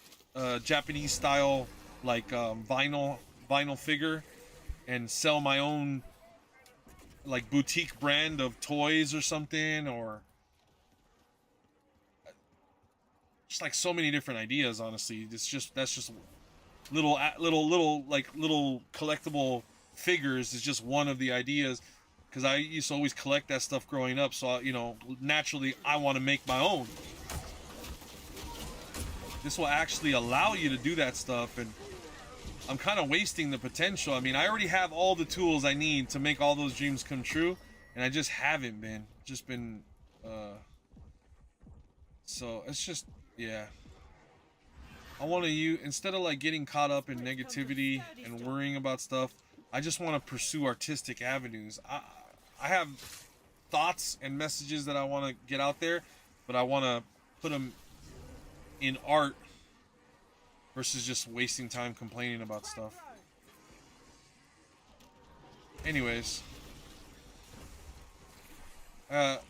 Japanese style like vinyl figure, and sell my own like boutique brand of toys or something, or just like so many different ideas. Honestly, that's just little collectible figures is just one of the ideas, because I used to always collect that stuff growing up. So you know, naturally I want to make my own. This will actually allow you to do that stuff, and I'm kind of wasting the potential. I mean, I already have all the tools I need to make all those dreams come true, and I just haven't been. So it's just, yeah. I want to instead of like getting caught up in negativity and worrying about stuff, I just want to pursue artistic avenues. I have thoughts and messages that I want to get out there, but I want to put them in art versus just wasting time complaining about stuff. Anyways, at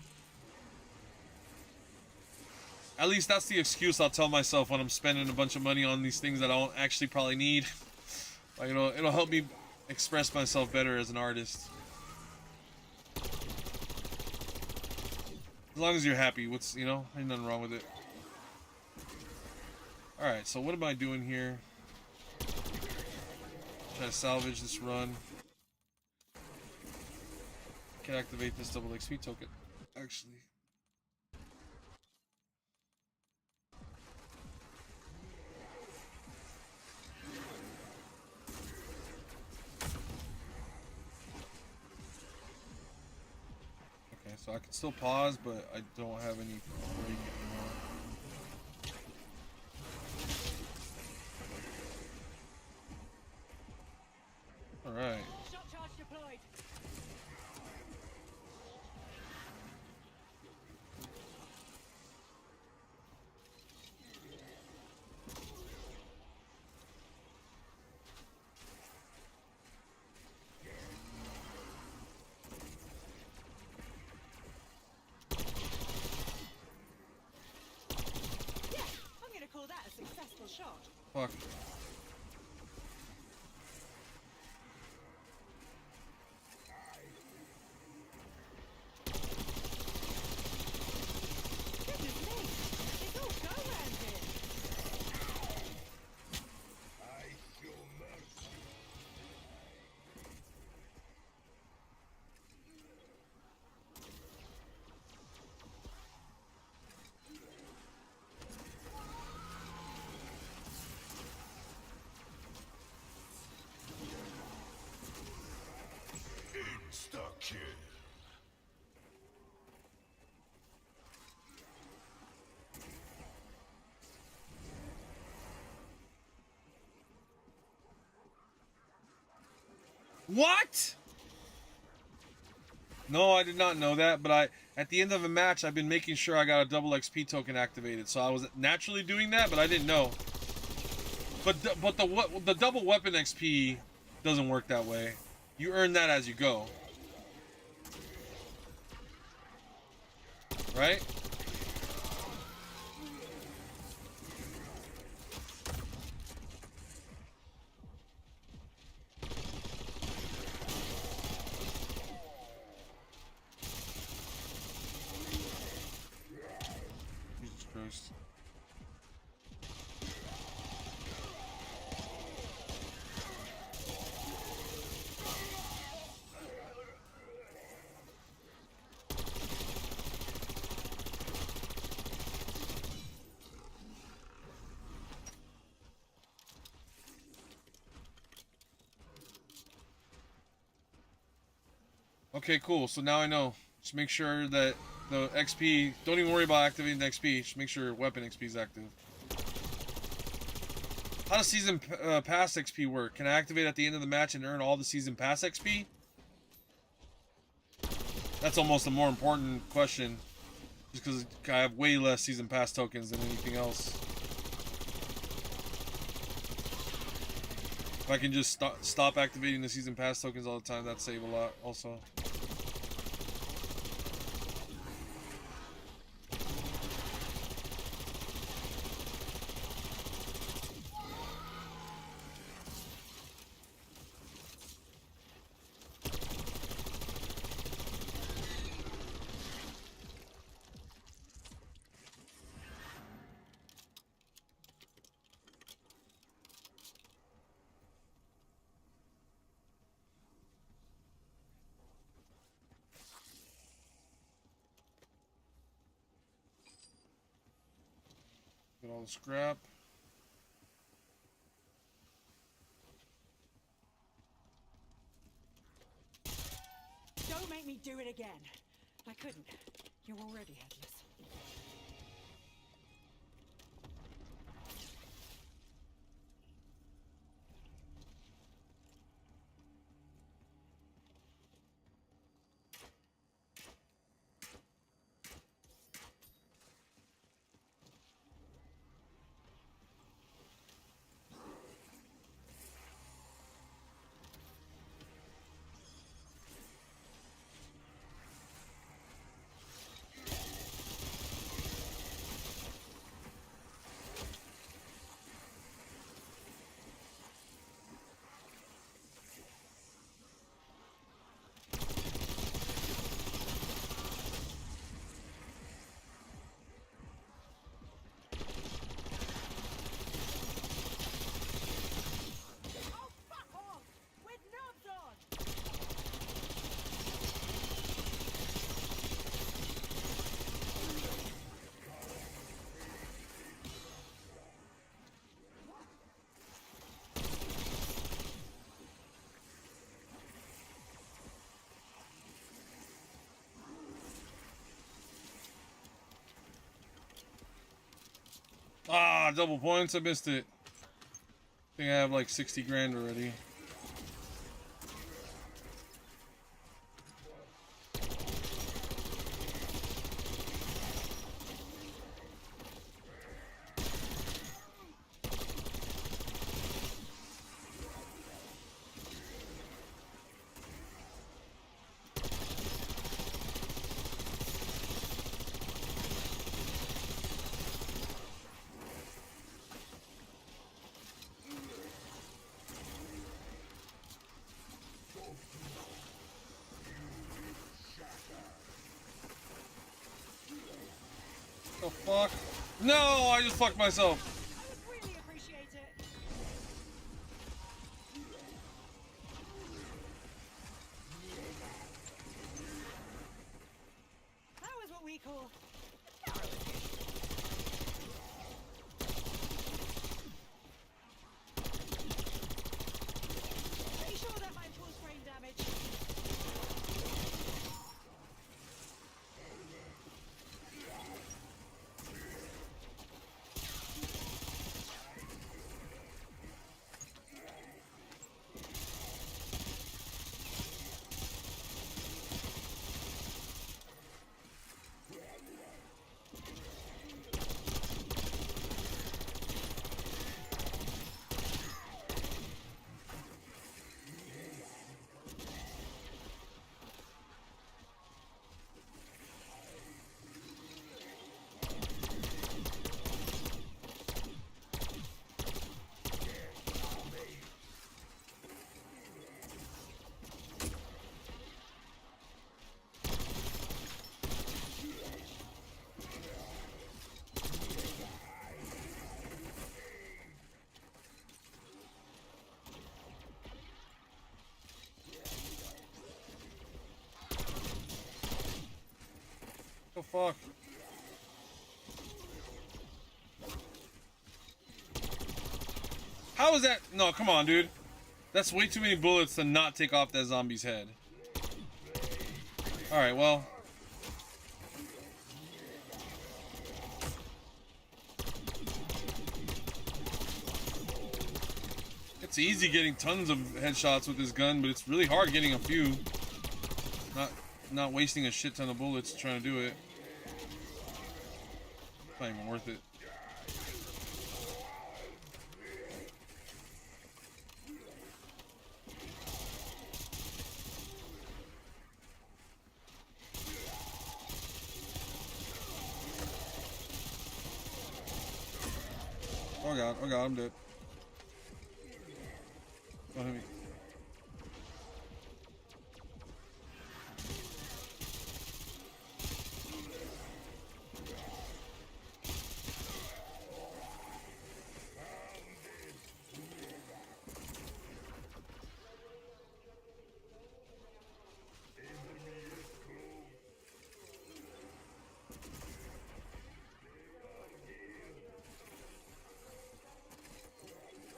least that's the excuse I'll tell myself when I'm spending a bunch of money on these things that I don't actually probably need. Like, you know, it'll help me express myself better as an artist. As long as you're happy, you know, ain't nothing wrong with it. Alright, so what am I doing here? Try to salvage this run. Can activate this double XP token, actually. Okay, so I can still pause, but I don't have any break anymore. Alright. Shot charge deployed. Fuck. Goodness me! It's all go round here. Insta-kill. What? No, I did not know that, but at the end of a match, I've been making sure I got a double XP token activated, so I was naturally doing that, but I didn't know. But the double weapon XP doesn't work that way. You earn that as you go. Right? Jesus Christ. Okay, cool. So now I know. Just make sure that the XP... Don't even worry about activating the XP. Just make sure weapon XP is active. How does Season Pass XP work? Can I activate at the end of the match and earn all the Season Pass XP? That's almost a more important question. Just because I have way less Season Pass tokens than anything else. If I can just stop activating the Season Pass tokens all the time, that'd save a lot also. Get all the scrap. Don't make me do it again. I couldn't. You're already headless. Ah, double points. I missed it. I think I have like 60 grand already. The fuck? No, I just fucked myself. I would really appreciate it. That was what we call a thorough edition. Pretty sure that might cause brain damage. The fuck? How is that? No, come on, dude. That's way too many bullets to not take off that zombie's head. Alright, well. It's easy getting tons of headshots with this gun, but it's really hard getting a few. Not wasting a shit ton of bullets trying to do it. Not even worth it. Oh god, I'm dead. Don't hit me.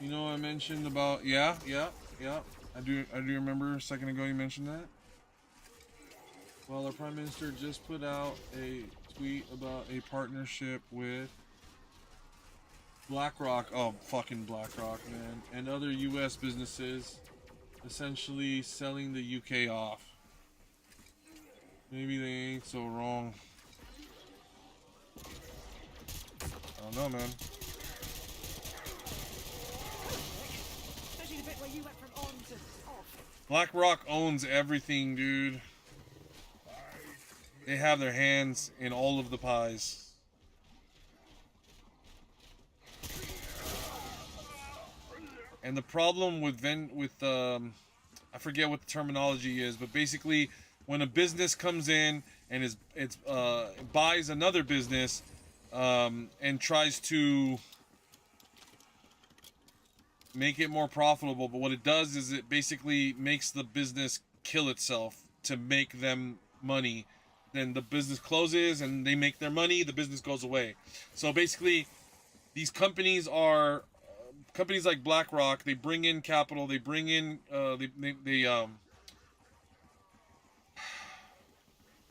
You know I mentioned about yeah. I do remember a second ago you mentioned that. Well, our Prime Minister just put out a tweet about a partnership with BlackRock, oh fucking BlackRock, man, and other US businesses, essentially selling the UK off. Maybe they ain't so wrong. I don't know, man. Especially the bit where you went from on to off. BlackRock owns everything, dude. They have their hands in all of the pies. And the problem with I forget what the terminology is, but basically when a business comes in and buys another business and tries to make it more profitable, but what it does is it basically makes the business kill itself to make them money. Then the business closes and they make their money, the business goes away. So basically these companies are companies like BlackRock. They bring in capital, they bring in I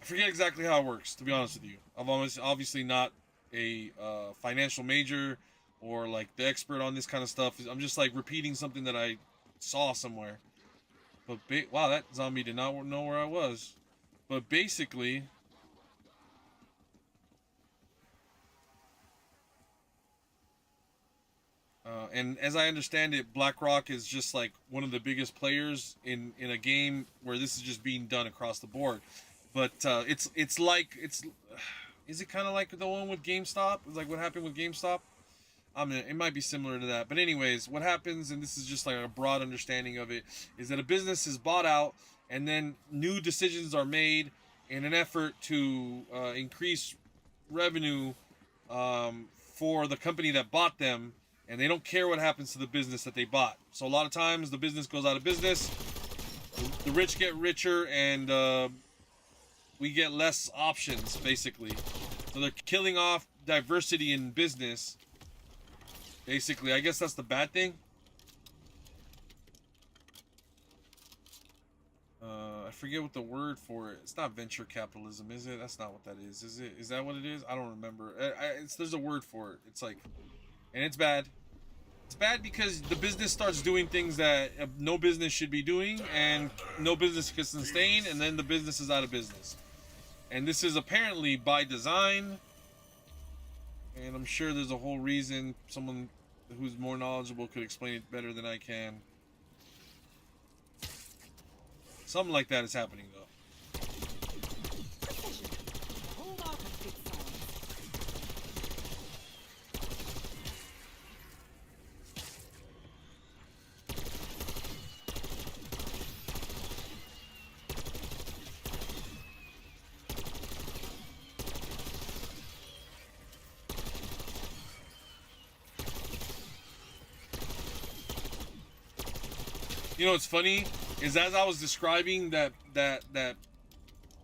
forget exactly how it works, to be honest with you. I'm obviously not a financial major or like the expert on this kind of stuff. I'm just like repeating something that I saw somewhere. But wow, that zombie did not know where I was. But basically, and as I understand it, BlackRock is just like one of the biggest players in a game where this is just being done across the board. But is it kind of like the one with GameStop? It's like what happened with GameStop? I mean, it might be similar to that. But anyways, what happens, and this is just like a broad understanding of it, is that a business is bought out and then new decisions are made in an effort to increase revenue for the company that bought them, and they don't care what happens to the business that they bought. So a lot of times the business goes out of business, the rich get richer, and we get less options, basically. So they're killing off diversity in business, basically. I guess that's the bad thing. I forget what the word for it. It's not venture capitalism, is it? That's not what that is. Is it? Is that what it is? I don't remember. There's a word for it. It's like, and it's bad. It's bad because the business starts doing things that no business should be doing, and no business can sustain, and then the business is out of business. And this is apparently by design, and I'm sure there's a whole reason. Someone who's more knowledgeable could explain it better than I can. Something like that is happening, though. Hold on a big song. You know what's funny is, as I was describing that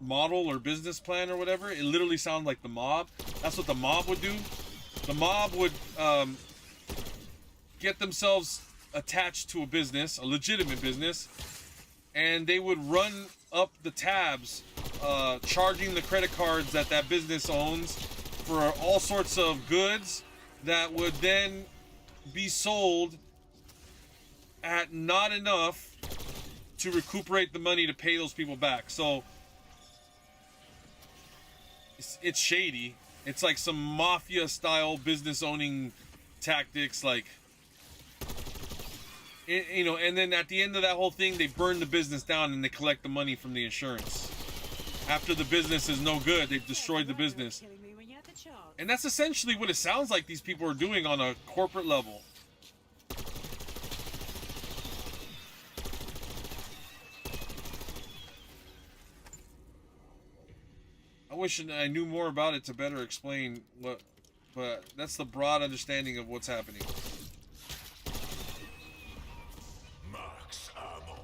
model or business plan or whatever, it literally sounded like the mob. That's what the mob would do. The mob would get themselves attached to a business, a legitimate business, and they would run up the tabs, charging the credit cards that that business owns for all sorts of goods that would then be sold at not enough to recuperate the money to pay those people back. So it's shady. It's like some mafia style business owning tactics, like, you know. And then at the end of that whole thing, they burn the business down and they collect the money from the insurance. After the business is no good, they've destroyed the business. And that's essentially what it sounds like these people are doing on a corporate level. I wish I knew more about it to better explain what, but that's the broad understanding of what's happening. Max ammo.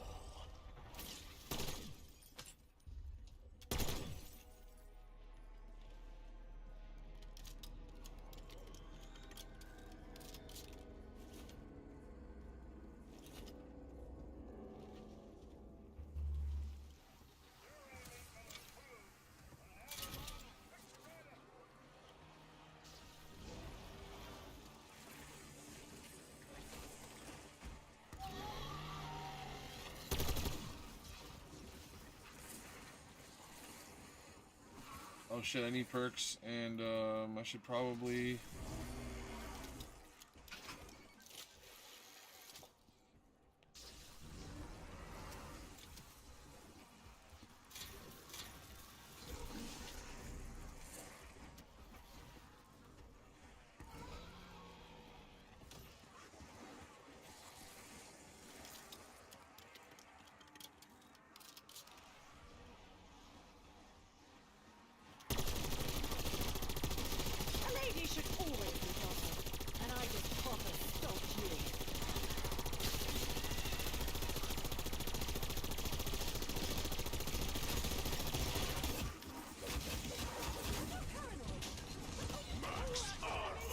Oh shit, I need perks, and I should probably...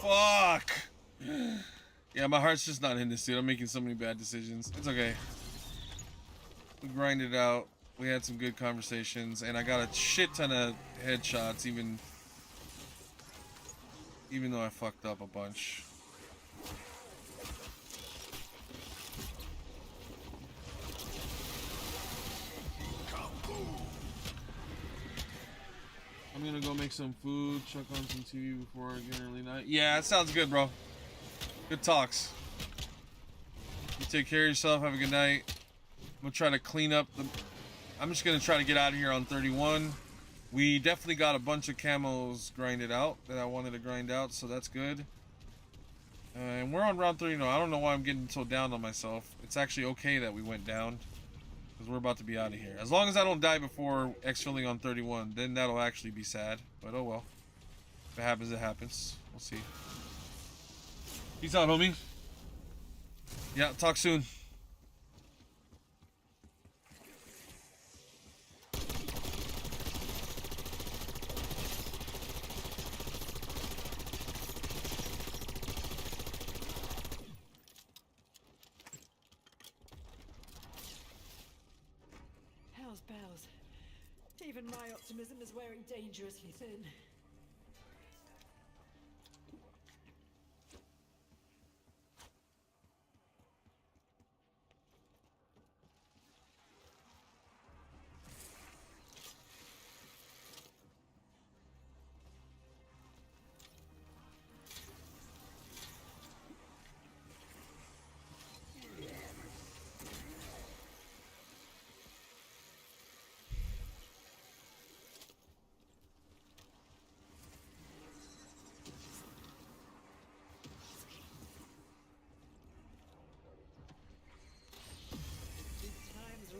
Fuck! Yeah, my heart's just not in this, dude. I'm making so many bad decisions. It's okay. We grinded it out. We had some good conversations, and I got a shit ton of headshots, even though I fucked up a bunch. I'm gonna go make some food, chuck on some TV before I get an early night. Yeah, that sounds good, bro. Good talks. You take care of yourself. Have a good night. I'm gonna try to clean up the... I'm just gonna try to get out of here on 31. We definitely got a bunch of camos grinded out that I wanted to grind out, so that's good. And we're on round 30 now. I don't know why I'm getting so down on myself. It's actually okay that we went down, because we're about to be out of here. As long as I don't die before exfilling on 31, then that'll actually be sad. But oh well. If it happens, it happens. We'll see. Peace out, homie. Yeah, talk soon. Hell's bells. Even my optimism is wearing dangerously thin.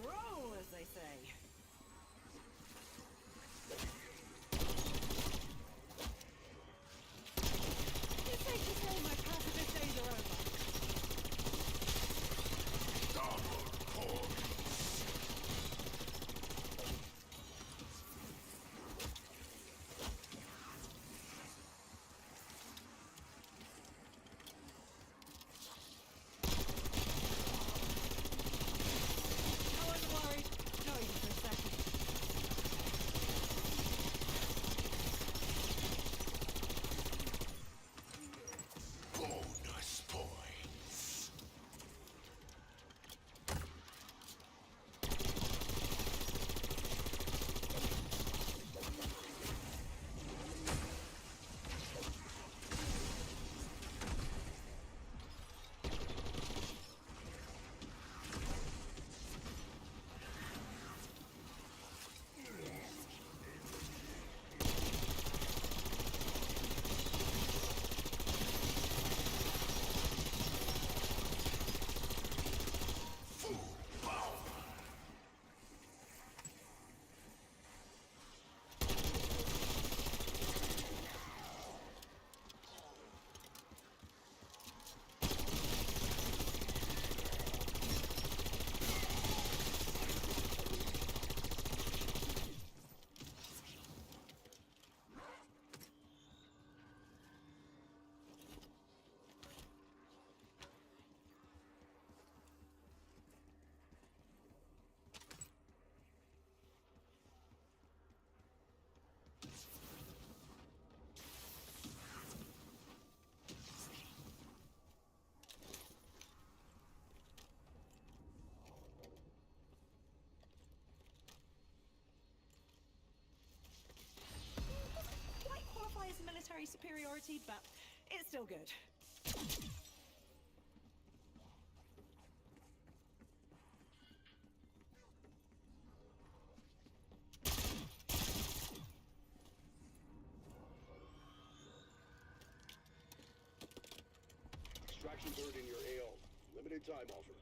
Roll, as they say. It's safe to say my pacifist days are over. I wasn't worried. Not even for a second. Bonus points. Quite qualify as military superiority, but it's still good. Extraction bird in your AO. Limited time offer.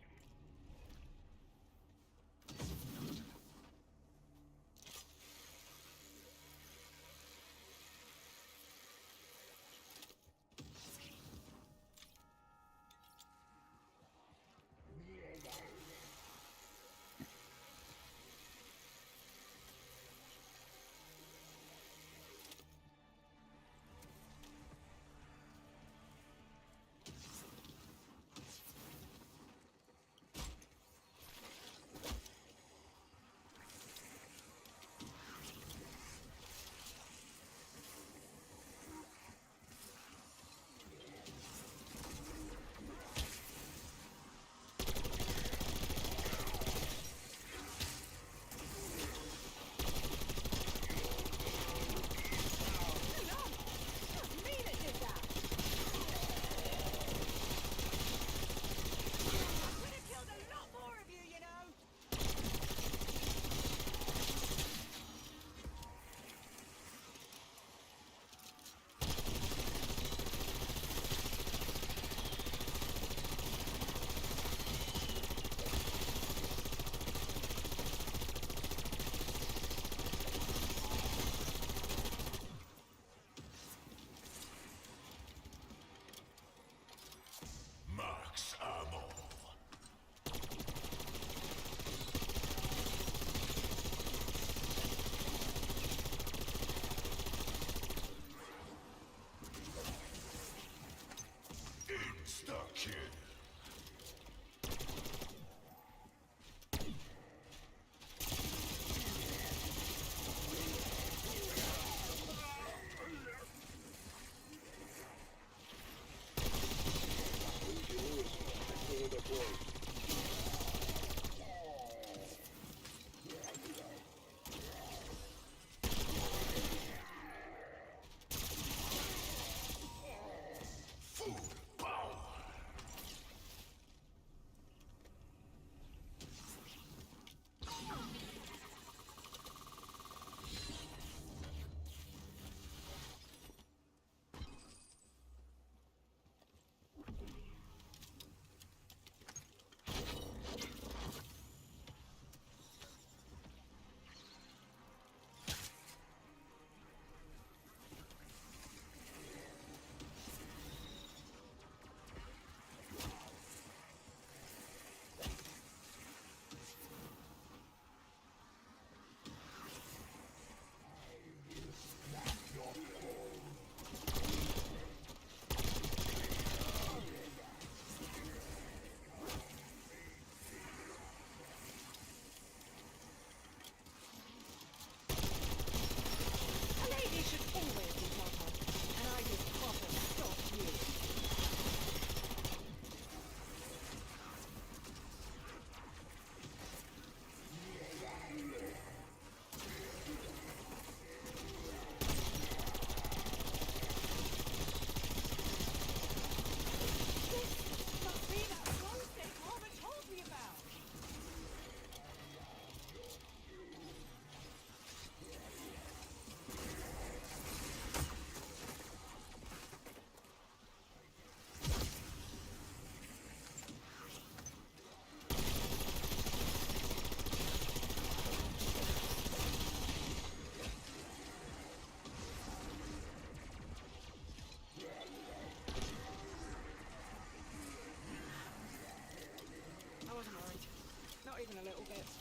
little bit.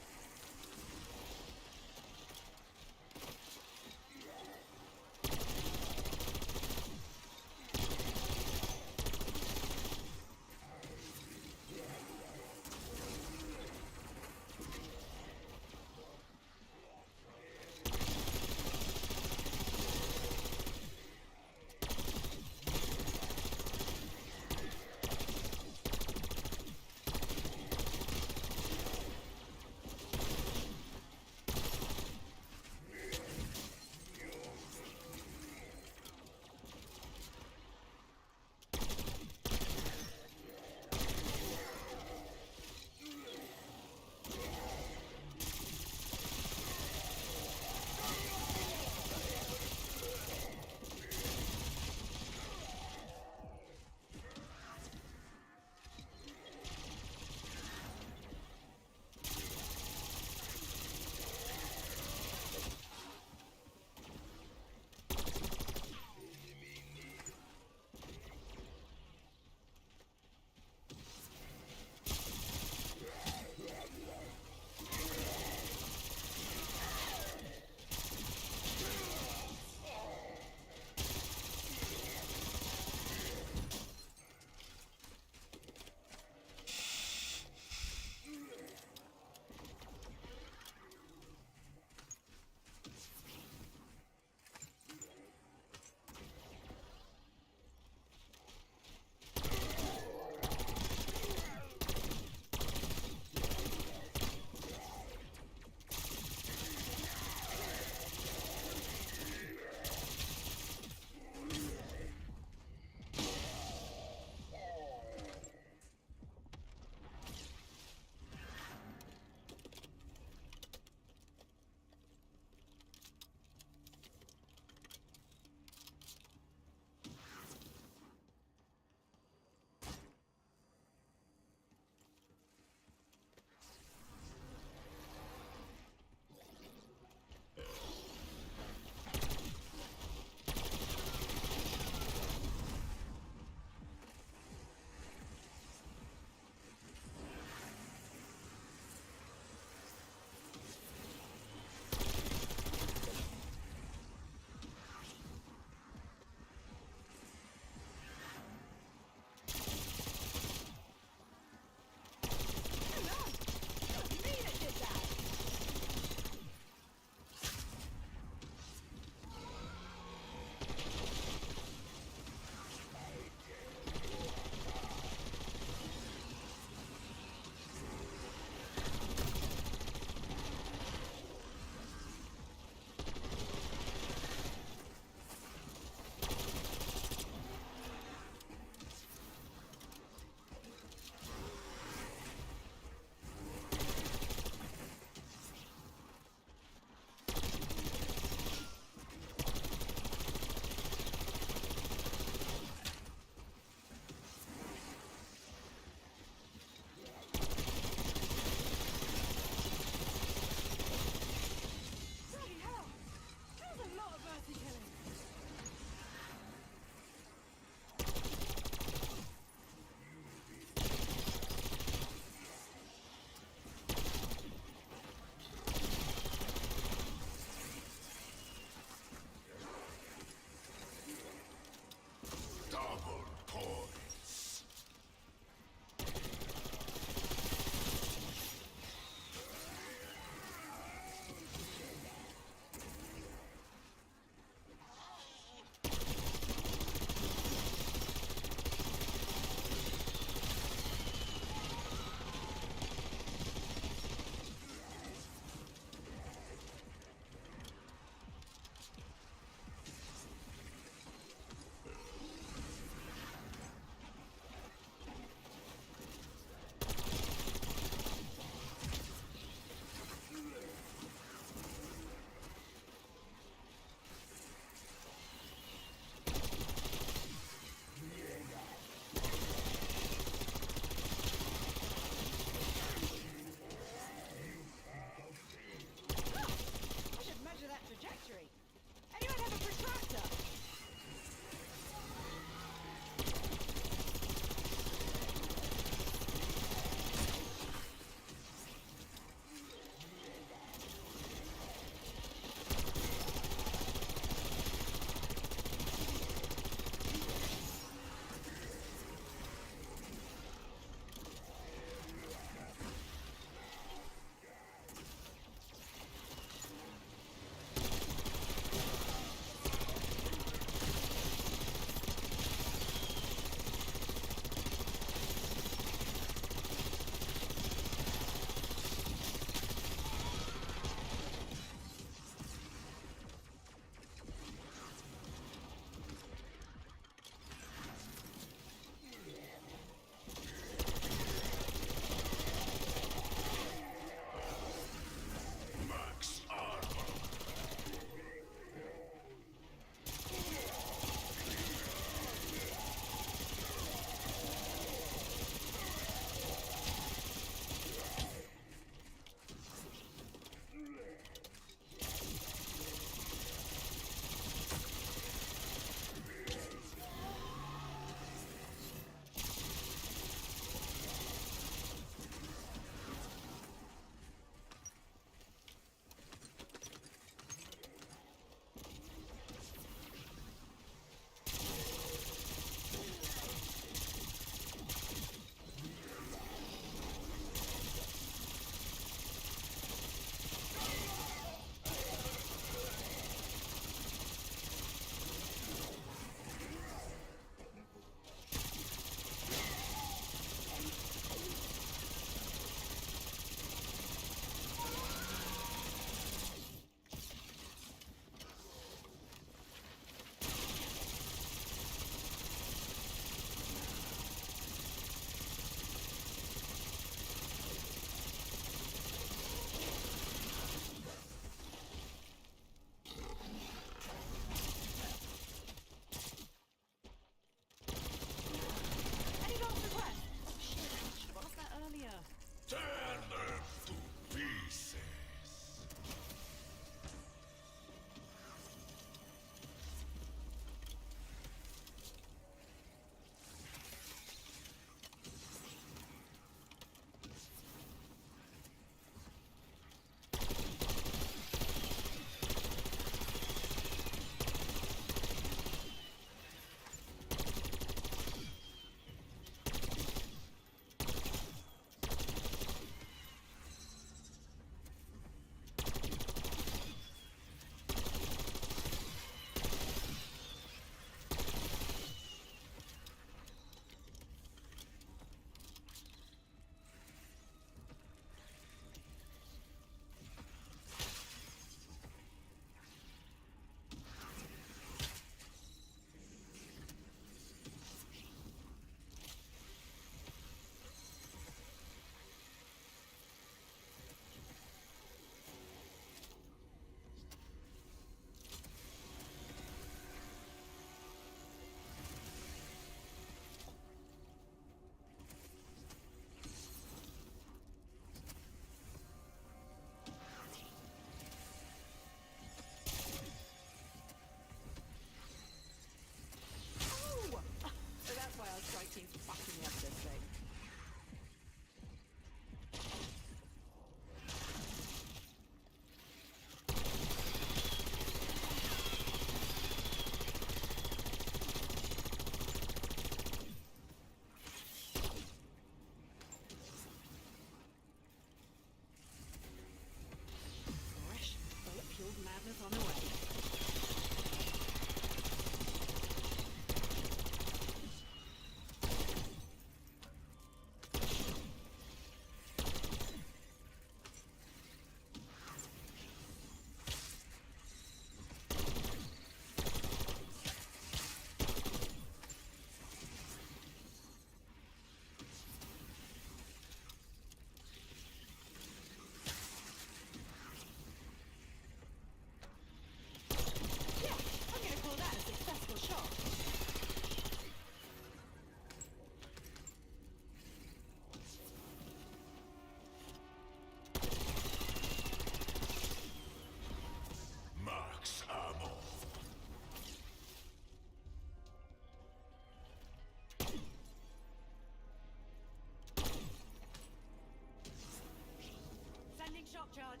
shock charge.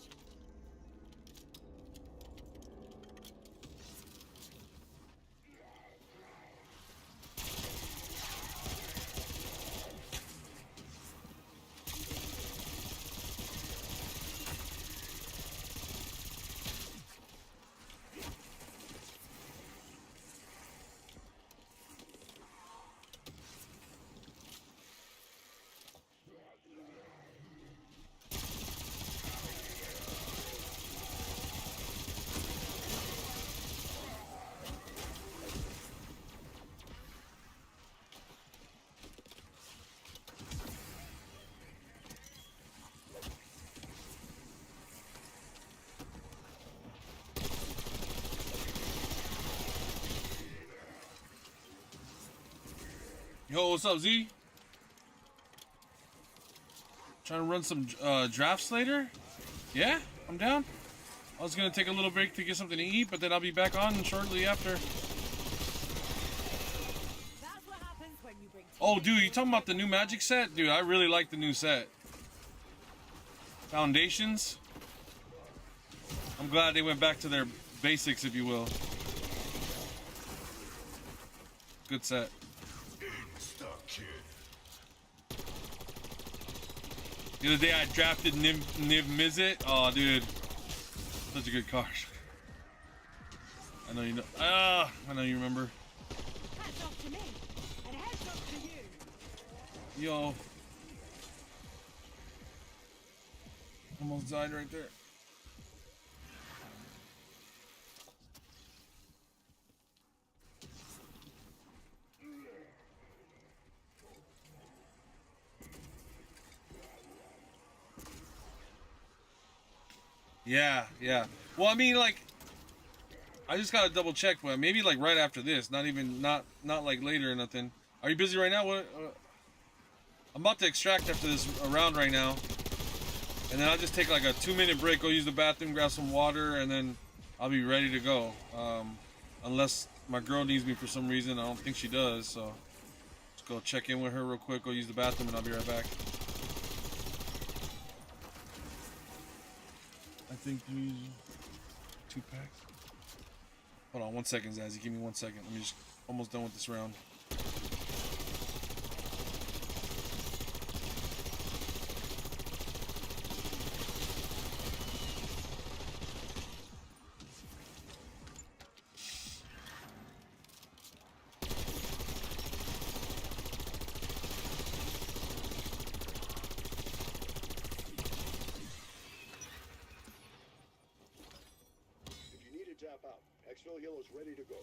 Yo, what's up, Z? Trying to run some drafts later? Yeah, I'm down. I was gonna take a little break to get something to eat, but then I'll be back on shortly after. That's what happens when you bring Oh, dude, you talking about the new Magic set? Dude, I really like the new set. Foundations. I'm glad they went back to their basics, if you will. Good set. The other day I drafted Niv Mizzet. Oh, dude. Such a good card. I know you know. I know you remember. hats off to me and heads up to you. Yo. Almost died right there. Yeah. Well, I mean, like, I just gotta double check, but maybe like right after this, not like later or nothing. Are you busy right now? What? I'm about to extract after this round right now, and then I'll just take like a 2-minute break, go use the bathroom, grab some water, and then I'll be ready to go. Unless my girl needs me for some reason, I don't think she does. So let's go check in with her real quick, go use the bathroom, and I'll be right back. I think 2 packs. Hold on 1 second, Zazzy. Give me 1 second. Let me just almost done with this round. Tap out. Exfil Heal is ready to go.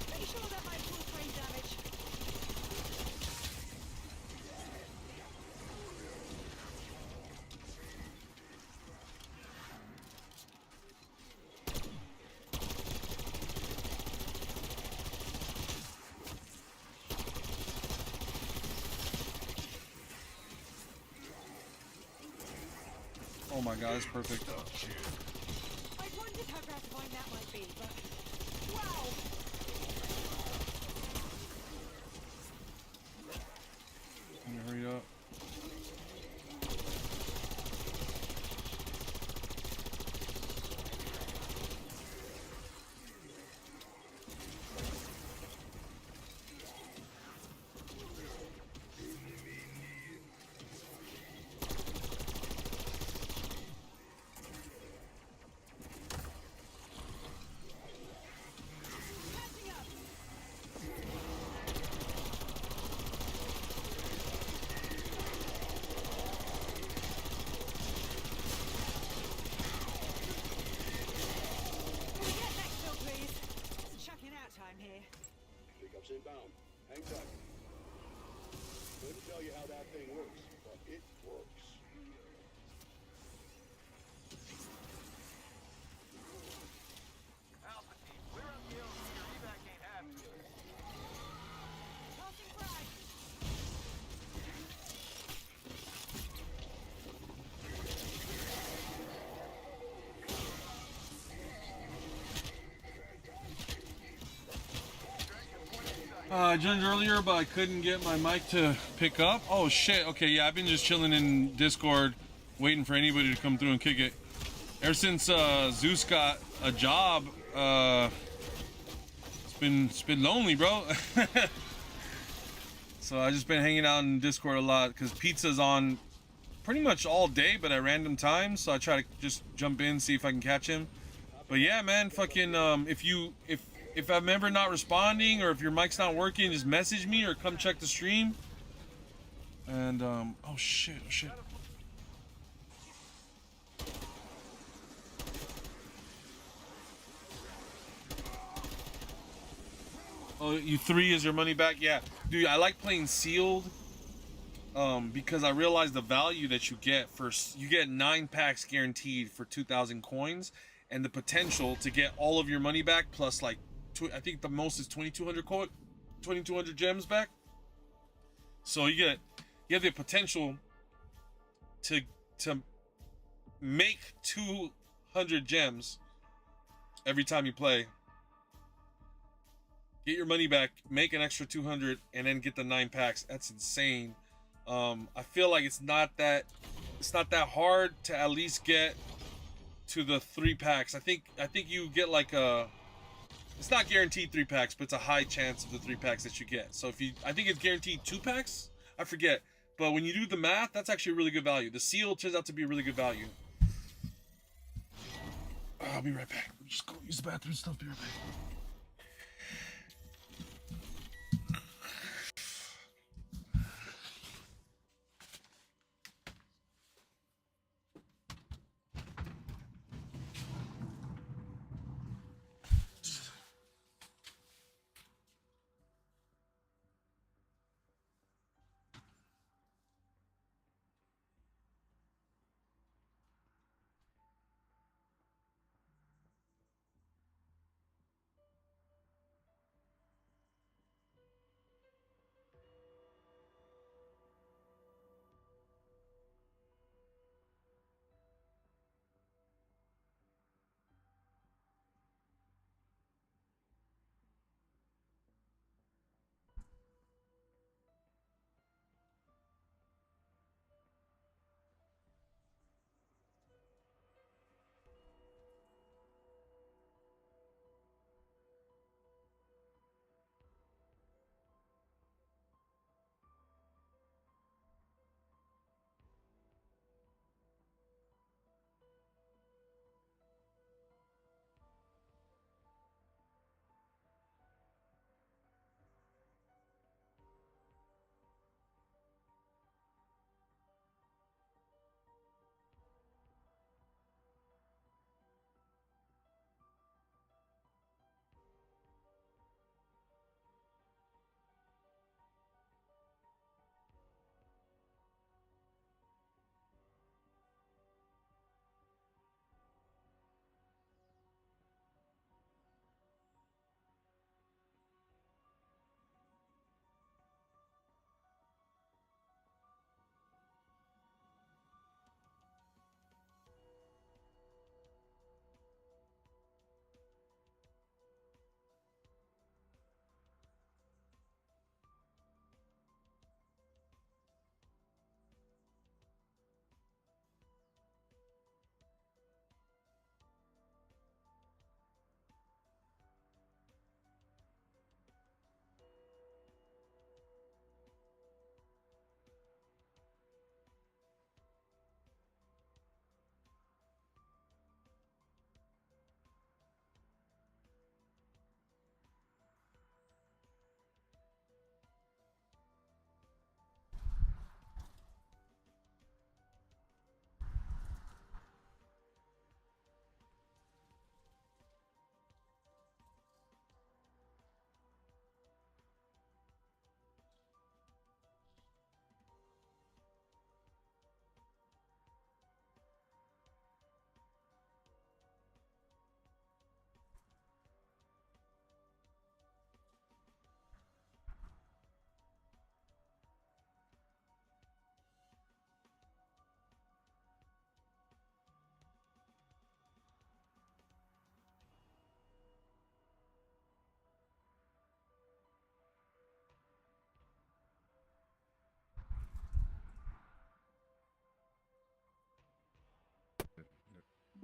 Pretty sure that might cause brain damage. Oh my god, it's perfect. I wondered how gratifying that might be, but wow. Can you hurry up? tell you how that thing works, but it works. Alpha team, clear up the LZ or evac ain't happening. Tossing frag. I joined earlier, but I couldn't get my mic to pick up. Oh shit. Okay, yeah, I've been just chilling in Discord, waiting for anybody to come through and kick it. Ever since Zeus got a job, it's been lonely, bro. So I just been hanging out in Discord a lot because pizza's on pretty much all day, but at random times. So I try to just jump in, see if I can catch him. But yeah, man, fucking if I'm ever not responding or if your mic's not working, just message me or come check the stream. And oh shit. Oh, you 3 is your money back? Yeah, dude, I like playing sealed because I realize the value that you get you get 9 packs guaranteed for 2,000 coins, and the potential to get all of your money back plus like I think the most is 2,200 gems back. So you have the potential to make 200 gems every time you play. Get your money back, make an extra 200, and then get the 9 packs. That's insane. I feel like it's not that hard to at least get to the 3 packs. I think you get like it's not guaranteed 3 packs, but it's a high chance of the 3 packs that you get. So I think it's guaranteed 2 packs. I forget, but when you do the math, that's actually a really good value. The seal turns out to be a really good value. I'll be right back. Just go use the bathroom and stuff. Be right back.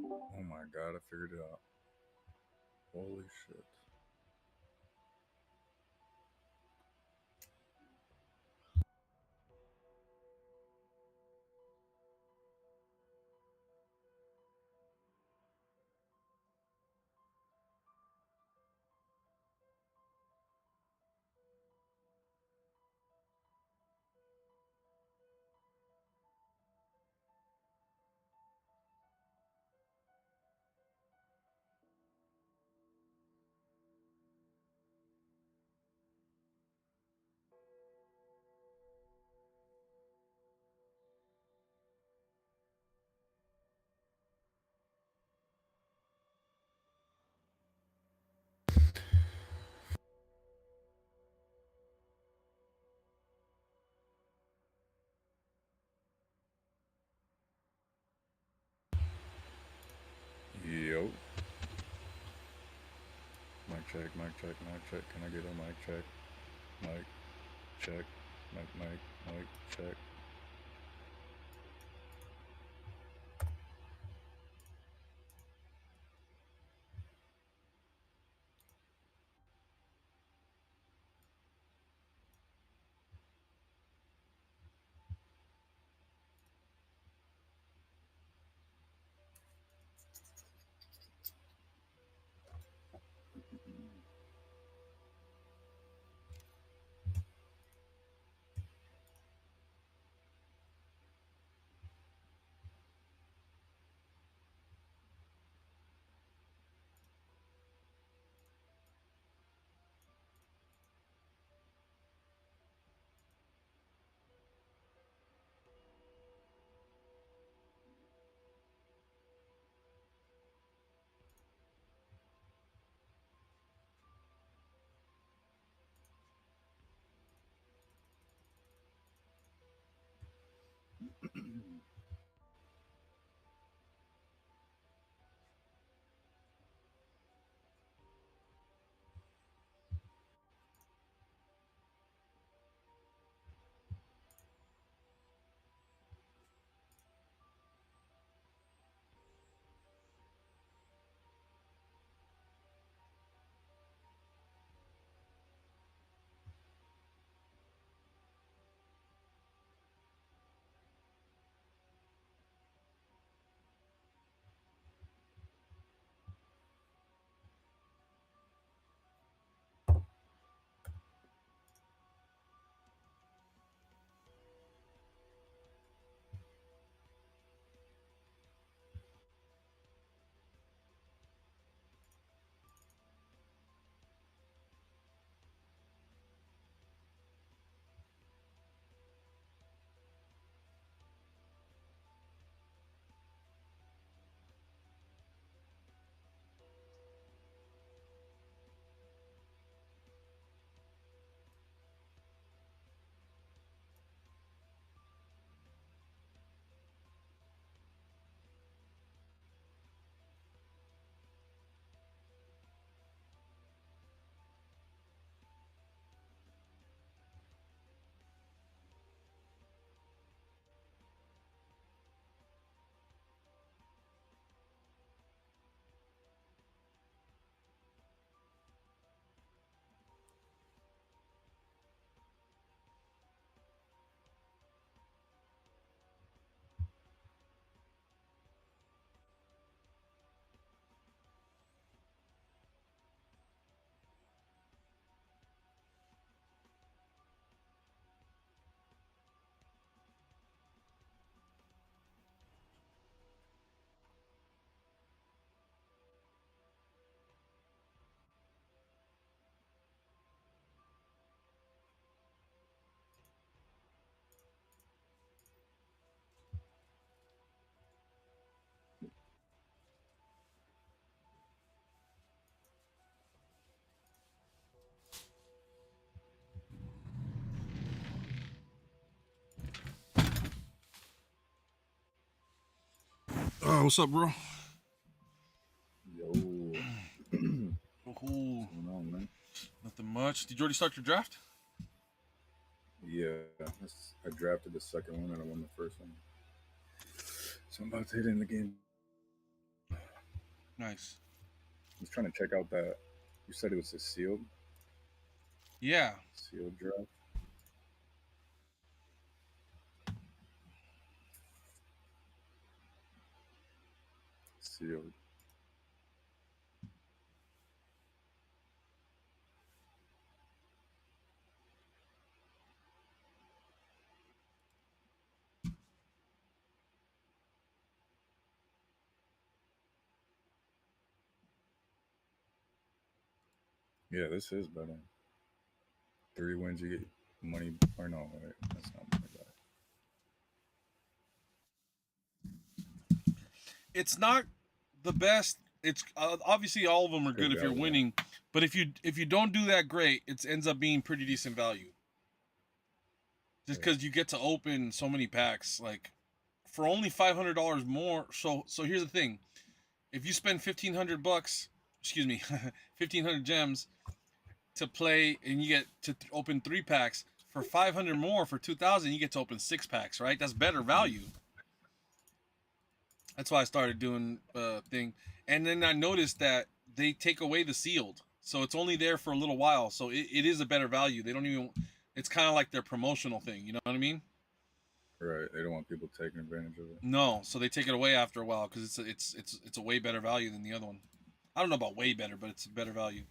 Oh my god, I figured it out. Holy shit. Yo. Mic check, mic check, mic check. Can I get a mic check? Mic check. Mic check. What's up, bro? Yo. Cool. What's going on, man? Nothing much. Did you already start your draft? Yeah, I drafted the second one and I won the first one. So I'm about to hit in the game. Nice. I was trying to check out that. You said it was a Yeah. sealed draft. Sealed. Yeah, this is better. 3 wins, you get money. Or no, wait, that's not money back. It's not the best. It's obviously all of them are good if you're value. winning, but if you don't do that great, it ends up being pretty decent value. Just because you get to open so many packs, like for only $500 more. So here's the thing: if you spend $1,500, excuse me, 1,500 gems to play, and you get to open 3 packs for 500 more for 2,000, you get to open 6 packs, right? That's better value. That's why I started doing thing, and then I noticed that they take away the sealed, so it's only there for a little while. So it is a better value. They don't even. It's kind of like their promotional thing. You know what I mean? Right. They don't want people taking advantage of it. No, so they take it away after a while because it's a way better value than the other one. I don't know about way better, but it's a better value.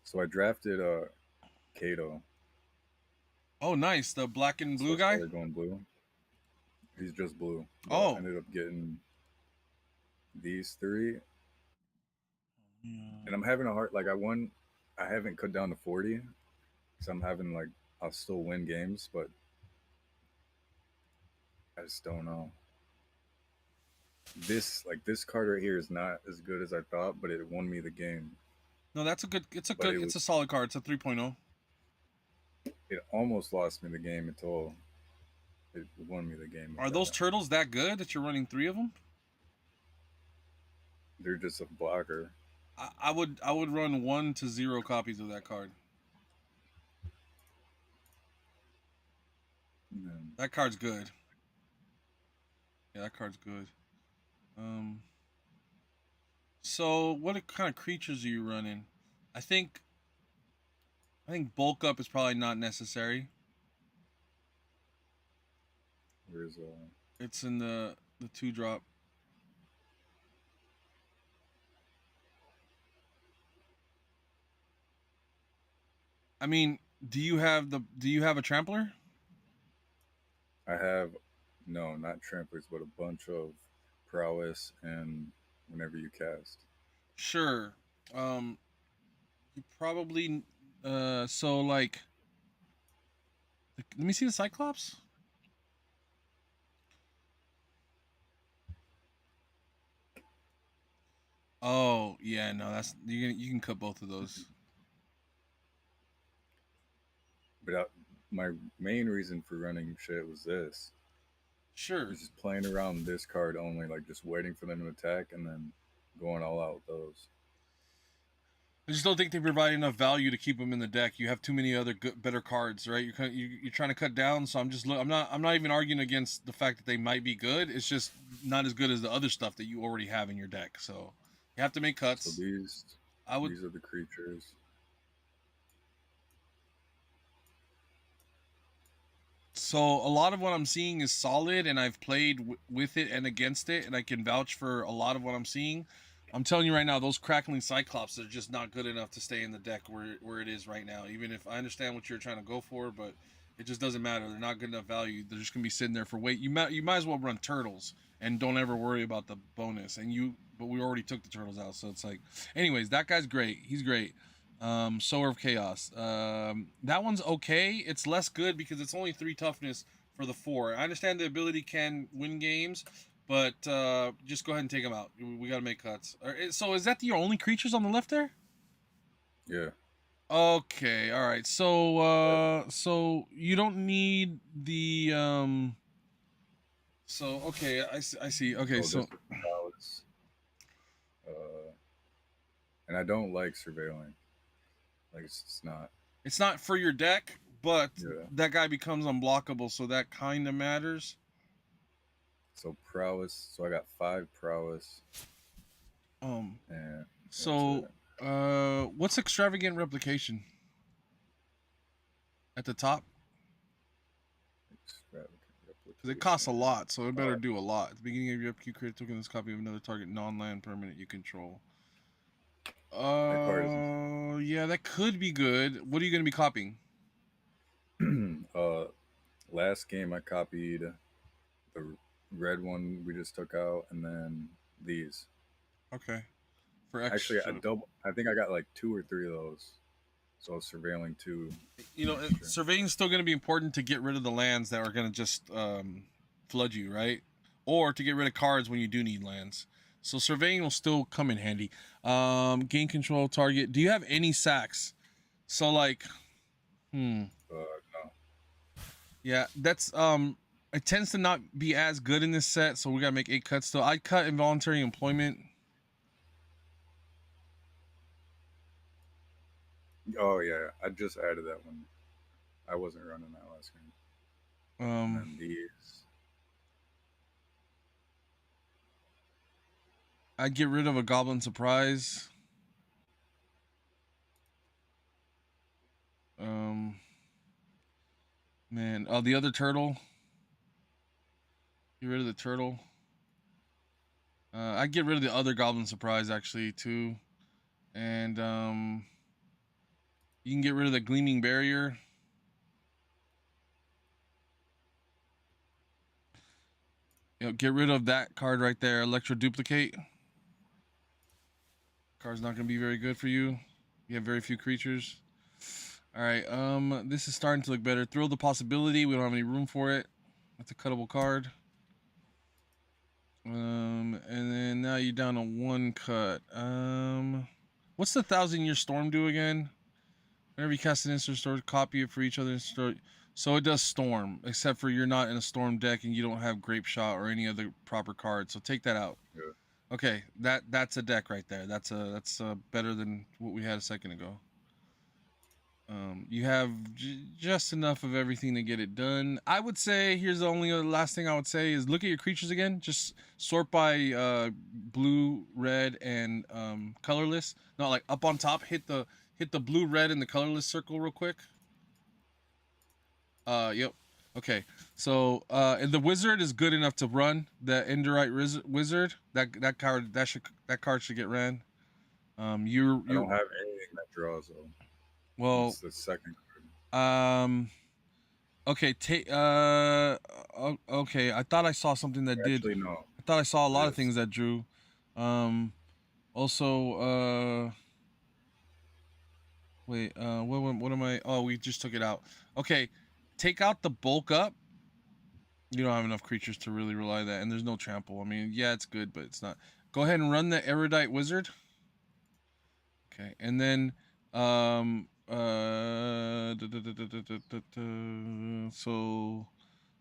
So I drafted Kato. Oh, nice, the black and blue guy. They're going blue. He's just blue. Oh, I ended up getting these 3, and I'm having a hard. Like I haven't cut down to 40, because I'm having like I'll still win games, but I just don't know. This card right here is not as good as I thought, but it won me the game. No, that's a good. It's a solid card. It's a 3.0. It almost lost me the game until it won me the game. Are those turtles that good that you're running 3 of them? They're just a blocker. I would run 1 to 0 copies of that card. That card's good. Yeah, that card's good. So what kind of creatures are you running? I think bulk up is probably not necessary. Where's It's in the 2-drop. I mean, do you have a trampler? I have not tramplers, but a bunch of prowess and whenever you cast. Sure. You probably so like let me see the Cyclops. Oh, yeah, no, that's you can cut both of those. But my main reason for running shit was this. Sure. Just playing around this card only, like just waiting for them to attack and then going all out with those. I just don't think they provide enough value to keep them in the deck. You have too many other better cards, right? You're trying to cut down, so I'm not even arguing against the fact that they might be good. It's just not as good as the other stuff that you already have in your deck. So you have to make cuts. So these are the creatures. So a lot of what I'm seeing is solid, and I've played with it and against it, and I can vouch for a lot of what I'm seeing. I'm telling you right now, those crackling Cyclops are just not good enough to stay in the deck where it is right now. Even if I understand what you're trying to go for, but it just doesn't matter. They're not good enough value. They're just gonna be sitting there for weight. You might as well run turtles and don't ever worry about the bonus. But we already took the turtles out, so it's like, anyways, that guy's great. He's great. Sower of Chaos. That one's okay. It's less good because it's only 3 toughness for the 4. I understand the ability can win games, but just go ahead and take them out. We got to make cuts. So is that your only creatures on the left there? Yeah. Okay. All right. So you don't need the So okay, I see. Okay, so and I don't like surveilling. Like it's not. It's not for your deck, but that guy becomes unblockable, so that kind of matters. So prowess. So I got 5 prowess, and So, what's extravagant replication? At the top? Because it costs a lot, so it better do a lot. At the beginning of your upkeep, create a token this copy of another target non-land permanent you control. Yeah, that could be good. What are you going to be copying? Last game I copied the red one we just took out, and then these. Okay. For extra. Actually, I think I got like 2 or 3 of those. So surveilling 2. You know, surveying is still going to be important to get rid of the lands that are going to just flood you, right? Or to get rid of cards when you do need lands. So surveying will still come in handy. Gain control target. Do you have any sacks? So like, No. Yeah, that's it tends to not be as good in this set, so we gotta make 8 cuts still. I'd cut involuntary employment. Oh yeah, I just added that one. I wasn't running that last game. And these. I'd get rid of a goblin surprise. Man, the other turtle. Get rid of the turtle. I'd get rid of the other goblin surprise actually too, and you can get rid of the gleaming barrier. You know, get rid of that card right there, Electro Duplicate. Card's not gonna be very good for you. You have very few creatures. All right, this is starting to look better. Thrill the Possibility. We don't have any room for it. That's a cuttable card. And then now you're down to 1 cut. What's the 1,000-Year Storm do again? Whenever you cast an instant store, copy it for each other. So it does Storm, except for you're not in a Storm deck and you don't have Grape Shot or any other proper card. So take that out. Yeah. Okay, that's a deck right there. That's better than what we had a second ago. You have just enough of everything to get it done. I would say, here's the only last thing I would say is look at your creatures again. Just sort by blue, red, and colorless. Not like up on top. Hit the blue, red, and the colorless circle real quick. Yep. Okay. So and the wizard is good enough to run. The Enderite wizard. That card should get ran. I don't have anything that draws though. Well, it's the second card. Okay, okay. I thought I saw something that did. No. I thought I saw a lot of things that drew. Also, wait. What am I? Oh, we just took it out. Okay, take out the bulk up. You don't have enough creatures to really rely on that, and there's no trample. I mean, yeah, it's good, but it's not. Go ahead and run the erudite wizard. Okay, and then so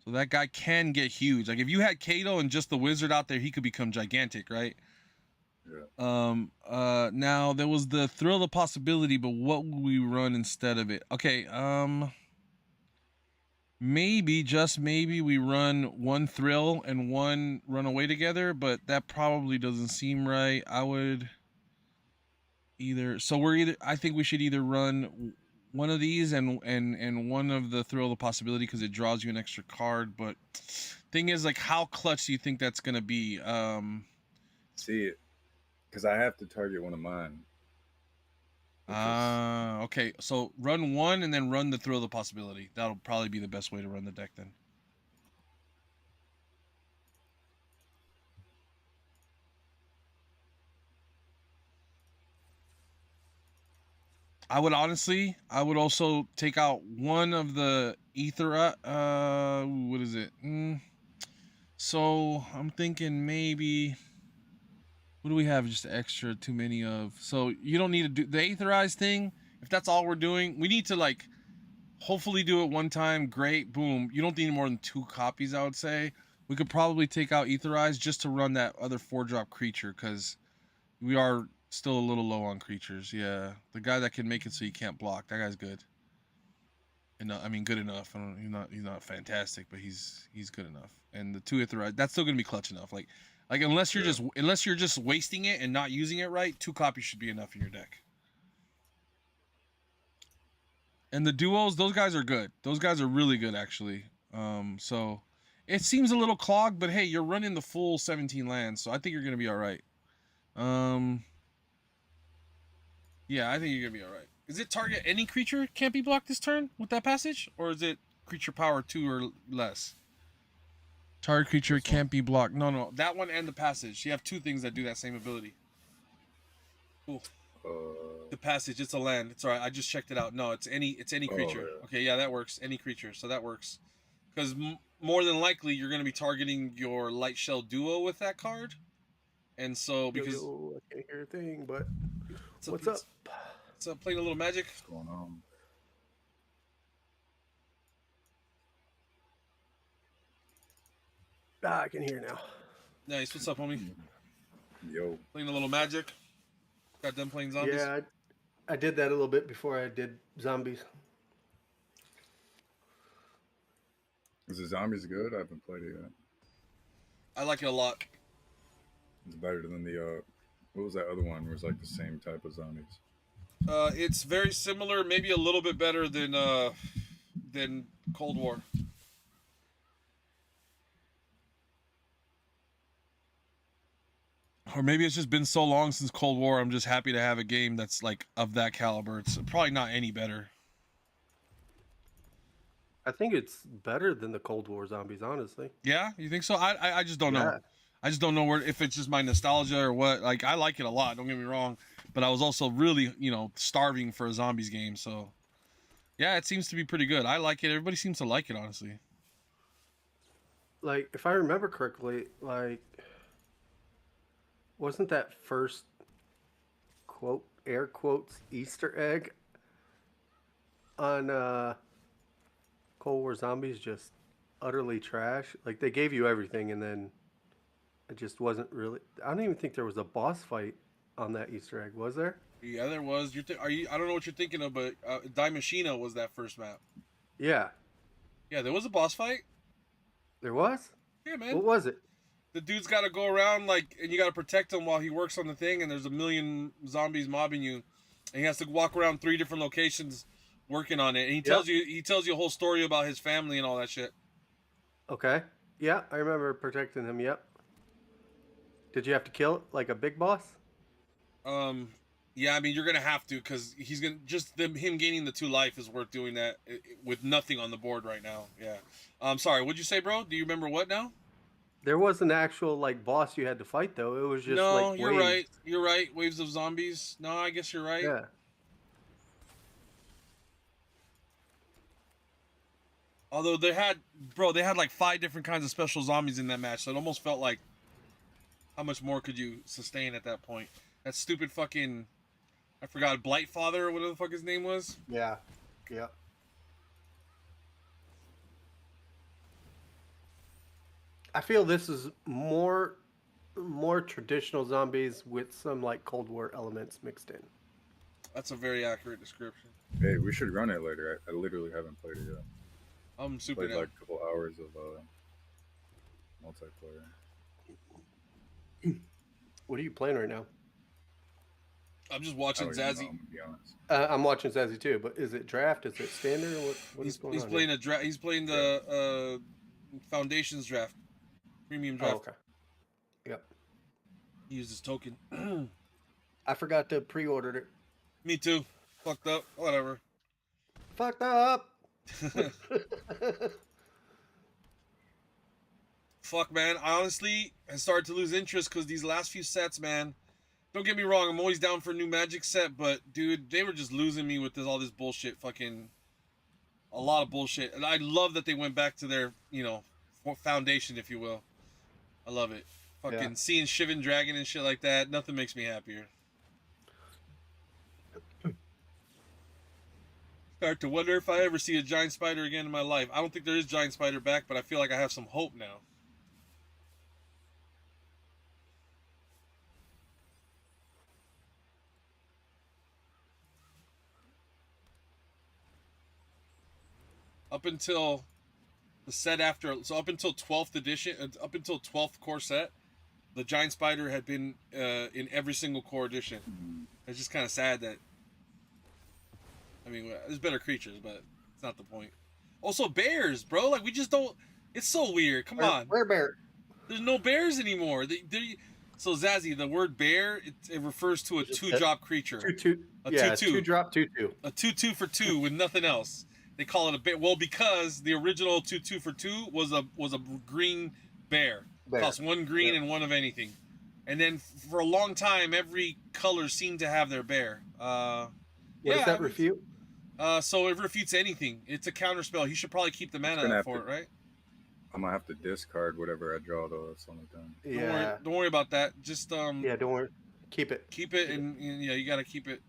that guy can get huge. Like if you had Kato and just the wizard out there, he could become gigantic, right? Yeah. Now there was the Thrill of Possibility, but what would we run instead of it? Okay, maybe, just maybe, we run 1 Thrill and 1 Runaway together, but that probably doesn't seem right. I would I think we should either run one of these and one of the Thrill of the Possibility because it draws you an extra card. But thing is, like, how clutch do you think that's gonna be? See, because I have to target one of mine. Okay. So run 1 and then run the Thrill of the Possibility. That'll probably be the best way to run the deck then. I would also take out one of the ether. What is it? So I'm thinking maybe. What do we have just extra too many of? So you don't need to do the aetherized thing. If that's all we're doing, we need to like hopefully do it one time. Great, boom. You don't need more than 2 copies, I would say. We could probably take out aetherized just to run that other 4-drop creature because we are still a little low on creatures. Yeah, the guy that can make it so you can't block. That guy's good. And I mean, good enough. I don't. He's not fantastic, but he's good enough. And the 2 Aetherized, that's still gonna be clutch enough. Like unless you're just wasting it and not using it right, 2 copies should be enough in your deck. And the duos, those guys are good. Those guys are really good, actually. So it seems a little clogged, but hey, you're running the full 17 lands, so I think you're gonna be all right. Yeah, I think you're gonna be all right. Is it target any creature can't be blocked this turn with that passage, or is it creature power 2 or less? Target creature can't be blocked. No, that one and the passage. You have 2 things that do that same ability. Cool. The passage, it's a land. It's all right. I just checked it out. No, it's any creature. Yeah. Okay, yeah, that works. Any creature, so that works. Because more than likely, you're going to be targeting your Light Shell Duo with that card, and so because I can't hear a thing, but what's up? So playing a little Magic. What's going on? I can hear now. Nice. What's up, homie? Yo. Playing a little Magic. Got done playing zombies. Yeah, I did that a little bit before I did zombies. Is the zombies good? I haven't played it yet. I like it a lot. It's better than the what was that other one where it's like the same type of zombies? It's very similar, maybe a little bit better than Cold War. Or maybe it's just been so long since Cold War, I'm just happy to have a game that's like of that caliber. It's probably not any better. I think it's better than the Cold War zombies, honestly. Yeah, you think so? I just don't know. I just don't know if it's just my nostalgia or what. Like, I like it a lot, don't get me wrong, but I was also really, starving for a zombies game, so yeah, it seems to be pretty good. I like it. Everybody seems to like it, honestly. Like, if I remember correctly, like, wasn't that first quote, air quotes, Easter egg on Cold War Zombies just utterly trash? Like, they gave you everything, and then it just wasn't really. I don't even think there was a boss fight on that Easter egg, was there? Yeah, there was. I don't know what you're thinking of, but Daimashina was that first map. Yeah. Yeah, there was a boss fight. There was? Yeah, man. What was it? The dude's got to go around, and you got to protect him while he works on the thing, and there's a million zombies mobbing you, and he has to walk around 3 different locations working on it, and he tells you a whole story about his family and all that shit. Okay. Yeah, I remember protecting him, yep. Did you have to kill it like a big boss? Yeah, I mean, you're going to have to, because he's going to, him gaining the 2 life is worth doing that with nothing on the board right now. Yeah. Sorry, what'd you say, bro? Do you remember what now? There was an actual, boss you had to fight, though. It was just, no, waves. You're right. You're right. Waves of zombies. No, I guess you're right. Yeah. Although they had like 5 different kinds of special zombies in that match, so it almost felt like, how much more could you sustain at that point? That stupid fucking, I forgot, Blightfather or whatever the fuck his name was. Yeah. Yeah. I feel this is more traditional zombies with some Cold War elements mixed in. That's a very accurate description. Hey, we should run it later. I literally haven't played it yet. I'm super played down. like a couple hours of multiplayer. What are you playing right now? I'm just watching Zazzy. I'm gonna be honest. I'm watching Zazzy too, but is it draft? Is it standard? What is going on? He's playing a draft. He's playing the Foundations draft, premium draft. Oh, okay. Yep. He used his token. I forgot to pre-order it. Me too. Fucked up. Whatever. Fucked up. Fuck, man. I honestly have started to lose interest because these last few sets, man. Don't get me wrong. I'm always down for a new Magic set, but dude, they were just losing me with all this bullshit. Fucking a lot of bullshit. And I love that they went back to their, foundation, if you will. I love it. Fucking seeing Shivan Dragon and shit like that. Nothing makes me happier. Start to wonder if I ever see a giant spider again in my life. I don't think there is giant spider back, but I feel like I have some hope now. up until the set after, so up until 12th edition, up until 12th core set, the giant spider had been in every single core edition. It's just kind of sad that, I mean, there's better creatures, but it's not the point. Also, bears, bro. Like, we just don't. It's so weird. Come on. Where bear? There's no bears anymore. So, Zazzy, the word bear, it refers to a 2-drop creature. A 2/2. 2-drop, 2/2. A 2/2 for 2 with nothing else. They call it a bear. Well, because the original 2/2 for 2 was a green bear. Cost 1 green and 1 of anything. And then for a long time, every color seemed to have their bear. What does that refute? So it refutes anything. It's a counter spell. He should probably keep the mana for it, right? I'm gonna have to discard whatever I draw though. That's the only thing. Yeah. Don't worry about that. Just Yeah, don't worry. Keep it. Keep it, and yeah, you gotta keep it.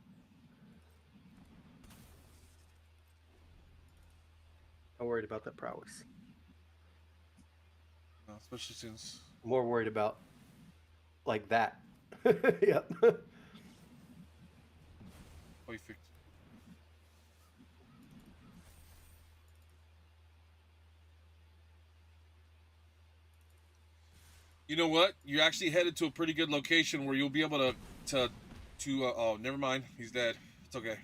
Not worried about that prowess. No, especially since More worried about like that. Yep. perfect. You know what? You're actually headed to a pretty good location where you'll be able to oh, never mind. He's dead. It's okay.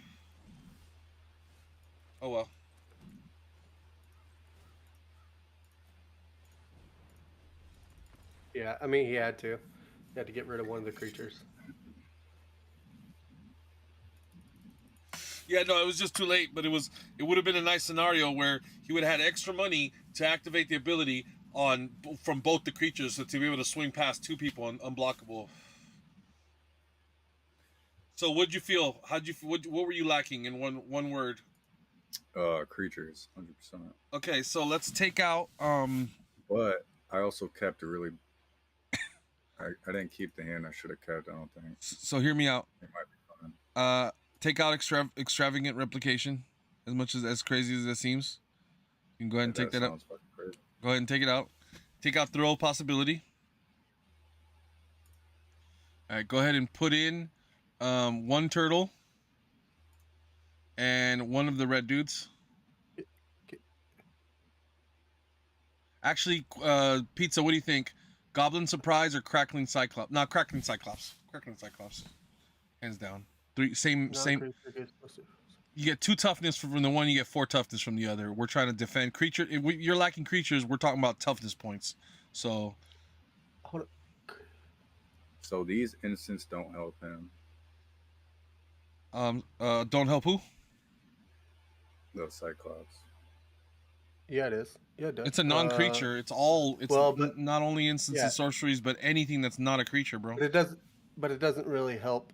Oh well. Yeah, I mean he had to. He had to get rid of one of the creatures. Yeah, no, it was just too late, but it would have been a nice scenario where he would have had extra money to activate the ability from both the creatures, so to be able to swing past 2 people and unblockable. So what'd you feel? What were you lacking in one word? Creatures, 100%. Okay, so let's take out But I also kept a really. I didn't keep the hand I should have kept. I don't think. So hear me out. It might be fun. Take out extravagant replication, as crazy as it seems. You can go ahead and take that out. Go ahead and take it out. Take out throw possibility. All right, go ahead and put in 1 turtle and 1 of the red dudes. Actually, Pizza, what do you think? Goblin Surprise or Crackling Cyclops? No, Crackling Cyclops. Crackling Cyclops. Hands down. Same. You get 2 toughness from the one, you get 4 toughness from the other. We're trying to defend creature. If you're lacking creatures, we're talking about toughness points. So. So these instants don't help him. Don't help who? The Cyclops. Yeah, it is. Yeah, it does. It's a non-creature. It's not only instants and sorceries, but anything that's not a creature, bro. But it doesn't really help.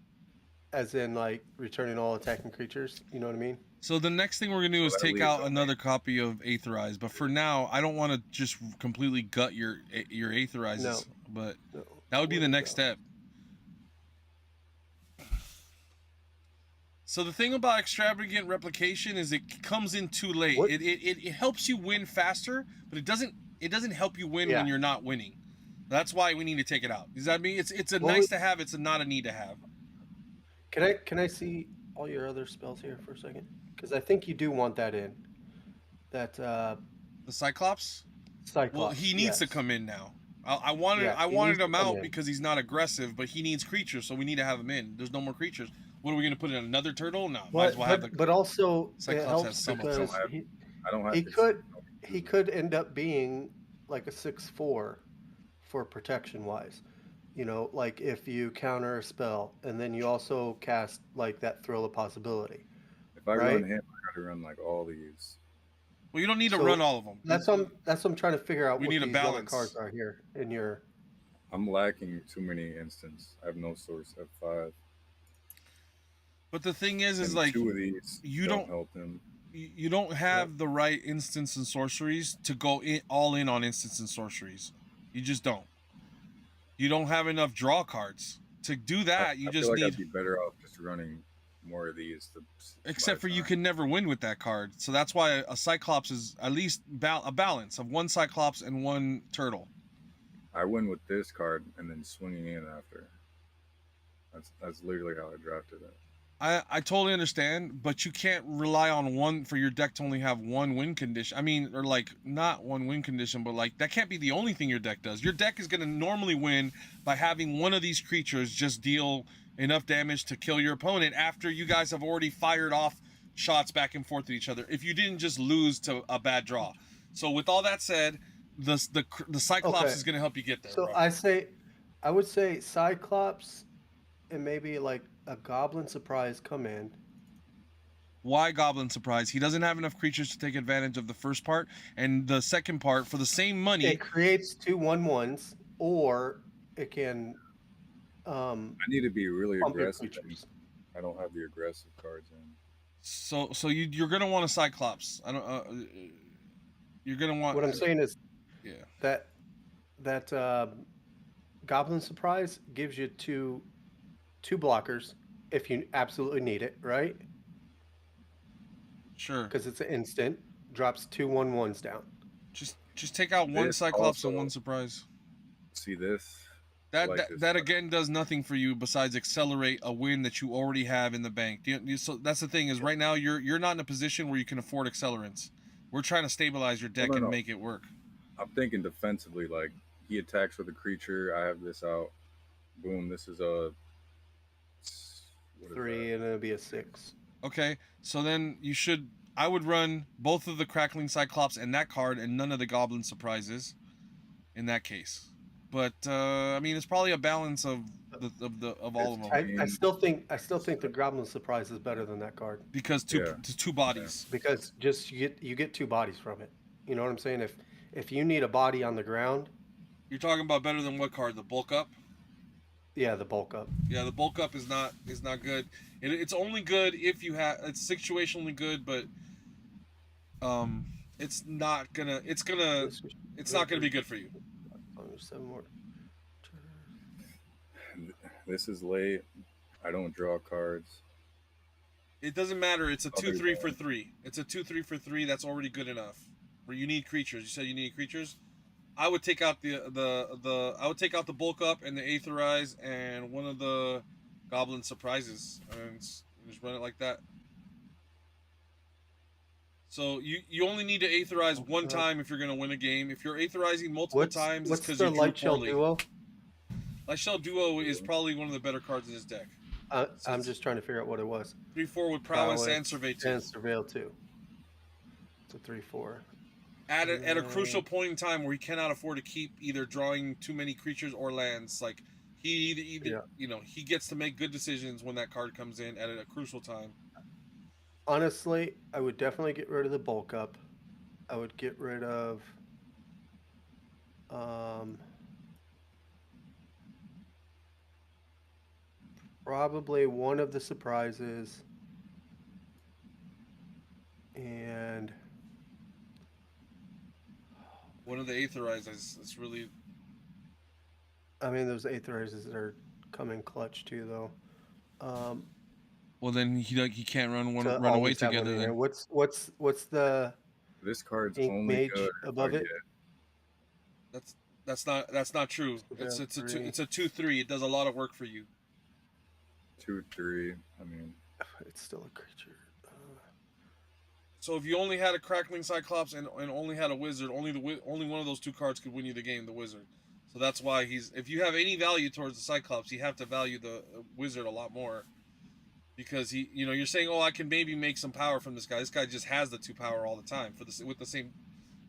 As in, like, returning all attacking creatures. You know what I mean? So the next thing we're going to do is take out another copy of Aetherize. But for now, I don't want to just completely gut your Aetherizes. No. But that would be the next step. So the thing about extravagant replication is it comes in too late. It helps you win faster, but it doesn't help you win when you're not winning. That's why we need to take it out. Does that mean it's a nice to have, it's not a need to have. Can I see all your other spells here for a second? Because I think you do want that in. That the Cyclops? Cyclops. Well, he needs to come in now. I wanted him out because he's not aggressive, but he needs creatures, so we need to have him in. There's no more creatures. What are we going to put in another turtle? No, might as well have the. But also, Cyclops it helps has some because I don't have. He could end up being like a 6/4 for protection wise. You know, like if you counter a spell and then you also cast like that Thrill of Possibility. If I run him, I got to run like all these. Well, you don't need to run all of them. That's what I'm trying to figure out. We need a balance. Cards are here in your. I'm lacking too many instants. I have no source at 5. But the thing is like 2 of these you don't help him. You don't have the right instants and sorceries to go all in on instants and sorceries. You just don't. You don't have enough draw cards to do that. I just feel like need. I'd be better off just running more of these. Except for you can never win with that card, so that's why a Cyclops is at least a balance of 1 Cyclops and 1 turtle. I win with this card and then swinging in after. That's literally how I drafted it. I totally understand, but you can't rely on one for your deck to only have one win condition. I mean, or like not one win condition, but like that can't be the only thing your deck does. Your deck is going to normally win by having one of these creatures just deal enough damage to kill your opponent after you guys have already fired off shots back and forth at each other. If you didn't just lose to a bad draw. So with all that said, the Cyclops Okay. is going to help you get there. So bro. I would say Cyclops and maybe like a Goblin Surprise come in. Why Goblin Surprise? He doesn't have enough creatures to take advantage of the first part, and the second part for the same money. It creates 2/1/1s, or it can. I need to be really pump your aggressive. creatures. I don't have the aggressive cards in. So you're gonna want a Cyclops. I don't. You're gonna want. What I'm saying is yeah. that Goblin Surprise gives you two blockers if you absolutely need it, right? Sure. Because it's an instant, drops 2/1/1s down. Just take out one This Cyclops also- and one Surprise. See this? That like that, this that card. again does nothing for you besides accelerate a win that you already have in the bank. So that's the thing is right now you're not in a position where you can afford accelerants. We're trying to stabilize your deck and make it work. I'm thinking defensively. Like he attacks with a creature. I have this out. Boom. This is a what is 3 that? and it'll be a 6. Okay, so then I would run both of the Crackling Cyclops and that card and none of the Goblin Surprises in that case. But I mean, it's probably a balance of all of them. I still think the Goblin Surprise is better than that card because two bodies. Because just you get 2 bodies from it. You know what I'm saying? If you need a body on the ground, you're talking about better than what card? The bulk up. Yeah, the bulk up. Yeah, the bulk up is not good. It's only good if you have. It's situationally good, but it's not gonna be good for you. 7 more. This is late. I don't draw cards. It doesn't matter. It's a 2/3 for 3. It's a 2/3 for 3. That's already good enough. Where you need creatures. You said you need creatures. I would take out the bulk up and the Aetherize and one of the Goblin Surprises and just run it like that. So you only need to Aetherize one time if you're gonna win a game. If you're Aetherizing multiple times, it's because you drew Light Shell poorly. Duo? Light Shell Duo is probably one of the better cards in this deck. I'm just trying to figure out what it was. 3/4 with Prowess and Survey 2. And Surveil 2. It's a 3/4. At a crucial point in time where he cannot afford to keep either drawing too many creatures or lands, like he he gets to make good decisions when that card comes in at a crucial time. Honestly, I would definitely get rid of the bulk up. I would get rid of probably one of the surprises and one of the Aetherizes. It's really. I mean, those Aetherizes that are coming clutch too, though. Well, then he can't run away together. Then what's the? This card's Ink only Mage good above it. That's not true. It's a 2/3. It does a lot of work for you. 2/3. I mean, it's still a creature. So if you only had a Crackling Cyclops and only had a Wizard, only one of those 2 cards could win you the game, the Wizard. So that's why if you have any value towards the Cyclops, you have to value the Wizard a lot more. Because you're saying, oh, I can maybe make some power from this guy. This guy just has the 2 power all the time with the same.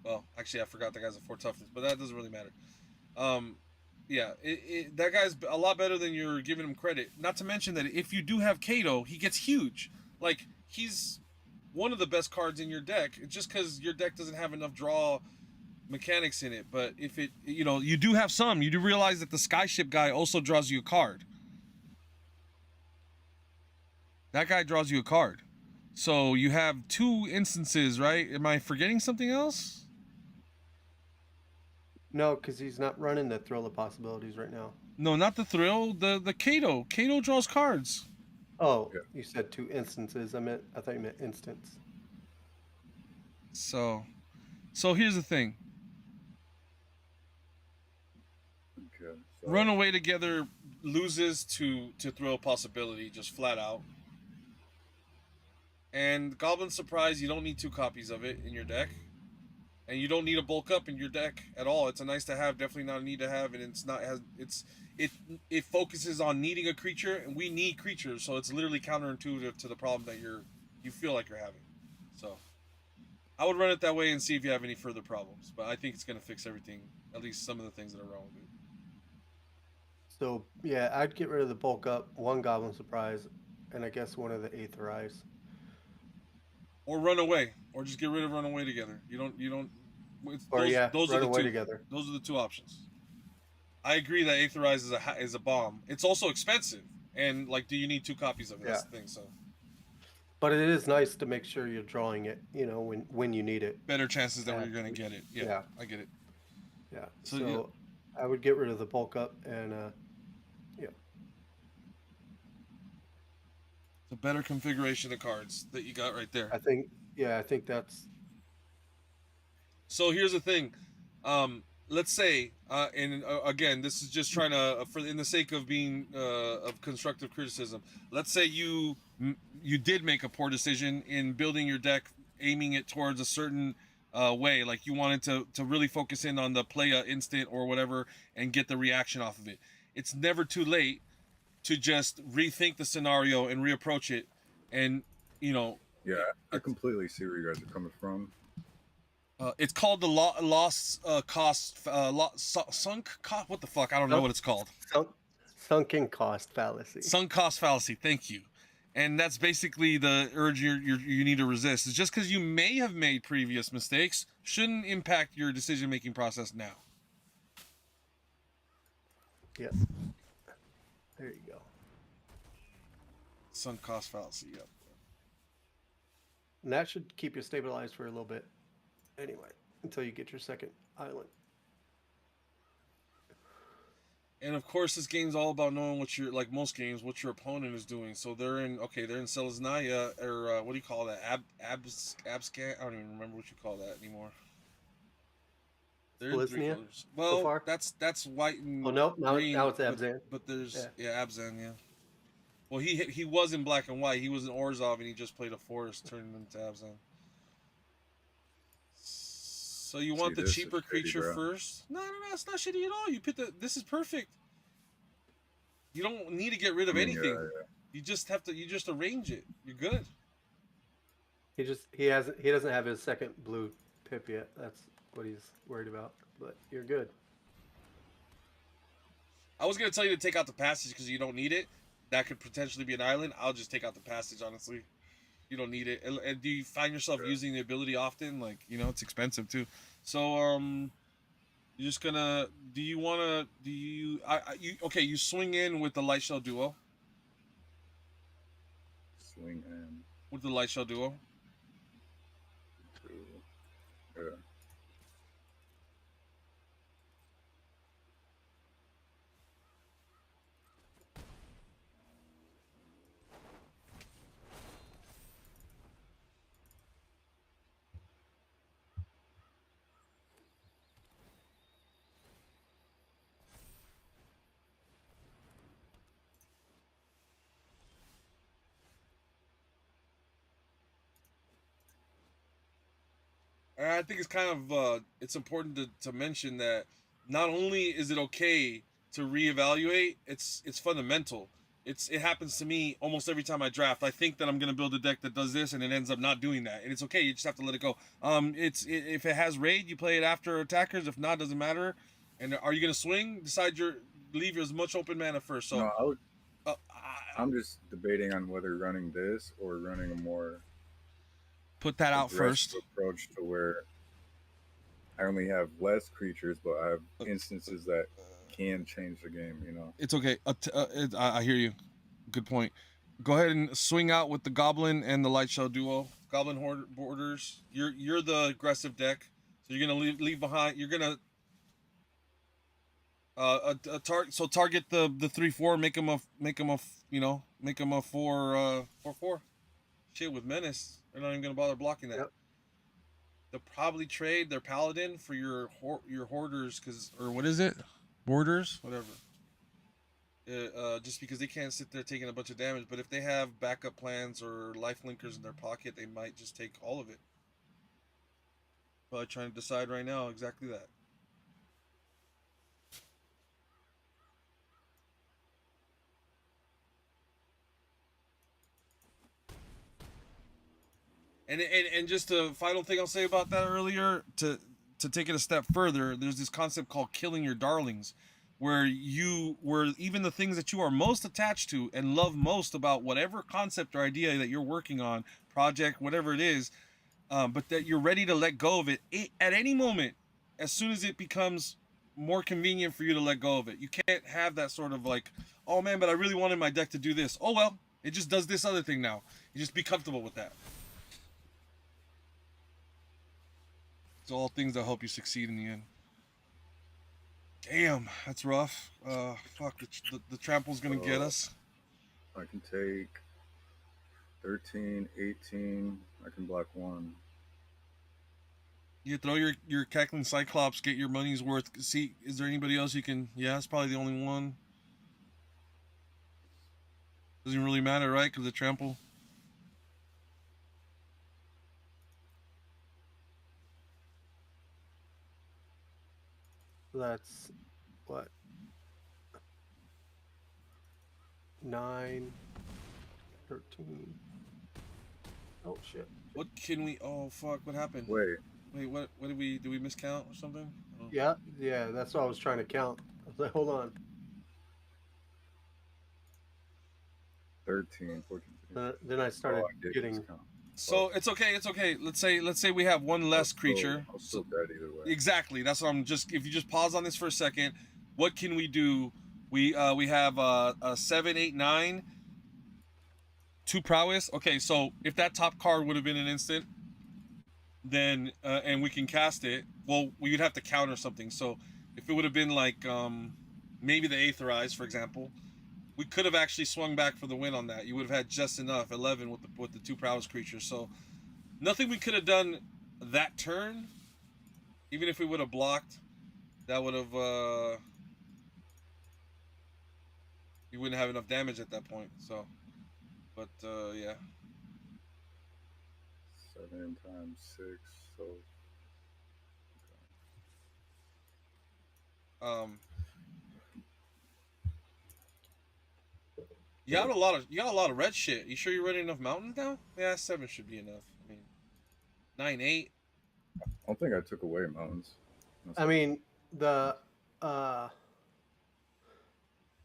Well, actually, I forgot the guy's a 4 toughness, but that doesn't really matter. Yeah, that guy's a lot better than you're giving him credit. Not to mention that if you do have Kato, he gets huge. Like he's one of the best cards in your deck. Just because your deck doesn't have enough draw mechanics in it, but if you do have some. You do realize that the Skyship guy also draws you a card. That guy draws you a card. So you have 2 instances, right? Am I forgetting something else? No, because he's not running the Thrill of Possibilities right now. No, not the Thrill. The Kato. Kato draws cards. Oh, yeah. You said 2 instances. I thought you meant instance. So here's the thing. okay. So, Run away together loses to Thrill Possibility just flat out. And Goblin Surprise, you don't need 2 copies of it in your deck. And you don't need a bulk up in your deck at all. It's a nice to have, definitely not a need to have, and it's not has it focuses on needing a creature, and we need creatures, so it's literally counterintuitive to the problem that you feel like you're having. So I would run it that way and see if you have any further problems. But I think it's gonna fix everything, at least some of the things that are wrong with it. So yeah, I'd get rid of the bulk up, 1 Goblin Surprise, and I guess 1 of the Aether Eyes. Or run away, or just get rid of run away together. You don't. Or those run are the away 2. together. Those are the 2 options. I agree that Aetherize is a bomb. It's also expensive, and like, do you need 2 copies of it? That's the thing. So, but it is nice to make sure you're drawing it, you know, when you need it. better chances that you're gonna get it. Yeah, I get it. Yeah. So, So I would get rid of the bulk up and yeah. It's a better configuration of cards that you got right there. I think that's. So here's the thing. Let's say, and again, this is just trying to, for in the sake of being of constructive criticism. Let's say you did make a poor decision in building your deck, aiming it towards a certain way, like you wanted to really focus in on the play instant or whatever and get the reaction off of it. It's never too late to just rethink the scenario and reapproach it, and Yeah, I completely see where you guys are coming from. It's called the lost cost, sunk cost. What the fuck? I don't know what it's called. Sunken cost fallacy. Sunk cost fallacy. Thank you. And that's basically the urge you need to resist. It's just because you may have made previous mistakes shouldn't impact your decision making process now. Yes. There you go. Sunk cost fallacy. Yep. And that should keep you stabilized for a little bit. Anyway, until you get your second island. And of course, this game's all about knowing what your, like most games, what your opponent is doing. So they're in Selesnya, or what do you call that? Abscan? I don't even remember what you call that anymore. They're in 3 colors. Well, so far? that's white and green. Now it's Abzan. But there's Abzan, yeah. Well, he was in black and white. He was in Orzhov, and he just played a forest, turning into Abzan. So you want the cheaper creature first? No, it's not shitty at all. You pick this is perfect. You don't need to get rid of anything. Yeah. You just arrange it. You're good. He doesn't have his second blue pip yet. That's what he's worried about. But you're good. I was gonna tell you to take out the passage because you don't need it. That could potentially be an island. I'll just take out the passage, honestly. You don't need it. And do you find yourself using the ability often? Like, it's expensive too. So you're just gonna you swing in with the Light Shell Duo. Swing in with the Light Shell Duo. Yeah. And I think it's kind of it's important to mention that not only is it okay to reevaluate, it's fundamental. It happens to me almost every time I draft. I think that I'm gonna build a deck that does this, and it ends up not doing that, and it's okay. You just have to let it go. If it has raid, you play it after attackers. If not, doesn't matter. And are you gonna swing? Leave as much open mana first. So no, I'm just debating on whether running this or running a more put that out first approach to where I only have less creatures, but I have instances that can change the game. It's okay. I hear you. Good point. Go ahead and swing out with the Goblin and the Light Shell Duo. Goblin Borders. You're the aggressive deck, so you're gonna leave behind. You're gonna target the 3/4. Make them a 4/4. Shit, with Menace, they're not even gonna bother blocking that. Yep. They'll probably trade their Paladin for your Hoarders, or what is it? Borders, whatever. just because they can't sit there taking a bunch of damage. But if they have backup plans or life linkers in their pocket, they might just take all of it. Probably trying to decide right now exactly that. And just a final thing I'll say about that earlier, to take it a step further, there's this concept called killing your darlings, where even the things that you are most attached to and love most about whatever concept or idea that you're working on, project, whatever it is, but that you're ready to let go of it at any moment, as soon as it becomes more convenient for you to let go of it. You can't have that sort of like, oh man, but I really wanted my deck to do this. Oh well, it just does this other thing now. You just be comfortable with that. It's all things that help you succeed in the end. Damn, that's rough. Fuck, the trample's gonna get us. I can take 13, 18. I can block 1. You throw your cackling cyclops, get your money's worth. See, is there anybody else you can? Yeah, it's probably the only one. Doesn't really matter, right? Because the trample. That's what? 9, 13. Oh shit. What can we? Oh fuck! What happened? Wait. What did we? Did we miscount or something? Oh. Yeah, that's what I was trying to count. I was like, hold on. 13, 14. Then I started getting. So it's okay. It's okay. Let's say we have one less creature. I'll still dead either way. Exactly. That's what I'm just. If you just pause on this for a second, what can we do? We have a 7, 8, 9, 2 prowess. Okay, so if that top card would have been an instant, then and we can cast it. Well, we would have to counter something. So if it would have been like maybe the Aetherize, for example, we could have actually swung back for the win on that. You would have had just enough 11 with the 2 prowess creatures. So nothing we could have done that turn. Even if we would have blocked, that would have we wouldn't have enough damage at that point. So, but yeah. 7 times 6, so. You got a lot of red shit. You sure you're running enough mountains now? Yeah, 7 should be enough. I mean, 9, 8. I don't think I took away mountains. I mean, a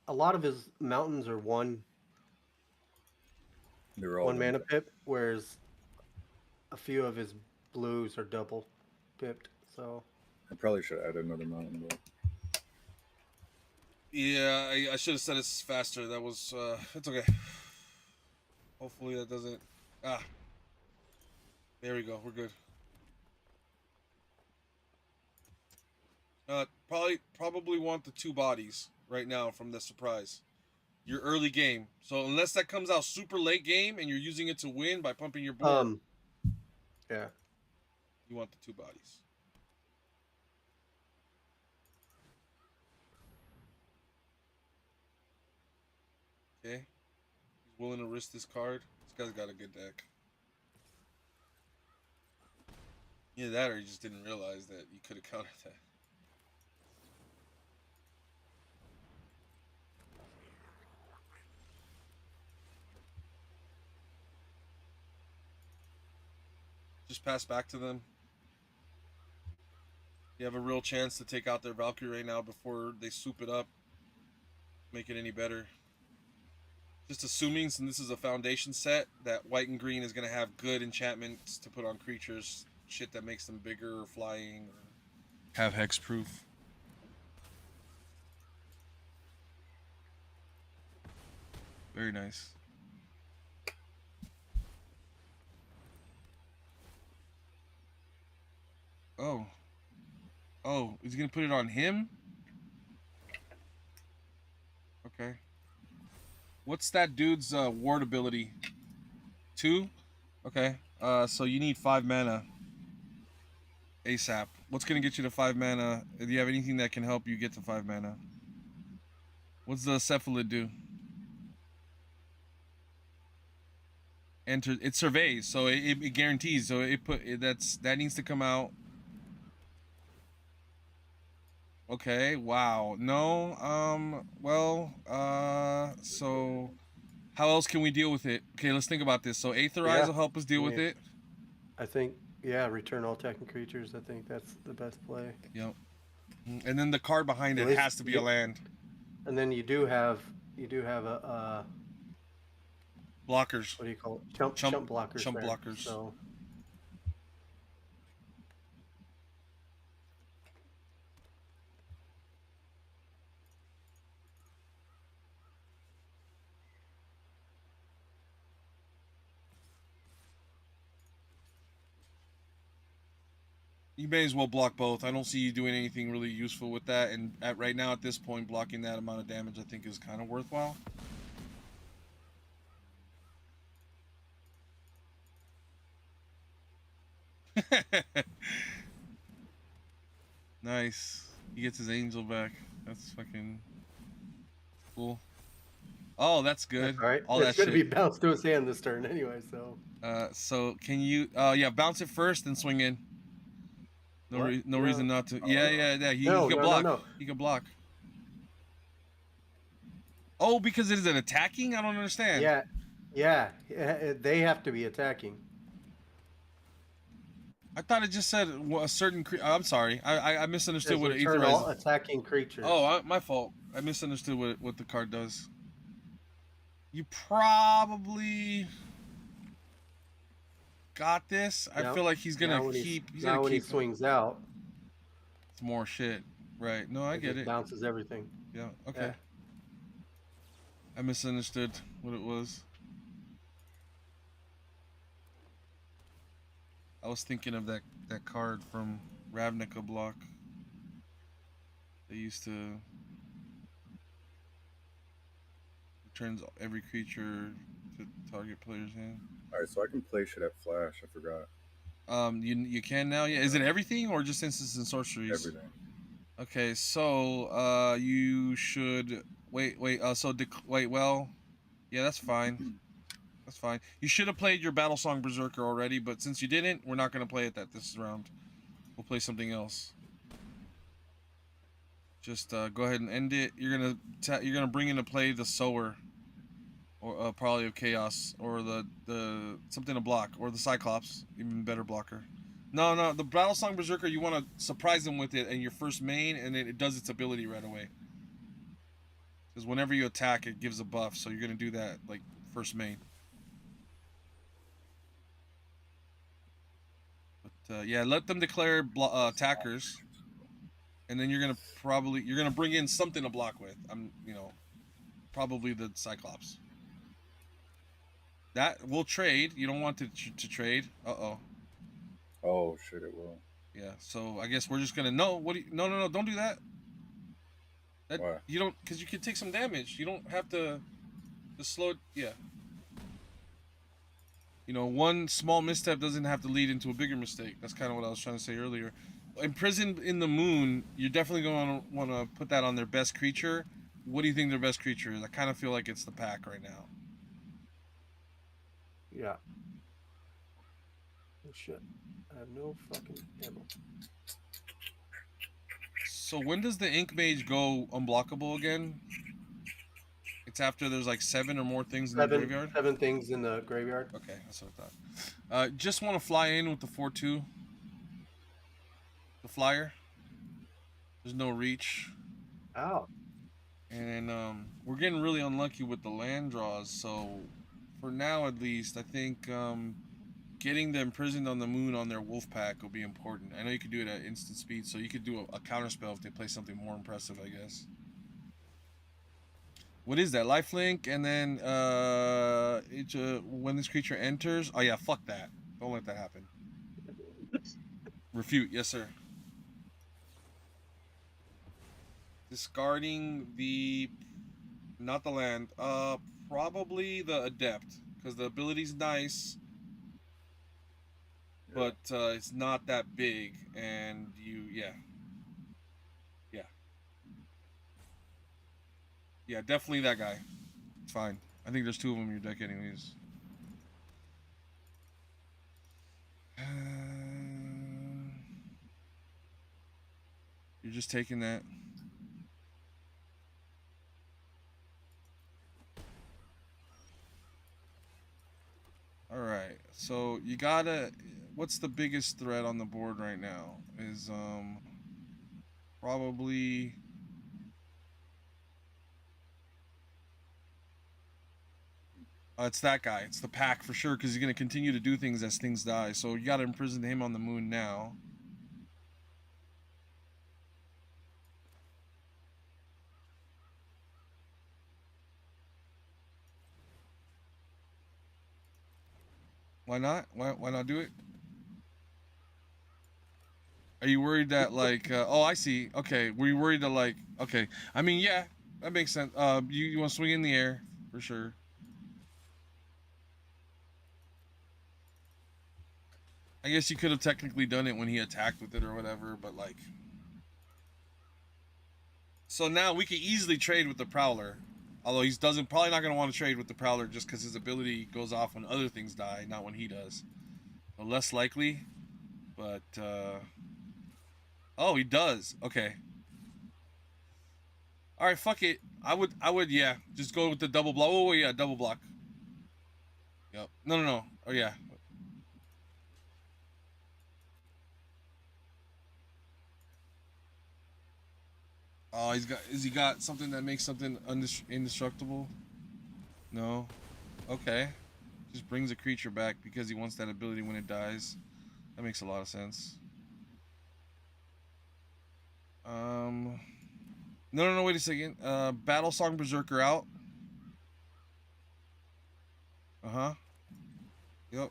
lot of his mountains are one mana pip, whereas a few of his blues are double pipped. So I probably should add another mountain, but yeah, I should have said it faster. That was it's okay. Hopefully that doesn't. There we go. We're good. Probably want the 2 bodies right now from the surprise. Your early game. So unless that comes out super late game and you're using it to win by pumping your board. Yeah. You want the 2 bodies. Okay. He's willing to risk this card. This guy's got a good deck. Either that or he just didn't realize that you could have countered that. Just pass back to them. You have a real chance to take out their Valkyrie right now before they soup it up. Make it any better. Just assuming, since this is a foundation set, that white and green is going to have good enchantments to put on creatures. Shit that makes them bigger or flying. Or have hexproof. Very nice. Oh, is he gonna put it on him? Okay. What's that dude's ward ability? 2? Okay. So you need 5 mana. ASAP. What's gonna get you to 5 mana? Do you have anything that can help you get to 5 mana? What's the cephalid do? Enter. It surveys, so it guarantees. So that needs to come out. Okay. Wow. No. Well. So, how else can we deal with it? Okay. Let's think about this. So, Aetherize will help us deal with it. I think. Yeah. Return all attacking creatures. I think that's the best play. Yep. And then the card behind it has to be a land. And then you do have a blockers. What do you call it? Chump blockers. Chump there. blockers. So. You may as well block both. I don't see you doing anything really useful with that. And right now, at this point, blocking that amount of damage, I think, is kind of worthwhile. Nice. He gets his angel back. That's fucking cool. Oh, that's good. That's all right. All it's that gonna shit. be bounced to his hand this turn anyway. So. So can you? Yeah, bounce it first, then swing in. No reason not to. Yeah. He can block. No. He can block. Oh, because it is an attacking? I don't understand. Yeah. They have to be attacking. I thought it just said a certain. I'm sorry. I misunderstood what Aetherize. All attacking creatures. Oh, my fault. I misunderstood what the card does. You probably got this. I feel like he's gonna keep. When he swings out, it's more shit. Right? No, I get it. Bounces everything. Yeah. Okay. Yeah. I misunderstood what it was. I was thinking of that card from Ravnica block. They used to returns every creature to target player's hand. All right, so I can play shit at Flash. I forgot. You can now. Yeah. Is it everything or just instances and sorceries? Everything. Okay, so you should wait. Well, yeah, that's fine. That's fine. You should have played your Battlesong Berserker already, but since you didn't, we're not going to play it this round. We'll play something else. Just go ahead and end it. You're gonna bring into play the Sower, or probably of Chaos, or the something to block, or the Cyclops, even better blocker. No, the Battlesong Berserker, you want to surprise them with it and your first main, and it does its ability right away. Because whenever you attack, it gives a buff, so you're gonna do that like first main. Yeah, let them declare attackers, and then you're gonna bring in something to block with. Probably the Cyclops. That will trade. You don't want to trade. Oh shit! It will. Yeah. So I guess we're just gonna no. No! Don't do that. Why? You don't, because you can take some damage. You don't have to slow. Yeah. One small misstep doesn't have to lead into a bigger mistake. That's kind of what I was trying to say earlier. Imprisoned in the Moon, you're definitely going to want to put that on their best creature. What do you think their best creature is? I kind of feel like it's the pack right now. Yeah. Oh shit. I have no fucking ammo. So when does the Ink Mage go unblockable again? It's after there's like 7 or more things in the graveyard? 7 things in the graveyard. Okay, that's what I thought. Just want to fly in with the 4/2. The flyer. There's no reach. Ow. And we're getting really unlucky with the land draws, so for now at least, I think getting the Imprisoned on the Moon on their wolf pack will be important. I know you could do it at instant speed, so you could do a counter spell if they play something more impressive, I guess. What is that? Lifelink, and then when this creature enters... Oh yeah, fuck that. Don't let that happen. Refute, yes sir. Discarding the... Not the land. Probably the Adept, because the ability's nice, but it's not that big, and yeah. Yeah, definitely that guy. It's fine. I think there's 2 of them in your deck anyways. You're just taking that. Alright, so you gotta... What's the biggest threat on the board right now? Is, probably... it's that guy. It's the pack for sure, because he's going to continue to do things as things die. So you got to imprison him on the moon now. Why not? Why not do it? Are you worried that, like... oh, I see. Okay, were you worried that, like... Okay, I mean, yeah, that makes sense. You want to swing in the air, for sure. I guess you could have technically done it when he attacked with it or whatever, but like... So now we could easily trade with the Prowler. Although he's probably not going to want to trade with the Prowler just because his ability goes off when other things die, not when he does. So less likely, but... Oh, he does. Okay. Alright, fuck it. I would, yeah. Just go with the double block. Oh, yeah, double block. Yep. No. Oh, yeah. Oh, has he got something that makes something indestructible? No. Okay. Just brings a creature back because he wants that ability when it dies. That makes a lot of sense. No, wait a second. Battle Song Berserker out. Uh-huh. Yep.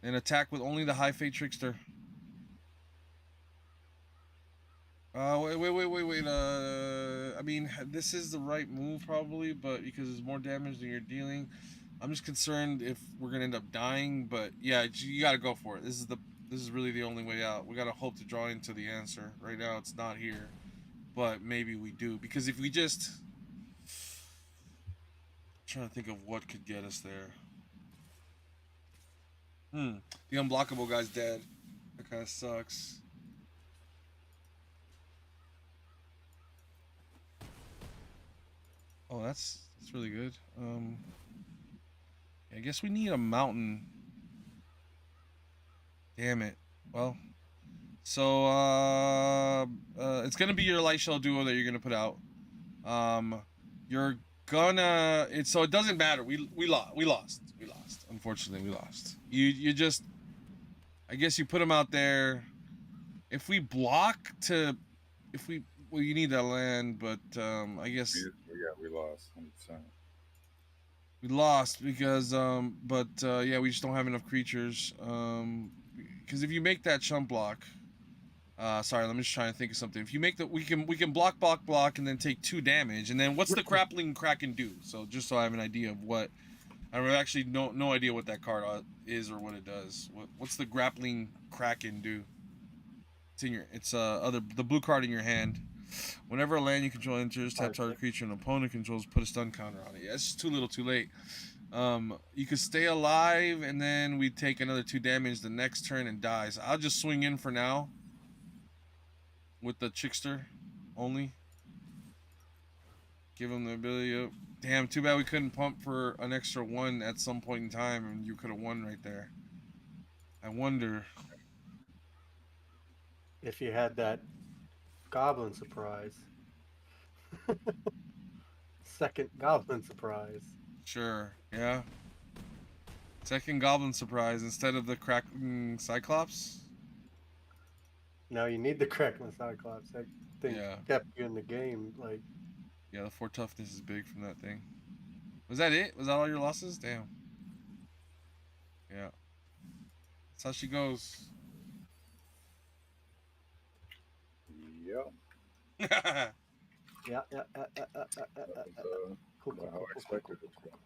And attack with only the High Fate Trickster. Wait. I mean, this is the right move probably, but because it's more damage than you're dealing. I'm just concerned if we're gonna end up dying, but yeah, you gotta go for it. This is really the only way out. We gotta hope to draw into the answer. Right now, it's not here, but maybe we do, because if we just... I'm trying to think of what could get us there. The unblockable guy's dead. That kind of sucks. Oh, that's really good. I guess we need a mountain. Damn it. Well, so it's gonna be your light shell duo that you're gonna put out. You're gonna... so it doesn't matter. We lost. Unfortunately, we lost. You just... I guess you put them out there. If we block to... Well, you need that land, but I guess... We lost 100%. We lost because, yeah, we just don't have enough creatures. Because if you make that chump block... sorry, let me just try and think of something. If you make we can block, and then take 2 damage, and then what's the Grappling Kraken do? So just so I have an idea of what... I have actually no idea what that card is or what it does. What's the Grappling Kraken do? It's the blue card in your hand. Whenever a land you control enters, tap target creature an opponent controls, put a stun counter on it. Yeah, it's just too little, too late. You could stay alive, and then we take another 2 damage the next turn and die. So I'll just swing in for now with the Trickster only. Give him the ability of... Damn, too bad we couldn't pump for an extra 1 at some point in time, and you could have won right there. I wonder... If you had that goblin surprise. Second goblin surprise. Sure, yeah. Second goblin surprise instead of the Kraken Cyclops? No, you need the Kraken Cyclops. That thing kept you in the game, like... Yeah, the 4 toughness is big from that thing. Was that it? Was that all your losses? Damn. Yeah. That's how she goes. Yeah. Yeah. Cool. How I expected it to go.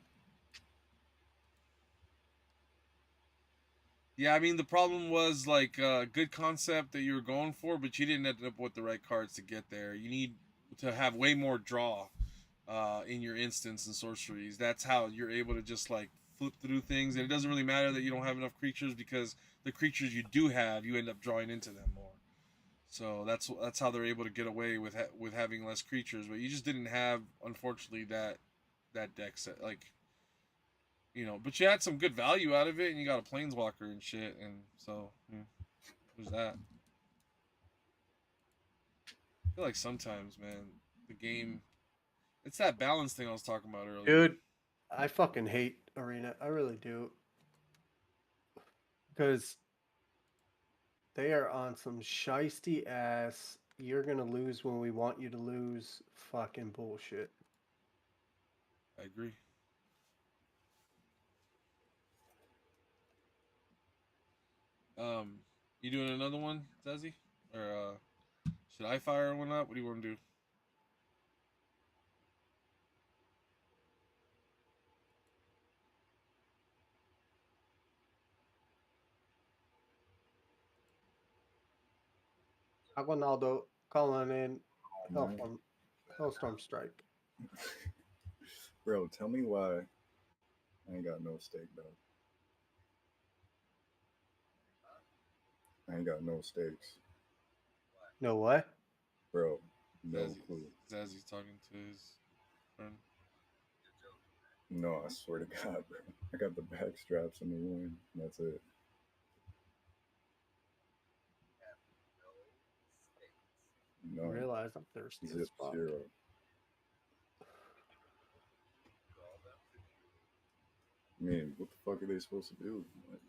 Yeah, I mean, the problem was, like, good concept that you were going for, but you didn't end up with the right cards to get there. You need to have way more draw. in your instance and sorceries. That's how you're able to just like flip through things, and it doesn't really matter that you don't have enough creatures because the creatures you do have, you end up drawing into them more. So that's how they're able to get away with having less creatures. But you just didn't have, unfortunately, that deck set like. But you had some good value out of it, and you got a planeswalker and shit, and so there's that. I feel like sometimes, man, the game, it's that balance thing I was talking about earlier. Dude, I fucking hate Arena. I really do. Because they are on some shisty ass, you're going to lose when we want you to lose fucking bullshit. I agree. You doing another one, Zazzy? Or should I fire one up? What do you want to do? Aguinaldo calling in Man. Hellstorm Strike. Bro, tell me why I ain't got no steak, dog. I ain't got no steaks. No what? Bro, no clue. Zazzy's talking to his friend. No, I swear to God, bro. I got the back straps in the room. That's it. I No. realize I'm thirsty Zip as fuck. 0. I mean, what the fuck are they supposed to do? Like,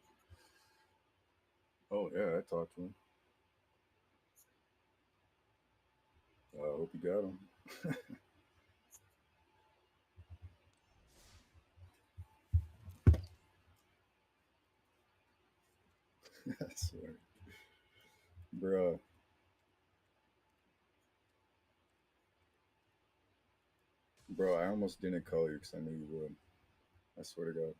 oh, yeah, I talked to him. I hope you got him. I swear. Bruh. Bro, I almost didn't call you because I knew you would. I swear to God.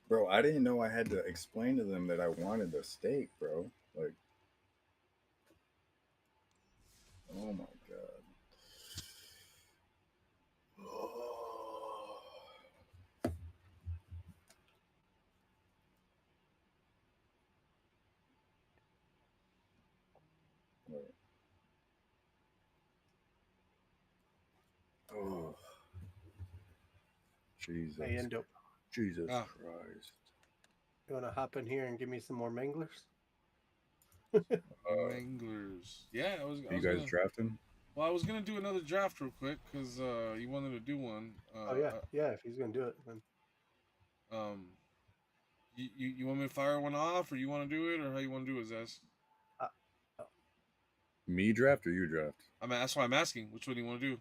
Bro, I didn't know I had to explain to them that I wanted a steak, bro. Like, oh my God. Oh, Jesus. Hey, Endo, Jesus Christ. you want to hop in here and give me some more manglers? Manglers. Yeah, I was You guys gonna, drafting? Well, I was gonna do another draft real quick because you wanted to do one. Oh yeah, yeah. If he's gonna do it, then you want me to fire one off, or you want to do it, or how you want to do it, Zaz? Me draft or you draft? That's why I'm asking. Which one do you want to do?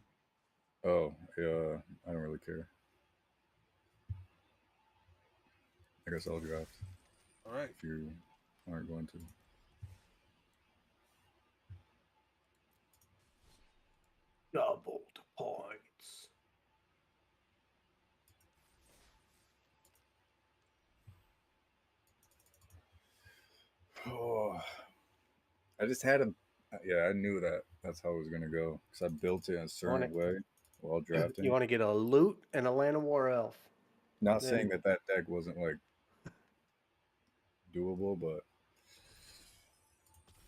Oh, yeah. I don't really care. I guess I'll draft. All right. If you aren't going to. doubled points. Oh, I just had a. Yeah, I knew that. That's how it was gonna go because I built it in a certain way while drafting. You want to get a loot and a Land of War elf. Not saying that deck wasn't like doable, but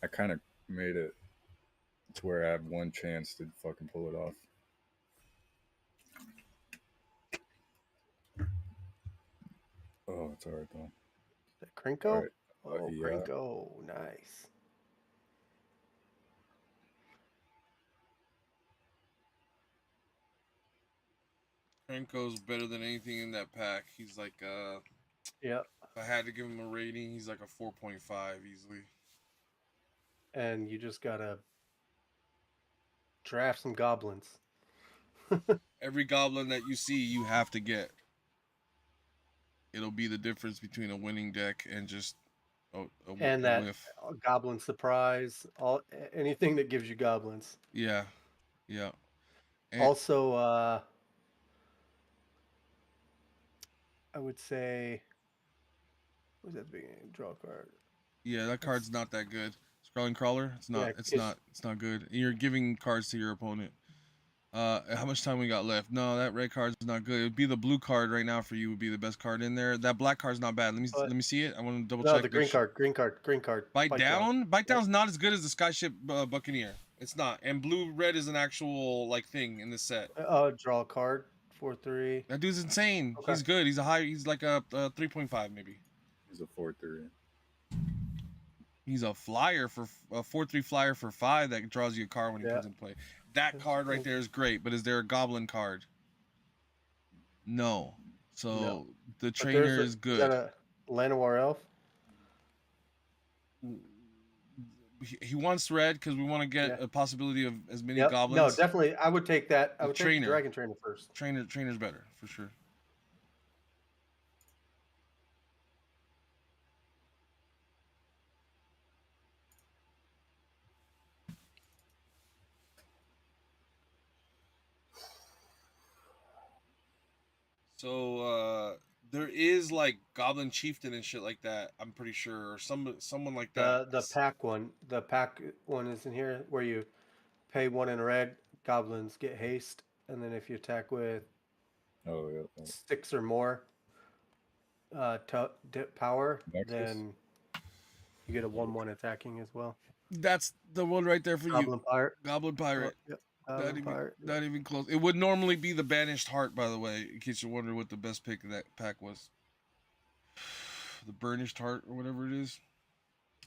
I kind of made it to where I have one chance to fucking pull it off. Oh, it's alright though. Is that Krinko? Right. Oh, yeah. Krinko, nice. Krenko's better than anything in that pack. He's like Yep. If I had to give him a rating, he's like a 4.5 easily. And you just gotta draft some goblins. Every goblin that you see, you have to get. It'll be the difference between a winning deck and just a whiff. Goblin surprise, anything that gives you goblins. Yeah, yeah. And also, I would say, what was that the beginning? Draw a card. Yeah, that card's not that good. Scrawling Crawler, it's not. Yeah, It's not good. You're giving cards to your opponent. How much time we got left? No, that red card's not good. It would be the blue card right now for you. Would be the best card in there. That black card's not bad. But- Let me see it. I want to double No, check. the green card. Bite down. Bite Yep. down's not as good as the Skyship Buccaneer. It's not. And blue red is an actual like thing in this set. Draw a card. 4/3. That dude's insane. Okay. He's good. He's a high. He's like a 3.5 maybe. He's a 4/3. He's a flyer for a 4/3 flyer for 5 that draws you a card when he Yeah. comes in play. That card right there is great, but is there a goblin card? No. So No. the But trainer there's is You good. got a Llanowar Elf. He wants red because we want to get Yeah. a possibility of as many Yep. goblins. No, definitely. I would take that. I The would take trainer. the Dragon Trainer first. Trainer's better for sure. So there is like Goblin Chieftain and shit like that. I'm pretty sure, or someone like that. The pack one. The pack one is in here where you pay 1 in red. Goblins get haste, and then if you attack with Oh yeah. 6 or more power, Nexus? then you get a 1/1 attacking as well. That's the one right there for Goblin Pirate. Goblin Pirate. Yep. Not Goblin even, Pirate. not even close. It would normally be the Banished Heart, by the way, in case you're wondering what the best pick of that pack was. The Burnished Heart, or whatever it is.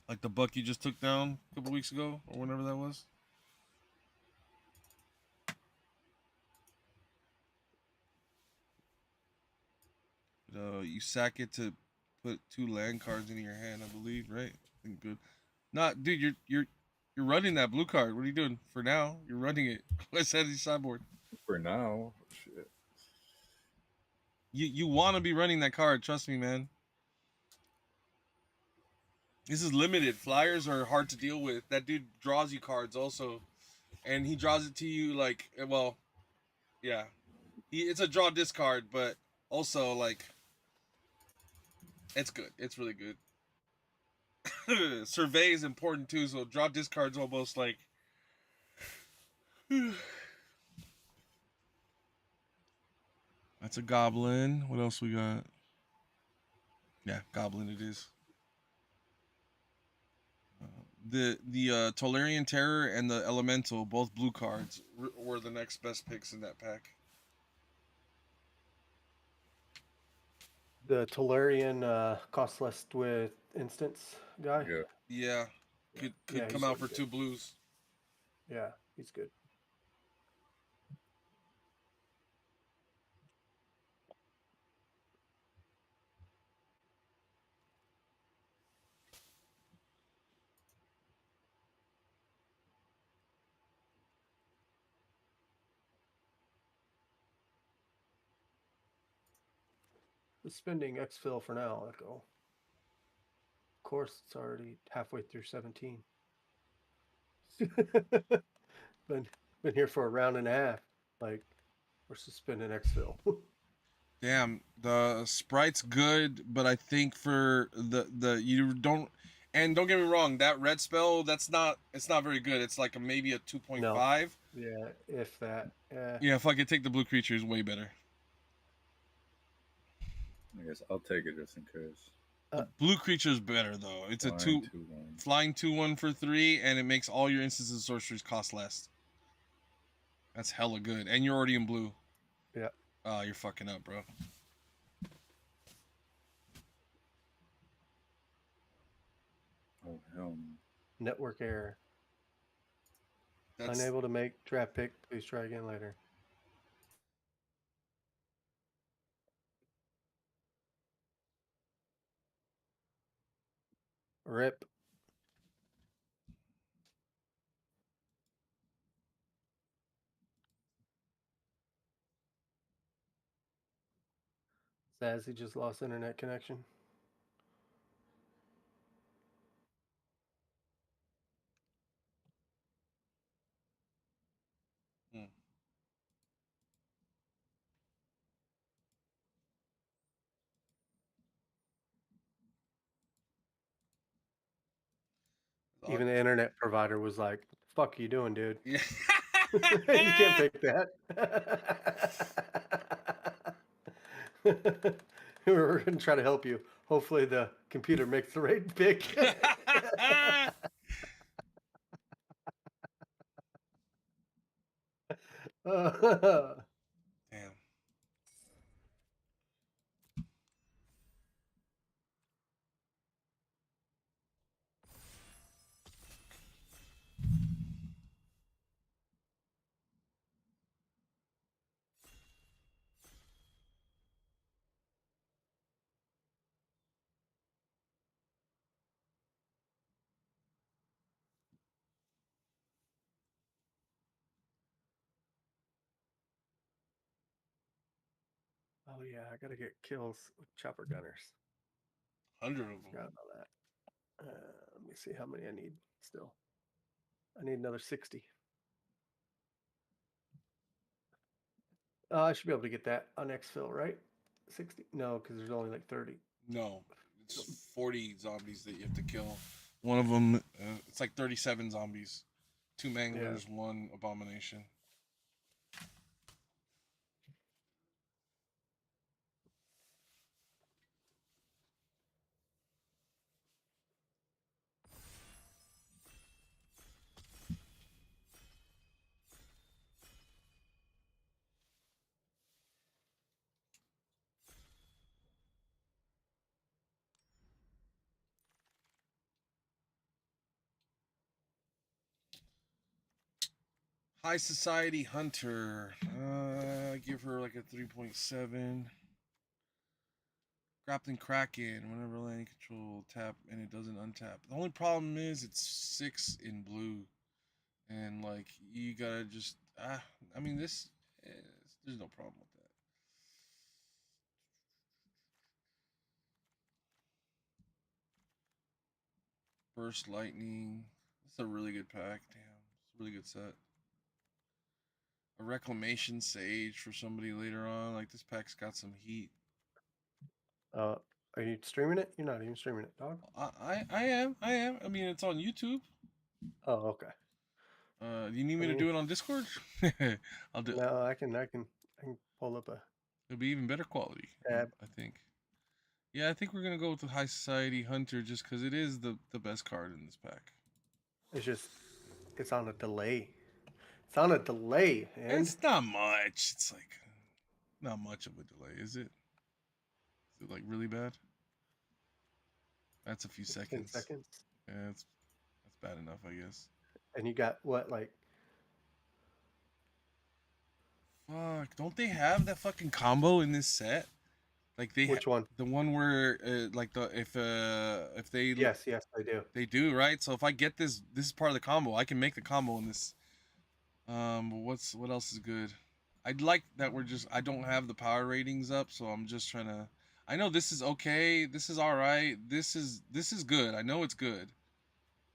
Like the buck you just took down a couple weeks ago, or whenever that was. You sack it to put 2 land cards into your hand, I believe, right? I think good. Not, dude, you're running that blue card. What are you doing? For now, you're running it. I said it's sideboard. For now, shit. You want to be running that card. Trust me, man. This is limited. Flyers are hard to deal with. That dude draws you cards also, and he draws it to you like, well, yeah, it's a draw discard, but also like, it's good. It's really good. Survey is important too, so draw discards almost like. That's a goblin. What else we got? Yeah, goblin it is. The Tolarian Terror and the Elemental, both blue cards, were the next best picks in that pack. The Tolarian costs less with instants guy. Yeah. Yeah, could Yeah, come he's out for really 2 good. blues. Yeah, he's good. Suspending exfil for now, Echo. Of course, it's already halfway through 17. been here for a round and a half. Like, we're suspending exfil. Damn, the sprite's good, but I think for the you don't, and don't get me wrong, that red spell it's not very good. It's like maybe a 2.5. Yeah, if that. Yeah, fuck it, take the blue creature is way better. I guess I'll take it just in case. Blue creature is better though. It's a flying 2/1 for 3, and it makes all your instances and sorceries cost less. That's hella good, and you're already in blue. Yeah. Oh, you're fucking up, bro. Oh hell. Network error. That's, Unable to make draft pick. Please try again later. Rip. Zazzy just lost internet connection. hmm. Even the internet provider was like, "Fuck you doing, dude? Yeah. You can't pick that." We're gonna try to help you. Hopefully, the computer makes the right pick. Damn. Oh yeah, I gotta get kills with chopper gunners. 100 of them. Forgot about that. Let me see how many I need still. I need another 60. I should be able to get that on exfil, right? 60? No, because there's only like 30. No, it's 40 zombies that you have to kill. One of them, it's like 37 zombies. 2 manglers, 1 abomination. High Society Hunter. Give her like a 3.7. Grappling Kraken. Whenever landing control tap and it doesn't untap. The only problem is it's 6 in blue, and like you gotta just I mean this. There's no problem with that. Burst Lightning. It's a really good pack. Damn, it's a really good set. A Reclamation Sage for somebody later on. Like this pack's got some heat. Are you streaming it? You're not even streaming it, dog. I am. I mean, it's on YouTube. Oh, okay. Do you need me to do it on Discord? I'll do. No, I can pull up a. It'll be even better quality. Tab. I think. Yeah, I think we're gonna go with the High Society Hunter just because it is the best card in this pack. It's just, it's on a delay. It's on a delay, and it's not much. It's like not much of a delay, is it? Is it like really bad? That's a few seconds. 10 seconds. Yeah, that's bad enough, I guess. And you got what, like? Fuck! Don't they have that fucking combo in this set? Like they Which one? The one where like if they yes they do. They do, right? So if I get this is part of the combo. I can make the combo in this. What else is good? I'd like that I don't have the power ratings up, so I'm just trying to. I know this is okay. This is all right. This is good. I know it's good.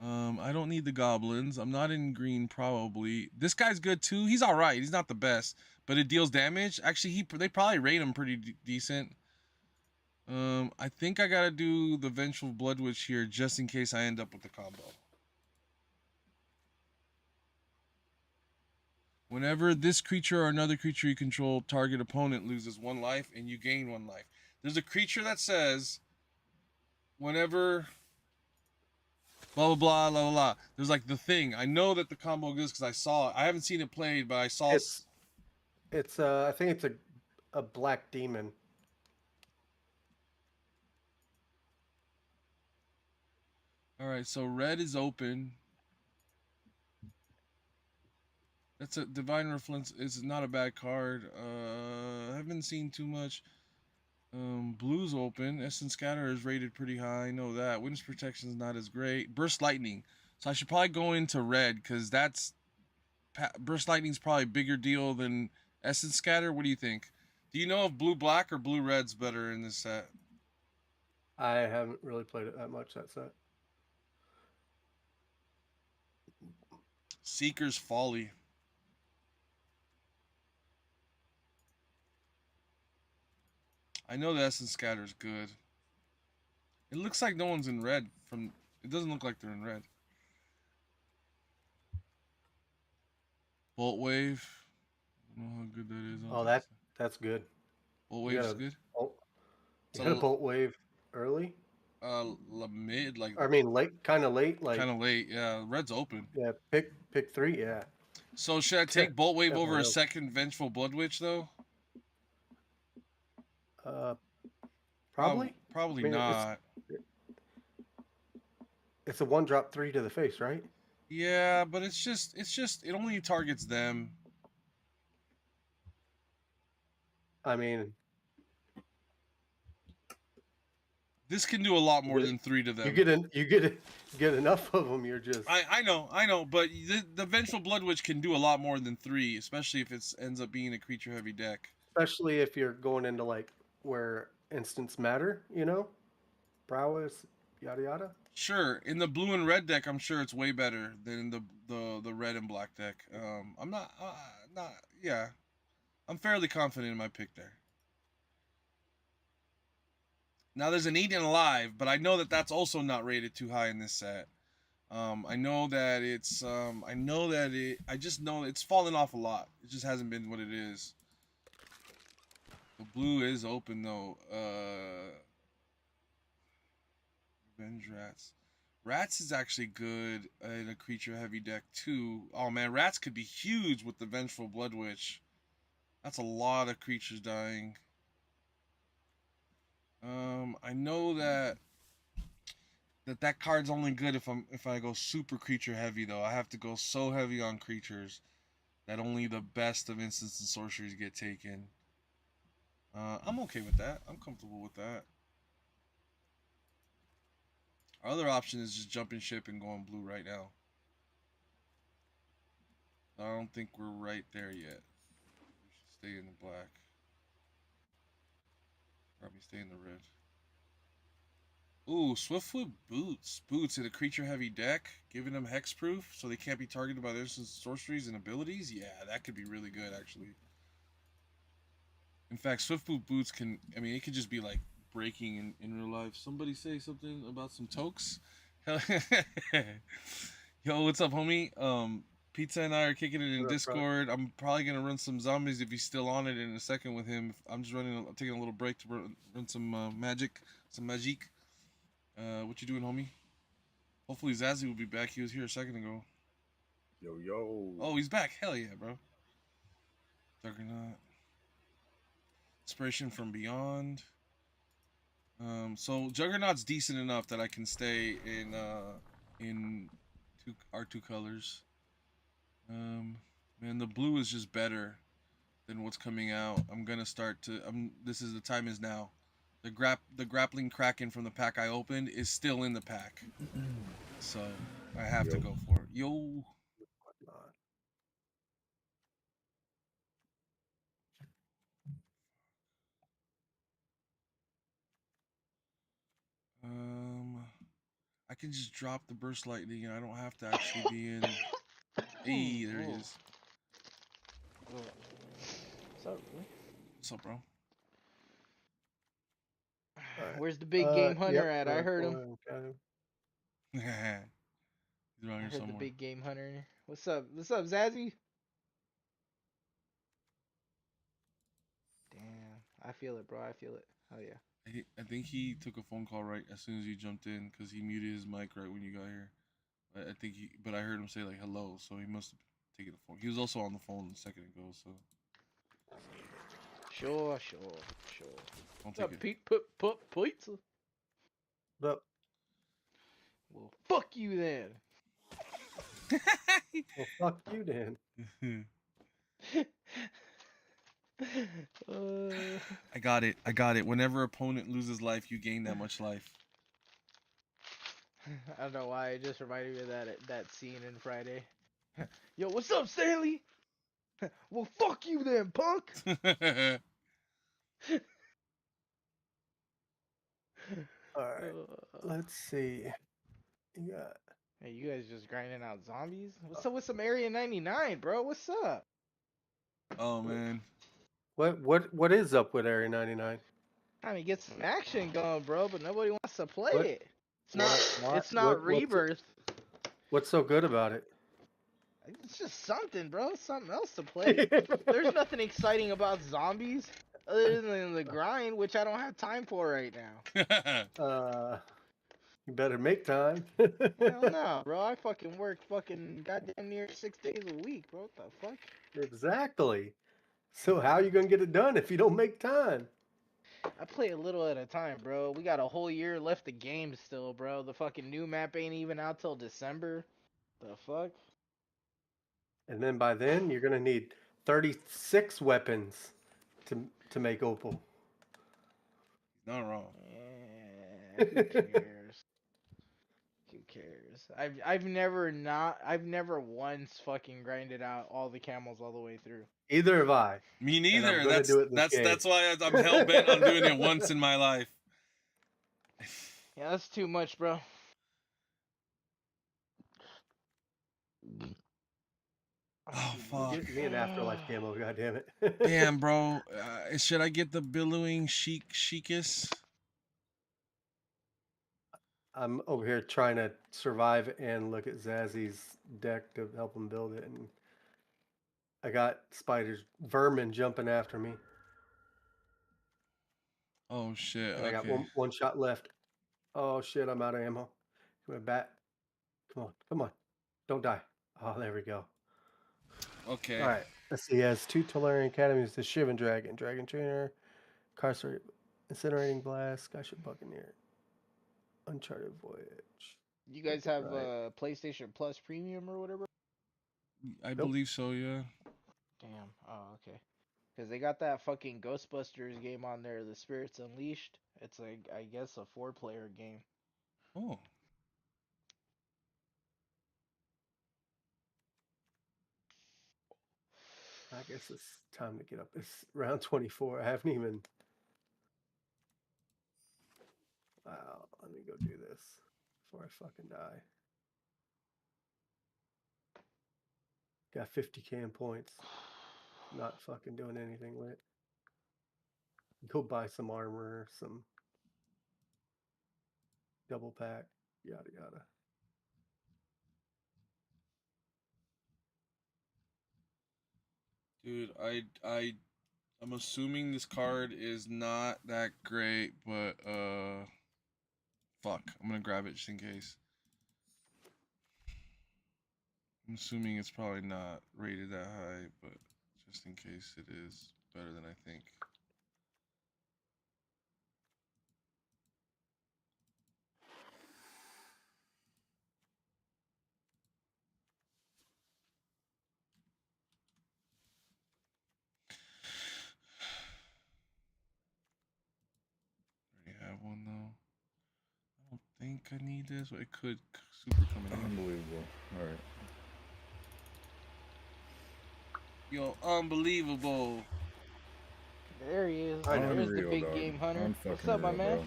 I don't need the goblins. I'm not in green probably. This guy's good too. He's all right. He's not the best, but it deals damage. Actually, they probably rate him pretty decent. I think I gotta do the Vengeful Blood Witch here just in case I end up with the combo. Whenever this creature or another creature you control target opponent loses 1 life and you gain 1 life. There's a creature that says whenever blah blah blah blah blah. There's like the thing. I know that the combo exists because I saw it. I haven't seen it played, but I saw it's I think it's a black demon. All right, so red is open. That's a Divine Refluence is not a bad card. I haven't seen too much. Blue's open. Essence Scatter is rated pretty high. I know that. Witness Protection is not as great. Burst Lightning. So I should probably go into red because Burst Lightning's probably a bigger deal than Essence Scatter. What do you think? Do you know if blue black or blue red's better in this set? I haven't really played it that much, that set. Seeker's Folly. I know the Essence Scatter is good. It looks like no one's in red. It doesn't look like they're in red. Bolt Wave. I don't know how good that is. Oh, that's good. Bolt You Wave's gotta, good. oh, It's you gotta bolt wave early. mid, like I mean, kind of late. kind Like, of late. Yeah, red's open. yeah, pick 3. Yeah. So should I take Bolt Wave over Definitely a open. second Vengeful Blood Witch though? Probably. Probably I mean, not. it's a 1-drop 3 to the face, right? Yeah, but it's just it only targets them. I mean, This can do a lot more than 3 to them. you get enough of them. You're just. I know, but the Vengeful Blood Witch can do a lot more than 3, especially if it ends up being a creature heavy deck. Especially if you're going into like where instants matter, prowess, yada yada. Sure, in the blue and red deck, I'm sure it's way better than the red and black deck. I'm not yeah, I'm fairly confident in my pick there. Now there's an Eaten Alive, but I know that that's also not rated too high in this set. I know that it's I just know it's fallen off a lot. It just hasn't been what it is. The blue is open though. Revenge Rats. Rats is actually good in a creature heavy deck too. Oh man, Rats could be huge with the Vengeful Blood Witch. That's a lot of creatures dying. I know that card's only good if I go super creature heavy though. I have to go so heavy on creatures that only the best of instants and sorceries get taken. I'm okay with that. I'm comfortable with that. Our other option is just jumping ship and going blue right now. I don't think we're right there yet. We should stay in the black. Probably stay in the red. Ooh, Swiftfoot Boots. Boots in a creature heavy deck, giving them hexproof so they can't be targeted by their sorceries and abilities. Yeah, that could be really good actually. In fact, Swiftfoot Boots can, I mean, it could just be like breaking in real life. Somebody say something about some tokes? Yo, what's up, homie? Pizza and I are kicking it in Discord. I'm probably gonna run some zombies if he's still on it in a second with him. I'm just taking a little break to run some magic. What you doing, homie? Hopefully Zazzy will be back. He was here a second ago. Yo. Oh, he's back. Hell yeah, bro. Juggernaut. Inspiration from Beyond. So Juggernaut's decent enough that I can stay in our two colors. Man, the blue is just better than what's coming out. I'm gonna start to. The time is now. The grappling Kraken from the pack I opened is still in the pack, so I have to go for it. Yo. I can just drop the burst lightning and I don't have to actually be in. Hey, there he is. What's up, man? What's up, bro? Where's the big game hunter at? I heard him. He's around here somewhere. The big game hunter. What's up? What's up, Zazzy? Damn, I feel it, bro. I feel it. Oh yeah. I think he took a phone call right as soon as you jumped in because he muted his mic right when you got here. But I heard him say like hello, so he must have taken the phone. He was also on the phone a second ago, so. Sure. Don't take it. Pizza. What? Well, fuck you then. Well, fuck you then. I got it. Whenever opponent loses life, you gain that much life. I don't know why. It just reminded me of that scene in Friday. Yo, what's up, Stanley? Well, fuck you then, punk. All right. Let's see. You got. Hey, you guys just grinding out zombies? What's up with some Area 99, bro? What's up? Oh man. What is up with Area 99? I mean, get some action going, bro, but nobody wants to play it. It's not What- Rebirth. What's so good about it? It's just something, bro. Something else to play. There's nothing exciting about zombies other than the grind, which I don't have time for right now. You better make time. Hell no, bro. I fucking work fucking goddamn near 6 days a week, bro. What the fuck? Exactly. So how you gonna get it done if you don't make time? I play a little at a time, bro. We got a whole year left of games still, bro. The fucking new map ain't even out till December. The fuck? And then by then you're gonna need 36 weapons to make opal. Not wrong. Yeah, who cares? Who cares? I've never once fucking grinded out all the camels all the way through. Either have I. Me And I'm neither. gonna do it in this That's game. why I'm hell bent on doing it once in my life. Yeah, that's too much, bro. Oh fuck! Get me an afterlife camo, goddammit. Damn, bro. Should I get the billowing chicus? I'm over here trying to survive and look at Zazzy's deck to help him build it, and I got spiders, vermin jumping after me. Oh shit! And I got Okay. one shot left. Oh shit! I'm out of ammo. Come on, bat. Come on! Don't die. Oh, there we go. Okay. All right. Let's see. He has 2 Tolarian Academies: the Shivan Dragon, Dragon Trainer, Carcerate, Incinerating Blast, Skyship Buccaneer, Uncharted Voyage. You guys have Right. PlayStation Plus Premium or whatever? I believe so. Yeah. Damn. Oh, okay. Because they got that fucking Ghostbusters game on there, The Spirits Unleashed. It's like, I guess, a 4-player game. Oh. I guess it's time to get up. It's round 24. I haven't even. Wow. Let me go do this before I fucking die. Got 50k in points. Not fucking doing anything with it. Go buy some armor, some double pack, yada yada. Dude, I'm assuming this card is not that great, but fuck. I'm gonna grab it just in case. I'm assuming it's probably not rated that high, but just in case it is better than I think. Already have one though. I don't think I need this, but it could super come in. Unbelievable. All right. Yo, unbelievable. There he is. Unreal, There's the big dog. game hunter. What's Unfucking up, my real, man? bro.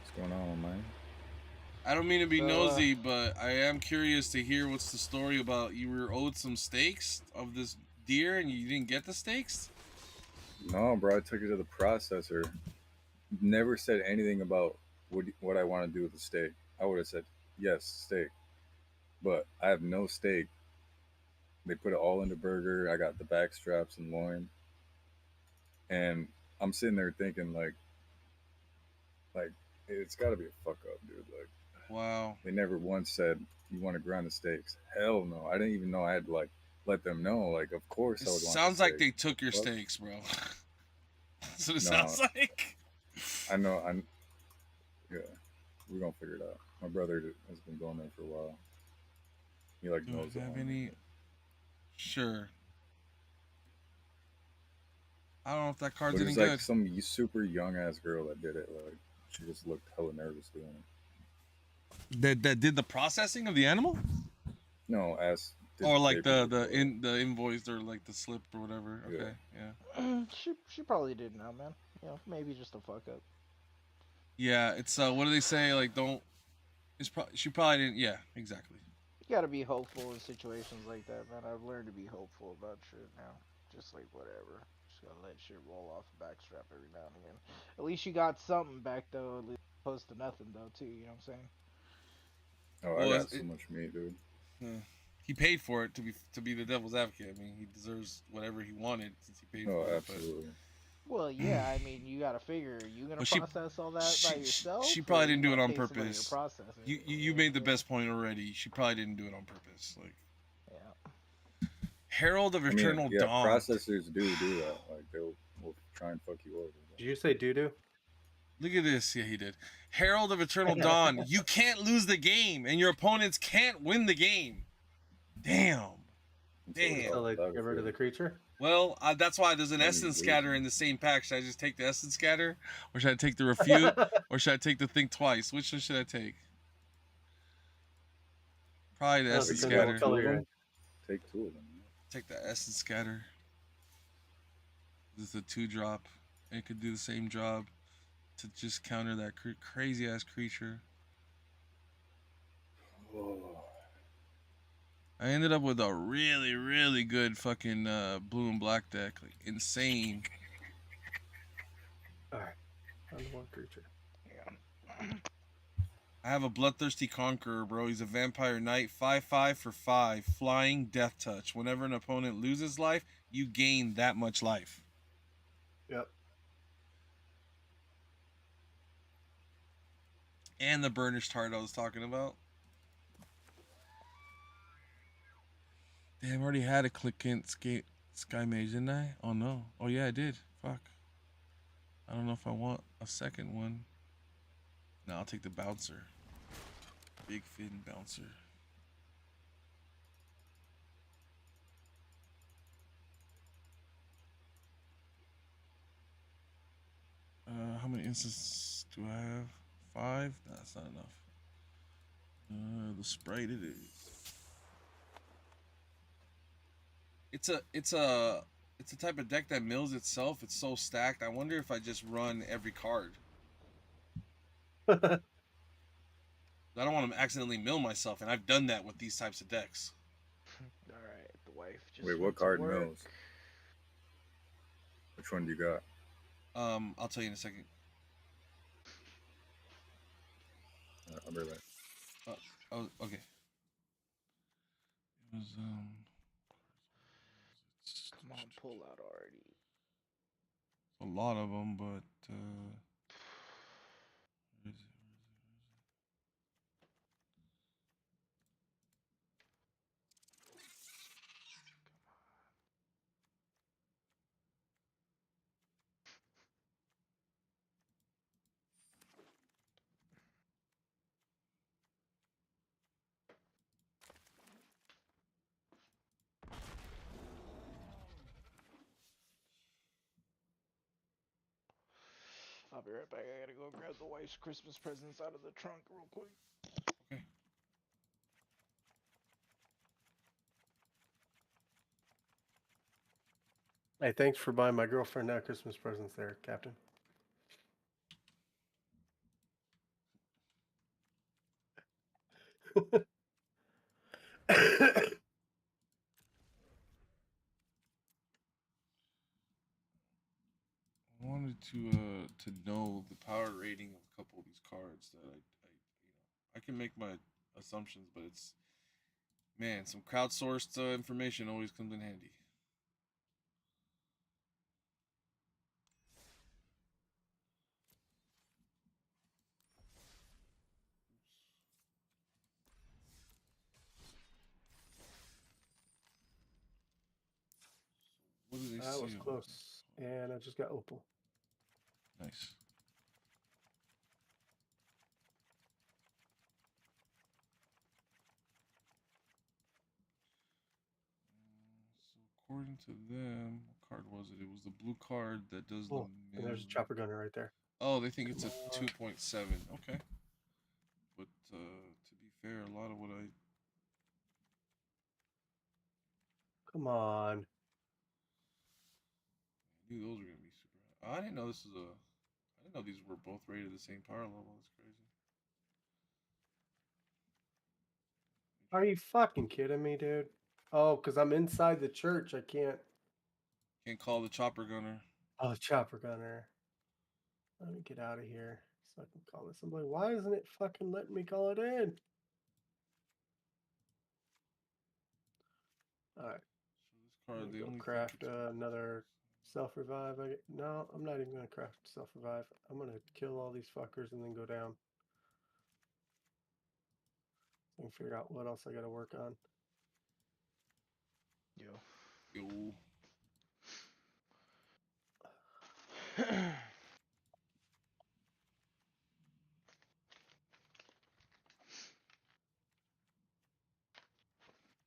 What's going on, man? I don't mean to be So, nosy, but I am curious to hear what's the story about. You were owed some steaks of this deer and you didn't get the steaks? No, bro. I took it to the processor. Never said anything about what I want to do with the steak. I would have said yes, steak, but I have no steak. They put it all in the burger. I got the back straps and loin, and I'm sitting there thinking like it's got to be a fuck up, dude. Like, Wow. they never once said you want to grind the steaks. Hell no. I didn't even know I had to like let them know. Like, of course It I would want. sounds the like steak. they took your Fuck. steaks, bro. That's what it No. sounds like. I know. Yeah, we're gonna figure it out. My brother has been going there for a while. He like Do knows I have the owner. any? Sure. I don't know if that card's But any it's good. like some super young ass girl that did it. Like, she just looked hella nervous doing it. That did the processing of the animal, No, or like the paperwork. the invoice or like the slip or whatever. Yeah. Okay, yeah. she probably didn't know, man. You know, maybe just a fuck up. Yeah, it's what do they say? Like, don't. She probably didn't. Yeah, exactly. You gotta be hopeful in situations like that, man. I've learned to be hopeful about shit now. Just like whatever. Just gotta let shit roll off the backstrap every now and again. At least you got something back though, at least opposed to nothing though too, you know what I'm saying? Oh, Well, I got so much meat, dude. he paid for it to be the devil's advocate. I mean, he deserves whatever he wanted since he paid Oh, for it. absolutely. Well, yeah, I mean, you gotta figure, you gonna But she process all that by yourself? she or probably you didn't do it gonna on pay somebody to purpose. process it? You made the best point already. She probably didn't do it on purpose. Like Yeah. Herald of I mean, Eternal yeah, Dawn. processors do that. Like they'll try and fuck you over. Did you say doo doo? Look at this. Yeah, he did. Herald of Eternal Dawn. You can't lose the game, and your opponents can't win the game. Damn. Damn. So they get rid of the creature? Well, that's why there's an essence scatter in the same pack. Should I just take the essence scatter, or should I take the refute, or should I take the think twice? Which one should I take? Probably the essence scatter. Take 2 of them. Take the essence scatter. This is a 2-drop. It could do the same job to just counter that crazy ass creature. Oh. I ended up with a really, really good fucking blue and black deck. Like, insane. Alright. On one creature. Yeah. I have a Bloodthirsty Conqueror, bro. He's a Vampire Knight. 5/5 for 5. Flying Death Touch. Whenever an opponent loses life, you gain that much life. Yep. And the Burnished Heart I was talking about. Damn, I already had a Clickant Sky Mage, didn't I? Oh, no. Oh, yeah, I did. Fuck. I don't know if I want a second one. No, I'll take the Bouncer. Big Fin Bouncer. How many instances do I have? 5? No, that's not enough. The Sprite it is. It's a type of deck that mills itself. It's so stacked. I wonder if I just run every card. I don't want to accidentally mill myself, and I've done that with these types of decks. All right, the wife just. Wait, what card mills? Which one do you got? I'll tell you in a second. I'll be right back. Oh, okay. It was Come on, pull out already. a lot of them, but where is it? I'll be right back. I gotta go grab the wife's Christmas presents out of the trunk real quick. Okay. Hey, thanks for buying my girlfriend Christmas presents there, Captain. I wanted to know the power rating of a couple of these cards that I can make my assumptions, but it's, man, some crowdsourced information always comes in handy. What did they say? That was close. And I just got Opal. Nice. So according to them, what card was it? It was the blue card that does the. And there's a chopper gunner right there. Oh, they think it's a 2.7. Okay. But to be fair, a lot of what I. Come on. I knew those were gonna be super high. I didn't know this was a. I didn't know these were both rated the same power level. That's crazy. Are you fucking kidding me, dude? Oh, because I'm inside the church. I can't. Can't call the chopper gunner. Oh, chopper gunner. Let me get out of here so I can call this. I'm like, why isn't it fucking letting me call it in? Alright. So this card, they Go only craft think it's another self-revive. No, I'm not even going to craft self-revive. I'm going to kill all these fuckers and then go down. And figure out what else I got to work on. Yo. Yo.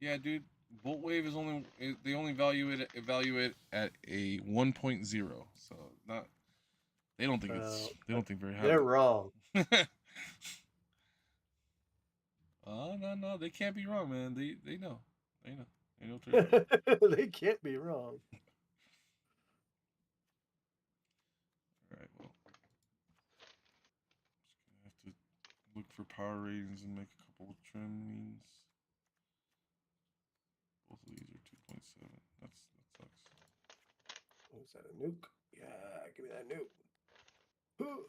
Yeah, dude. Bolt wave is only they only evaluate at a 1.0, so not they don't think very highly. They're wrong. Oh no, they can't be wrong, man. They know what they're doing. They can't be wrong. All right, well, just gonna have to look for power ratings and make a couple of trimmings. Both of these are 2.7. That sucks. Was that a nuke? Yeah, give me that nuke. Boom.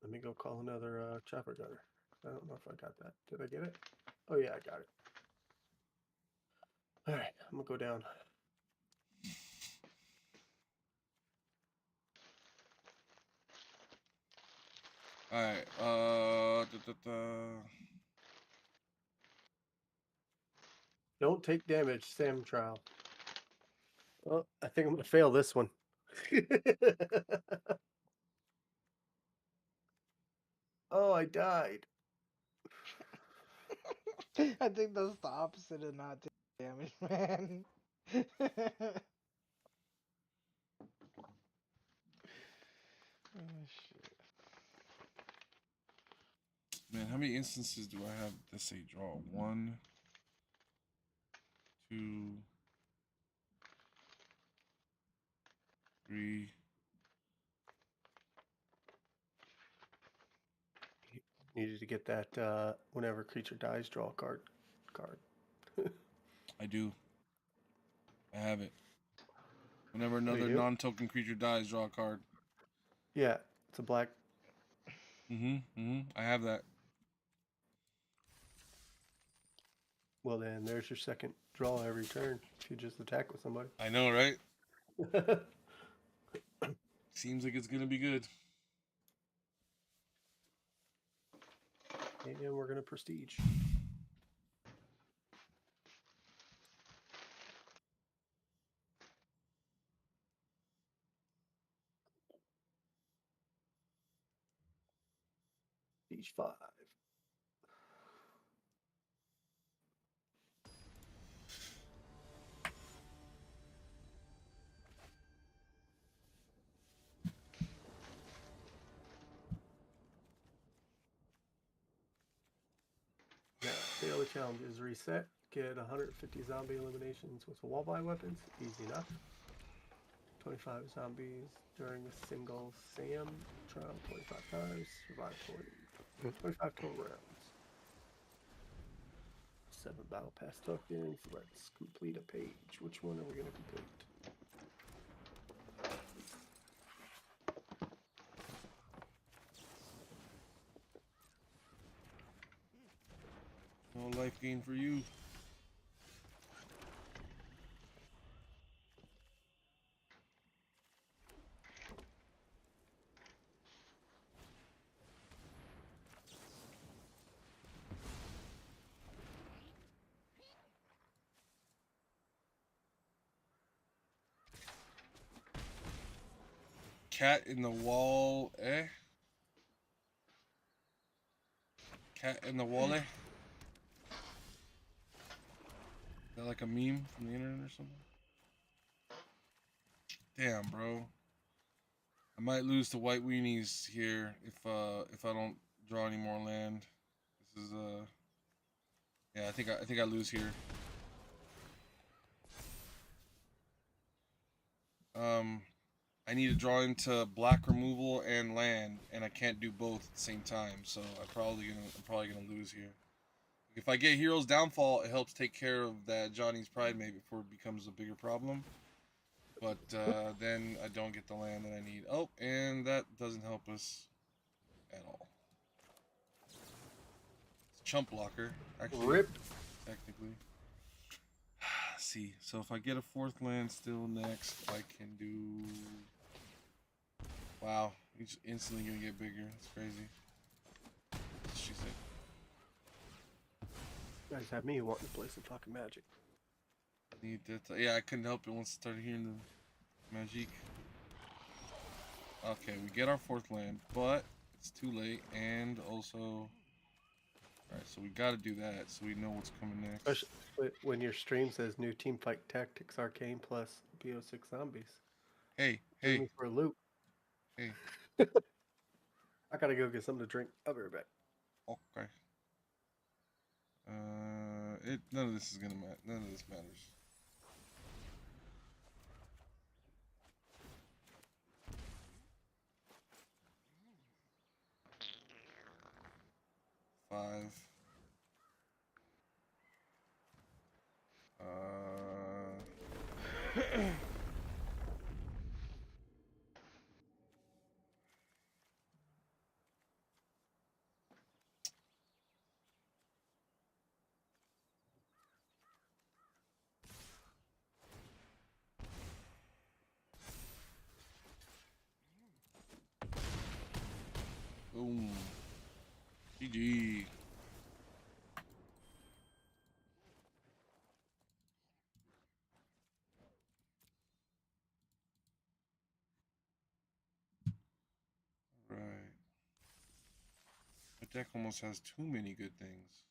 Let me go call another chopper gunner. I don't know if I got that. Did I get it? Oh yeah, I got it. All right, I'm gonna go down. All right. Don't take damage, Sam trial. Oh, I think I'm gonna fail this one. Oh, I died. I think that's the opposite of not taking damage, man. Oh, shit. Man, how many instances do I have that say draw? 1, 2, 3. Needed to get that whenever creature dies, draw a card. I do. I have it. Whenever Oh, you another do? non-token creature dies, draw a card. Yeah, it's a black. I have that. Well, then there's your second draw every turn if you just attack with somebody. I know, right? Seems like it's gonna be good. And we're gonna prestige. Prestige 5. Now, daily challenge is reset. Get 150 zombie eliminations with wall-by weapons. Easy enough. 25 zombies during a single SAM trial 25 times. Survive 25 total rounds. 7 battle pass tokens. Let's complete a page. Which one are we going to complete? No life gain for you. Cat in the wall, eh? Cat in the wall, eh? Is that like a meme from the internet or something? Damn, bro. I might lose to white weenies here if I don't draw any more land. This is yeah, I think I lose here. I need to draw into black removal and land, and I can't do both at the same time, so I'm probably gonna lose here. If I get Hero's Downfall, it helps take care of that Johnny's Pride mate before it becomes a bigger problem. But then I don't get the land that I need. Oh, and that doesn't help us at all. It's chump blocker, actually. Rip. Technically. See, so if I get a 4th land still next, I can do... Wow, he's instantly gonna get bigger. That's crazy. She said. You guys have me wanting to play some fucking Magic. Need that. Yeah, I couldn't help it once I started hearing the magic. Okay, we get our 4th land, but it's too late, and also... Alright, so we gotta do that, so we know what's coming next. Especially when your stream says new teamfight tactics Arcane plus BO6 zombies. Hey, Take hey, me for a loop. hey. I gotta go get something to drink. I'll be right back. Okay. None of this is gonna matter. None of this matters. Five. Boom. GG. Right. My deck almost has too many good things.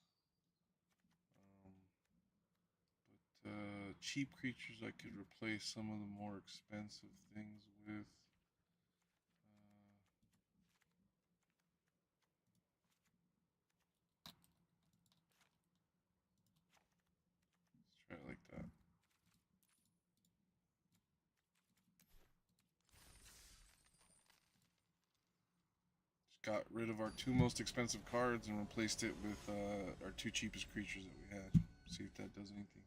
But cheap creatures I could replace some of the more expensive things with. Let's try it like that. Just got rid of our 2 most expensive cards and replaced it with our 2 cheapest creatures that we had. See if that does anything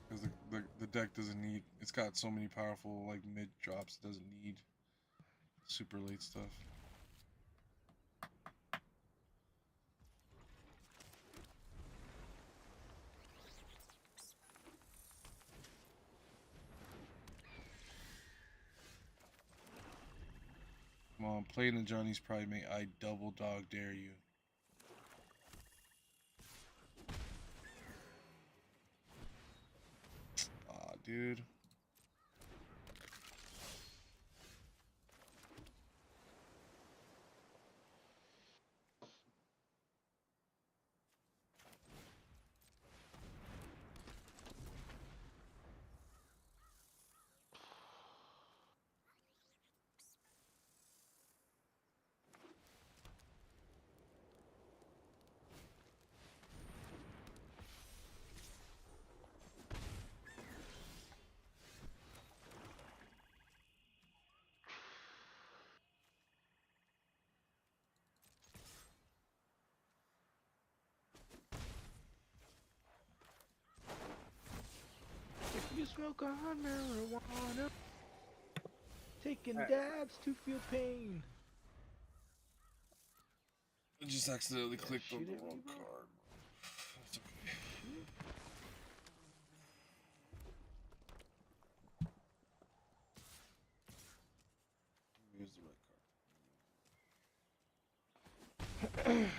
for us. Because the deck doesn't need... It's got so many powerful like mid drops. It doesn't need super late stuff. Come on, playing the Johnny's probably make I double dog dare you. Aw, dude. If you smoke on marijuana, taking Alright. dabs to feel pain. I just accidentally Yeah, clicked on shit the at me, wrong bro. card. It's okay. Here's the right card.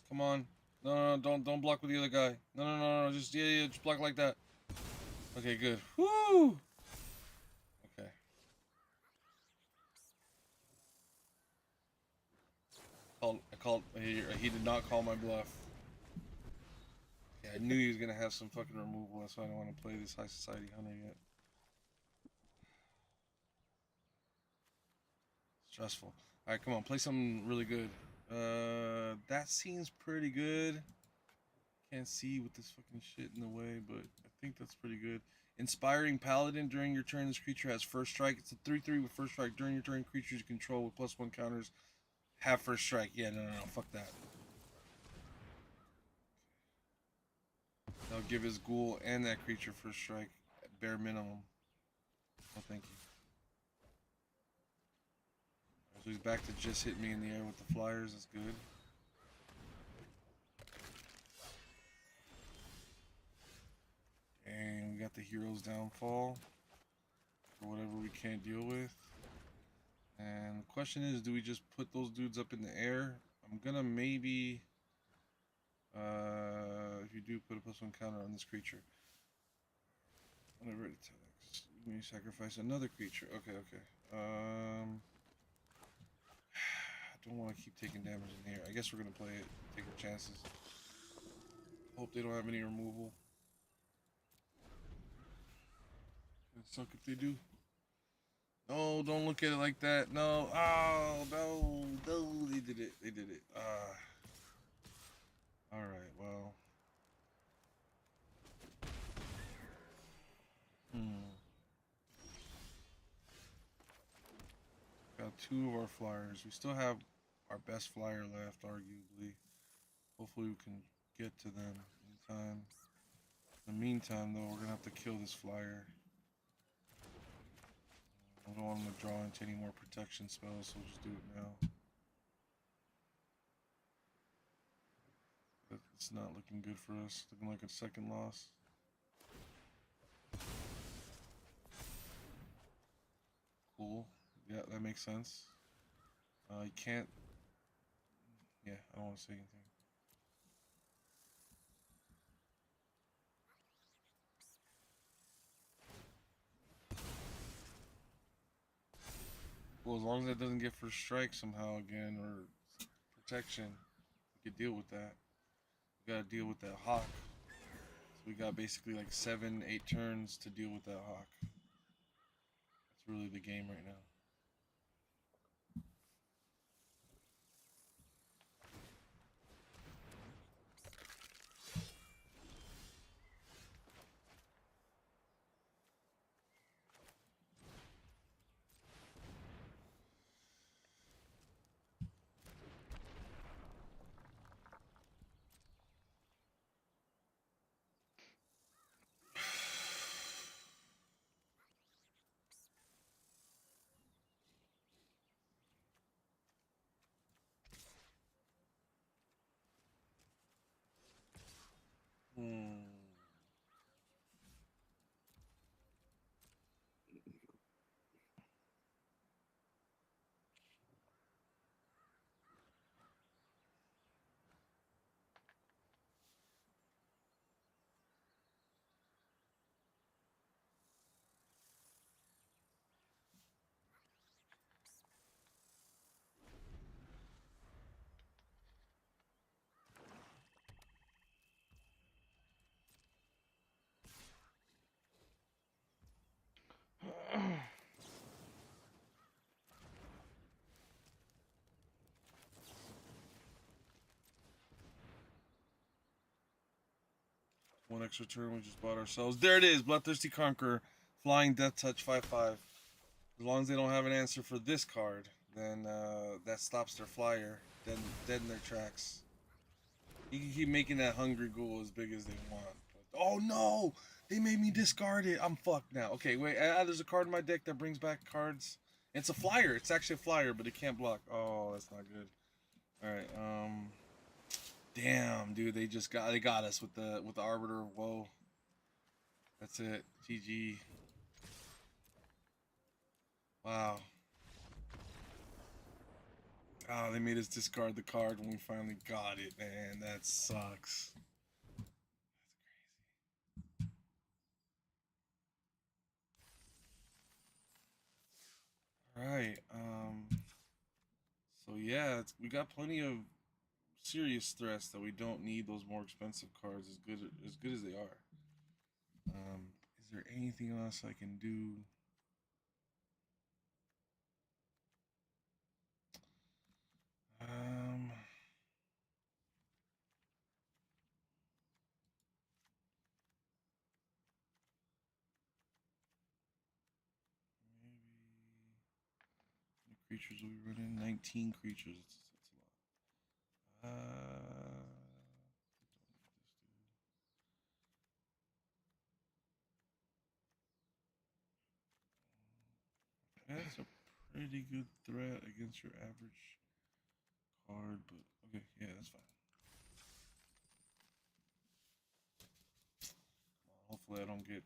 Come on. No, don't block with the other guy. No. Just just block like that. Okay, good. Woo! Okay. He did not call my bluff. Yeah, I knew he was gonna have some fucking removal. That's why I don't want to play this High Society Hunter yet. Stressful. All right, come on, play something really good. That seems pretty good. Can't see with this fucking shit in the way, but I think that's pretty good. Inspiring Paladin. During your turn, this creature has first strike. It's a 3/3 with first strike. During your turn, creatures you control with +1 counters have first strike. Yeah, no, fuck that. They'll give his ghoul and that creature first strike at bare minimum. Oh, thank you. So he's back to just hit me in the air with the flyers. That's good. And we got the hero's downfall for whatever we can't deal with. And the question is, do we just put those dudes up in the air? I'm gonna maybe, if you do put a +1 counter on this creature, whenever it attacks, you may sacrifice another creature. Okay. I don't want to keep taking damage in here. I guess we're gonna play it, take our chances. Hope they don't have any removal. It'd suck if they do. No, don't look at it like that. No. Oh, no, they did it. Alright, well. Got 2 of our flyers. We still have our best flyer left, arguably. Hopefully we can get to them in time. In the meantime, though, we're going to have to kill this flyer. I don't want him to draw into any more protection spells, so we'll just do it now. But it's not looking good for us. Looking like a second loss. Cool. Yeah, that makes sense. You can't... Yeah, I don't want to say anything. Well, as long as that doesn't get first strike somehow again, or protection, we could deal with that. We gotta deal with that hawk. So we got basically like 7-8 turns to deal with that hawk. That's really the game right now. One extra turn we just bought ourselves. There it is, Bloodthirsty Conqueror, Flying Death Touch 5/5. As long as they don't have an answer for this card, then that stops their flyer, dead in their tracks. You can keep making that Hungry Ghoul as big as they want. But, oh no! They made me discard it. I'm fucked now. Okay, wait. There's a card in my deck that brings back cards. It's a flyer. It's actually a flyer, but it can't block. Oh, that's not good. All right. Damn, dude. They got us with the Arbiter. Whoa. That's it. GG. Wow. Oh, they made us discard the card when we finally got it, man. That sucks. All right. So yeah, we got plenty of serious threats that we don't need those more expensive cards as good as they are. Is there anything else I can do? Um, maybe how many creatures will we run in? 19 creatures. That's a lot. That's a pretty good threat against your average card, but okay, yeah, that's fine. Hopefully I don't get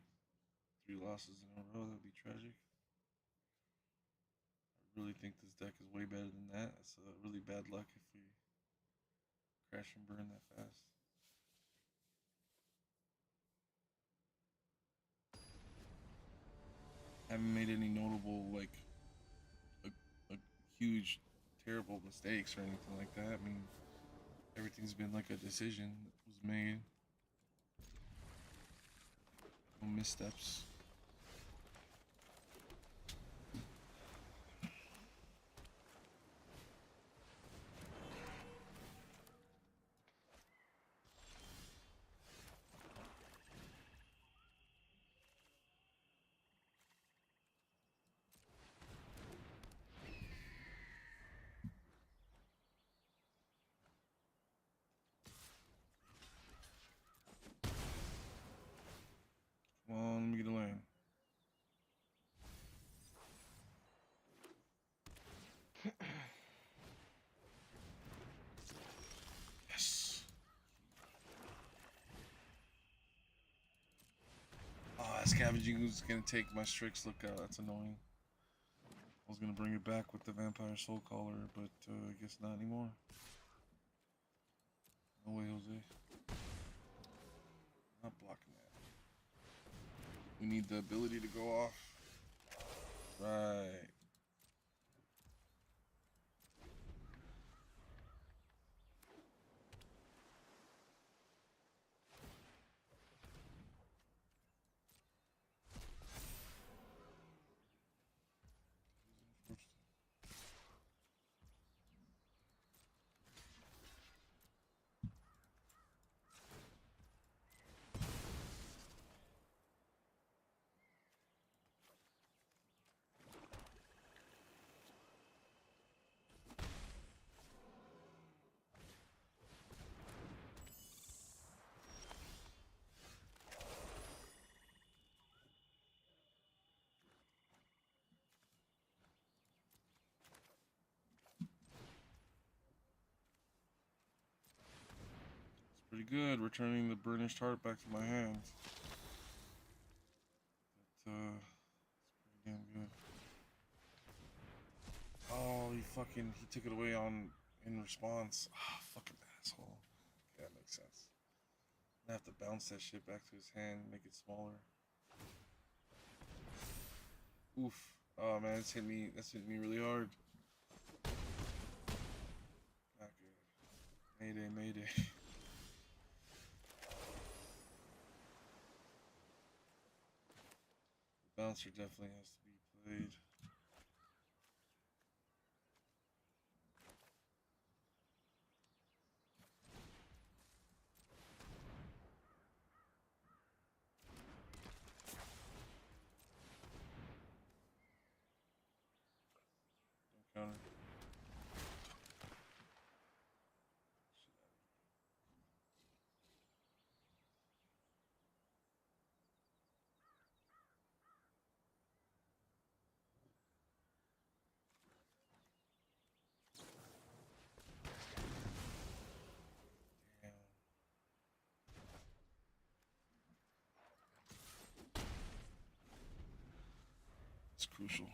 3 losses in a row. That'd be tragic. I really think this deck is way better than that. It's really bad luck if we crash and burn that fast. Haven't made any notable, like, a huge, terrible mistakes or anything like that. I mean, everything's been like a decision that was made. No missteps. Come on, let me get a land. Yes. Oh, that Scavenging Ooze is gonna take my Strix Lookout. That's annoying. I was gonna bring it back with the Vampire Soul Caller, but I guess not anymore. No way, Jose. Not blocking that. We need the ability to go off. Right. Pretty good, returning the burnished heart back to my hands. But, it's pretty damn good. Oh, he took it away in response. Ah, fucking asshole. Okay, that makes sense. I have to bounce that shit back to his hand, make it smaller. Oof. Oh man, that's hit me really hard. Not good. Mayday, mayday. The bouncer definitely has to be played. Don't counter. Damn. It's crucial.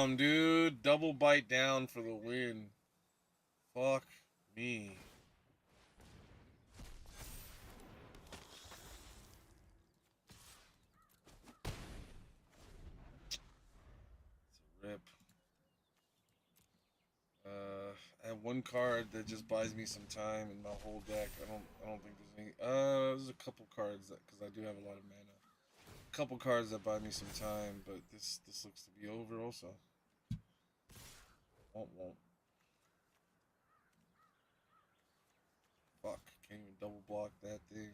Damn, dude. Double bite down for the win. Fuck me. It's a rip. I have one card that just buys me some time in my whole deck. I don't think there's any. There's a couple cards that, because I do have a lot of mana. A couple cards that buy me some time, but this looks to be over also. Won't. Fuck, can't even double block that thing.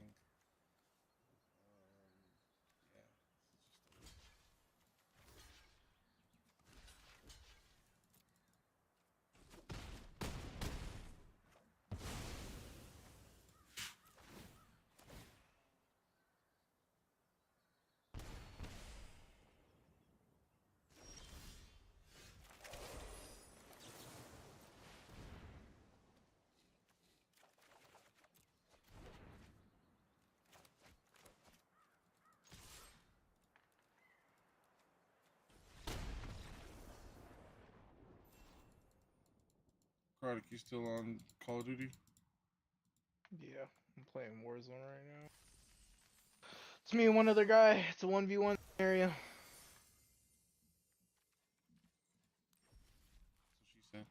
Kardik, you still on Call of Duty? Yeah, I'm playing Warzone right now. It's me and one other guy. It's a 1v1 area. That's what she said.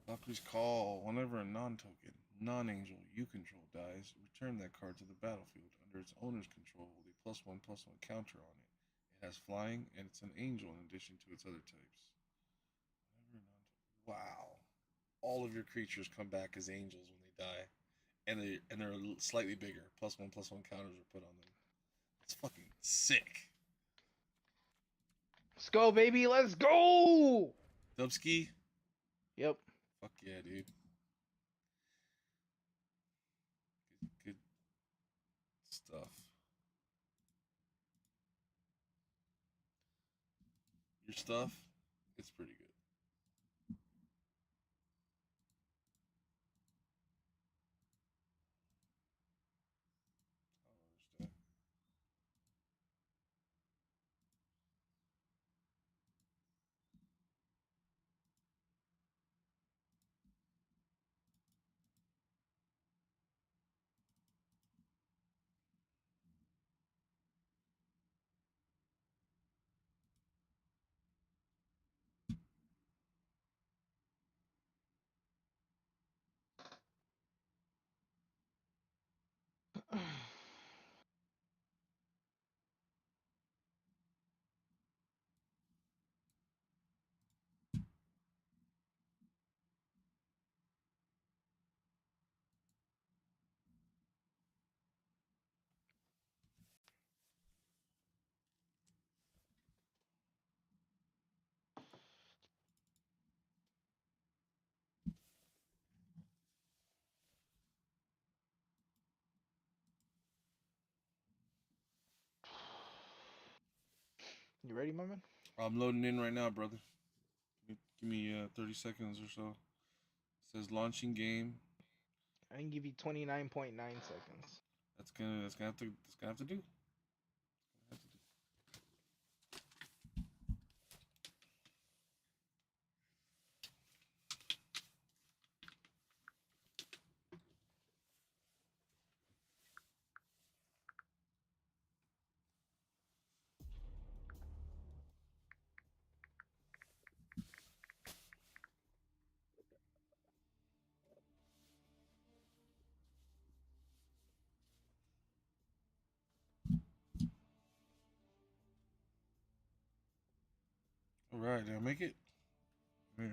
Valkyrie's Call. Whenever a non-token, non-angel you control dies, return that card to the battlefield under its owner's control with a +1/+1 counter on it. It has flying, and it's an angel in addition to its other types. Wow. All of your creatures come back as angels when they die. And they're slightly bigger. +1/+1 counters are put on them. It's fucking sick. Let's go, baby. Let's go. Dubski? Yep. Fuck yeah, dude. Good stuff. Your stuff, it's pretty good. I don't understand. You ready, my man? I'm loading in right now, brother. Give me 30 seconds or so. It says launching game. I can give you 29.9 seconds. That's gonna have to do. All right, did I make it? Yeah.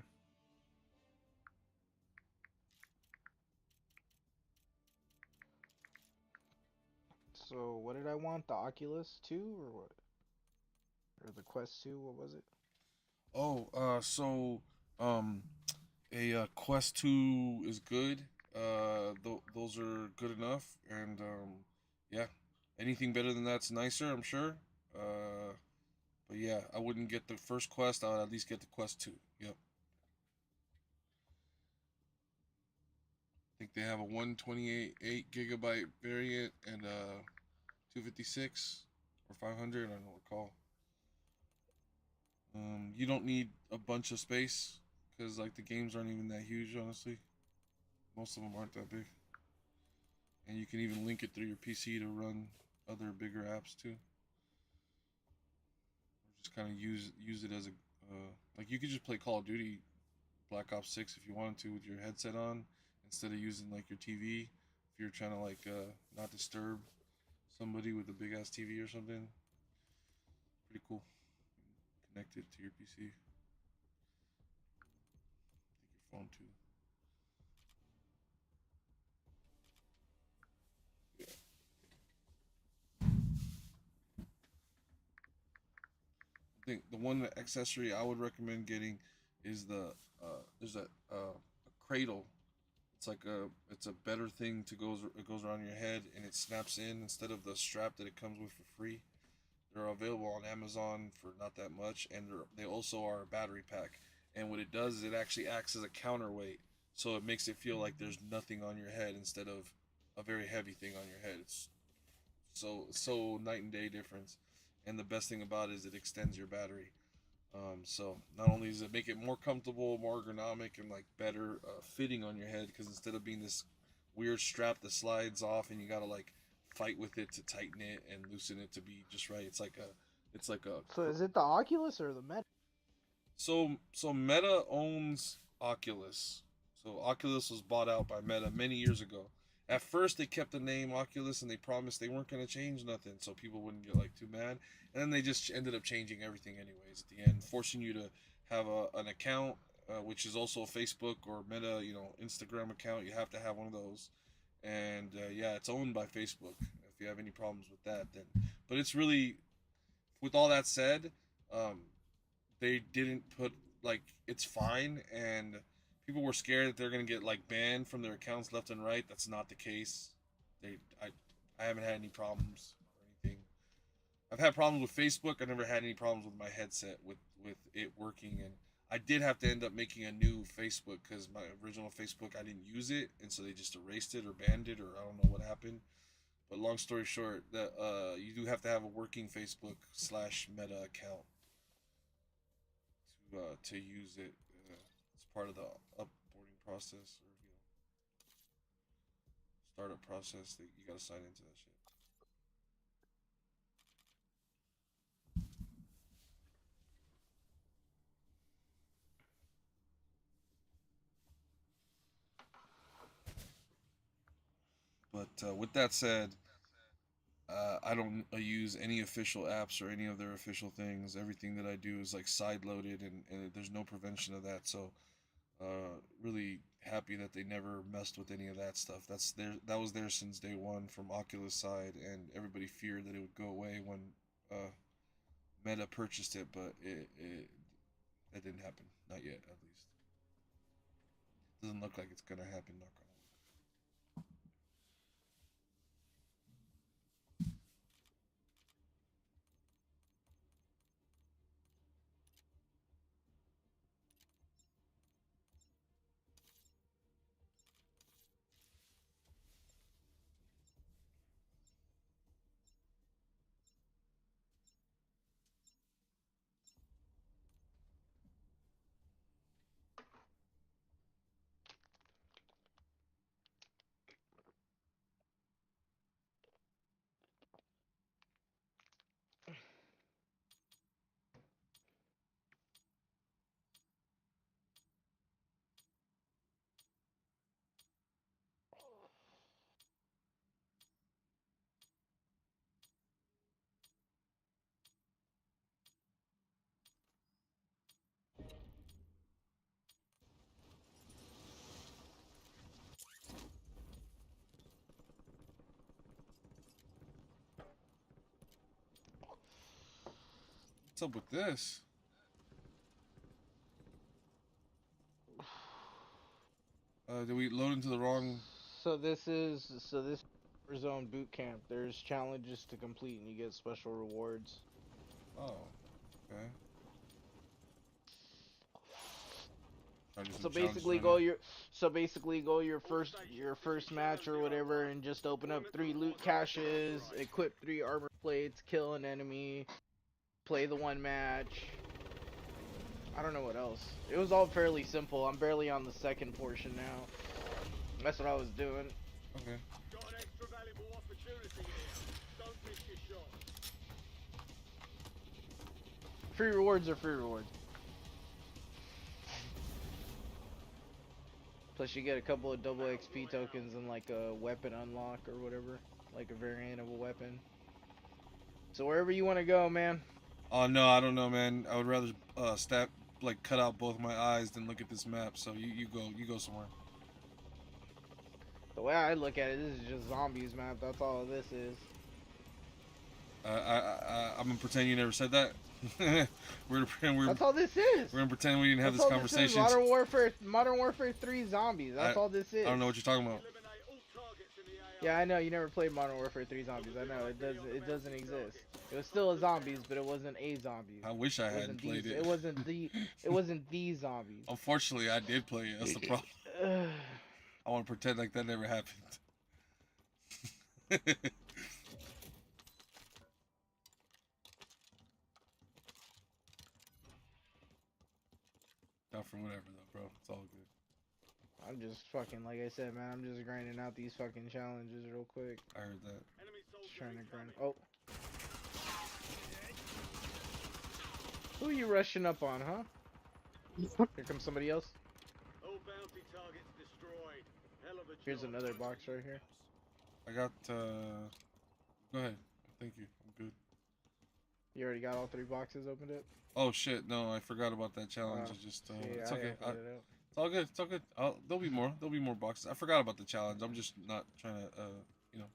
So, what did I want? The Oculus 2 or what? Or the Quest 2? What was it? Oh, so a Quest 2 is good. Those are good enough, and yeah, anything better than that's nicer, I'm sure. But yeah, I wouldn't get the first Quest. I would at least get the Quest 2. Yep. I think they have a 128 gigabyte variant and 256 or 500. I don't recall. You don't need a bunch of space because like the games aren't even that huge. Honestly, most of them aren't that big, and you can even link it through your PC to run other bigger apps too. Or just kind of use it as a like you could just play Call of Duty Black Ops 6 if you wanted to with your headset on instead of using like your TV if you're trying to like not disturb somebody with a big ass TV or something. Pretty cool. Connect it to your PC. I think your phone too. Yeah. I think the one accessory I would recommend getting is the there's a cradle. It's a better thing to goes it goes around your head and it snaps in instead of the strap that it comes with for free. They're available on Amazon for not that much, and they also are a battery pack. And what it does is it actually acts as a counterweight, so it makes it feel like there's nothing on your head instead of a very heavy thing on your head. It's so night and day difference. And the best thing about it is it extends your battery. So not only does it make it more comfortable, more ergonomic, and like better fitting on your head, because instead of being this weird strap that slides off and you gotta like fight with it to tighten it and loosen it to be just right. It's like a. So is it the Oculus or the Meta? So Meta owns Oculus. So Oculus was bought out by Meta many years ago. At first, they kept the name Oculus and they promised they weren't going to change nothing, so people wouldn't get like too mad. And then they just ended up changing everything anyways at the end, forcing you to have an account, which is also a Facebook or Meta, Instagram account. You have to have one of those. And yeah, it's owned by Facebook. If you have any problems with that, then. But it's really, with all that said, um, they didn't put like it's fine, and people were scared that they're gonna get like banned from their accounts left and right. That's not the case. They I haven't had any problems or anything. I've had problems with Facebook. I never had any problems with my headset with it working, and I did have to end up making a new Facebook because my original Facebook I didn't use it, and so they just erased it or banned it or I don't know what happened. But long story short, that you do have to have a working Facebook slash Meta account to use it as part of the upboarding process or startup process. That you gotta sign into that shit. But with that said, I don't use any official apps or any of their official things. Everything that I do is like side loaded, and there's no prevention of that. So really happy that they never messed with any of that stuff. That was there since day one from Oculus side, and everybody feared that it would go away when uh, Meta purchased it, but it that didn't happen. Not yet, at least. Doesn't look like it's gonna happen. Knock on what's up with this? Did we load into the wrong? So this zone boot camp. There's challenges to complete and you get special rewards. Oh, okay. So basically, go your first match or whatever, and just open up 3 loot caches, equip 3 armor plates, kill an enemy, play the 1 match. I don't know what else. It was all fairly simple. I'm barely on the second portion now. That's what I was doing. Okay. Got an extra valuable opportunity here. Don't miss your shot. Free rewards are free rewards. Plus you get a couple of double XP tokens and like a weapon unlock or whatever. Like a variant of a weapon. So wherever you want to go, man. Oh no, I don't know, man. I would rather cut out both my eyes than look at this map. So you go somewhere. The way I look at it, this is just zombies map. That's all this is. I'm gonna pretend you never said that. That's all this is. We're gonna pretend we didn't have this conversation. Modern Warfare 3 zombies. That's all this is. I don't know what you're talking about. Yeah, I know you never played Modern Warfare 3 zombies. I know it doesn't exist. It was still a zombies, but it wasn't a zombie. I wish I hadn't played it. It wasn't the zombies. Unfortunately, I did play it. That's the problem. I want to pretend like that never happened. Not for whatever though, bro. It's all good. I'm just fucking, like I said, man. I'm just grinding out these fucking challenges real quick. I heard that. Just trying to grind. Oh. Who are you rushing up on, huh? Here comes somebody else. All bounty targets destroyed. Hell of a job. Here's another box right here. I got, go ahead. Thank you. I'm good. You already got all 3 boxes opened up? Oh shit, no, I forgot about that challenge. It's just, it's okay. It's all good. It's all good. There'll be more. There'll be more boxes. I forgot about the challenge. I'm just not trying to, you know,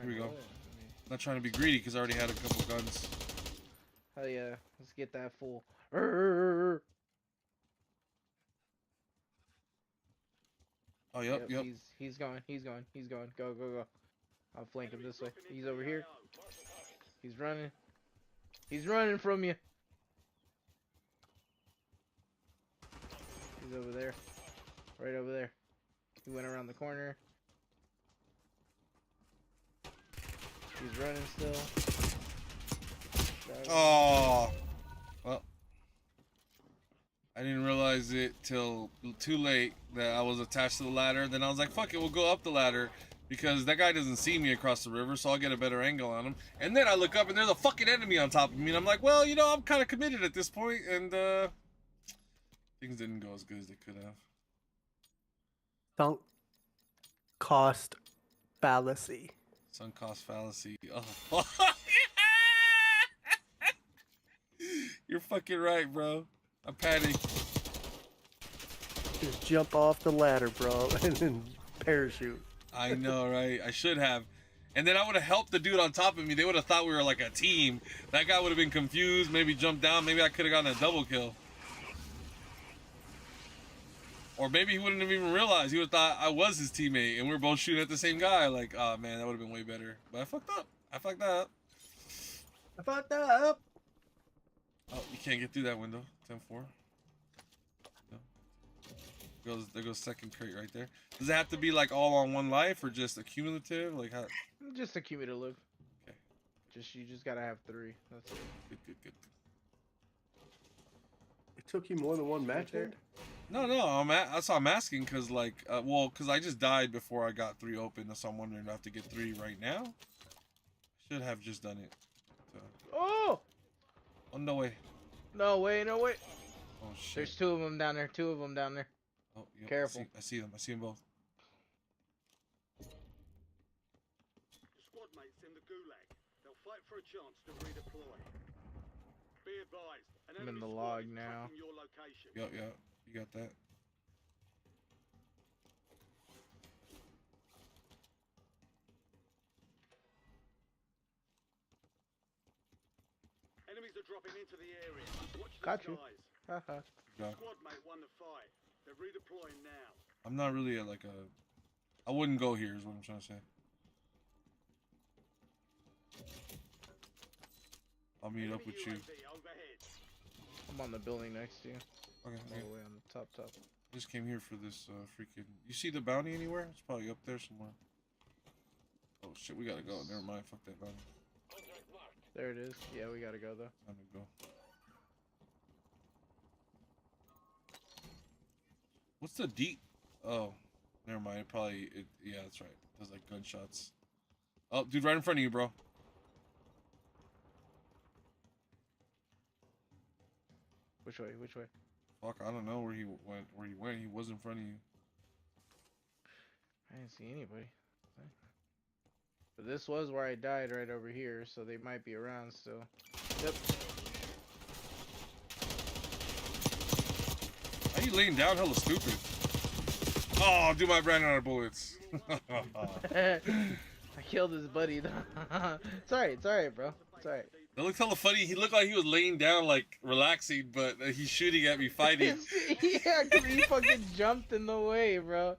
here we go. Not trying to be greedy because I already had a couple guns. Hell yeah, let's get that full. Oh, yep. He's going. Go. I'll flank him this way. He's over here. He's running. He's running from you. He's over there. Right over there. He went around the corner. He's running still. Oh. Well. I didn't realize it till too late that I was attached to the ladder. Then I was like, fuck it, we'll go up the ladder. Because that guy doesn't see me across the river, so I'll get a better angle on him. And then I look up and there's a fucking enemy on top of me. And I'm like, well, you know, I'm kind of committed at this point. And things didn't go as good as they could have. Sunk cost fallacy. Sunk cost fallacy. Oh. You're fucking right, bro. I'm panicked. Just jump off the ladder, bro, and then parachute. I know, right? I should have. And then I would have helped the dude on top of me. They would have thought we were like a team. That guy would have been confused, maybe jumped down. Maybe I could have gotten a double kill. Or maybe he wouldn't have even realized. He would have thought I was his teammate and we were both shooting at the same guy. Like, oh man, that would have been way better. But I fucked up. I fucked up. Oh, you can't get through that window. 10-4. No. There goes second crate right there. Does it have to be like all on one life or just accumulative? Like how? Just accumulative. Okay. You just gotta have 3. That's it. Good. It took you more than one match, Ed? No. That's why I'm asking because like, because I just died before I got 3 open. So I'm wondering if I have to get 3 right now. Should have just done it. So. Oh! Oh no way. No way. Oh shit. There's 2 of them down there. Oh, yep, Careful. I see them both. The squad mates in the gulag. They'll fight for a chance to redeploy. Be advised. I'm in the log now. Your location. Yep, you got that. Enemies are dropping into the area. Watch the Got you. skies. Haha. Squad mate won the fight. They're redeploying now. I'm not really like a. I wouldn't go here. Is what I'm trying to say. I'll meet up with you. I'm on the building next to you. Okay, I'm all the way on the top. I just came here for this freaking. You see the bounty anywhere? It's probably up there somewhere. Oh shit, we gotta go. Never mind. Fuck that bounty. There it is. Yeah, we gotta go though. Time to go. What's the deep? Oh, never mind. It probably. Yeah, that's right. There's like gunshots. Oh, dude, right in front of you, bro. Which way? Which way? Fuck, I don't know where he went. He was in front of you. I didn't see anybody. But this was where I died, right over here, so they might be around still. Yep. How you laying down? Hella stupid. Oh, dude, I ran out of bullets. I killed his buddy though. It's alright, bro. It's alright. That looked hella funny. He looked like he was laying down, like relaxing, but he's shooting at me, fighting. Yeah, cause he fucking jumped in the way, bro.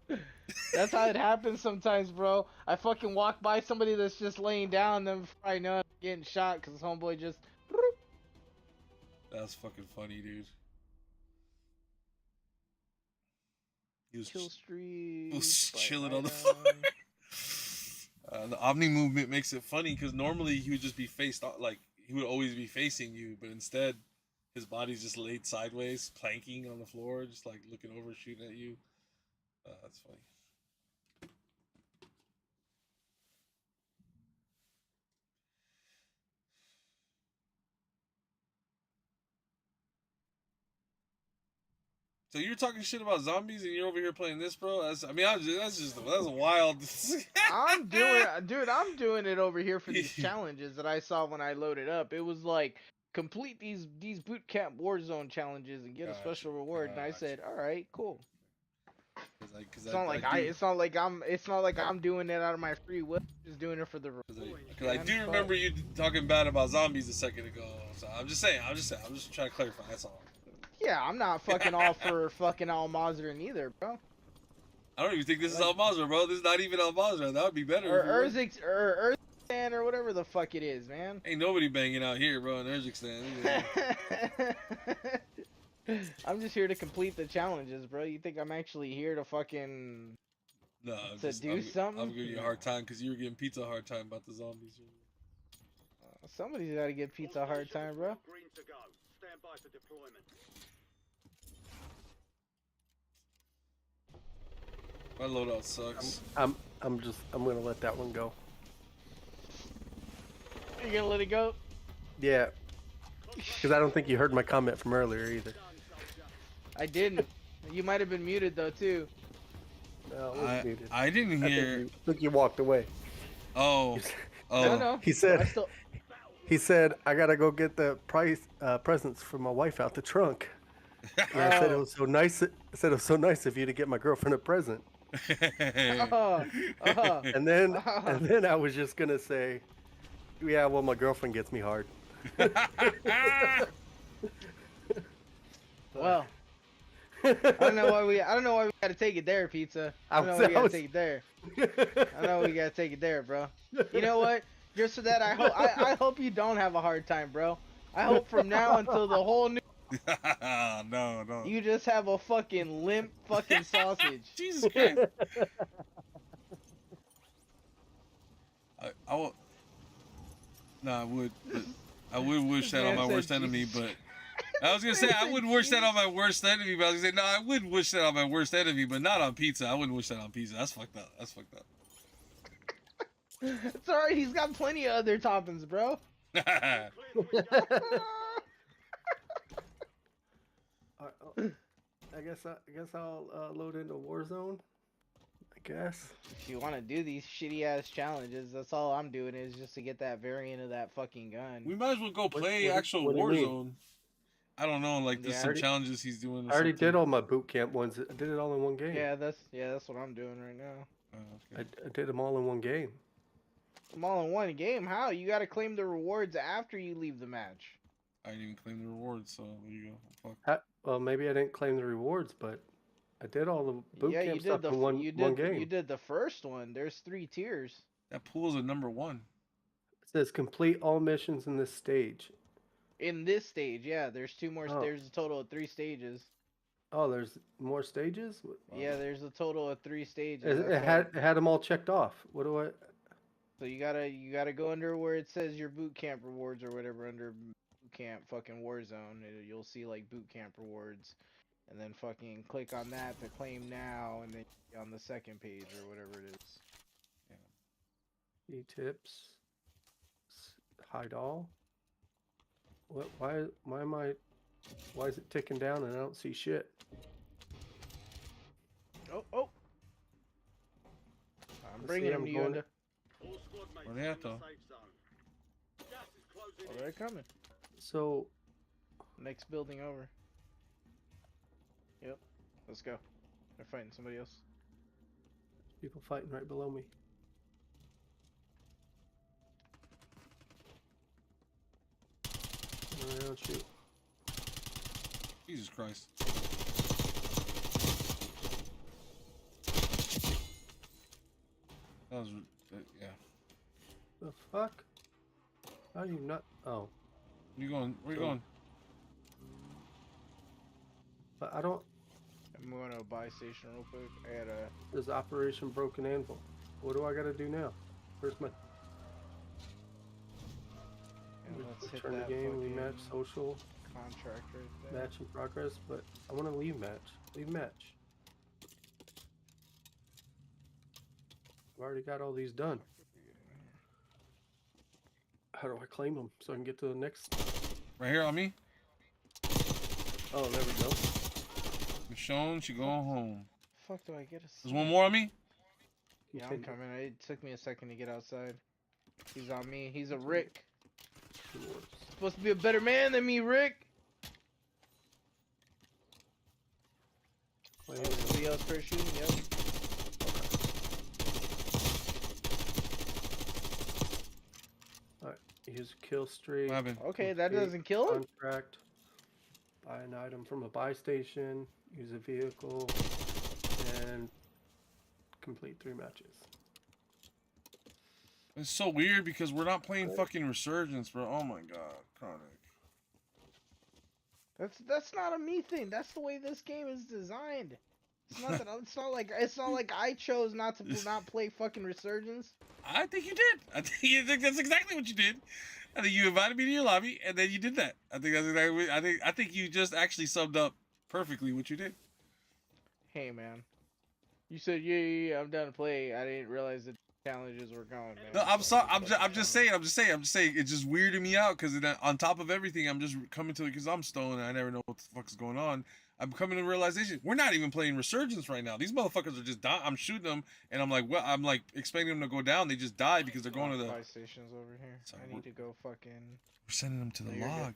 That's how it happens sometimes, bro. I fucking walk by somebody that's just laying down, then before I know it, I'm getting shot because homeboy just. That's fucking funny, dude. Kill streak. He was chilling on the floor. The Omni movement makes it funny because normally he would just be faced, like he would always be facing you, but instead his body's just laid sideways, planking on the floor, just like looking over, shooting at you. That's funny. So you're talking shit about zombies and you're over here playing this, bro? That's a wild. I'm doing it over here for these challenges that I saw when I loaded up. It was like complete these boot camp Warzone challenges and get a special reward, and I said, all right, cool. It's not like I'm doing it out of my free will. I'm just doing it for the. Because I do remember you talking bad about zombies a second ago. So I'm just trying to clarify. That's all. Yeah, I'm not fucking all for fucking Al-Mazrah either, bro. I don't even think this is Al-Mazrah, bro. This is not even Al-Mazrah. That would be better. Or Urzikstan or whatever the fuck it is, man. Ain't nobody banging out here, bro, in Urzikstan. I'm just here to complete the challenges, bro. You think I'm actually here to fucking... No, do something? I'm giving you a hard time because you were giving Pizza a hard time about the zombies. Somebody's got to give Pizza a hard time, bro. Green to go. Stand by for deployment. My loadout sucks. I'm gonna let that one go. You gonna let it go? Yeah. Because I don't think you heard my comment from earlier either. I didn't. You might have been muted though too. No, it was muted. I didn't hear. I think you walked away. Oh. No. He said, I gotta go get the presents for my wife out the trunk. And I said it was so nice. I said it was so nice of you to get my girlfriend a present. And then I was just gonna say, yeah, well, my girlfriend gets me hard. Well, I don't know why we gotta take it there, Pizza. I don't know why we gotta take it there. I know we gotta take it there, bro. You know what? Just for that, I hope you don't have a hard time, bro. I hope from now until the whole new. No. You just have a fucking limp fucking sausage. Jesus Christ. I would. No, I would wish that on my worst enemy, but I was gonna say I wouldn't wish that on my worst enemy, but I was gonna say no, I would wish that on my worst enemy, but not on pizza. I wouldn't wish that on pizza. That's fucked up. It's alright. He's got plenty of other toppings, bro. I guess I'll load into Warzone. I guess. If you want to do these shitty ass challenges, that's all I'm doing is just to get that variant of that fucking gun. We might as well go play actual Warzone. I don't know, like there's some challenges he's doing. I already did all my boot camp ones. I did it all in one game. Yeah, that's what I'm doing right now. Okay. I did them all in one game. I'm all in one game. How? You got to claim the rewards after you leave the match. I didn't even claim the rewards, so there you go. Fuck. Well, maybe I didn't claim the rewards, but I did all the boot camp stuff in one game. You did the first one. There's 3 tiers. That pool's a number 1. It says complete all missions in this stage. In this stage, yeah, there's 2 more. Oh. There's a total of 3 stages. Oh, there's more stages. Yeah, there's a total of 3 stages. It had them all checked off. What do I? So you gotta go under where it says your boot camp rewards or whatever, under boot camp fucking Warzone. You'll see like boot camp rewards, and then fucking click on that to claim now, and then on the second page or whatever it is. E-tips. Hide all. What? Why am I? Why is it ticking down and I don't see shit? Oh! I'm bringing them to you. Under. All squad mates Where they in at, the though? safe zone. Gas is closing Oh, in. they're coming. So Next building over. Yep. Let's go. They're fighting somebody else. people fighting right below me. Turn around, shoot. Jesus Christ. That was, yeah. The fuck? How do you not? Oh. Where you going? Where you going? But I don't. I'm going to a buy station real quick. I got a. There's Operation Broken Anvil. What do I gotta do now? Where's my? Let's hit Turn the that game. fucking Rematch. Social. contract right there. Match in progress. But I want to leave match. Leave match. I've already got all these done. How do I claim them so I can get to the next? Right here on me. Oh, there we go. Michonne, she going home. Fuck, do I get a? There's one more on me. Yeah, I'm coming. It took me a second to get outside. He's on me. He's a Rick. Supposed to be a better man than me, Rick. Oh, somebody else first shooting. Yep. Alright, use a kill streak. Okay, that doesn't kill him. Contract. Buy an item from a buy station. Use a vehicle. And complete 3 matches. It's so weird because we're not playing fucking Resurgence, bro. Oh my god, Chronic. That's not a me thing. That's the way this game is designed. It's not that. It's not like I chose not to not play fucking Resurgence. I think you did. I think that's exactly what you did. I think you invited me to your lobby, and then you did that. I think that's exactly. I think you just actually summed up perfectly what you did. Hey man, you said yeah, I'm down to play. I didn't realize the challenges were going. Man. No, I'm sorry. I'm just saying. It's just weirding me out because on top of everything, I'm just coming to it because I'm stoned and I never know what the fuck is going on. I'm coming to the realization we're not even playing Resurgence right now. These motherfuckers are just dying. I'm shooting them and I'm like, well, I'm like expecting them to go down. They just die because they're going to the buy stations over here. Sorry, I need to go fucking. We're sending them to the log.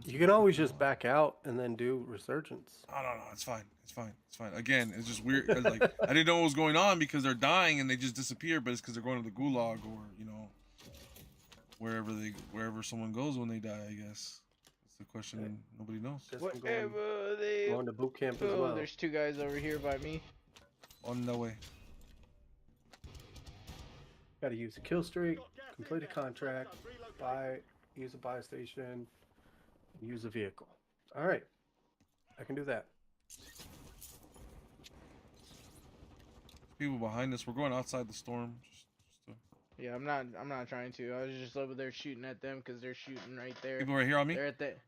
You can always just back out and then do Resurgence. Oh, no, it's fine. It's fine. It's fine. Again, it's just weird. Like I didn't know what was going on because they're dying and they just disappear, but it's because they're going to the gulag or wherever someone goes when they die. I guess that's the question. Nobody knows. Whatever they going to boot camp as well. There's 2 guys over here by me. On the way. Got to use a kill streak, complete a contract, use a buy station, use a vehicle. All right, I can do that. People behind us. We're going outside the storm. Yeah, I'm not trying to. I was just over there shooting at them because they're shooting right there. People right here on me. They're at that.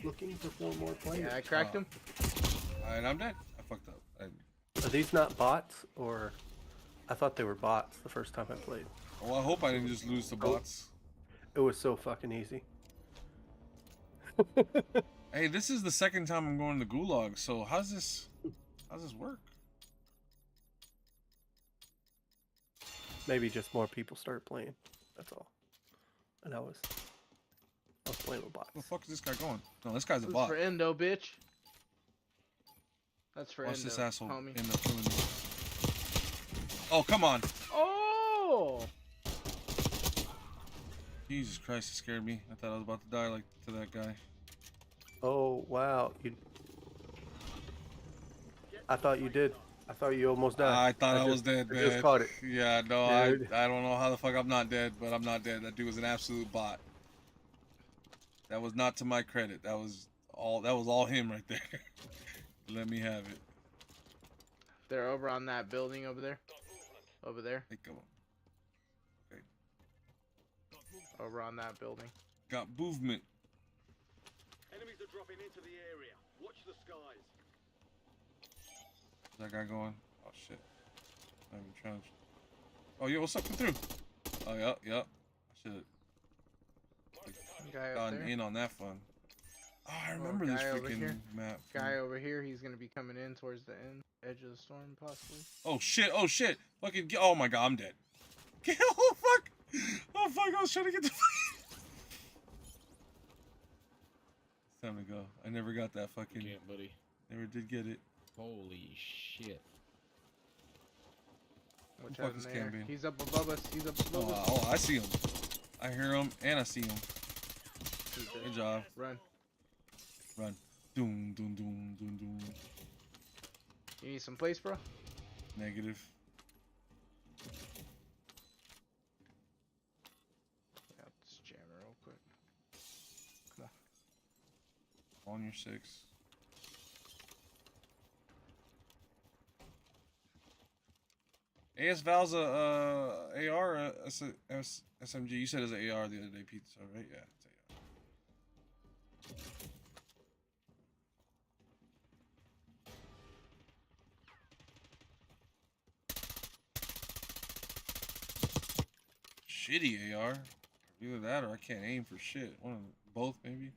Looking for 4 more players. Yeah, I cracked him. And I'm dead. I fucked up. Are these not bots, or I thought they were bots the first time I played? Well, I hope I didn't just lose the bots. It was so fucking easy. Hey, this is the second time I'm going to Gulag, so how's this work? Maybe just more people started playing. That's all. And I was playing with bots. Where the fuck is this guy going? No, this guy's a This is bot. for Endo, bitch. That's for Watch Endo, this asshole homie. end up killing me. Oh, come on. Oh! Jesus Christ, it scared me. I thought I was about to die like to that guy. Oh wow! I thought you did. I thought you almost died. I thought I was dead, I man. just caught it. Yeah, no, Dude. I don't know how the fuck I'm not dead, but I'm not dead. That dude was an absolute bot. That was not to my credit. That was all him right there. Let me have it. They're over on that building over there. Over there. Hey, come on. Okay. Over on that building. Got movement. Enemies are dropping into the area. Watch the skies. Is that guy going? Oh shit. I'm even trying to... Oh yo, what's up? Come through. Oh yep. I should have gotten in on that fun. Oh, I remember this freaking map. Guy over here, he's gonna be coming in towards the edge of the storm, possibly. Oh shit. Fucking get... Oh my god, I'm dead. Oh fuck. Oh fuck, I was trying to get the... It's time to go. I never got that fucking... Can't, buddy. Never did get it. Holy shit. Watch Who the out fuck in is there. Cam He's up above us. He's up above us. Oh, I see him. I hear him and I see him. Good job. Run. Doom, doom, doom, doom, doom. You need some place, bro? Negative. Yeah, let's jam it real quick. Come on. On your 6. AS Val's a AR or SMG? You said it's an AR the other day, pizza, right? Yeah, it's AR. Shitty AR. Either that or I can't aim for shit. One of both, maybe.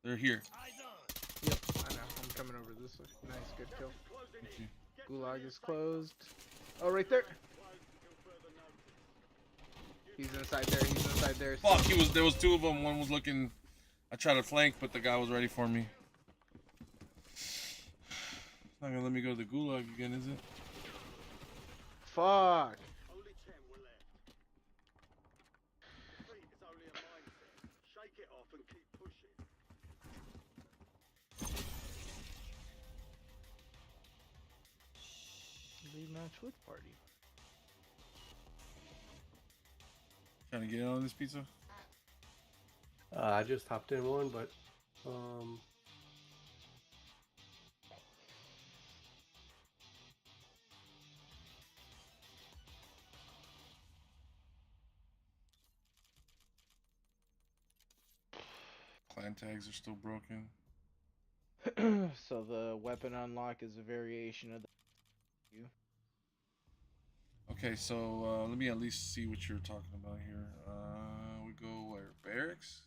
They're here. Yep, I know. I'm coming over this way. Nice, good kill. Gulag is closed. Oh, right there. He's inside there. He's inside there. Fuck, there was 2 of them. One was looking... I tried to flank, but the guy was ready for me. It's not gonna let me go to the gulag again, is it? Fuck. Only 10 were left. Defeat is only a mindset. Shake it off and keep pushing. Rematch with party. Trying to get in on this pizza? I just hopped in one, but Clan tags are still broken. So the weapon unlock is a variation of the Okay, so let me at least see what you're talking about here. We go where? Barracks?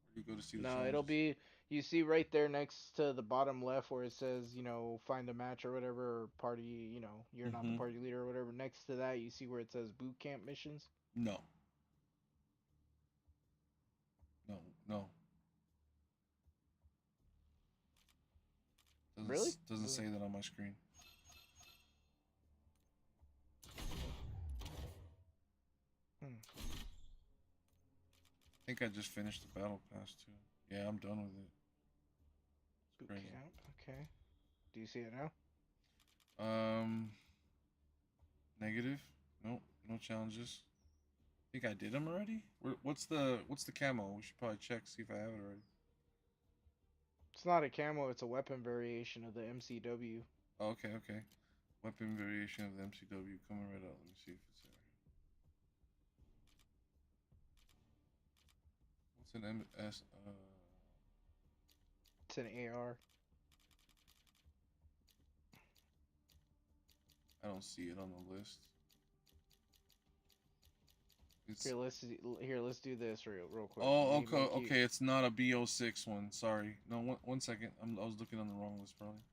Where do you go to see the No, challenges? it'll be, you see right there next to the bottom left where it says, you know, find a match or whatever, or party, you know, you're not the party leader or whatever. Next to that, you see where it says boot camp missions? No. Really? Doesn't say that on my screen. I think I just finished the battle pass too. Yeah, I'm done with it. It's crazy. Camp, okay. Do you see it now? Negative. Nope, no challenges. I think I did them already. What's the camo? We should probably check, see if I have it already. It's not a camo, it's a weapon variation of the MCW. Oh, okay. Weapon variation of the MCW coming right up. Let me see if it's there. What's an MS? It's an AR. I don't see it on the list. Here, let's do this real quick. Oh, okay. It's not a BO6 one. Sorry. No, one second. I was looking on the wrong list, probably.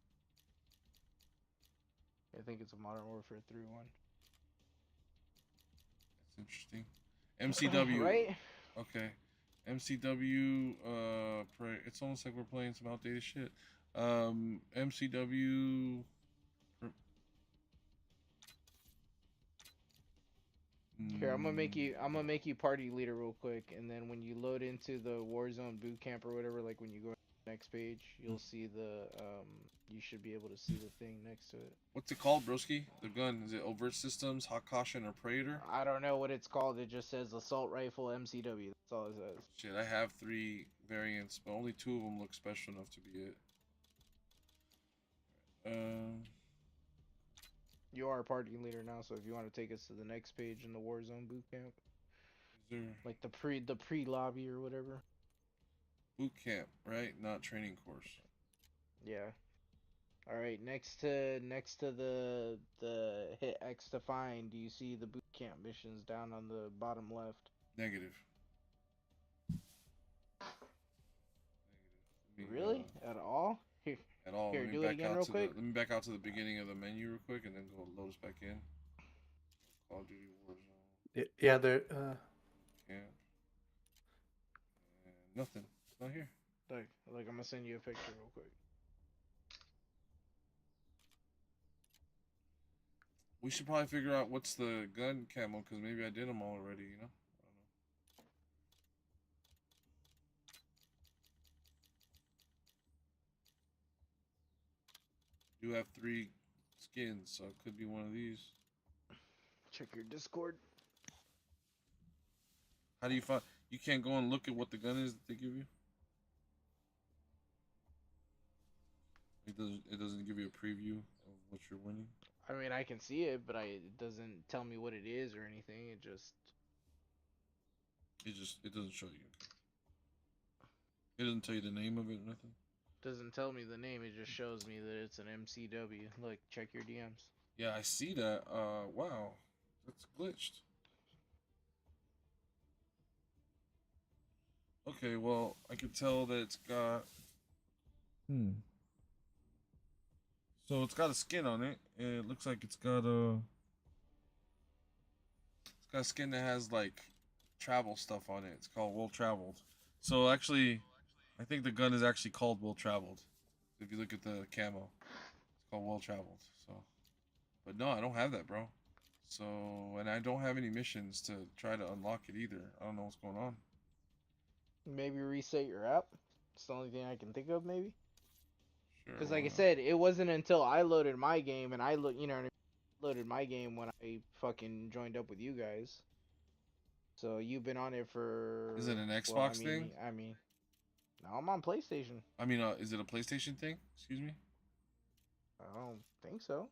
I think it's a Modern Warfare 3 one. That's interesting. MCW. Right? Okay. MCW. It's almost like we're playing some outdated shit. MCW. Here, I'm gonna make you party leader real quick, and then when you load into the Warzone boot camp or whatever, like when you go next page, you'll see the you should be able to see the thing next to it. What's it called, broski? The gun, is it Overt Systems, Hot Caution, or Praetor? I don't know what it's called. It just says assault rifle MCW. That's all it says. Shit, I have 3 variants, but only 2 of them look special enough to be it. You are a party leader now, so if you want to take us to the next page in the Warzone boot camp, is there like the pre lobby or whatever. boot camp, right? Not training course. Yeah. All right. Next to the hit X to find, do you see the boot camp missions down on the bottom left? Negative. Really? At all? Here. At all. Here, Let me do it back again out real to quick. let me back out to the beginning of the menu real quick, and then go load us back in. Call of Duty Warzone. Yeah, there. Camp. And nothing. It's not here. Like I'm gonna send you a picture real quick. We should probably figure out what's the gun camo, because maybe I did them all already, you know? I don't know. You have 3 skins, so it could be one of these. Check your Discord. How do you find? You can't go and look at what the gun is that they give you? It doesn't give you a preview of what you're winning? I mean, I can see it, but it doesn't tell me what it is or anything. It doesn't show you. It doesn't tell you the name of it or nothing? doesn't tell me the name. It just shows me that it's an MCW. Look, check your DMs. Yeah, I see that. Wow. That's glitched. Okay, well, I can tell that it's got... So it's got a skin on it, and it looks like it's got a skin that has like travel stuff on it. It's called Well Traveled. So actually, I think the gun is actually called Well Traveled. If you look at the camo, it's called Well Traveled. So, but no, I don't have that, bro. So, and I don't have any missions to try to unlock it either. I don't know what's going on. Maybe reset your app. It's the only thing I can think of, maybe. Because, like I Sure, said, it wasn't until I loaded my game and loaded my game when I fucking joined up with you guys. So you've been on it for. Is it an Xbox thing? I mean, no, I'm on PlayStation. I mean, is it a PlayStation thing? Excuse me. I don't think so.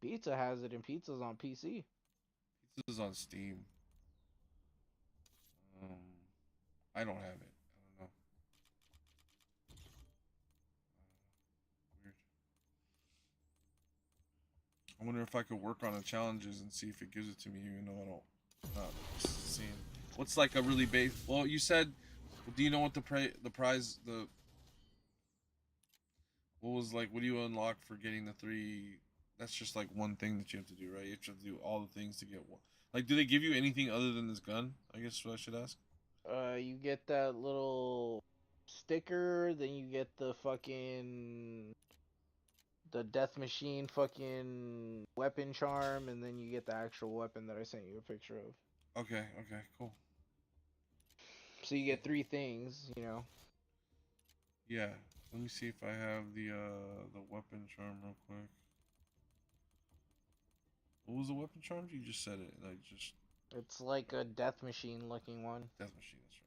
Pizza has it, and Pizza's on PC. Pizza's on Steam. I don't have it. I don't know. Weird. I wonder if I could work on the challenges and see if it gives it to me, even though I'm not seeing. What's like a really base? Well, you said. Do you know what the prize What was like? What do you unlock for getting the 3? That's just like one thing that you have to do, right? You have to do all the things to get one. Like, do they give you anything other than this gun? I guess what I should ask. You get that little sticker, then you get the death machine fucking weapon charm, and then you get the actual weapon that I sent you a picture of. Okay, cool. So you get 3 things, you know. Yeah, let me see if I have the weapon charm real quick. What was the weapon charm? You just said it. It's like a death machine looking one. Death machine, that's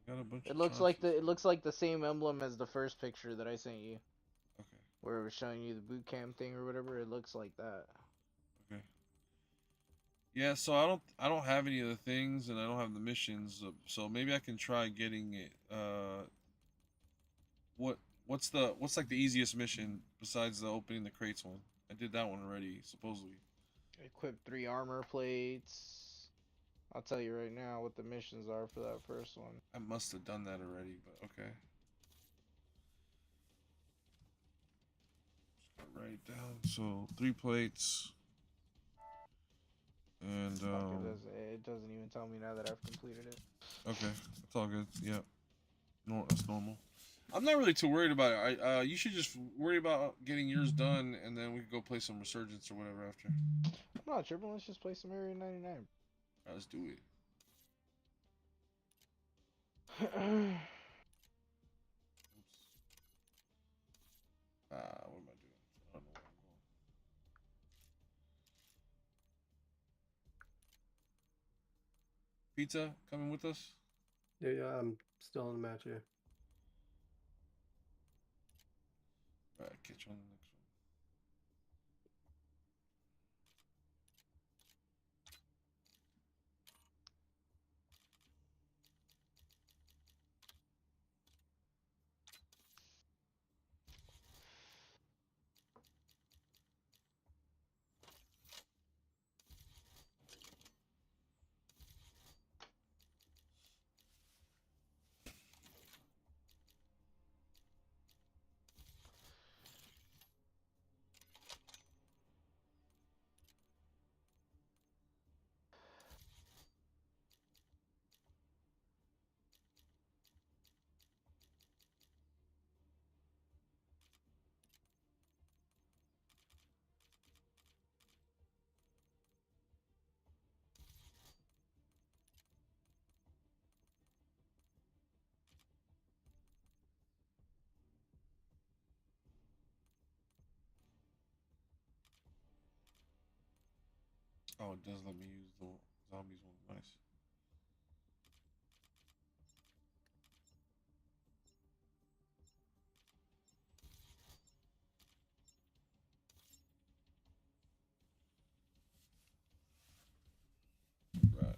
right. Got a bunch. It looks like the same emblem as the first picture that I sent you. Okay. Where it was showing you the boot camp thing or whatever. It looks like that. Okay. Yeah, so I don't have any of the things, and I don't have the missions. So maybe I can try getting it. What's like the easiest mission besides the opening the crates one? I did that one already, supposedly. Equip 3 armor plates. I'll tell you right now what the missions are for that first one. I must have done that already, but okay. Just gotta write it down. So 3 plates. And it doesn't even tell me now that I've completed it. Okay, it's all good. Yeah, no, that's normal. I'm not really too worried about it. You should just worry about getting yours done, and then we can go play some Resurgence or whatever after. I'm not tripping. Let's just play some Area 99. Let's do it. What am I doing? I don't know where I'm going. Pizza coming with us? Yeah, yeah, I'm still in the match here. Alright, catch you on the next one. Oh, it does let me use the zombies one. Nice. Right.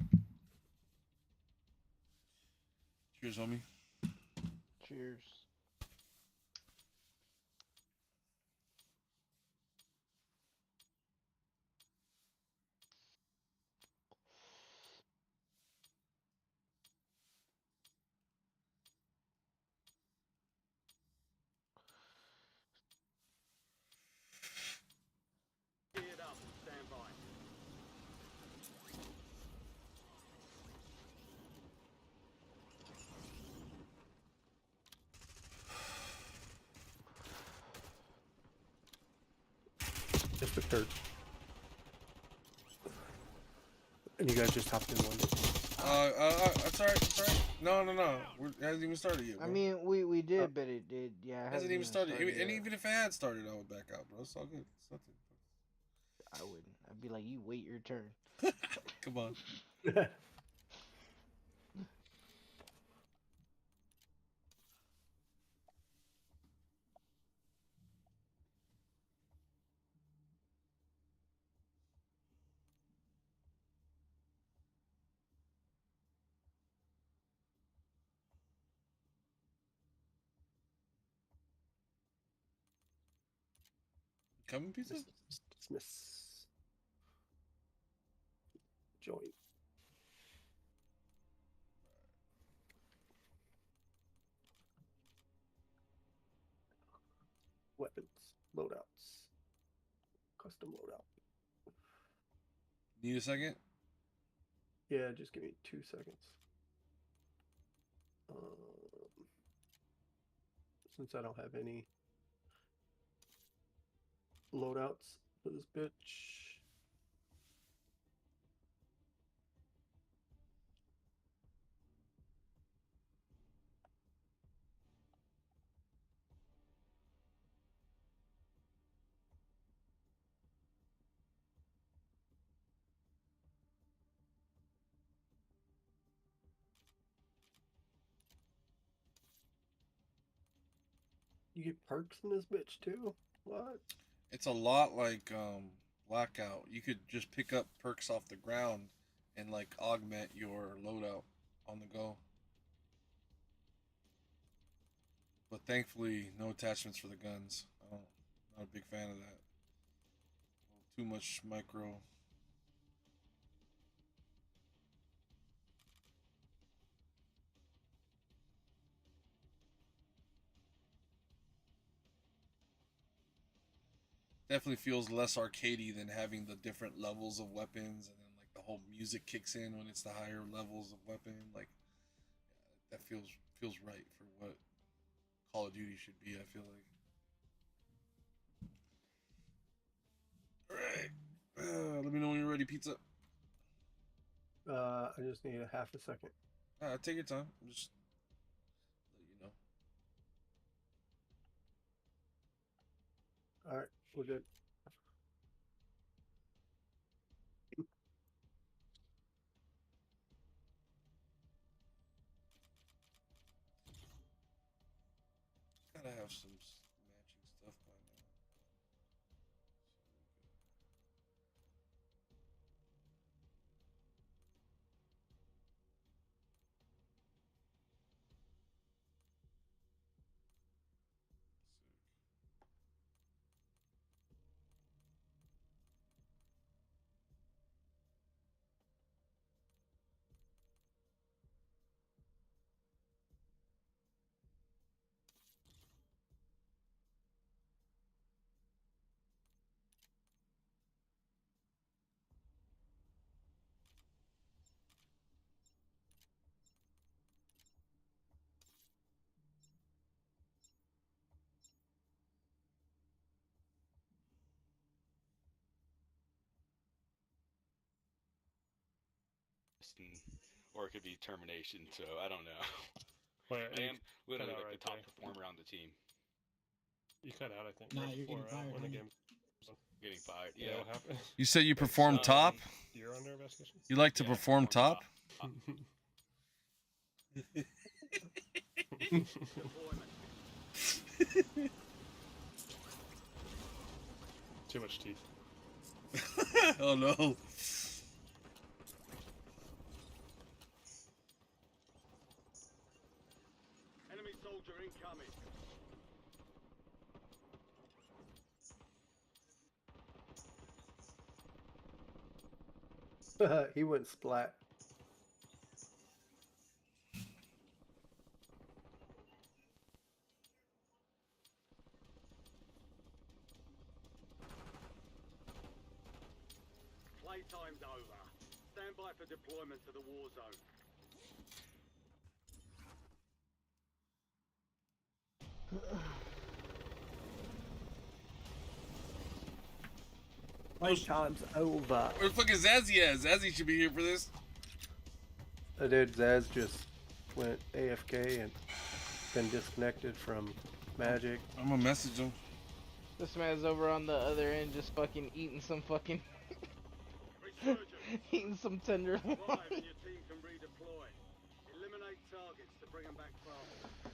Cheers, homie. Cheers. Geared up and stand by. Just a third. And you guys just hopped in one. That's alright. It's alright. No. It hasn't even started yet, bro. I mean, we did, but it did. Yeah, It hasn't even started. yet. And even if it had started, I would back out, bro. It's all good. It's nothing. I wouldn't. I'd be like, you wait your turn. Come on. Coming pizza? Dismiss. Join. Weapons. Loadouts. Custom loadout. Need a second? Yeah, just give me 2 seconds. Since I don't have any loadouts for this bitch. You get perks in this bitch too? What? It's a lot like Blackout. You could just pick up perks off the ground and like augment your loadout on the go. But thankfully, no attachments for the guns. Not a big fan of that. Too much micro. Definitely feels less arcadey than having the different levels of weapons, and then like the whole music kicks in when it's the higher levels of weapon. Like that feels right for what Call of Duty should be. I feel like. All right, let me know when you're ready, pizza. I just need a half a second. Take your time. Just All right, we're good. Gotta have some matching stuff by now. Or it could be termination, so I don't know. Wait, I am literally cut out like right the top there. performer on the team. You cut out, I think, Nah, right you're before getting fired, when the homie. game. Getting fired. Yeah, Yeah. what happened? You said you Wait, perform top? You're under investigation? You like to Yeah, perform top? Too much teeth. Oh no. Enemy soldier incoming. He went splat. Playtime's over. Stand by for deployment to the war zone. Playtime's over. Where the fuck is Zazzy at? Zazzy should be here for this. Dude, Zaz just went AFK and been disconnected from Magic. I'm gonna message him. This man's over on the other end just fucking eating some fucking... eating some tenderloin. Revive and your team can redeploy. Eliminate targets to bring them back faster.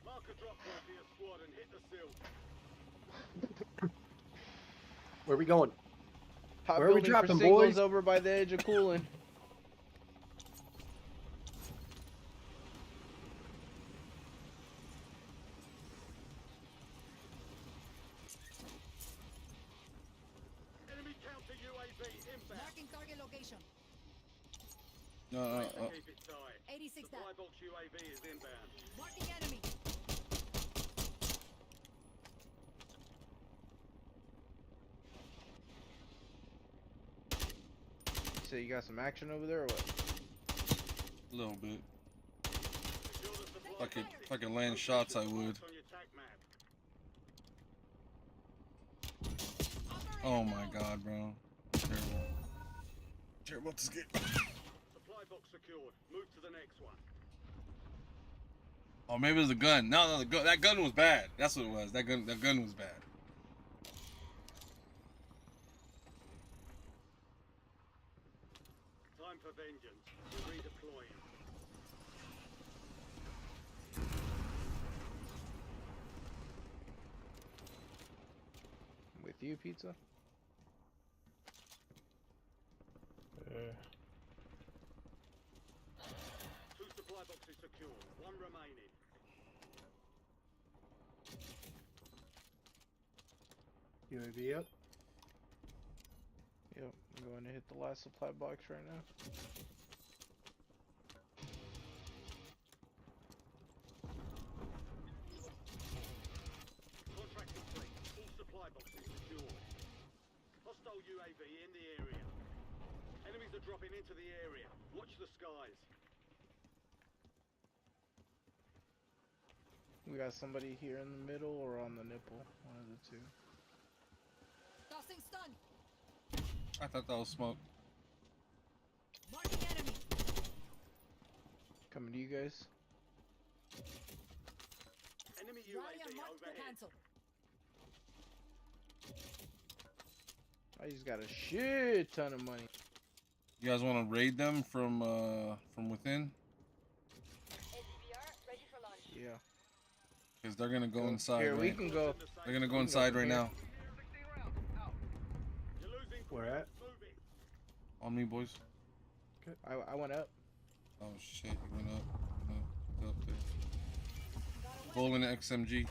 Mark a drop point for your squad and hit the sill. Where we going? Hot Where are we building dropping, for singles boys? over by the edge of cooling. Enemy counter UAV inbound. Marking target location. Keep it tight. 86 Supply box UAV is inbound. Marking enemy. So you got some action over there or what? A little bit. If I could land shots, I would. On your attack map. Oh my god, bro. Terrible. Terrible at this game. Supply box secured. Move to the next one. Oh, maybe it was a gun. No, the gun. That gun was bad. That's what it was. That gun was bad. Time for vengeance. We're redeploying. With you, Pizza? Two supply boxes secured. One remaining. UAV up. Yep, I'm going to hit the last supply box right now. Contract complete. All supply boxes secured. Hostile UAV in the area. Enemies are dropping into the area. Watch the skies. We got somebody here in the middle or on the nipple. One of the two. Tossing stun. I thought that was smoke. Marking enemy. Coming to you guys. Enemy Rally UAV and mark the overhead. cancel. I just got a shit ton of money. You guys want to raid them from within? Yeah. Because they're gonna go inside. Here, right? we can go. They're gonna go inside right now. Where at? On me, boys. Okay. I went up. Oh shit, you went up. Went up there. Golden XMG.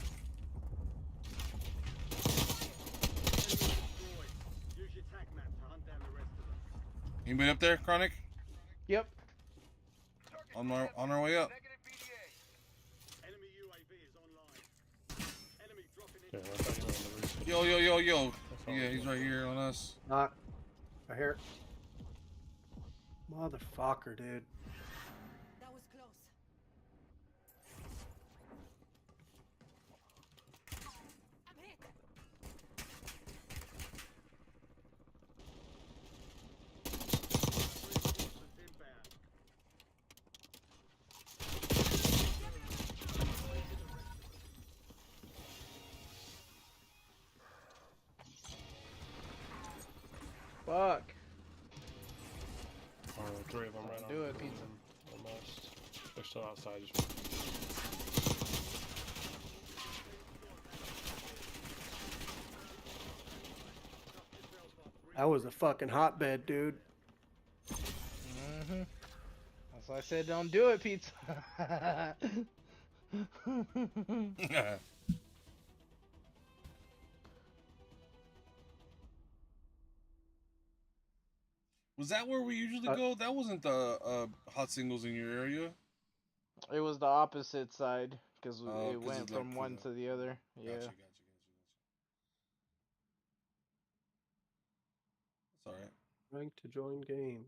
Anybody up there, Chronic? Yep. On our way up. Yeah, I thought you were on the roof. Yo. Yeah, he's right here on us. Not. I hear it. Motherfucker, dude. That was close. I'm hit. Fuck. Three of them right Do on. it, pizza. Almost. They're still outside. Just... That was a fucking hotbed, dude. Mm-hmm. That's why I said don't do it, pizza. Was that where we usually go? That wasn't the hot singles in your area. It was the opposite side because it 'cause went it's like from for one the- to the other. Yeah. Gotcha. It's alright. Trying to join game.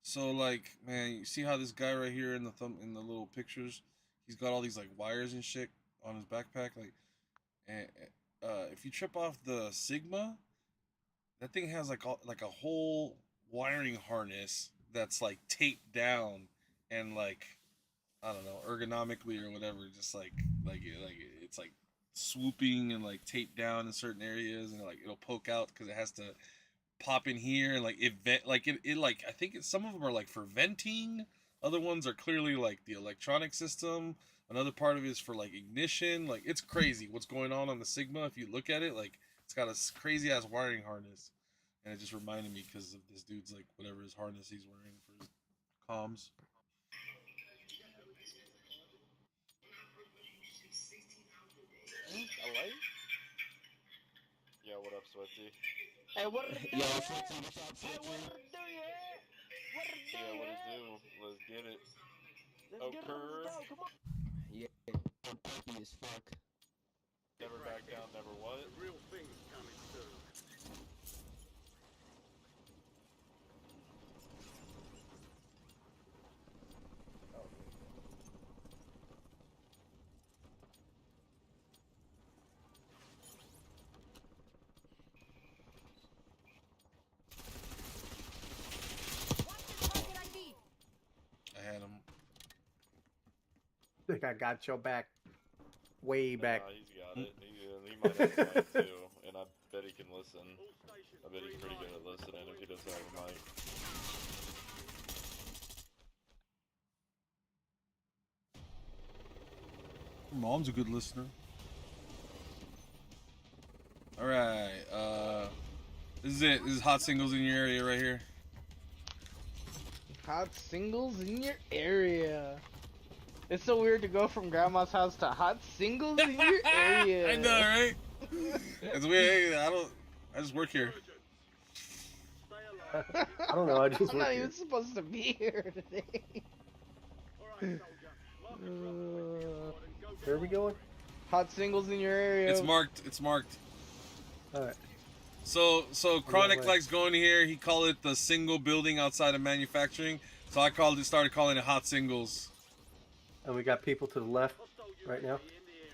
So like, man, you see how this guy right here in the little pictures, he's got all these like wires and shit on his backpack, like, and if you trip off the Sigma, that thing has like a whole wiring harness that's like taped down and like, I don't know, ergonomically or whatever, just like it's like swooping and like taped down in certain areas, and like it'll poke out because it has to pop in here, and like it like I think some of them are like for venting, other ones are clearly like the electronic system, another part of it is for like ignition. Like, it's crazy what's going on the Sigma. If you look at it, like, it's got a crazy ass wiring harness, and it just reminded me because of this dude's like whatever his harness he's wearing for his comms. A light? Yeah, what up, Sweaty? Hey, what are Yo, Swifty, what's up, Swifty? Yeah, what it do? Let's get it. Come on. Yeah, funky as fuck. Never back down, never what? The real thing's coming soon. I had him. I think I got your back. Way back. Nah, he's got it. He might have a mic too, and I bet he can listen. I bet he's pretty good at listening if he doesn't have a mic. Your mom's a good listener. All right, this is it. This is hot singles in your area right here. Hot singles in your area. It's so weird to go from grandma's house to hot singles in your area. I know, right? It's weird. I just work here. I don't know. I just I'm not work even here. supposed to be here today. Where are we going? Hot singles in your area. It's marked. It's marked. All right. So Chronic way. likes going here. He called it the single building outside of manufacturing. So I started calling it hot singles. And we got people to the left right now.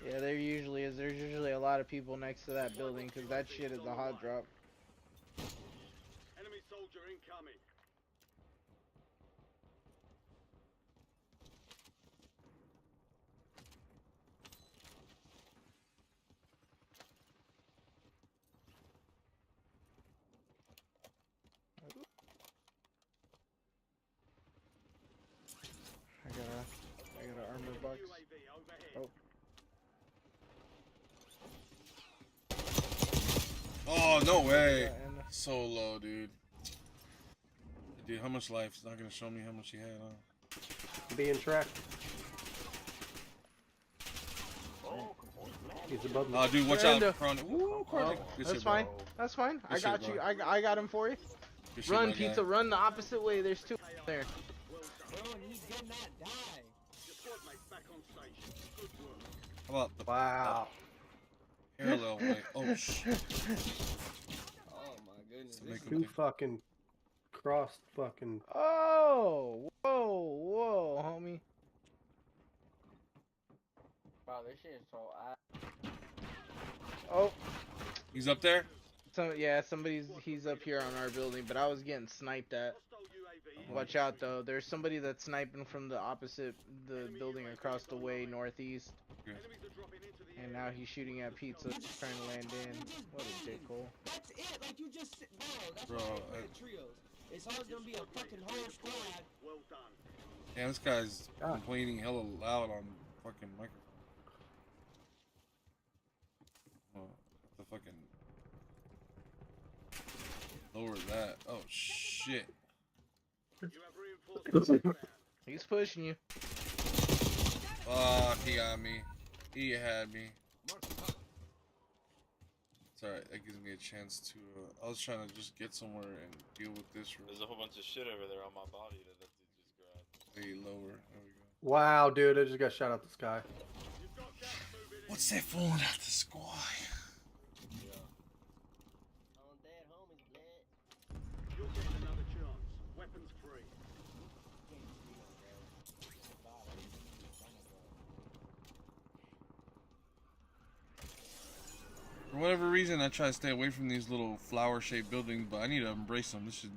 Yeah, there usually is. There's usually a lot of people next to that building because that shit is a hot drop. Enemy soldier incoming. Oh, no way. So low, dude. Dude, how much life? It's not gonna show me how much he had, huh? Being tracked. He's above me. Oh, dude, watch out, Chronic. Ooh, Chronic. Good That's shit, fine. bro. That's fine. Good I got shit, you. bro. I got him for you. Good shit, Run, my pizza. guy. Run the opposite way. There's two there. Bro, he did not die. Your squad mate's back on station. Good work. How about the Wow. parallel way? Oh, shit. Oh my goodness. Make him Two think. fucking crossed fucking. Oh, whoa, homie. Wow, this shit is so Oh, He's up there? so yeah, he's up here on our building, but I was getting sniped at. Watch out though, there's somebody that's sniping from the building across the way northeast. And now he's shooting at pizza, trying to land in. What a dickhole. That's it. Like you just that's Bro, why I play trios. It's always gonna be a fucking whole squad. Well done. Damn, this guy's complaining hella loud on fucking microphone. Oh, the fucking lower that. Oh shit. You have reinforcements. He's pushing you. Fuck, he got me. He had me. It's alright, that gives me a chance to, I was trying to just get somewhere and deal with this real There's a whole bunch of shit over there on my body that dude just grabbed. way lower. There we go. Wow, dude, I just got shot out the sky. What's that falling out the sky? On dead homies, blood. You're getting another chance. Weapons free. For whatever reason, I try to stay away from these little flower-shaped buildings, but I need to embrace them. This should,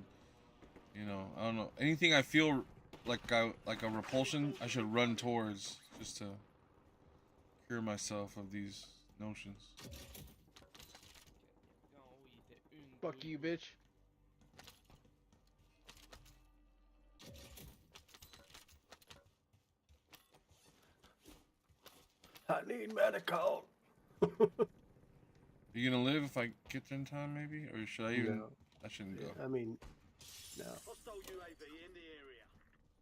you know, I don't know. Anything I feel like a repulsion, I should run towards just to cure myself of these notions. Fuck you, bitch. I need medical. Are you gonna live if I get there in time, maybe? Or should I even? No. I shouldn't go. I mean, no. Hostile UAV in the area.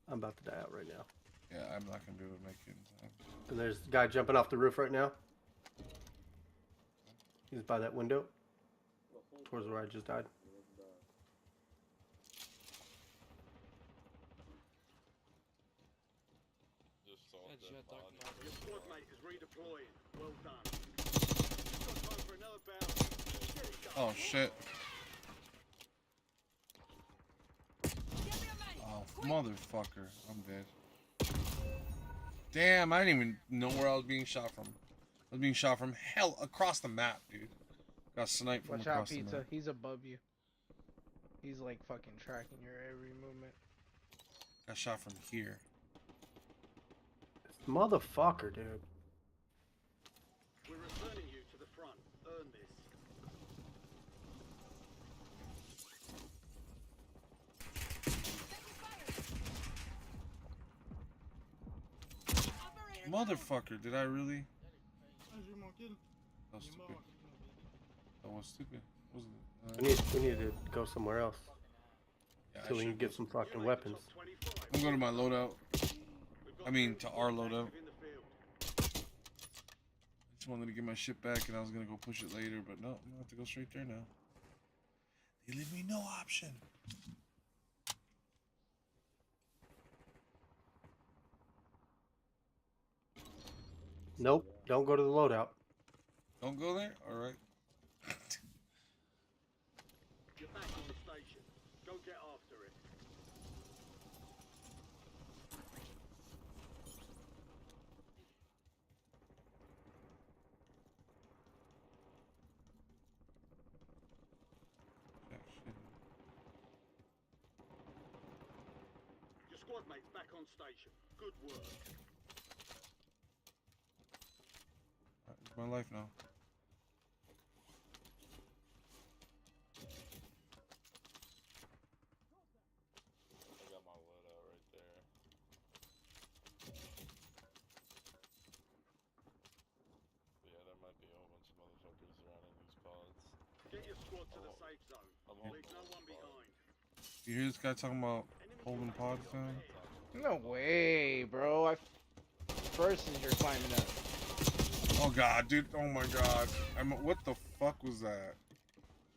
I'm about to die out right now. Yeah, I'm not gonna be able to make it in time. And there's a guy jumping off the roof right now. He's by that window. Towards where I just died. Just saw that body. Your squad mate is redeploying. Well done. You've got time for another bounty. Get it done. Oh shit! Oh motherfucker! I'm dead. Damn! I didn't even know where I was being shot from. I was being shot from hell across the map, dude. Got sniped from Watch out, across the pizza. map. He's above you. He's like fucking tracking your every movement. Got shot from here. Motherfucker, dude. We're returning you to the front. Earn this. Motherfucker! Did I really? That was stupid. That was stupid. Wasn't it? We need to go somewhere else. Yeah, I So we can should get go some fucking weapons. I'm going to my loadout. I mean, to our loadout. I just wanted to get my shit back and I was going to go push it later, but no, I'm going to have to go straight there now. They leave me no option. Nope, don't go to the loadout. Don't go there? Alright. You're back on the station. Go get after it. Your squad mate's back on station. Good work. It's my life now. I got my loadout right there. But yeah, there might be a whole bunch of motherfuckers around in these pods. Get your You hear this guy talking about holding pods down? No way, bro. First is you're climbing up. Oh god, dude! Oh my god! What the fuck was that?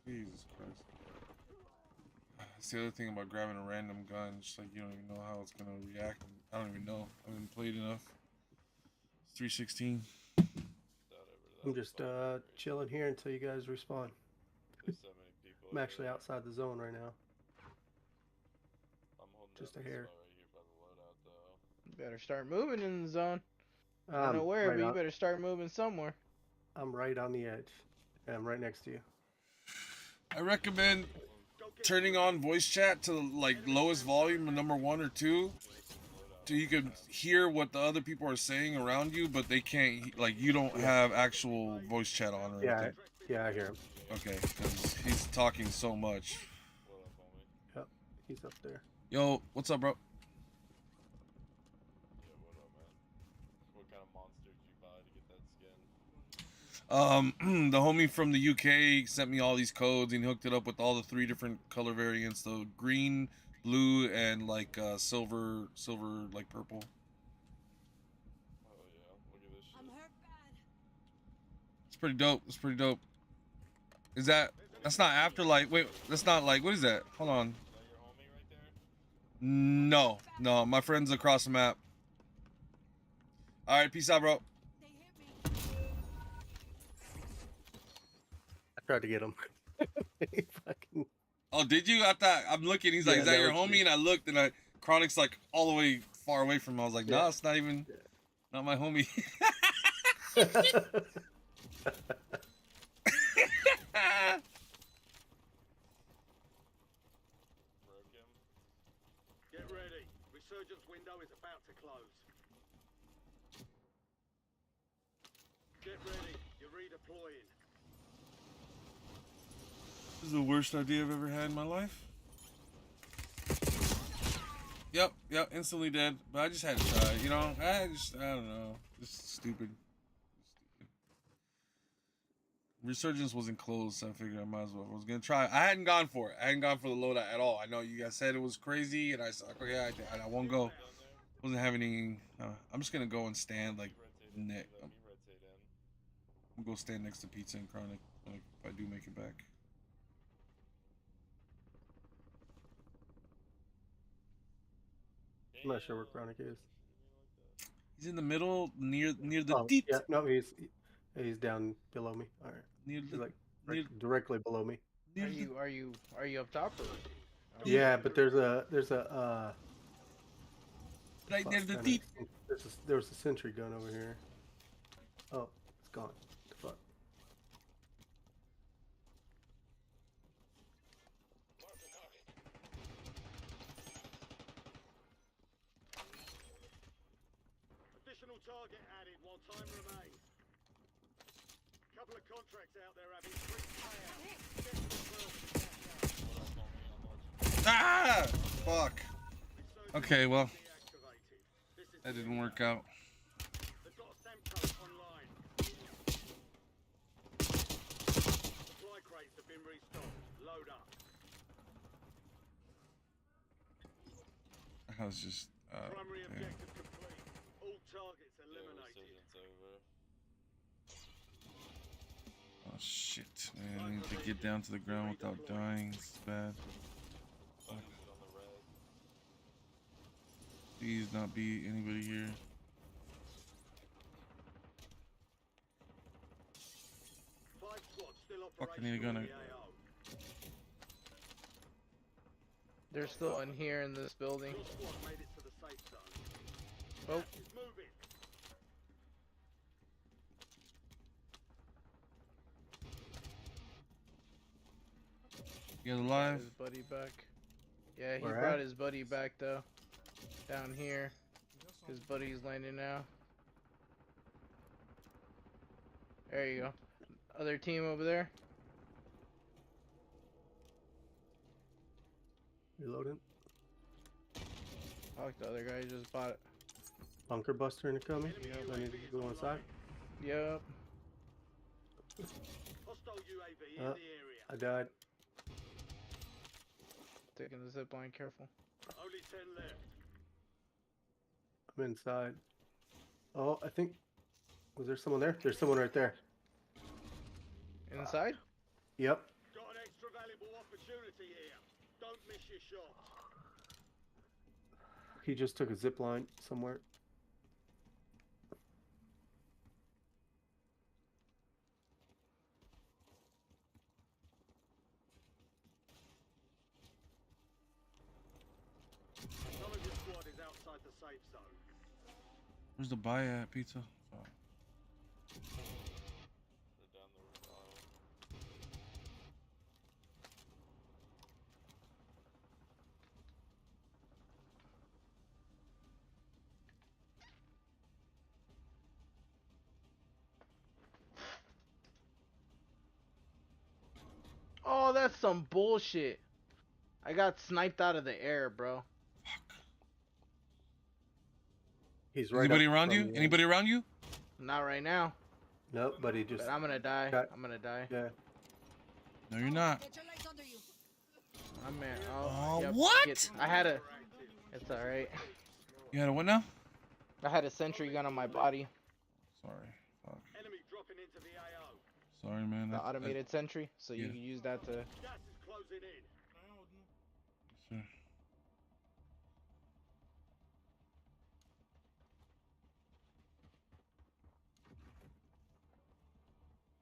Jesus Christ! That's the other thing about grabbing a random gun. Just like you don't even know how it's gonna react. I don't even know. I haven't played enough. It's 316. I'm just chilling here until you guys respawn. There's so many people. I'm actually outside the zone right now. I'm holding Just down a this hair. spot right here by the loadout, though. You better start moving in the zone. I don't know where, right but you on, better start moving somewhere. I'm right on the edge. And I'm right next to you. I recommend turning on voice chat to like lowest volume, number 1 or 2, so you can hear what the other people are saying around you, but they can't. Like you don't have actual voice chat on or anything. Yeah, I hear him. Okay, because he's talking so much. What up, homie? Yep, he's up there. Yo, what's up, bro? Yeah, what up, man? What kind of monster did you buy to get that skin? The homie from the UK sent me all these codes and hooked it up with all the 3 different color variants: the green, blue, and like silver, like purple. Oh yeah, look at this shit. I'm hurt bad. It's pretty dope. It's pretty dope. Is that's not Afterlife? Wait, that's not like, what is that? Hold on. Is that your homie right there? No, my friend's across the map. All right, peace out, bro. They hit me. I tried to get him. He fucking... Oh, did you? I thought, I'm looking. He's like, is that your homie? And I looked, and Chronic's like all the way far away from him. I was like, no, it's not even, not my homie. Broke him. Get ready. Resurgence window is about to close. Get ready. You're redeploying. This is the worst idea I've ever had in my life. Yep, instantly dead. But I just had to try, you know? I don't know. Just stupid. Resurgence wasn't closed, so I figured I might as well. I was gonna try. I hadn't gone for it. I hadn't gone for the loadout at all. I know you guys said it was crazy, and I said, okay, I won't go. Wasn't having any. I'm just gonna go and stand like neck. I'm gonna go stand next to Pizza and Chronic, like, if I do make it back. I'm not sure where Chronic is. He's in the middle, near the deep. Yeah, no, he's down below me. All right, near he's like directly below me. Are you up top or? Yeah, but there's a right near the deep. There's a sentry gun over here. Oh, it's gone. Fuck. Additional target added while time remains. Couple of contracts out there having increased payouts. Get to the first. Ah! Fuck. Okay, well, that didn't work out. They've got a Semco online. Supply crates have been restocked. Load up. I was just. Primary Yeah. objective complete. All targets eliminated. Oh shit, man! I need to get down to the ground without dying. This is bad. Fuck. Please not be anybody here. Fuck, I need a gun. They're still in here in this building. Oh. You guys alive? His buddy back. Yeah, he Where brought at? his buddy back though. Down here. His buddy's landing now. There you go. Other team over there. Reloading. I like the other guy, just bought it. Bunker buster incoming. I need to go inside. Yep. Hostile UAV in the area. I died. taking the zip line. Careful. Only 10 left. I'm inside. Oh, I think. Was there someone there? There's someone right there. Inside? Yep. Got an extra valuable opportunity here. Don't miss your shot. He just took a zip line somewhere. Some of your squad is outside the safe zone. Where's the buy at pizza? Oh. They're down the roof aisle. Oh, that's some bullshit. I got sniped out of the air, bro. He's right. Anybody up around from you? the Anybody around you? Not right now. Nope, but he just. But I'm gonna die. got- I'm gonna die. Yeah. No, you're not. Get your legs under you. I'm at. Oh, yep, what? I had a. It's alright. You had a what now? I had a sentry gun on my body. Sorry. Fuck. Enemy dropping into the AO. Sorry, man. The automated sentry. So you yeah. can use that to. Gas is closing in. Sure.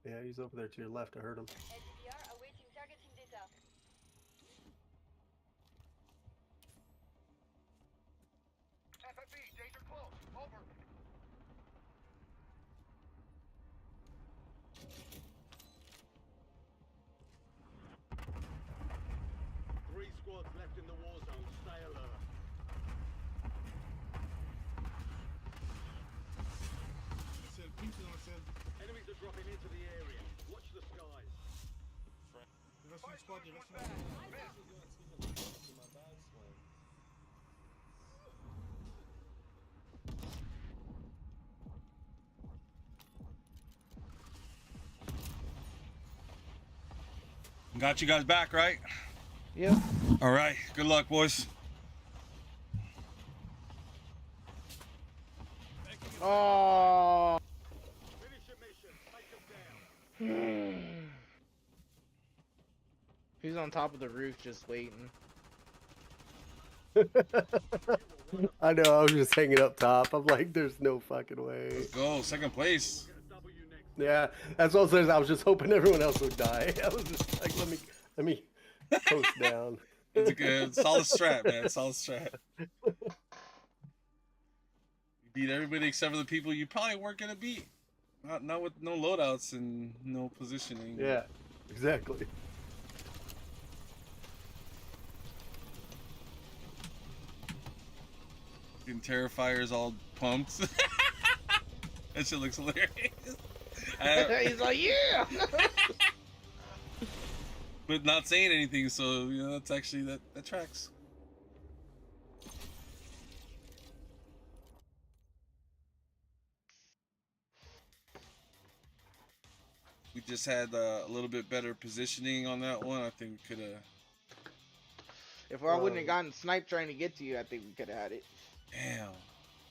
Yeah, he's over there to your left. I heard him. SDR awaiting targeting data. FFB, danger close. Over. Three squads left in the war zone. Stay alert. Enemies are dropping into the area. Watch the skies. Got you guys back, right? Yep. All right. Good luck, boys. Oh. Finish your mission. Take them down. He's on top of the roof just waiting. I know. I was just hanging up top. I'm like, there's no fucking way. Let's go. Second place. Yeah, that's what I was. I was just hoping everyone else would die. I was just like, let me coast down. It's a good, solid strat, man. Solid strat. You beat everybody except for the people you probably weren't gonna beat. Not with no loadouts and no positioning. Yeah, exactly. Fucking Terrifier's all pumped. That shit looks hilarious. He's like, yeah. But not saying anything, so you know that's actually that tracks. We just had a little bit better positioning on that one. I think we could have. If I wouldn't have gotten sniped trying to get to you, I think we could have had it. Damn,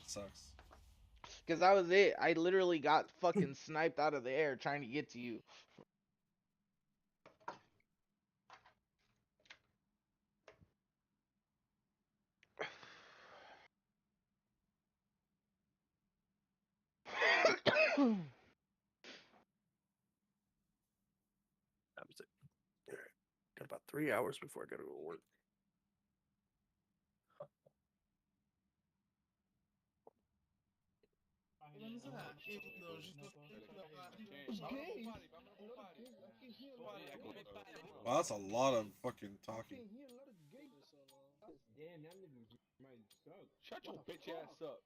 sucks. Because that was it. I literally got fucking sniped out of the air trying to get to you. That was it. All right. Got about 3 hours before I gotta go to work. Wow, that's a lot of fucking talking. Shut your bitch ass up.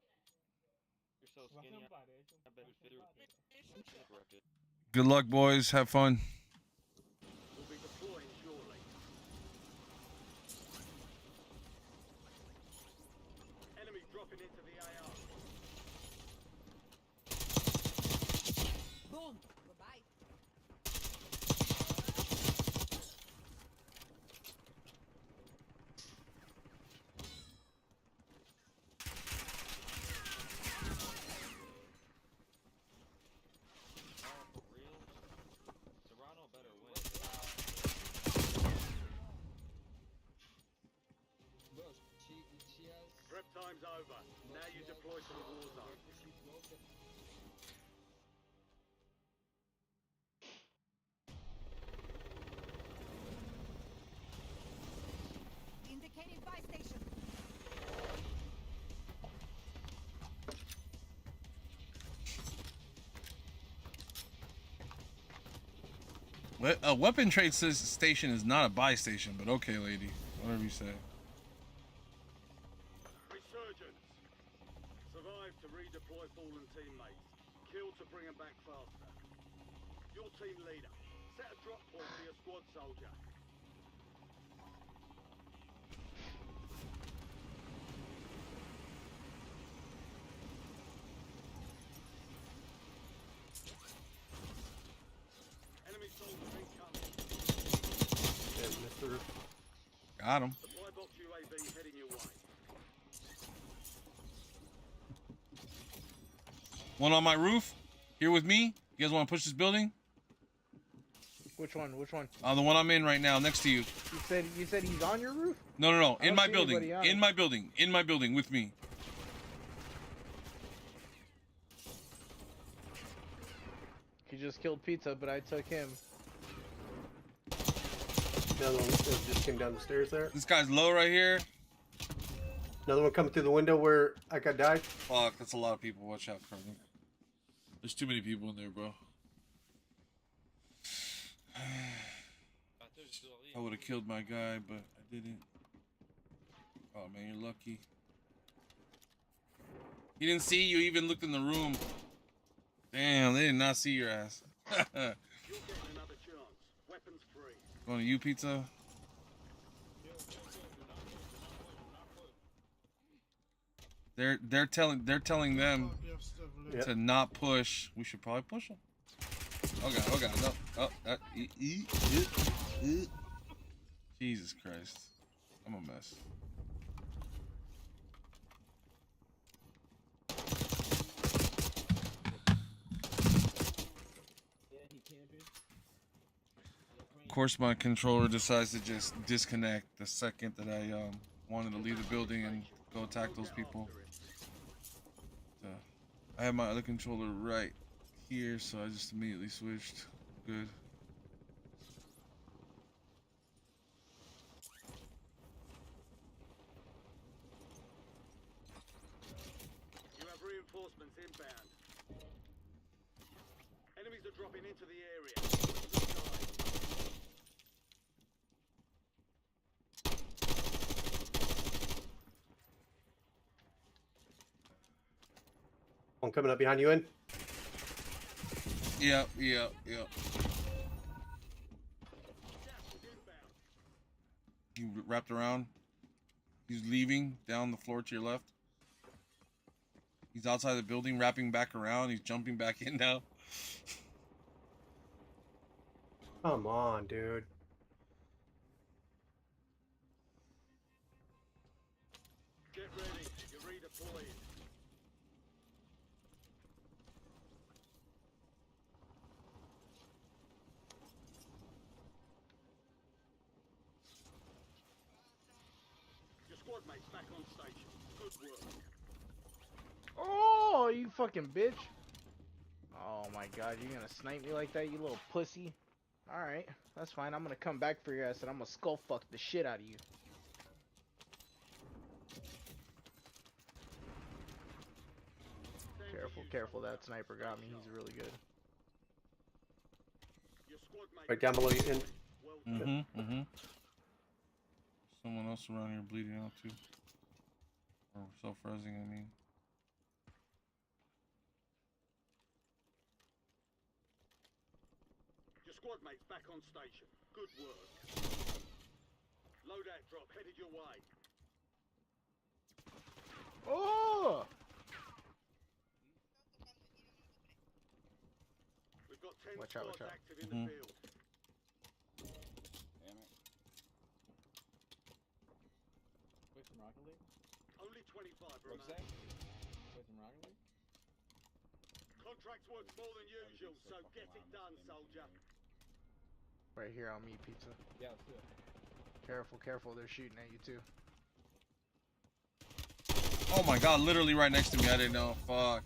You're so skinny. I bet we fit through. Good luck, boys. Have fun. We'll be deploying shortly. Enemy dropping into the AO. Boom. Goodbye. Prep time's over. Now you deploy to the war zone. Indicating buy station. A weapon trade station is not a buy station, but okay, lady. Whatever you say. Resurgence. Survive to redeploy fallen teammates. Kill to bring them back faster. Your team leader. Set a drop point for your squad soldier. Enemy soldiers incoming. Yeah, Mr. Got him. Supply box UAV heading your way. One on my roof. Here with me. You guys want to push this building? Which one? Which one? The one I'm in right now, next to you. You said he's on your roof? No, no, no. I In don't my see building. anybody on In it. my building. In my building with me. He just killed Pizza, but I took him. The other one just came down the stairs there. This guy's low right here. Another one coming through the window where I got died. Fuck, that's a lot of people. Watch out, Carmen. There's too many people in there, bro. I would have killed my guy, but I didn't. Oh man, you're lucky. He didn't see you, even looked in the room. Damn, they did not see your ass. You're getting another chance. Weapons free. Going to you, Pizza? They're telling them to not push. We should probably push them. Oh god, no. Jesus Christ. I'm a mess. Of course, my controller decides to just disconnect the second that I wanted to leave the building and go attack those people. I have my other controller right here, so I just immediately switched. Good. You have reinforcements inbound. Enemies are dropping into the area. One coming up behind you in. Yep. He wrapped around. He's leaving down the floor to your left. He's outside the building, wrapping back around. He's jumping back in now. Come on, dude. Get ready. You're redeploying. Your squad mates back on station. Good work. Oh, you fucking bitch. Oh my god, you're gonna snipe me like that, you little pussy? Alright, that's fine. I'm gonna come back for your ass and I'm gonna skull fuck the shit out of you. Careful, careful, that sniper got me. He's really good. Your squad mate Right down below you in. Someone else around here bleeding out too. Or self-resing, I mean. Your squad mates back on station. Good work. Loadout drop headed your way. Oh! We've got 10 Watch out, squads watch out. active in the field. Damn it. Wait from Rocket League? Only 25 What's remain. that? Wait from Rocket League? Contract works more than usual, so get it done, soldier. Right here on me, Pizza. Yeah, let's do it. Careful, careful, they're shooting at you too. Oh my god, literally right next to me. I didn't know. Fuck.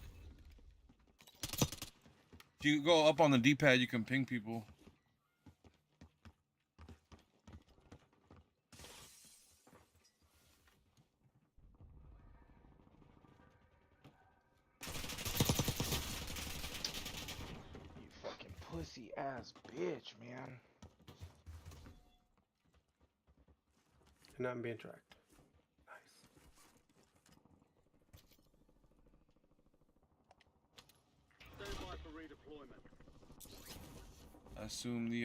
If you go up on the D-pad, you can ping people. You fucking pussy ass bitch, man. And I'm being tracked. Stand by for redeployment. I assume the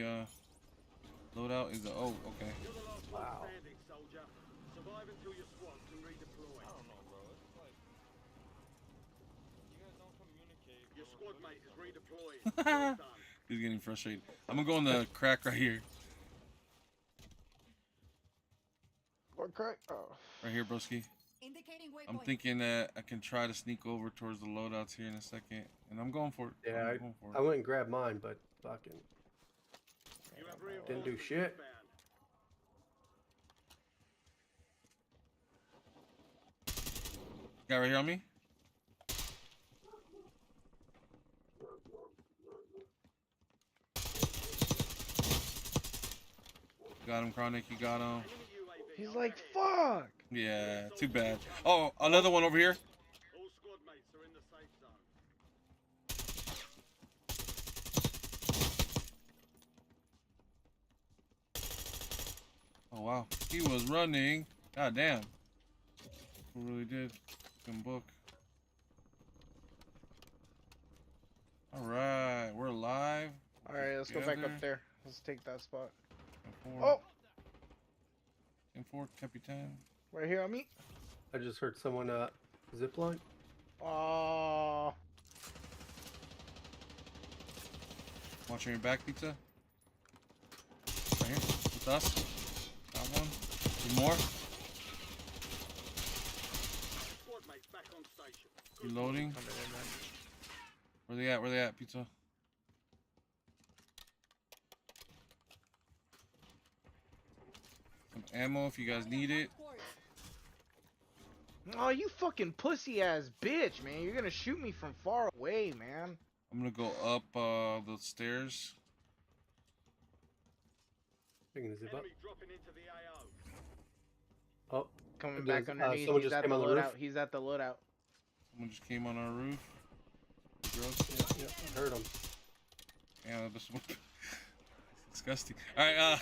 loadout is the oh, okay. You're the last one Wow. standing, soldier. Survive until your squad can redeploy. I don't know, bro. It's like you guys don't communicate. Your bro. squad mate is redeployed. He's Well done. getting frustrated. I'm gonna go in the crack right here. What crack? Oh. Right here, broski. Indicating waypoint. I'm thinking that I can try to sneak over towards the loadouts here in a second. And I'm going for it. Yeah, I'm going for I it. went and grabbed mine, but fucking You have didn't do reinforcements shit. inbound. Guy right here on me. Got him, Chronic. You got him. Enemy UAV He's up like, ahead. fuck! Yeah, too bad. Oh, another one over here. All squad mates are in the safe zone. Oh, wow. He was running. God damn. Who really did? Good book. Alright, we're live. Alright, let's go back Together. up there. Let's take that spot. Oh! Oh! M4, Capitan. Right here on me. I just heard someone zip line. Oh. Watching your back, pizza. Right here, with us. Got one. Two more. Squad mates back on station. Reloading. Where they at? Where they at, pizza? Some ammo if you guys need it. Oh, you fucking pussy ass bitch, man. You're gonna shoot me from far away, man. I'm gonna go up the stairs. Taking a zip up. Enemy dropping into the AO. Oh, Coming there's, back underneath. someone He's just at came the on the roof. loadout. He's at the loadout. Someone just came on our roof. Yeah, I heard him. Yeah, this one. Disgusting. All right,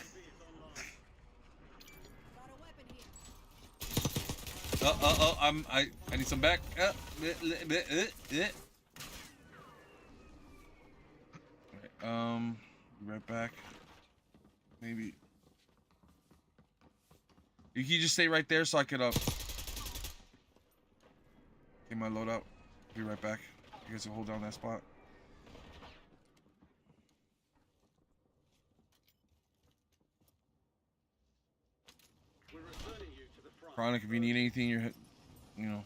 I need some back. Alright, be right back. Maybe. You can just stay right there so I could get my loadout. Be right back. You guys will hold down that spot. We're returning you to the front. Chronic, if you need anything, you're,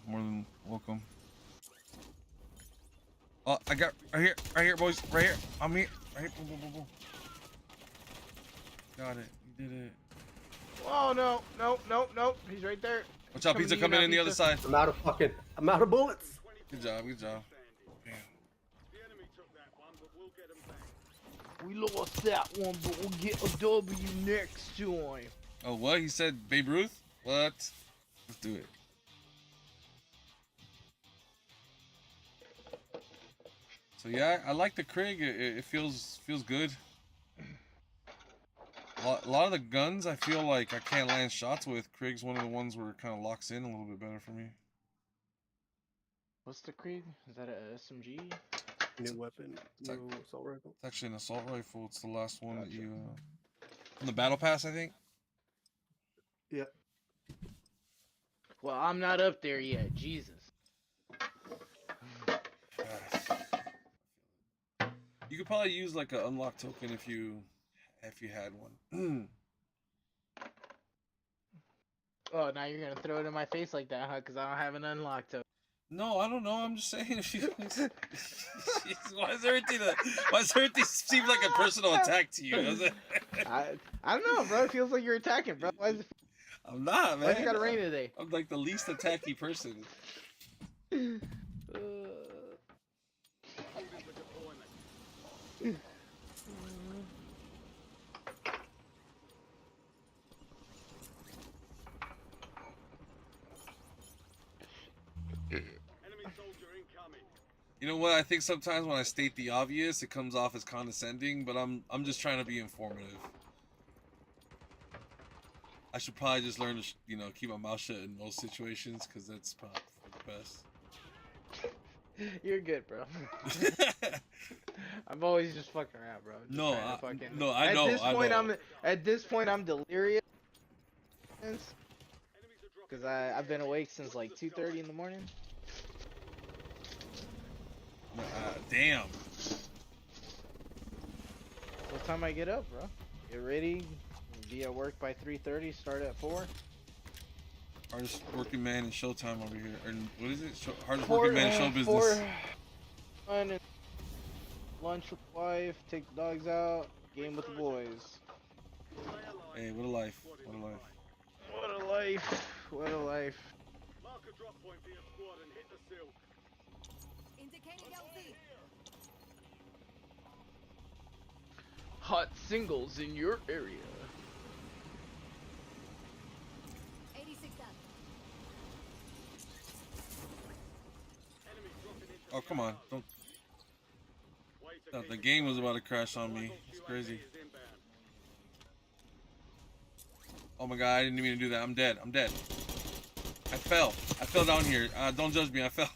more than welcome. Oh, I got right here, boys, right here. I'm here, right here. Boom, boom, boom, boom. Got it. You did it. Oh no, no, no, no. He's right there. Watch out, pizza coming in the other side. I'm out of bullets. Good job, good job. Damn. The enemy took that one, but we'll get them back. We lost that one, but we'll get a W next time. Oh, what? He said Babe Ruth? What? Let's do it. So yeah, I like the Krig. It feels good. A lot of the guns I feel like I can't land shots with. Krig's one of the ones where it kind of locks in a little bit better for me. What's the Krieg? Is that a SMG? New weapon, new assault rifle. It's actually an assault rifle. It's the last one that you from the battle pass, I think. Yep. Well, I'm not up there yet. Jesus. You could probably use like an unlock token if you had one. Oh, now you're gonna throw it in my face like that, huh? Because I don't have an unlocked token. No, I don't know. I'm just saying if you. Why does everything seem like a personal attack to you? Does it? I don't know, bro. It feels like you're attacking, bro. Why is it... I'm not, man. Why you gotta rain today? I'm like the least attacky person. You know what? I think sometimes when I state the obvious, it comes off as condescending, but I'm just trying to be informative. I should probably just learn to, you know, keep my mouth shut in most situations, because that's probably the best. You're good, bro. I'm always just fucking around, bro. No, I at know. This point, at this point, I'm delirious. Because I've been awake since like 2:30 in the morning. Damn. What time I get up, bro? Get ready. Be at work by 3:30. Start at 4. Hardest working man in Showtime over here. Or what is it? Hardest working man in show business. 4, and lunch with wife. Take the dogs out. Game with the boys. Hey, what a life. What a life. What a life. What a life. Mark a drop point for your squad and hit the silk. Indicating LZ. Hot singles in your area. 86 done. Oh, come on. Don't. No, the game was about to crash on me. It's crazy. Oh my god, I didn't mean to do that. I'm dead. I'm dead. I fell. I fell down here. Don't judge me. I fell.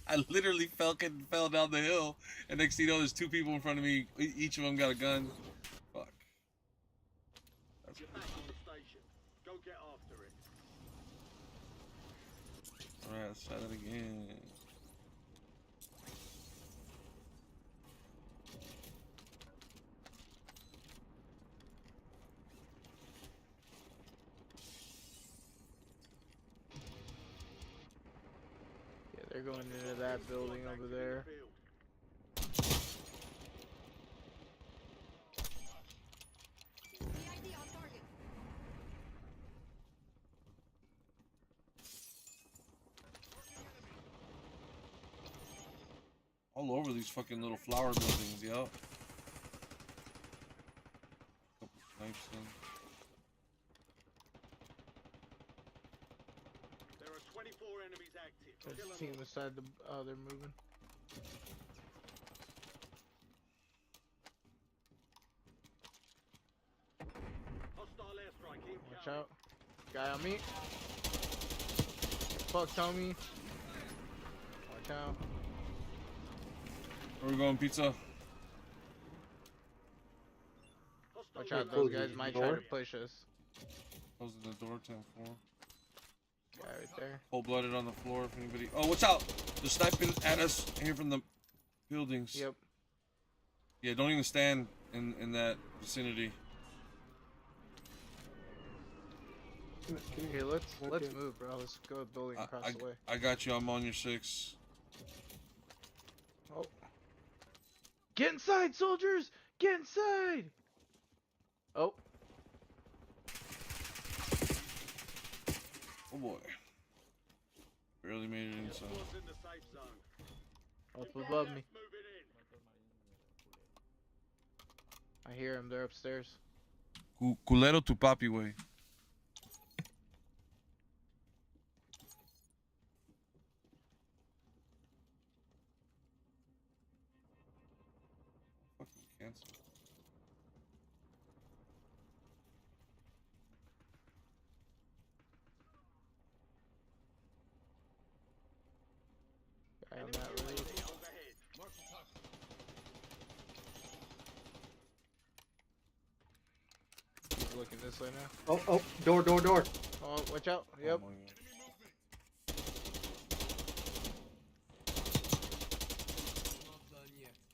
I literally fell down the hill. And next thing you know, there's 2 people in front of me. Each of them got a gun. Fuck. You're back on the station. Go get after it. Alright, let's try that again. Yeah, they're going into that building over there. CID on target. All over these fucking little flower buildings, yo. Couple snipes in. There are 24 enemies active. There's Kill a 'em team all. beside the. Oh, they're moving. Hostile airstrike incoming. Watch out. Guy on me. Fuck Tommy. Watch out. Where we going, pizza? Watch out, those guys might try to push us. Closing the door, 10-4. Guy right there. Cold-blooded on the floor if anybody... Oh, watch out! They're sniping at us here from the buildings. Yep. Yeah, don't even stand in that vicinity. Okay, let's move, bro. Let's go building across the way. I got you. I'm on your 6. Oh. Get inside, soldiers! Get inside! Oh. Oh boy. Barely made it inside. Squad's in the safe zone. Up above me. I hear him. They're upstairs. Culero tu papi, way. Fucking cancel. Guy on that road. He's looking this way now. Oh, door. Oh, watch out. Yep. Oh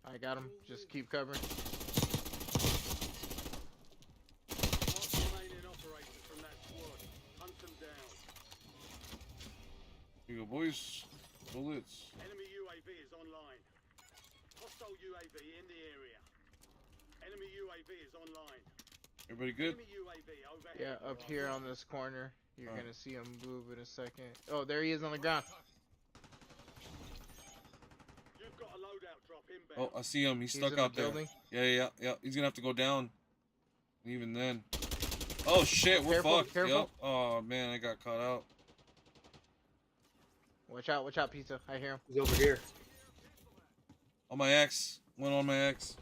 I got him. Just keep covering. Remaining operators from that squad. Hunt them down. Here you go, boys. Bullets. Enemy UAV is online. Hostile UAV in the area. Enemy UAV is online. Everybody good? Enemy UAV overhead. Yeah, up here on this corner. You're Alright. gonna see him move in a second. Oh, there he is on the ground. You've got a loadout drop inbound. Oh, I see him. He's He's stuck in the out there. building. Yeah. He's gonna have to go down. Even then. Oh shit, we're Careful, fucked. careful. Yep. Oh man, I got caught out. Watch out, Pizza. I hear him. He's over here. On my X. One on my X.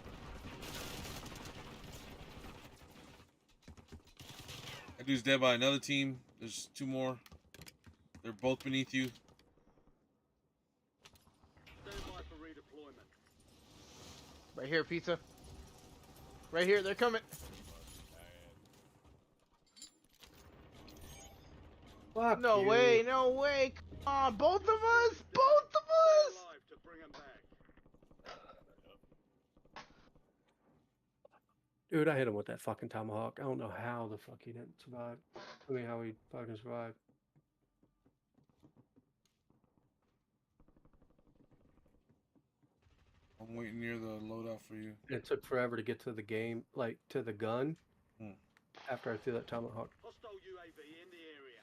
That dude's dead by another team. There's two more. They're both beneath you. Stand by for redeployment. Right here, Pizza. Right here, they're coming. Fuck No you. way, no way. Come on, both of us. Both of us. Alive to bring 'em back. Dude, I hit him with that fucking tomahawk. I don't know how the fuck he didn't survive. I mean, how he fucking survived. I'm waiting near the loadout for you. It took forever to get to the game, like to the gun. Hmm. After I threw that tomahawk. Hostile UAV in the area.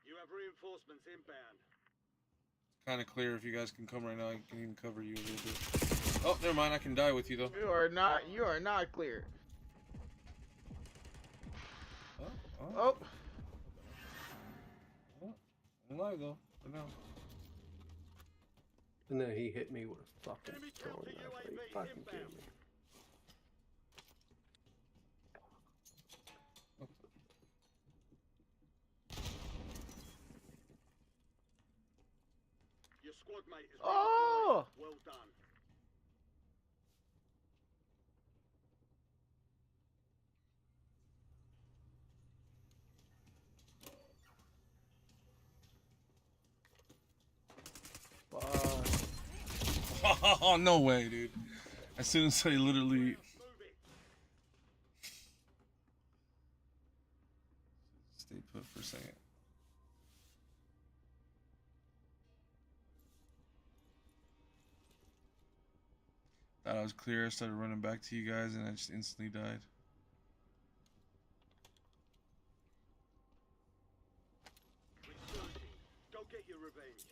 You have reinforcements inbound. Kind of clear. If you guys can come right now, I can even cover you a little bit. Oh, never mind. I can die with you though. You are not clear. Oh. I'm alive though. For now. And then he hit me with a fucking Enemy throwing counter knife. Are you UAV fucking inbound. kidding me? Your squad mate is Oh! redeployed. Well done. Oh, no way, dude. As soon as I literally... Move it. Stay put for a second. Thought I was clear. I started running back to you guys and I just instantly died. Resurging. Go get your revenge.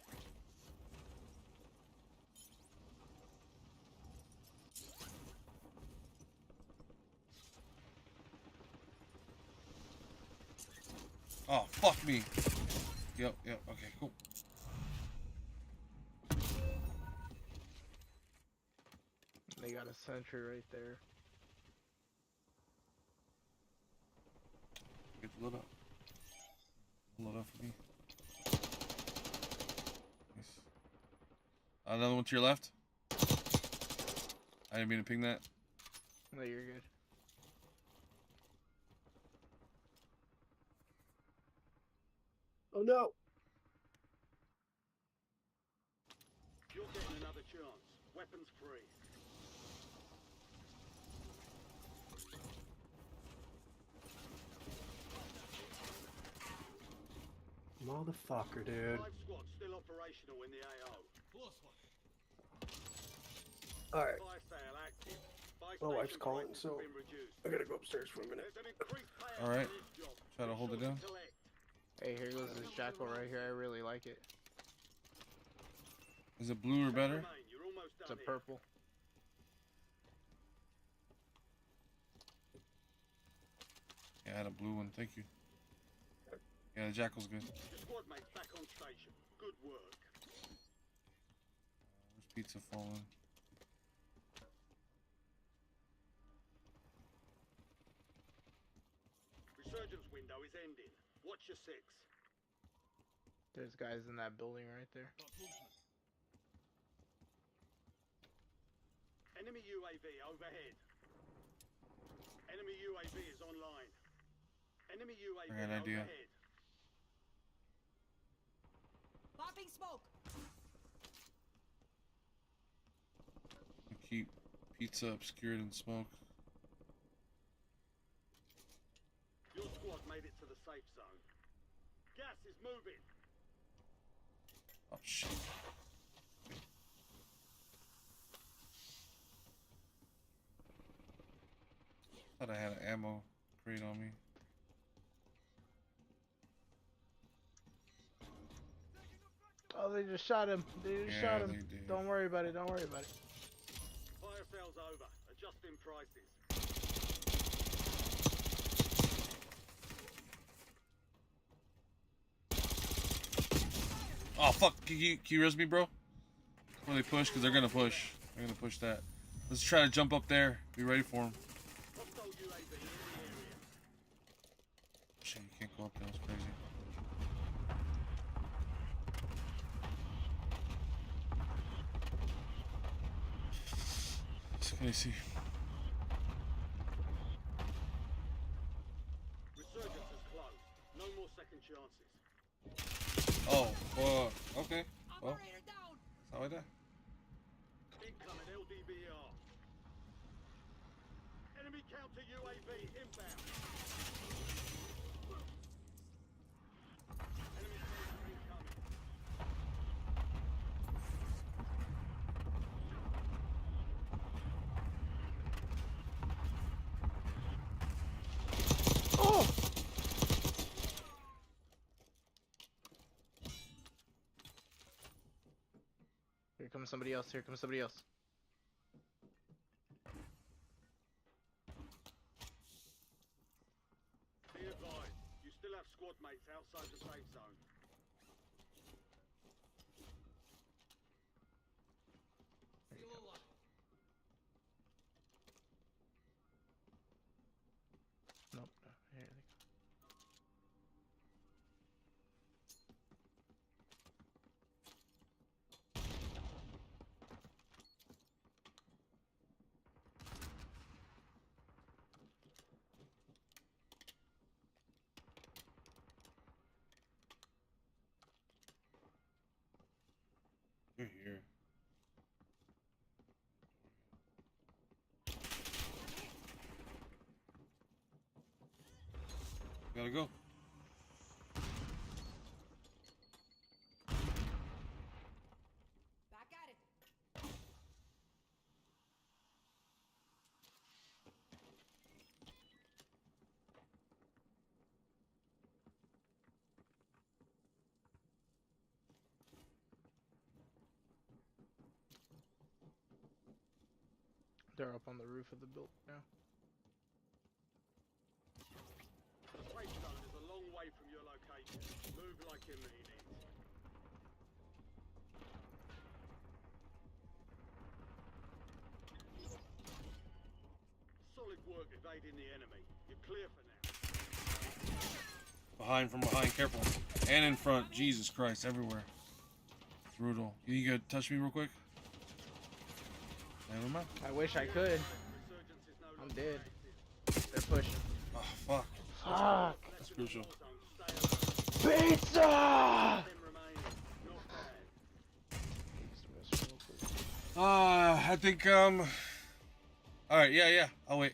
Oh, fuck me. Yep, okay, cool. They got a sentry right there. Get the load up. Load up for me. Nice. Another one to your left. I didn't mean to ping that. No, you're good. Oh no! You're getting another chance. Weapons free. Motherfucker, dude. 5 squads still operational in the AO. Alright, Fire sale active. Buy my wife's station calling, prices so have been reduced. I gotta go upstairs for a minute. There's an increased payout Alright. for this job. Try to Be hold it sure down. collect. Hey, here goes this jackal right here. I really like it. Is it blue or better? Remain, you're almost It's done a here. purple. Yeah, I had a blue one. Thank you. Yeah, the jackal's good. Your squad mate's back on station. Good work. Where's pizza falling? Resurgence window is ending. Watch your 6. There's guys in that building right there. Enemy UAV overhead. Enemy UAV is online. Enemy UAV I got an idea. overhead. Popping smoke. Keep pizza obscured in smoke. Your squad made it to the safe zone. Gas is moving. Oh shit. thought I had an ammo crate on me. Oh, they just shot him. They just shot him. They did. Don't worry about it. Don't worry about it. Fire sales over. Adjusting prices. Oh fuck! Can you res me, bro? When they push, because they're gonna push. They're gonna push that. Let's try to jump up there. Be ready for them. Shit, you can't go up there. That's crazy. Can I see? Resurgence is closed. No more second chances. Oh, okay. Well, that's how I die. Incoming LDBR. Enemy counter UAV inbound. Enemy soldier incoming. Oh! Here comes somebody else. Here comes somebody else. Be advised, you still have squad mates outside the safe zone. Nope. Here they You're here. Gotta go. Back at it. They're up on the roof of the building now. The safe zone is a long way from your location. Move like a meanie. Solid work evading the enemy. You're clear for now. From behind, careful. And in front. Jesus Christ, everywhere. It's brutal. You could touch me real quick? Never mind. I wish I could. I'm dead. They're pushing. Oh, fuck. Fuck! That's crucial. Pizza! I think, alright, yeah, I'll wait.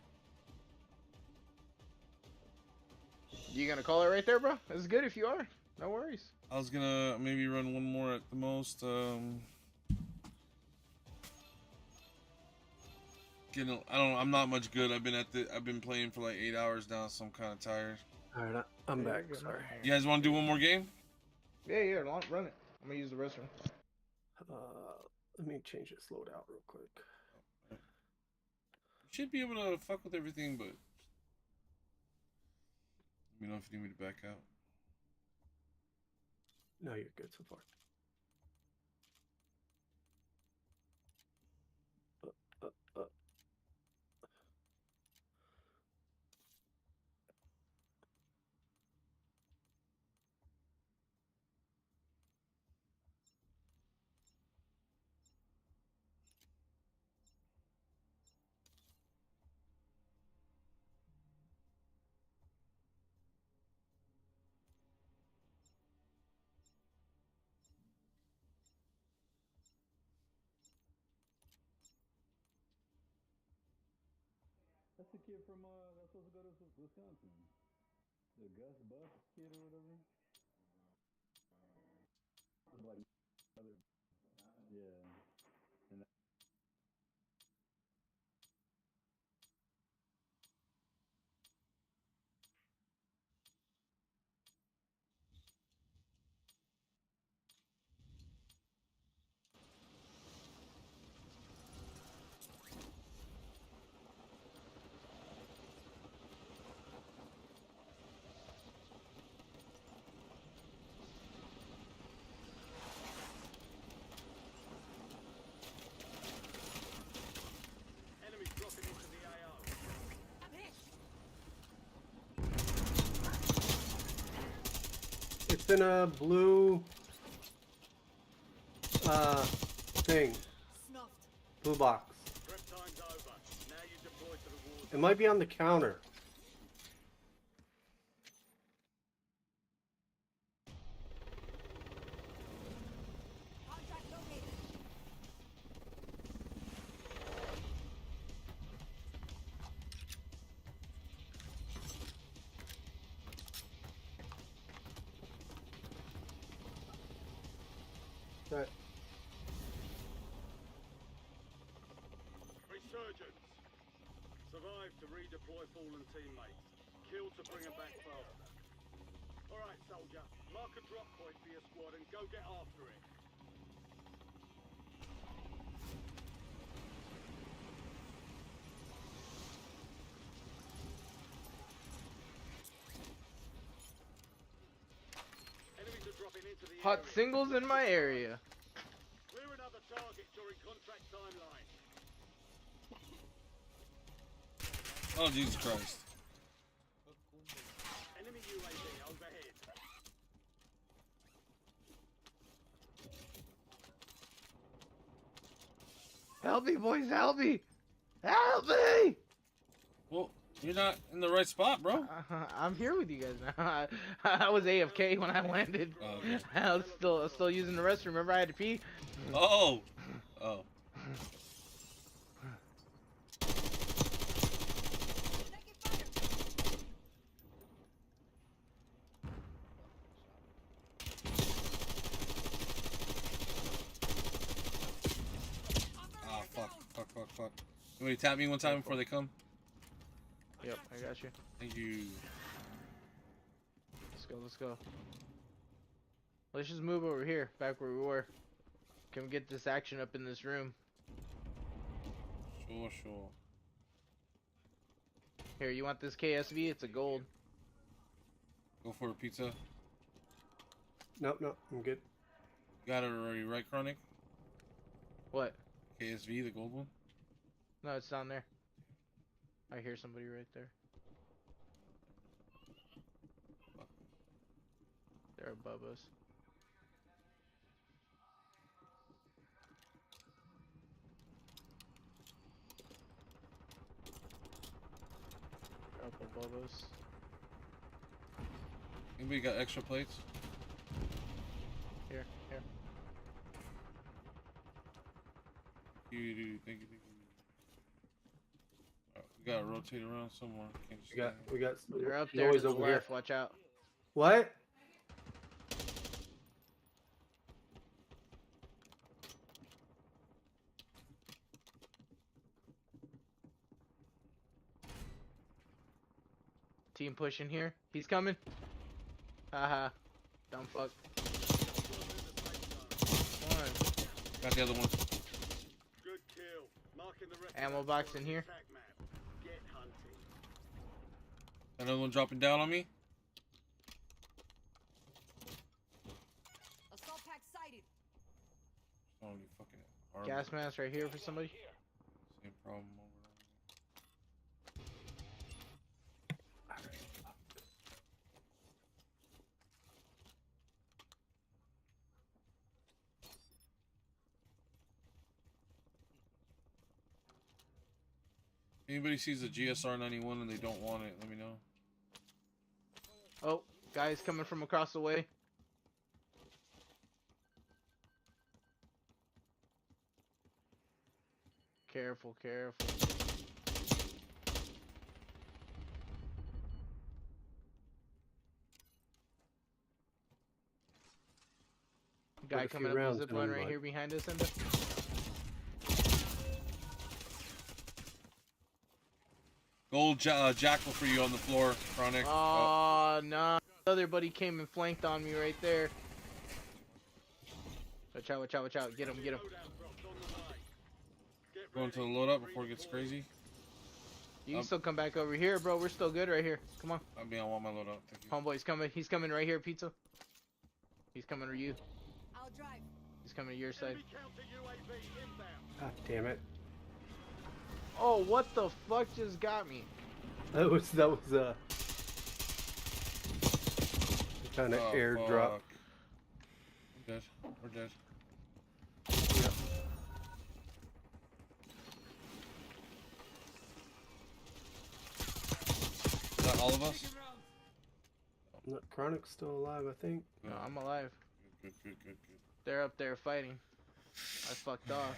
You gonna call it right there, bro? It's good if you are. No worries. I was gonna maybe run one more at the most, I don't know, I'm not much good. I've been playing for like 8 hours now, so I'm kind of tired. Alright, I'm back. Sorry. You guys want to do one more game? Yeah, run it. I'm gonna use the restroom. Let me change this loadout real quick. You should be able to fuck with everything, but let me know if you need me to back out. No, you're good so far. That's the kid from that's supposed to go to Wisconsin. The Gus Bus kid or whatever. Like other, yeah. And It's in a blue thing. Blue box. Prep time's over. Now you deploy to the war. It might be on the counter. Contract located. Right. Resurgence. Survive to redeploy fallen teammates. Kill to bring them back faster. Alright, soldier. Mark a drop point for your squad and go get after it. Enemies are dropping into the Hot area. singles in my area. Clear another target during contract timeline. Oh, Jesus Christ. Enemy UAV overhead. Help me, boys, help me! Help me! Well, you're not in the right spot, bro. I'm here with you guys now. I was AFK when I landed. Oh, okay. I was still using the restroom. Remember, I had to pee. Oh. Oh. Ah, fuck. Somebody tap me one time before they come. Yep, I got you. Thank you. Let's go. Let's just move over here, back where we were. Can we get this action up in this room? Sure. Here, you want this KSV? It's a gold. Go for a pizza. Nope, I'm good. Got it already, right, Chronic? What? KSV, the gold one? No, it's down there. I hear somebody right there. They're above us. They're up above us. Anybody got extra plates? Here. Thank you. We gotta rotate around somewhere. Can't just We got. They're up there to noise the over here. left. Watch out. What? Team pushing here. He's coming. Haha. Dumb fuck. Come on. Got the other one. Good kill. Marking the rest Ammo of box the in here. attack map. Get hunting. Another one dropping down on me. Assault pack sighted. Oh, you fucking armor. Gas mask right here for somebody. Same problem over. Anybody sees a GSR 91 and they don't want it, let me know. Oh, guys coming from across the way. Careful. Guy Put a few coming up the rounds zip in line him, right bud. here behind us, Enda. Gold jackal for you on the floor, Chronic. Oh, no. Other buddy came and flanked on me right there. Watch out. Get him. Going to the loadout before it gets crazy. You can still come back over here, bro. We're still good right here. Come on. I mean, I want my loadout. Thank you. Homeboy's coming. He's coming right here, Pizza. He's coming to you. I'll drive. He's coming to your side. God damn it. Oh, what the fuck just got me? That was kind of Oh, airdrop. fuck. We're dead. We're dead. Yep. Is that all of us? Chronic's still alive, I think. No, I'm alive. Good, good, good, good. They're up there fighting. I fucked off.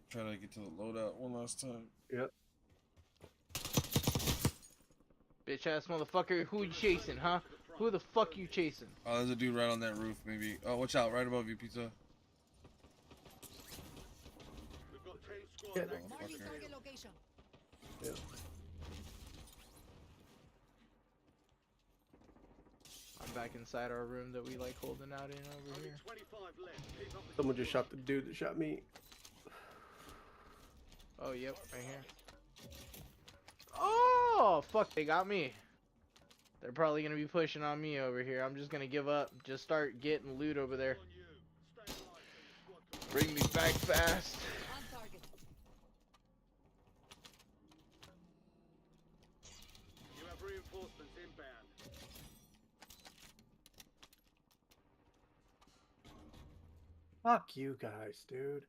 Try to get to the loadout one last time. Yep. Bitch ass motherfucker, who you chasing, huh? Who the fuck you chasing? Oh, there's a dude right on that roof, maybe. Oh, watch out, right above you, Pizza. We've got 10 squads Yeah. active. Marking target location. Yep. I'm back inside our room that we like holding out in over Only here. 25 left. Keep up the Someone just good shot the dude that shot me. Oh, yep, right here. Oh, fuck, they got me. They're probably gonna be pushing on me over here. I'm just gonna give up. Just start getting loot over there. on you. Stay alive so your squad can... Bring me back fast. On target. You have reinforcements inbound. Fuck you guys, dude.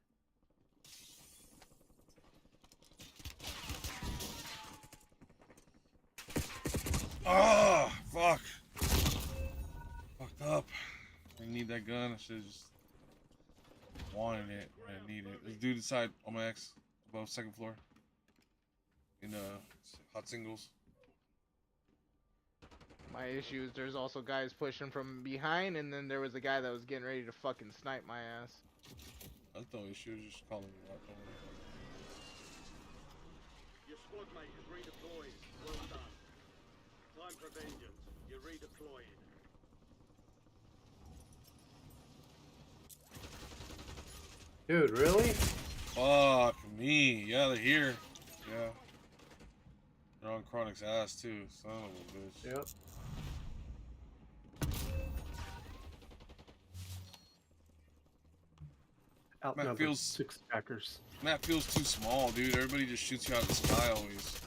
Oh, fuck. Fucked up. I need that gun. I should have just wanted it. I didn't need it. This dude inside on my X, above second floor. In hot singles. My issue is there's also guys pushing from behind, and then there was a guy that was getting ready to fucking snipe my ass. That's no issue. Just calling me out. Don't worry. Your squad mate is redeployed. Well done. Time for vengeance. You're redeployed. Dude, really? Fuck me. Yeah, they're here. Yeah. They're on Chronic's ass too. Son of a bitch. Yep. Outnumbered feels- 6 stackers. Map feels too small, dude. Everybody just shoots you out of the sky always.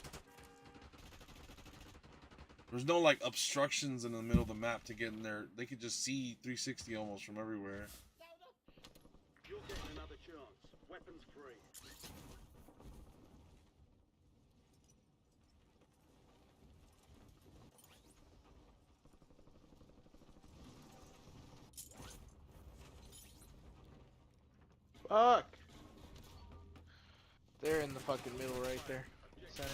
There's no like obstructions in the middle of the map to get in there. They could just see 360 almost from everywhere. You're getting another chance. Weapons free. Fuck! They're in the fucking middle right there. Center.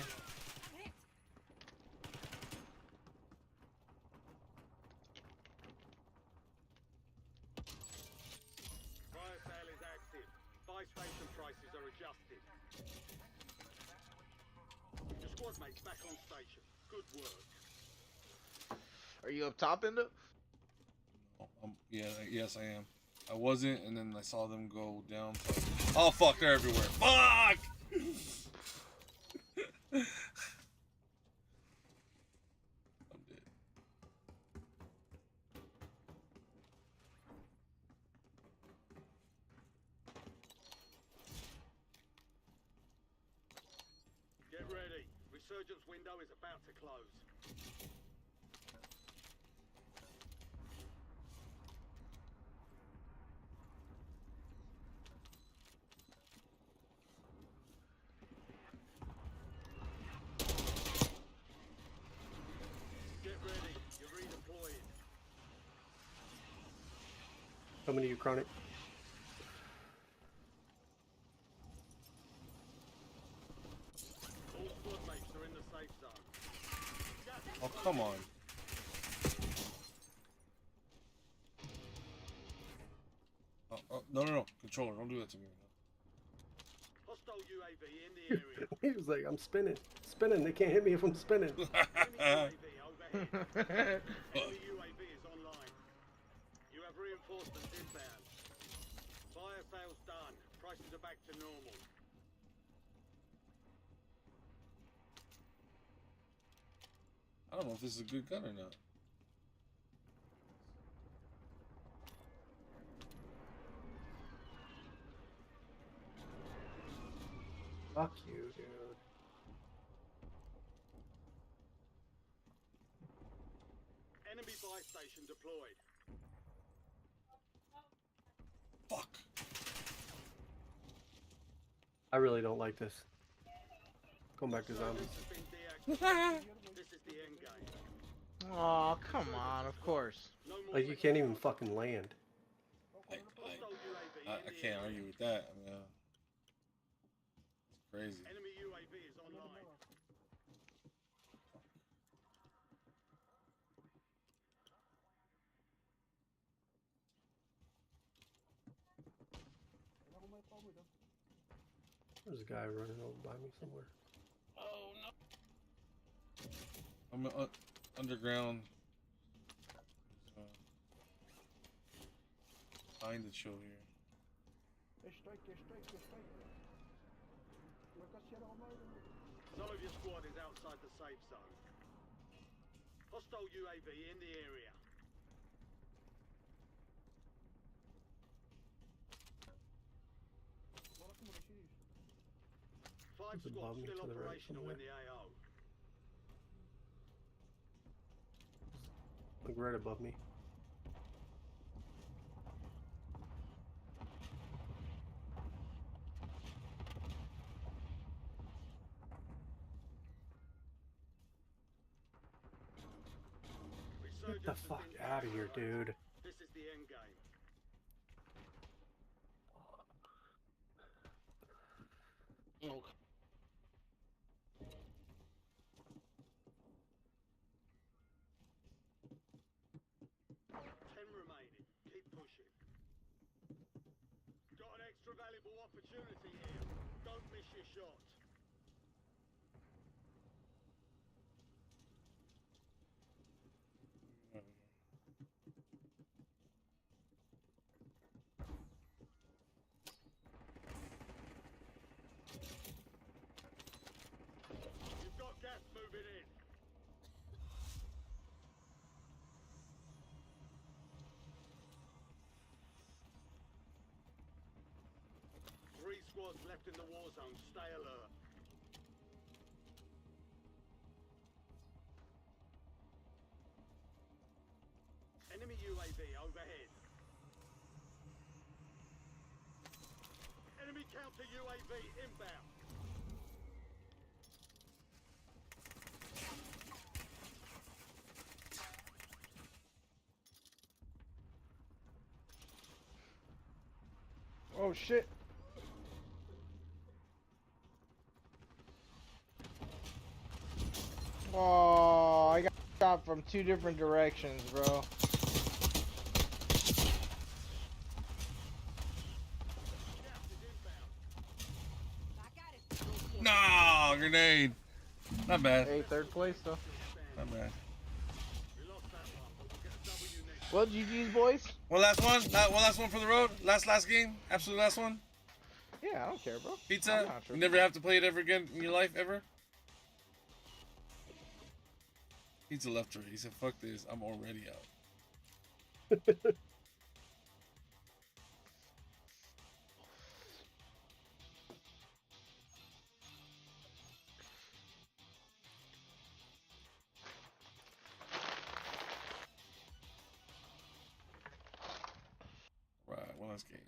Fire sale is active. Buy station prices are adjusted. Your squad mate's back on station. Good work. Are you up top, Endo? Yeah, yes I am. I wasn't, and then I saw them go down. Oh fuck, they're everywhere. Fuck! I'm dead. Get ready. Resurgence window is about to close. Get ready. You're redeployed. Coming to you, Chronic. All squad mates are in the safe zone. Oh come on. Oh, no. Controller, don't do that to me. Hostile UAV in the area. He was like, I'm spinning. Spinning. They can't hit me if I'm spinning. Enemy UAV overhead. Enemy UAV is online. You have reinforcements inbound. Fire sales done. Prices are back to normal. I don't know if this is a good gun or not. Fuck you, dude. Enemy buy station deployed. Fuck. I really don't like this. Going back to zombies. This is the end game. Oh, come on, of course. Like, you can't even fucking land. I can't argue with that. I mean, it's crazy. Enemy UAV is online. There's a guy running over by me somewhere. Oh no. I'm underground. Find the show here. Some of your squad is outside the safe zone. Hostile UAV in the area. Five There's a squads bomb still to the right operational in somewhere. the AO. Like right above me. Get the fuck out of here, dude. This is the end game. Oh. 10 remaining. Keep pushing. Got an extra valuable opportunity here. Don't miss your shot. You've got gas moving in. Three squads left in the war zone. Stay alert. Enemy UAV overhead. Enemy counter UAV inbound. Oh shit. Oh, I got shot from two different directions, bro. No, grenade. Not bad. Hey, third place though. Not bad. Well, GG's, boys. One last one. One last one for the road. Last game. Absolute last one. Yeah, I don't care, bro. Pizza. You never have to play it ever again in your life, ever. Pizza left her. He said, "Fuck this. I'm already out." Right. One last game.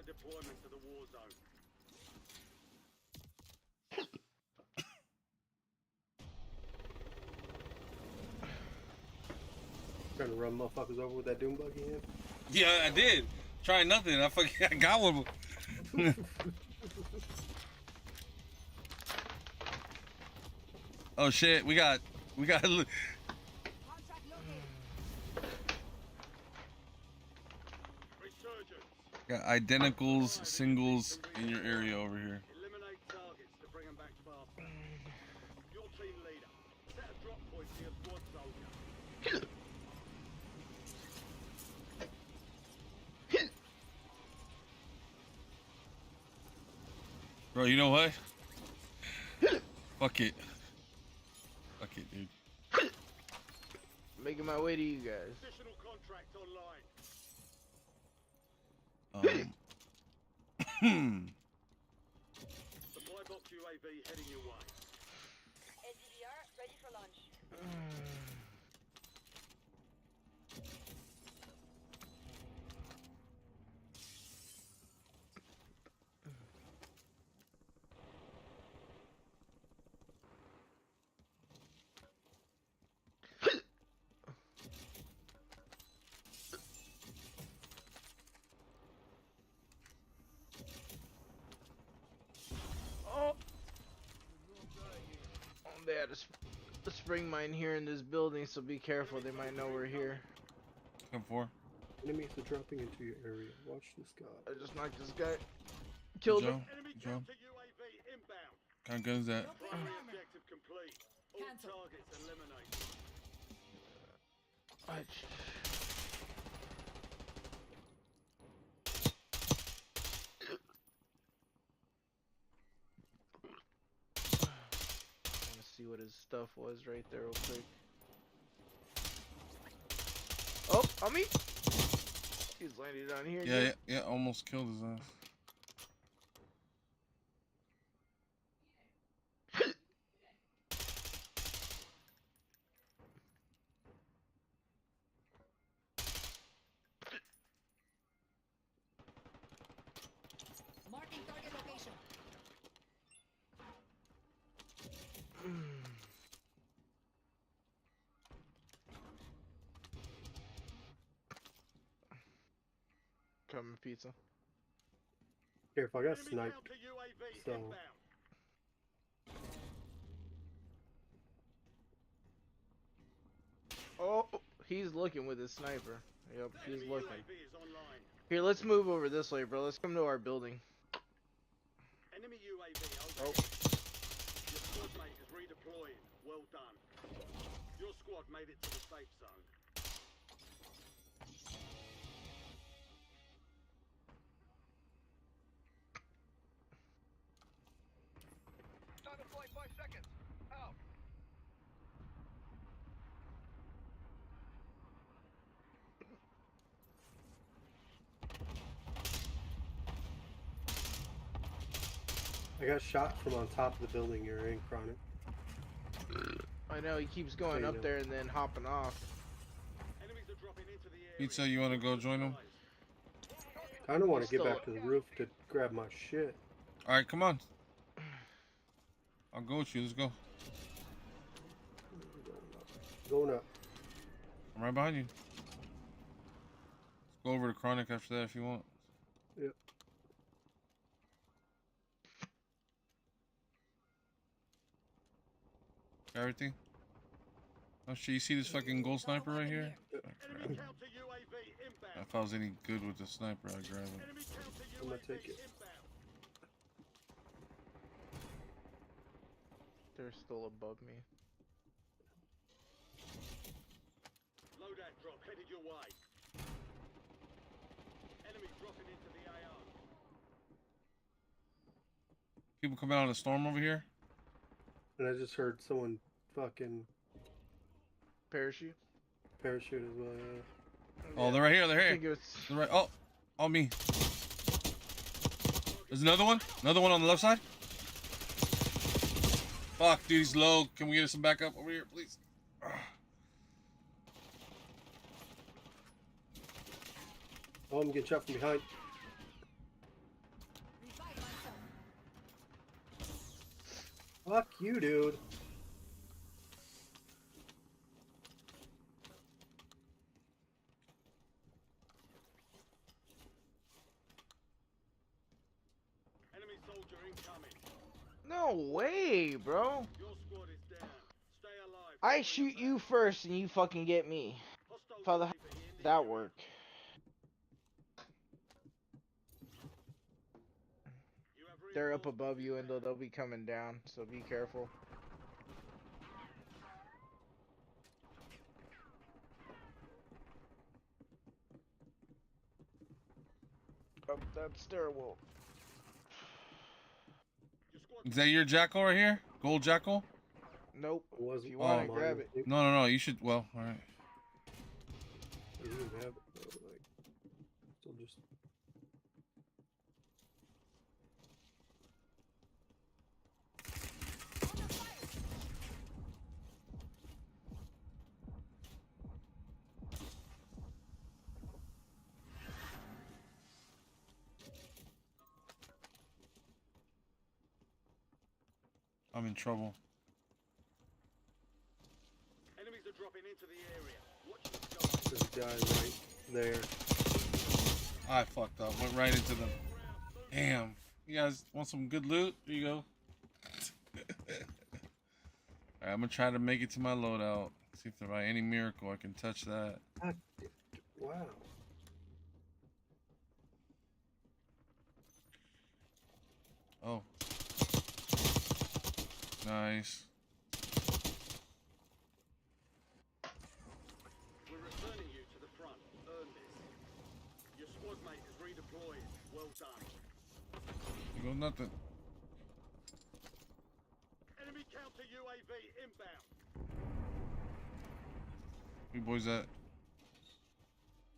deployment to the war zone. Trying to run motherfuckers over with that doom buggy in. Yeah, I did. Trying nothing. I got one. Oh shit, we got identicals, singles in your area over here. Eliminate targets to bring them back faster. Your team leader. Set a drop point for your squad soldier. Bro, you know what? Fuck it. Fuck it, dude. Making my way to you guys. Additional contract online. Supply box UAV heading your way. NDVR ready for launch. Oh, they had a spring mine here in this building, so be careful. They might know we're here. Come for. Enemies are dropping into your area. Watch this guy. I just knocked this guy. Killed him. Joe. UAV inbound. What kind of gun is that? Primary objective complete. All targets eliminated. See what his stuff was right there real quick. Oh, on me! He's landing down here. Yeah, almost killed his ass. Marking target location. Coming pizza. Careful, I got sniped. So. Oh, he's looking with his sniper. Yep, he's looking. Here, let's move over this way, bro. Let's come to our building. Enemy UAV over. Your squad mate is redeploying. Well done. Your squad made it to the safe zone. Time to flight 5 seconds. Out. I got shot from on top of the building you're in, Chronic. I know, he keeps going up there and then hopping off. Enemies are dropping into the area. Pizza, you want to go join him? I don't want to get back to the roof to grab my shit. Alright, come on. I'll go with you. Let's go. Going up. I'm right behind you. Let's go over to Chronic after that if you want. Yep. Got everything? Oh shit, you see this fucking gold sniper right here? If I was any good with the sniper, I'd grab it. I'm gonna take it. They're still above me. Loadout drop headed your way. Enemy dropping into the AR. People coming out of the storm over here? And I just heard someone fucking parachute as well. Yeah. Oh, they're right here. They're here. They're right. Oh, on me. There's another one. Another one on the left side. Fuck, dude, he's low. Can we get some backup over here, please? Oh, I'm getting shot from behind. Fuck you, dude. Enemy soldier incoming. No way, bro. Your squad is down. Stay alive. I shoot you first and you fucking get me. How the hell does that work? They're up above you and they'll be coming down, so be careful. Up that stairwell. Is that your jackal right here? Gold jackal? Nope. If you want to grab it. No. You should. Well, all right. You didn't have it, though, like, still just. I'm in trouble. Enemies are dropping into the area. Watch the There's a guy right there. I fucked up. Went right into them. Damn. You guys want some good loot? Here you go. Alright, I'm gonna try to make it to my loadout. See if there by any miracle I can touch that. Wow. Oh. Nice. We're returning you to the front. Earn this. Your squad mate is redeployed. Well done. Here goes nothing. Enemy counter UAV inbound. Where you boys at?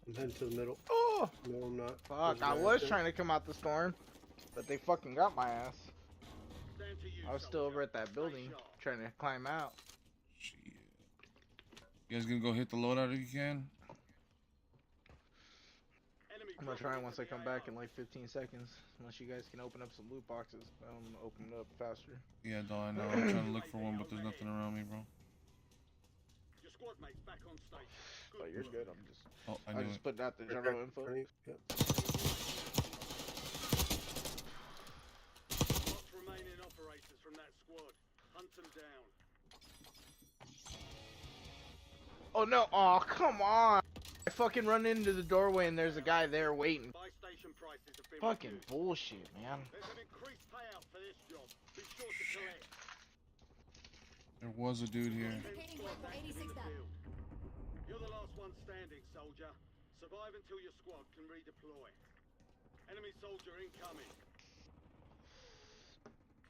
I'm heading to the middle. Oh! No, I'm not. Fuck, I was trying to come out the storm, but they fucking got my ass. I was still over at that building trying to climb out. Shit. You guys gonna go hit the loadout if you can? I'm gonna try once I come back in like 15 seconds. Unless you guys can open up some loot boxes. I'm gonna open it up faster. Yeah, no, I know. I'm trying to look for one, but there's nothing around me, bro. Your squad mate's back on station. Oh, you're good. I'm just. Oh, I I'm knew just it. putting out the general info. Yep. Last remaining operators from that squad. Hunt them down. Oh no! Oh come on! I fucking run into the doorway and there's a guy there waiting. Buy station prices have been Fucking reduced. bullshit, man. There's an increased payout for this job. Be sure to collect. There was a dude here. You're the last one standing, soldier. Survive until your squad can redeploy. Enemy soldier incoming.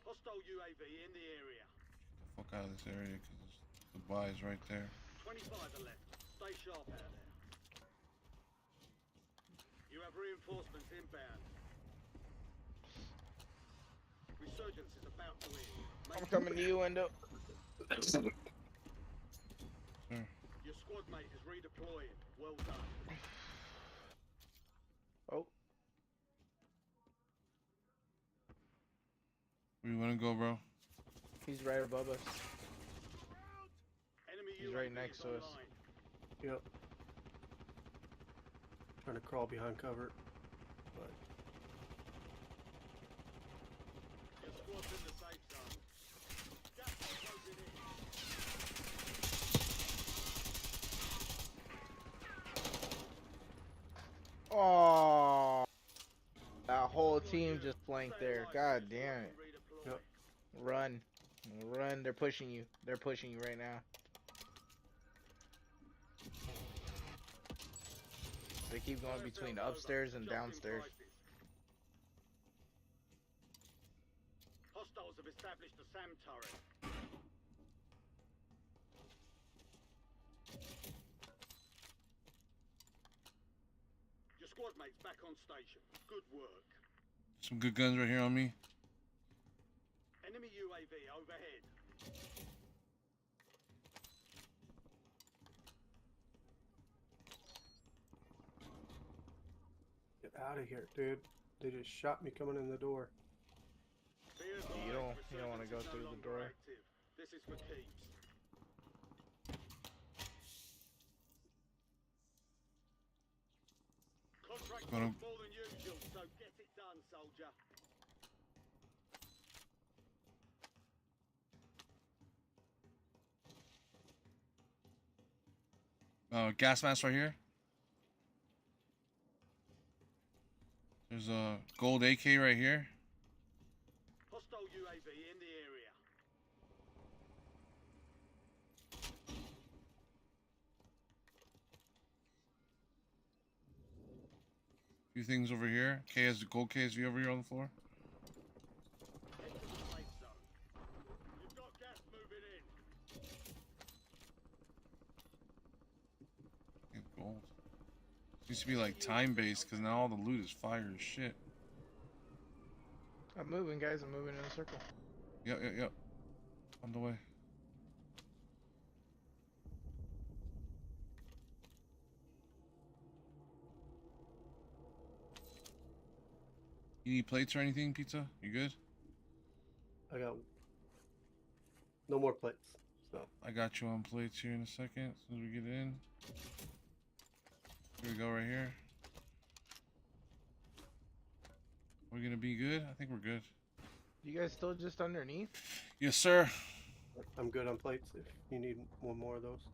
Hostile UAV in the area. Fuck out of this area because the buy is right there. 25 are left. Stay sharp out there. You have reinforcements inbound. Resurgence is about to end. I'm coming to you, Endo. Sure. Your squad mate is redeploying. Well done. Oh. Where you wanna go, bro? He's right above us. Enemy He's UAV right next is to us. online. Yep. Trying to crawl behind cover, but Your squad's in the safe zone. Gas is closing in. Oh, that whole team just flanked there. God damn it. yep. Run. Run. They're pushing you. They're pushing you right now. They keep going between upstairs and downstairs. Hostiles have established a SAM turret. Your squad mate's back on station. Good work. Some good guns right here on me. Enemy UAV overhead. Get out of here, dude. They just shot me coming in the door. Be You advised, don't- You don't want to go through the door. This is for keeps. Contract costs more than usual, so get it done, soldier. Gas mask right here. There's a gold AK right here. Hostile UAV in the area. Few things over here. Gold KSV over here on the floor. Head to the safe zone. You've got gas moving in. Gold. Used to be like time based because now all the loot is fire as shit. I'm moving, guys. I'm moving in a circle. Yep. On the way. You need plates or anything, Pizza? You good? I got no more plates. So I got you on plates here in a second. As soon as we get in. Here we go, right here. We're gonna be good? I think we're good. You guys still just underneath? Yes, sir. I'm good on plates if you need one more of those.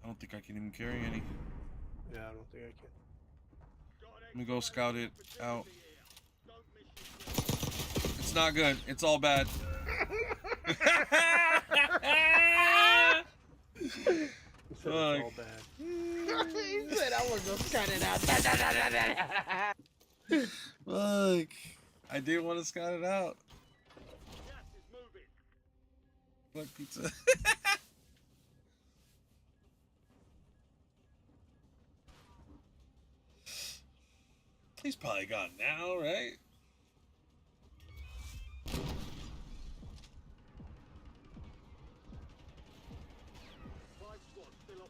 I don't think I can even carry any. Yeah, I don't think I can. Let me go scout it out. It's not good. It's all bad. It's all bad. He said I was gonna scout it out. Look, I didn't want to scout it out. Look, Pizza. He's probably gone now, right?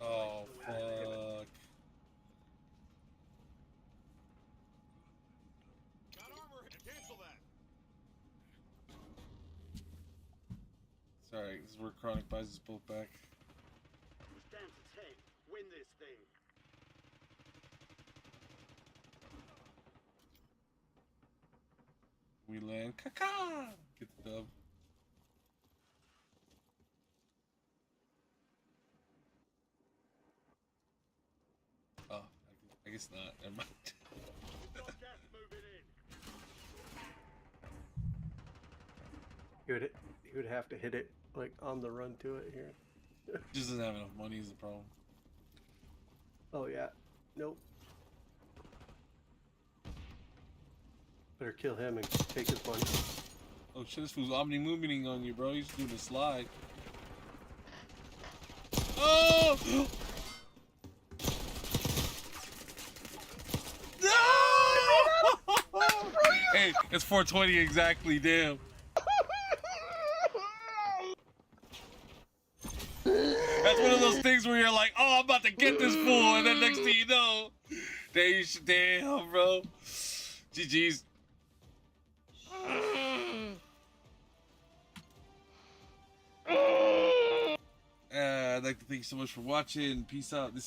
Oh, fuck. Sorry, this is where Chronic buys his boat back. It's down to 10. Win this thing. We land. Caca! Get the dub. Oh, I guess not. Never mind. He would have to hit it like on the run to it here. Just doesn't have enough money is the problem. Oh yeah. Nope. Better kill him and take his money. Oh shit, this fool's omni-moving on you, bro. He's doing a slide. Oh! No! Hey, it's 420 exactly, damn. That's one of those things where you're like, oh, I'm about to get this fool, and then next thing you know, damn, bro. GG's. I'd like to thank you so much for watching. Peace out. This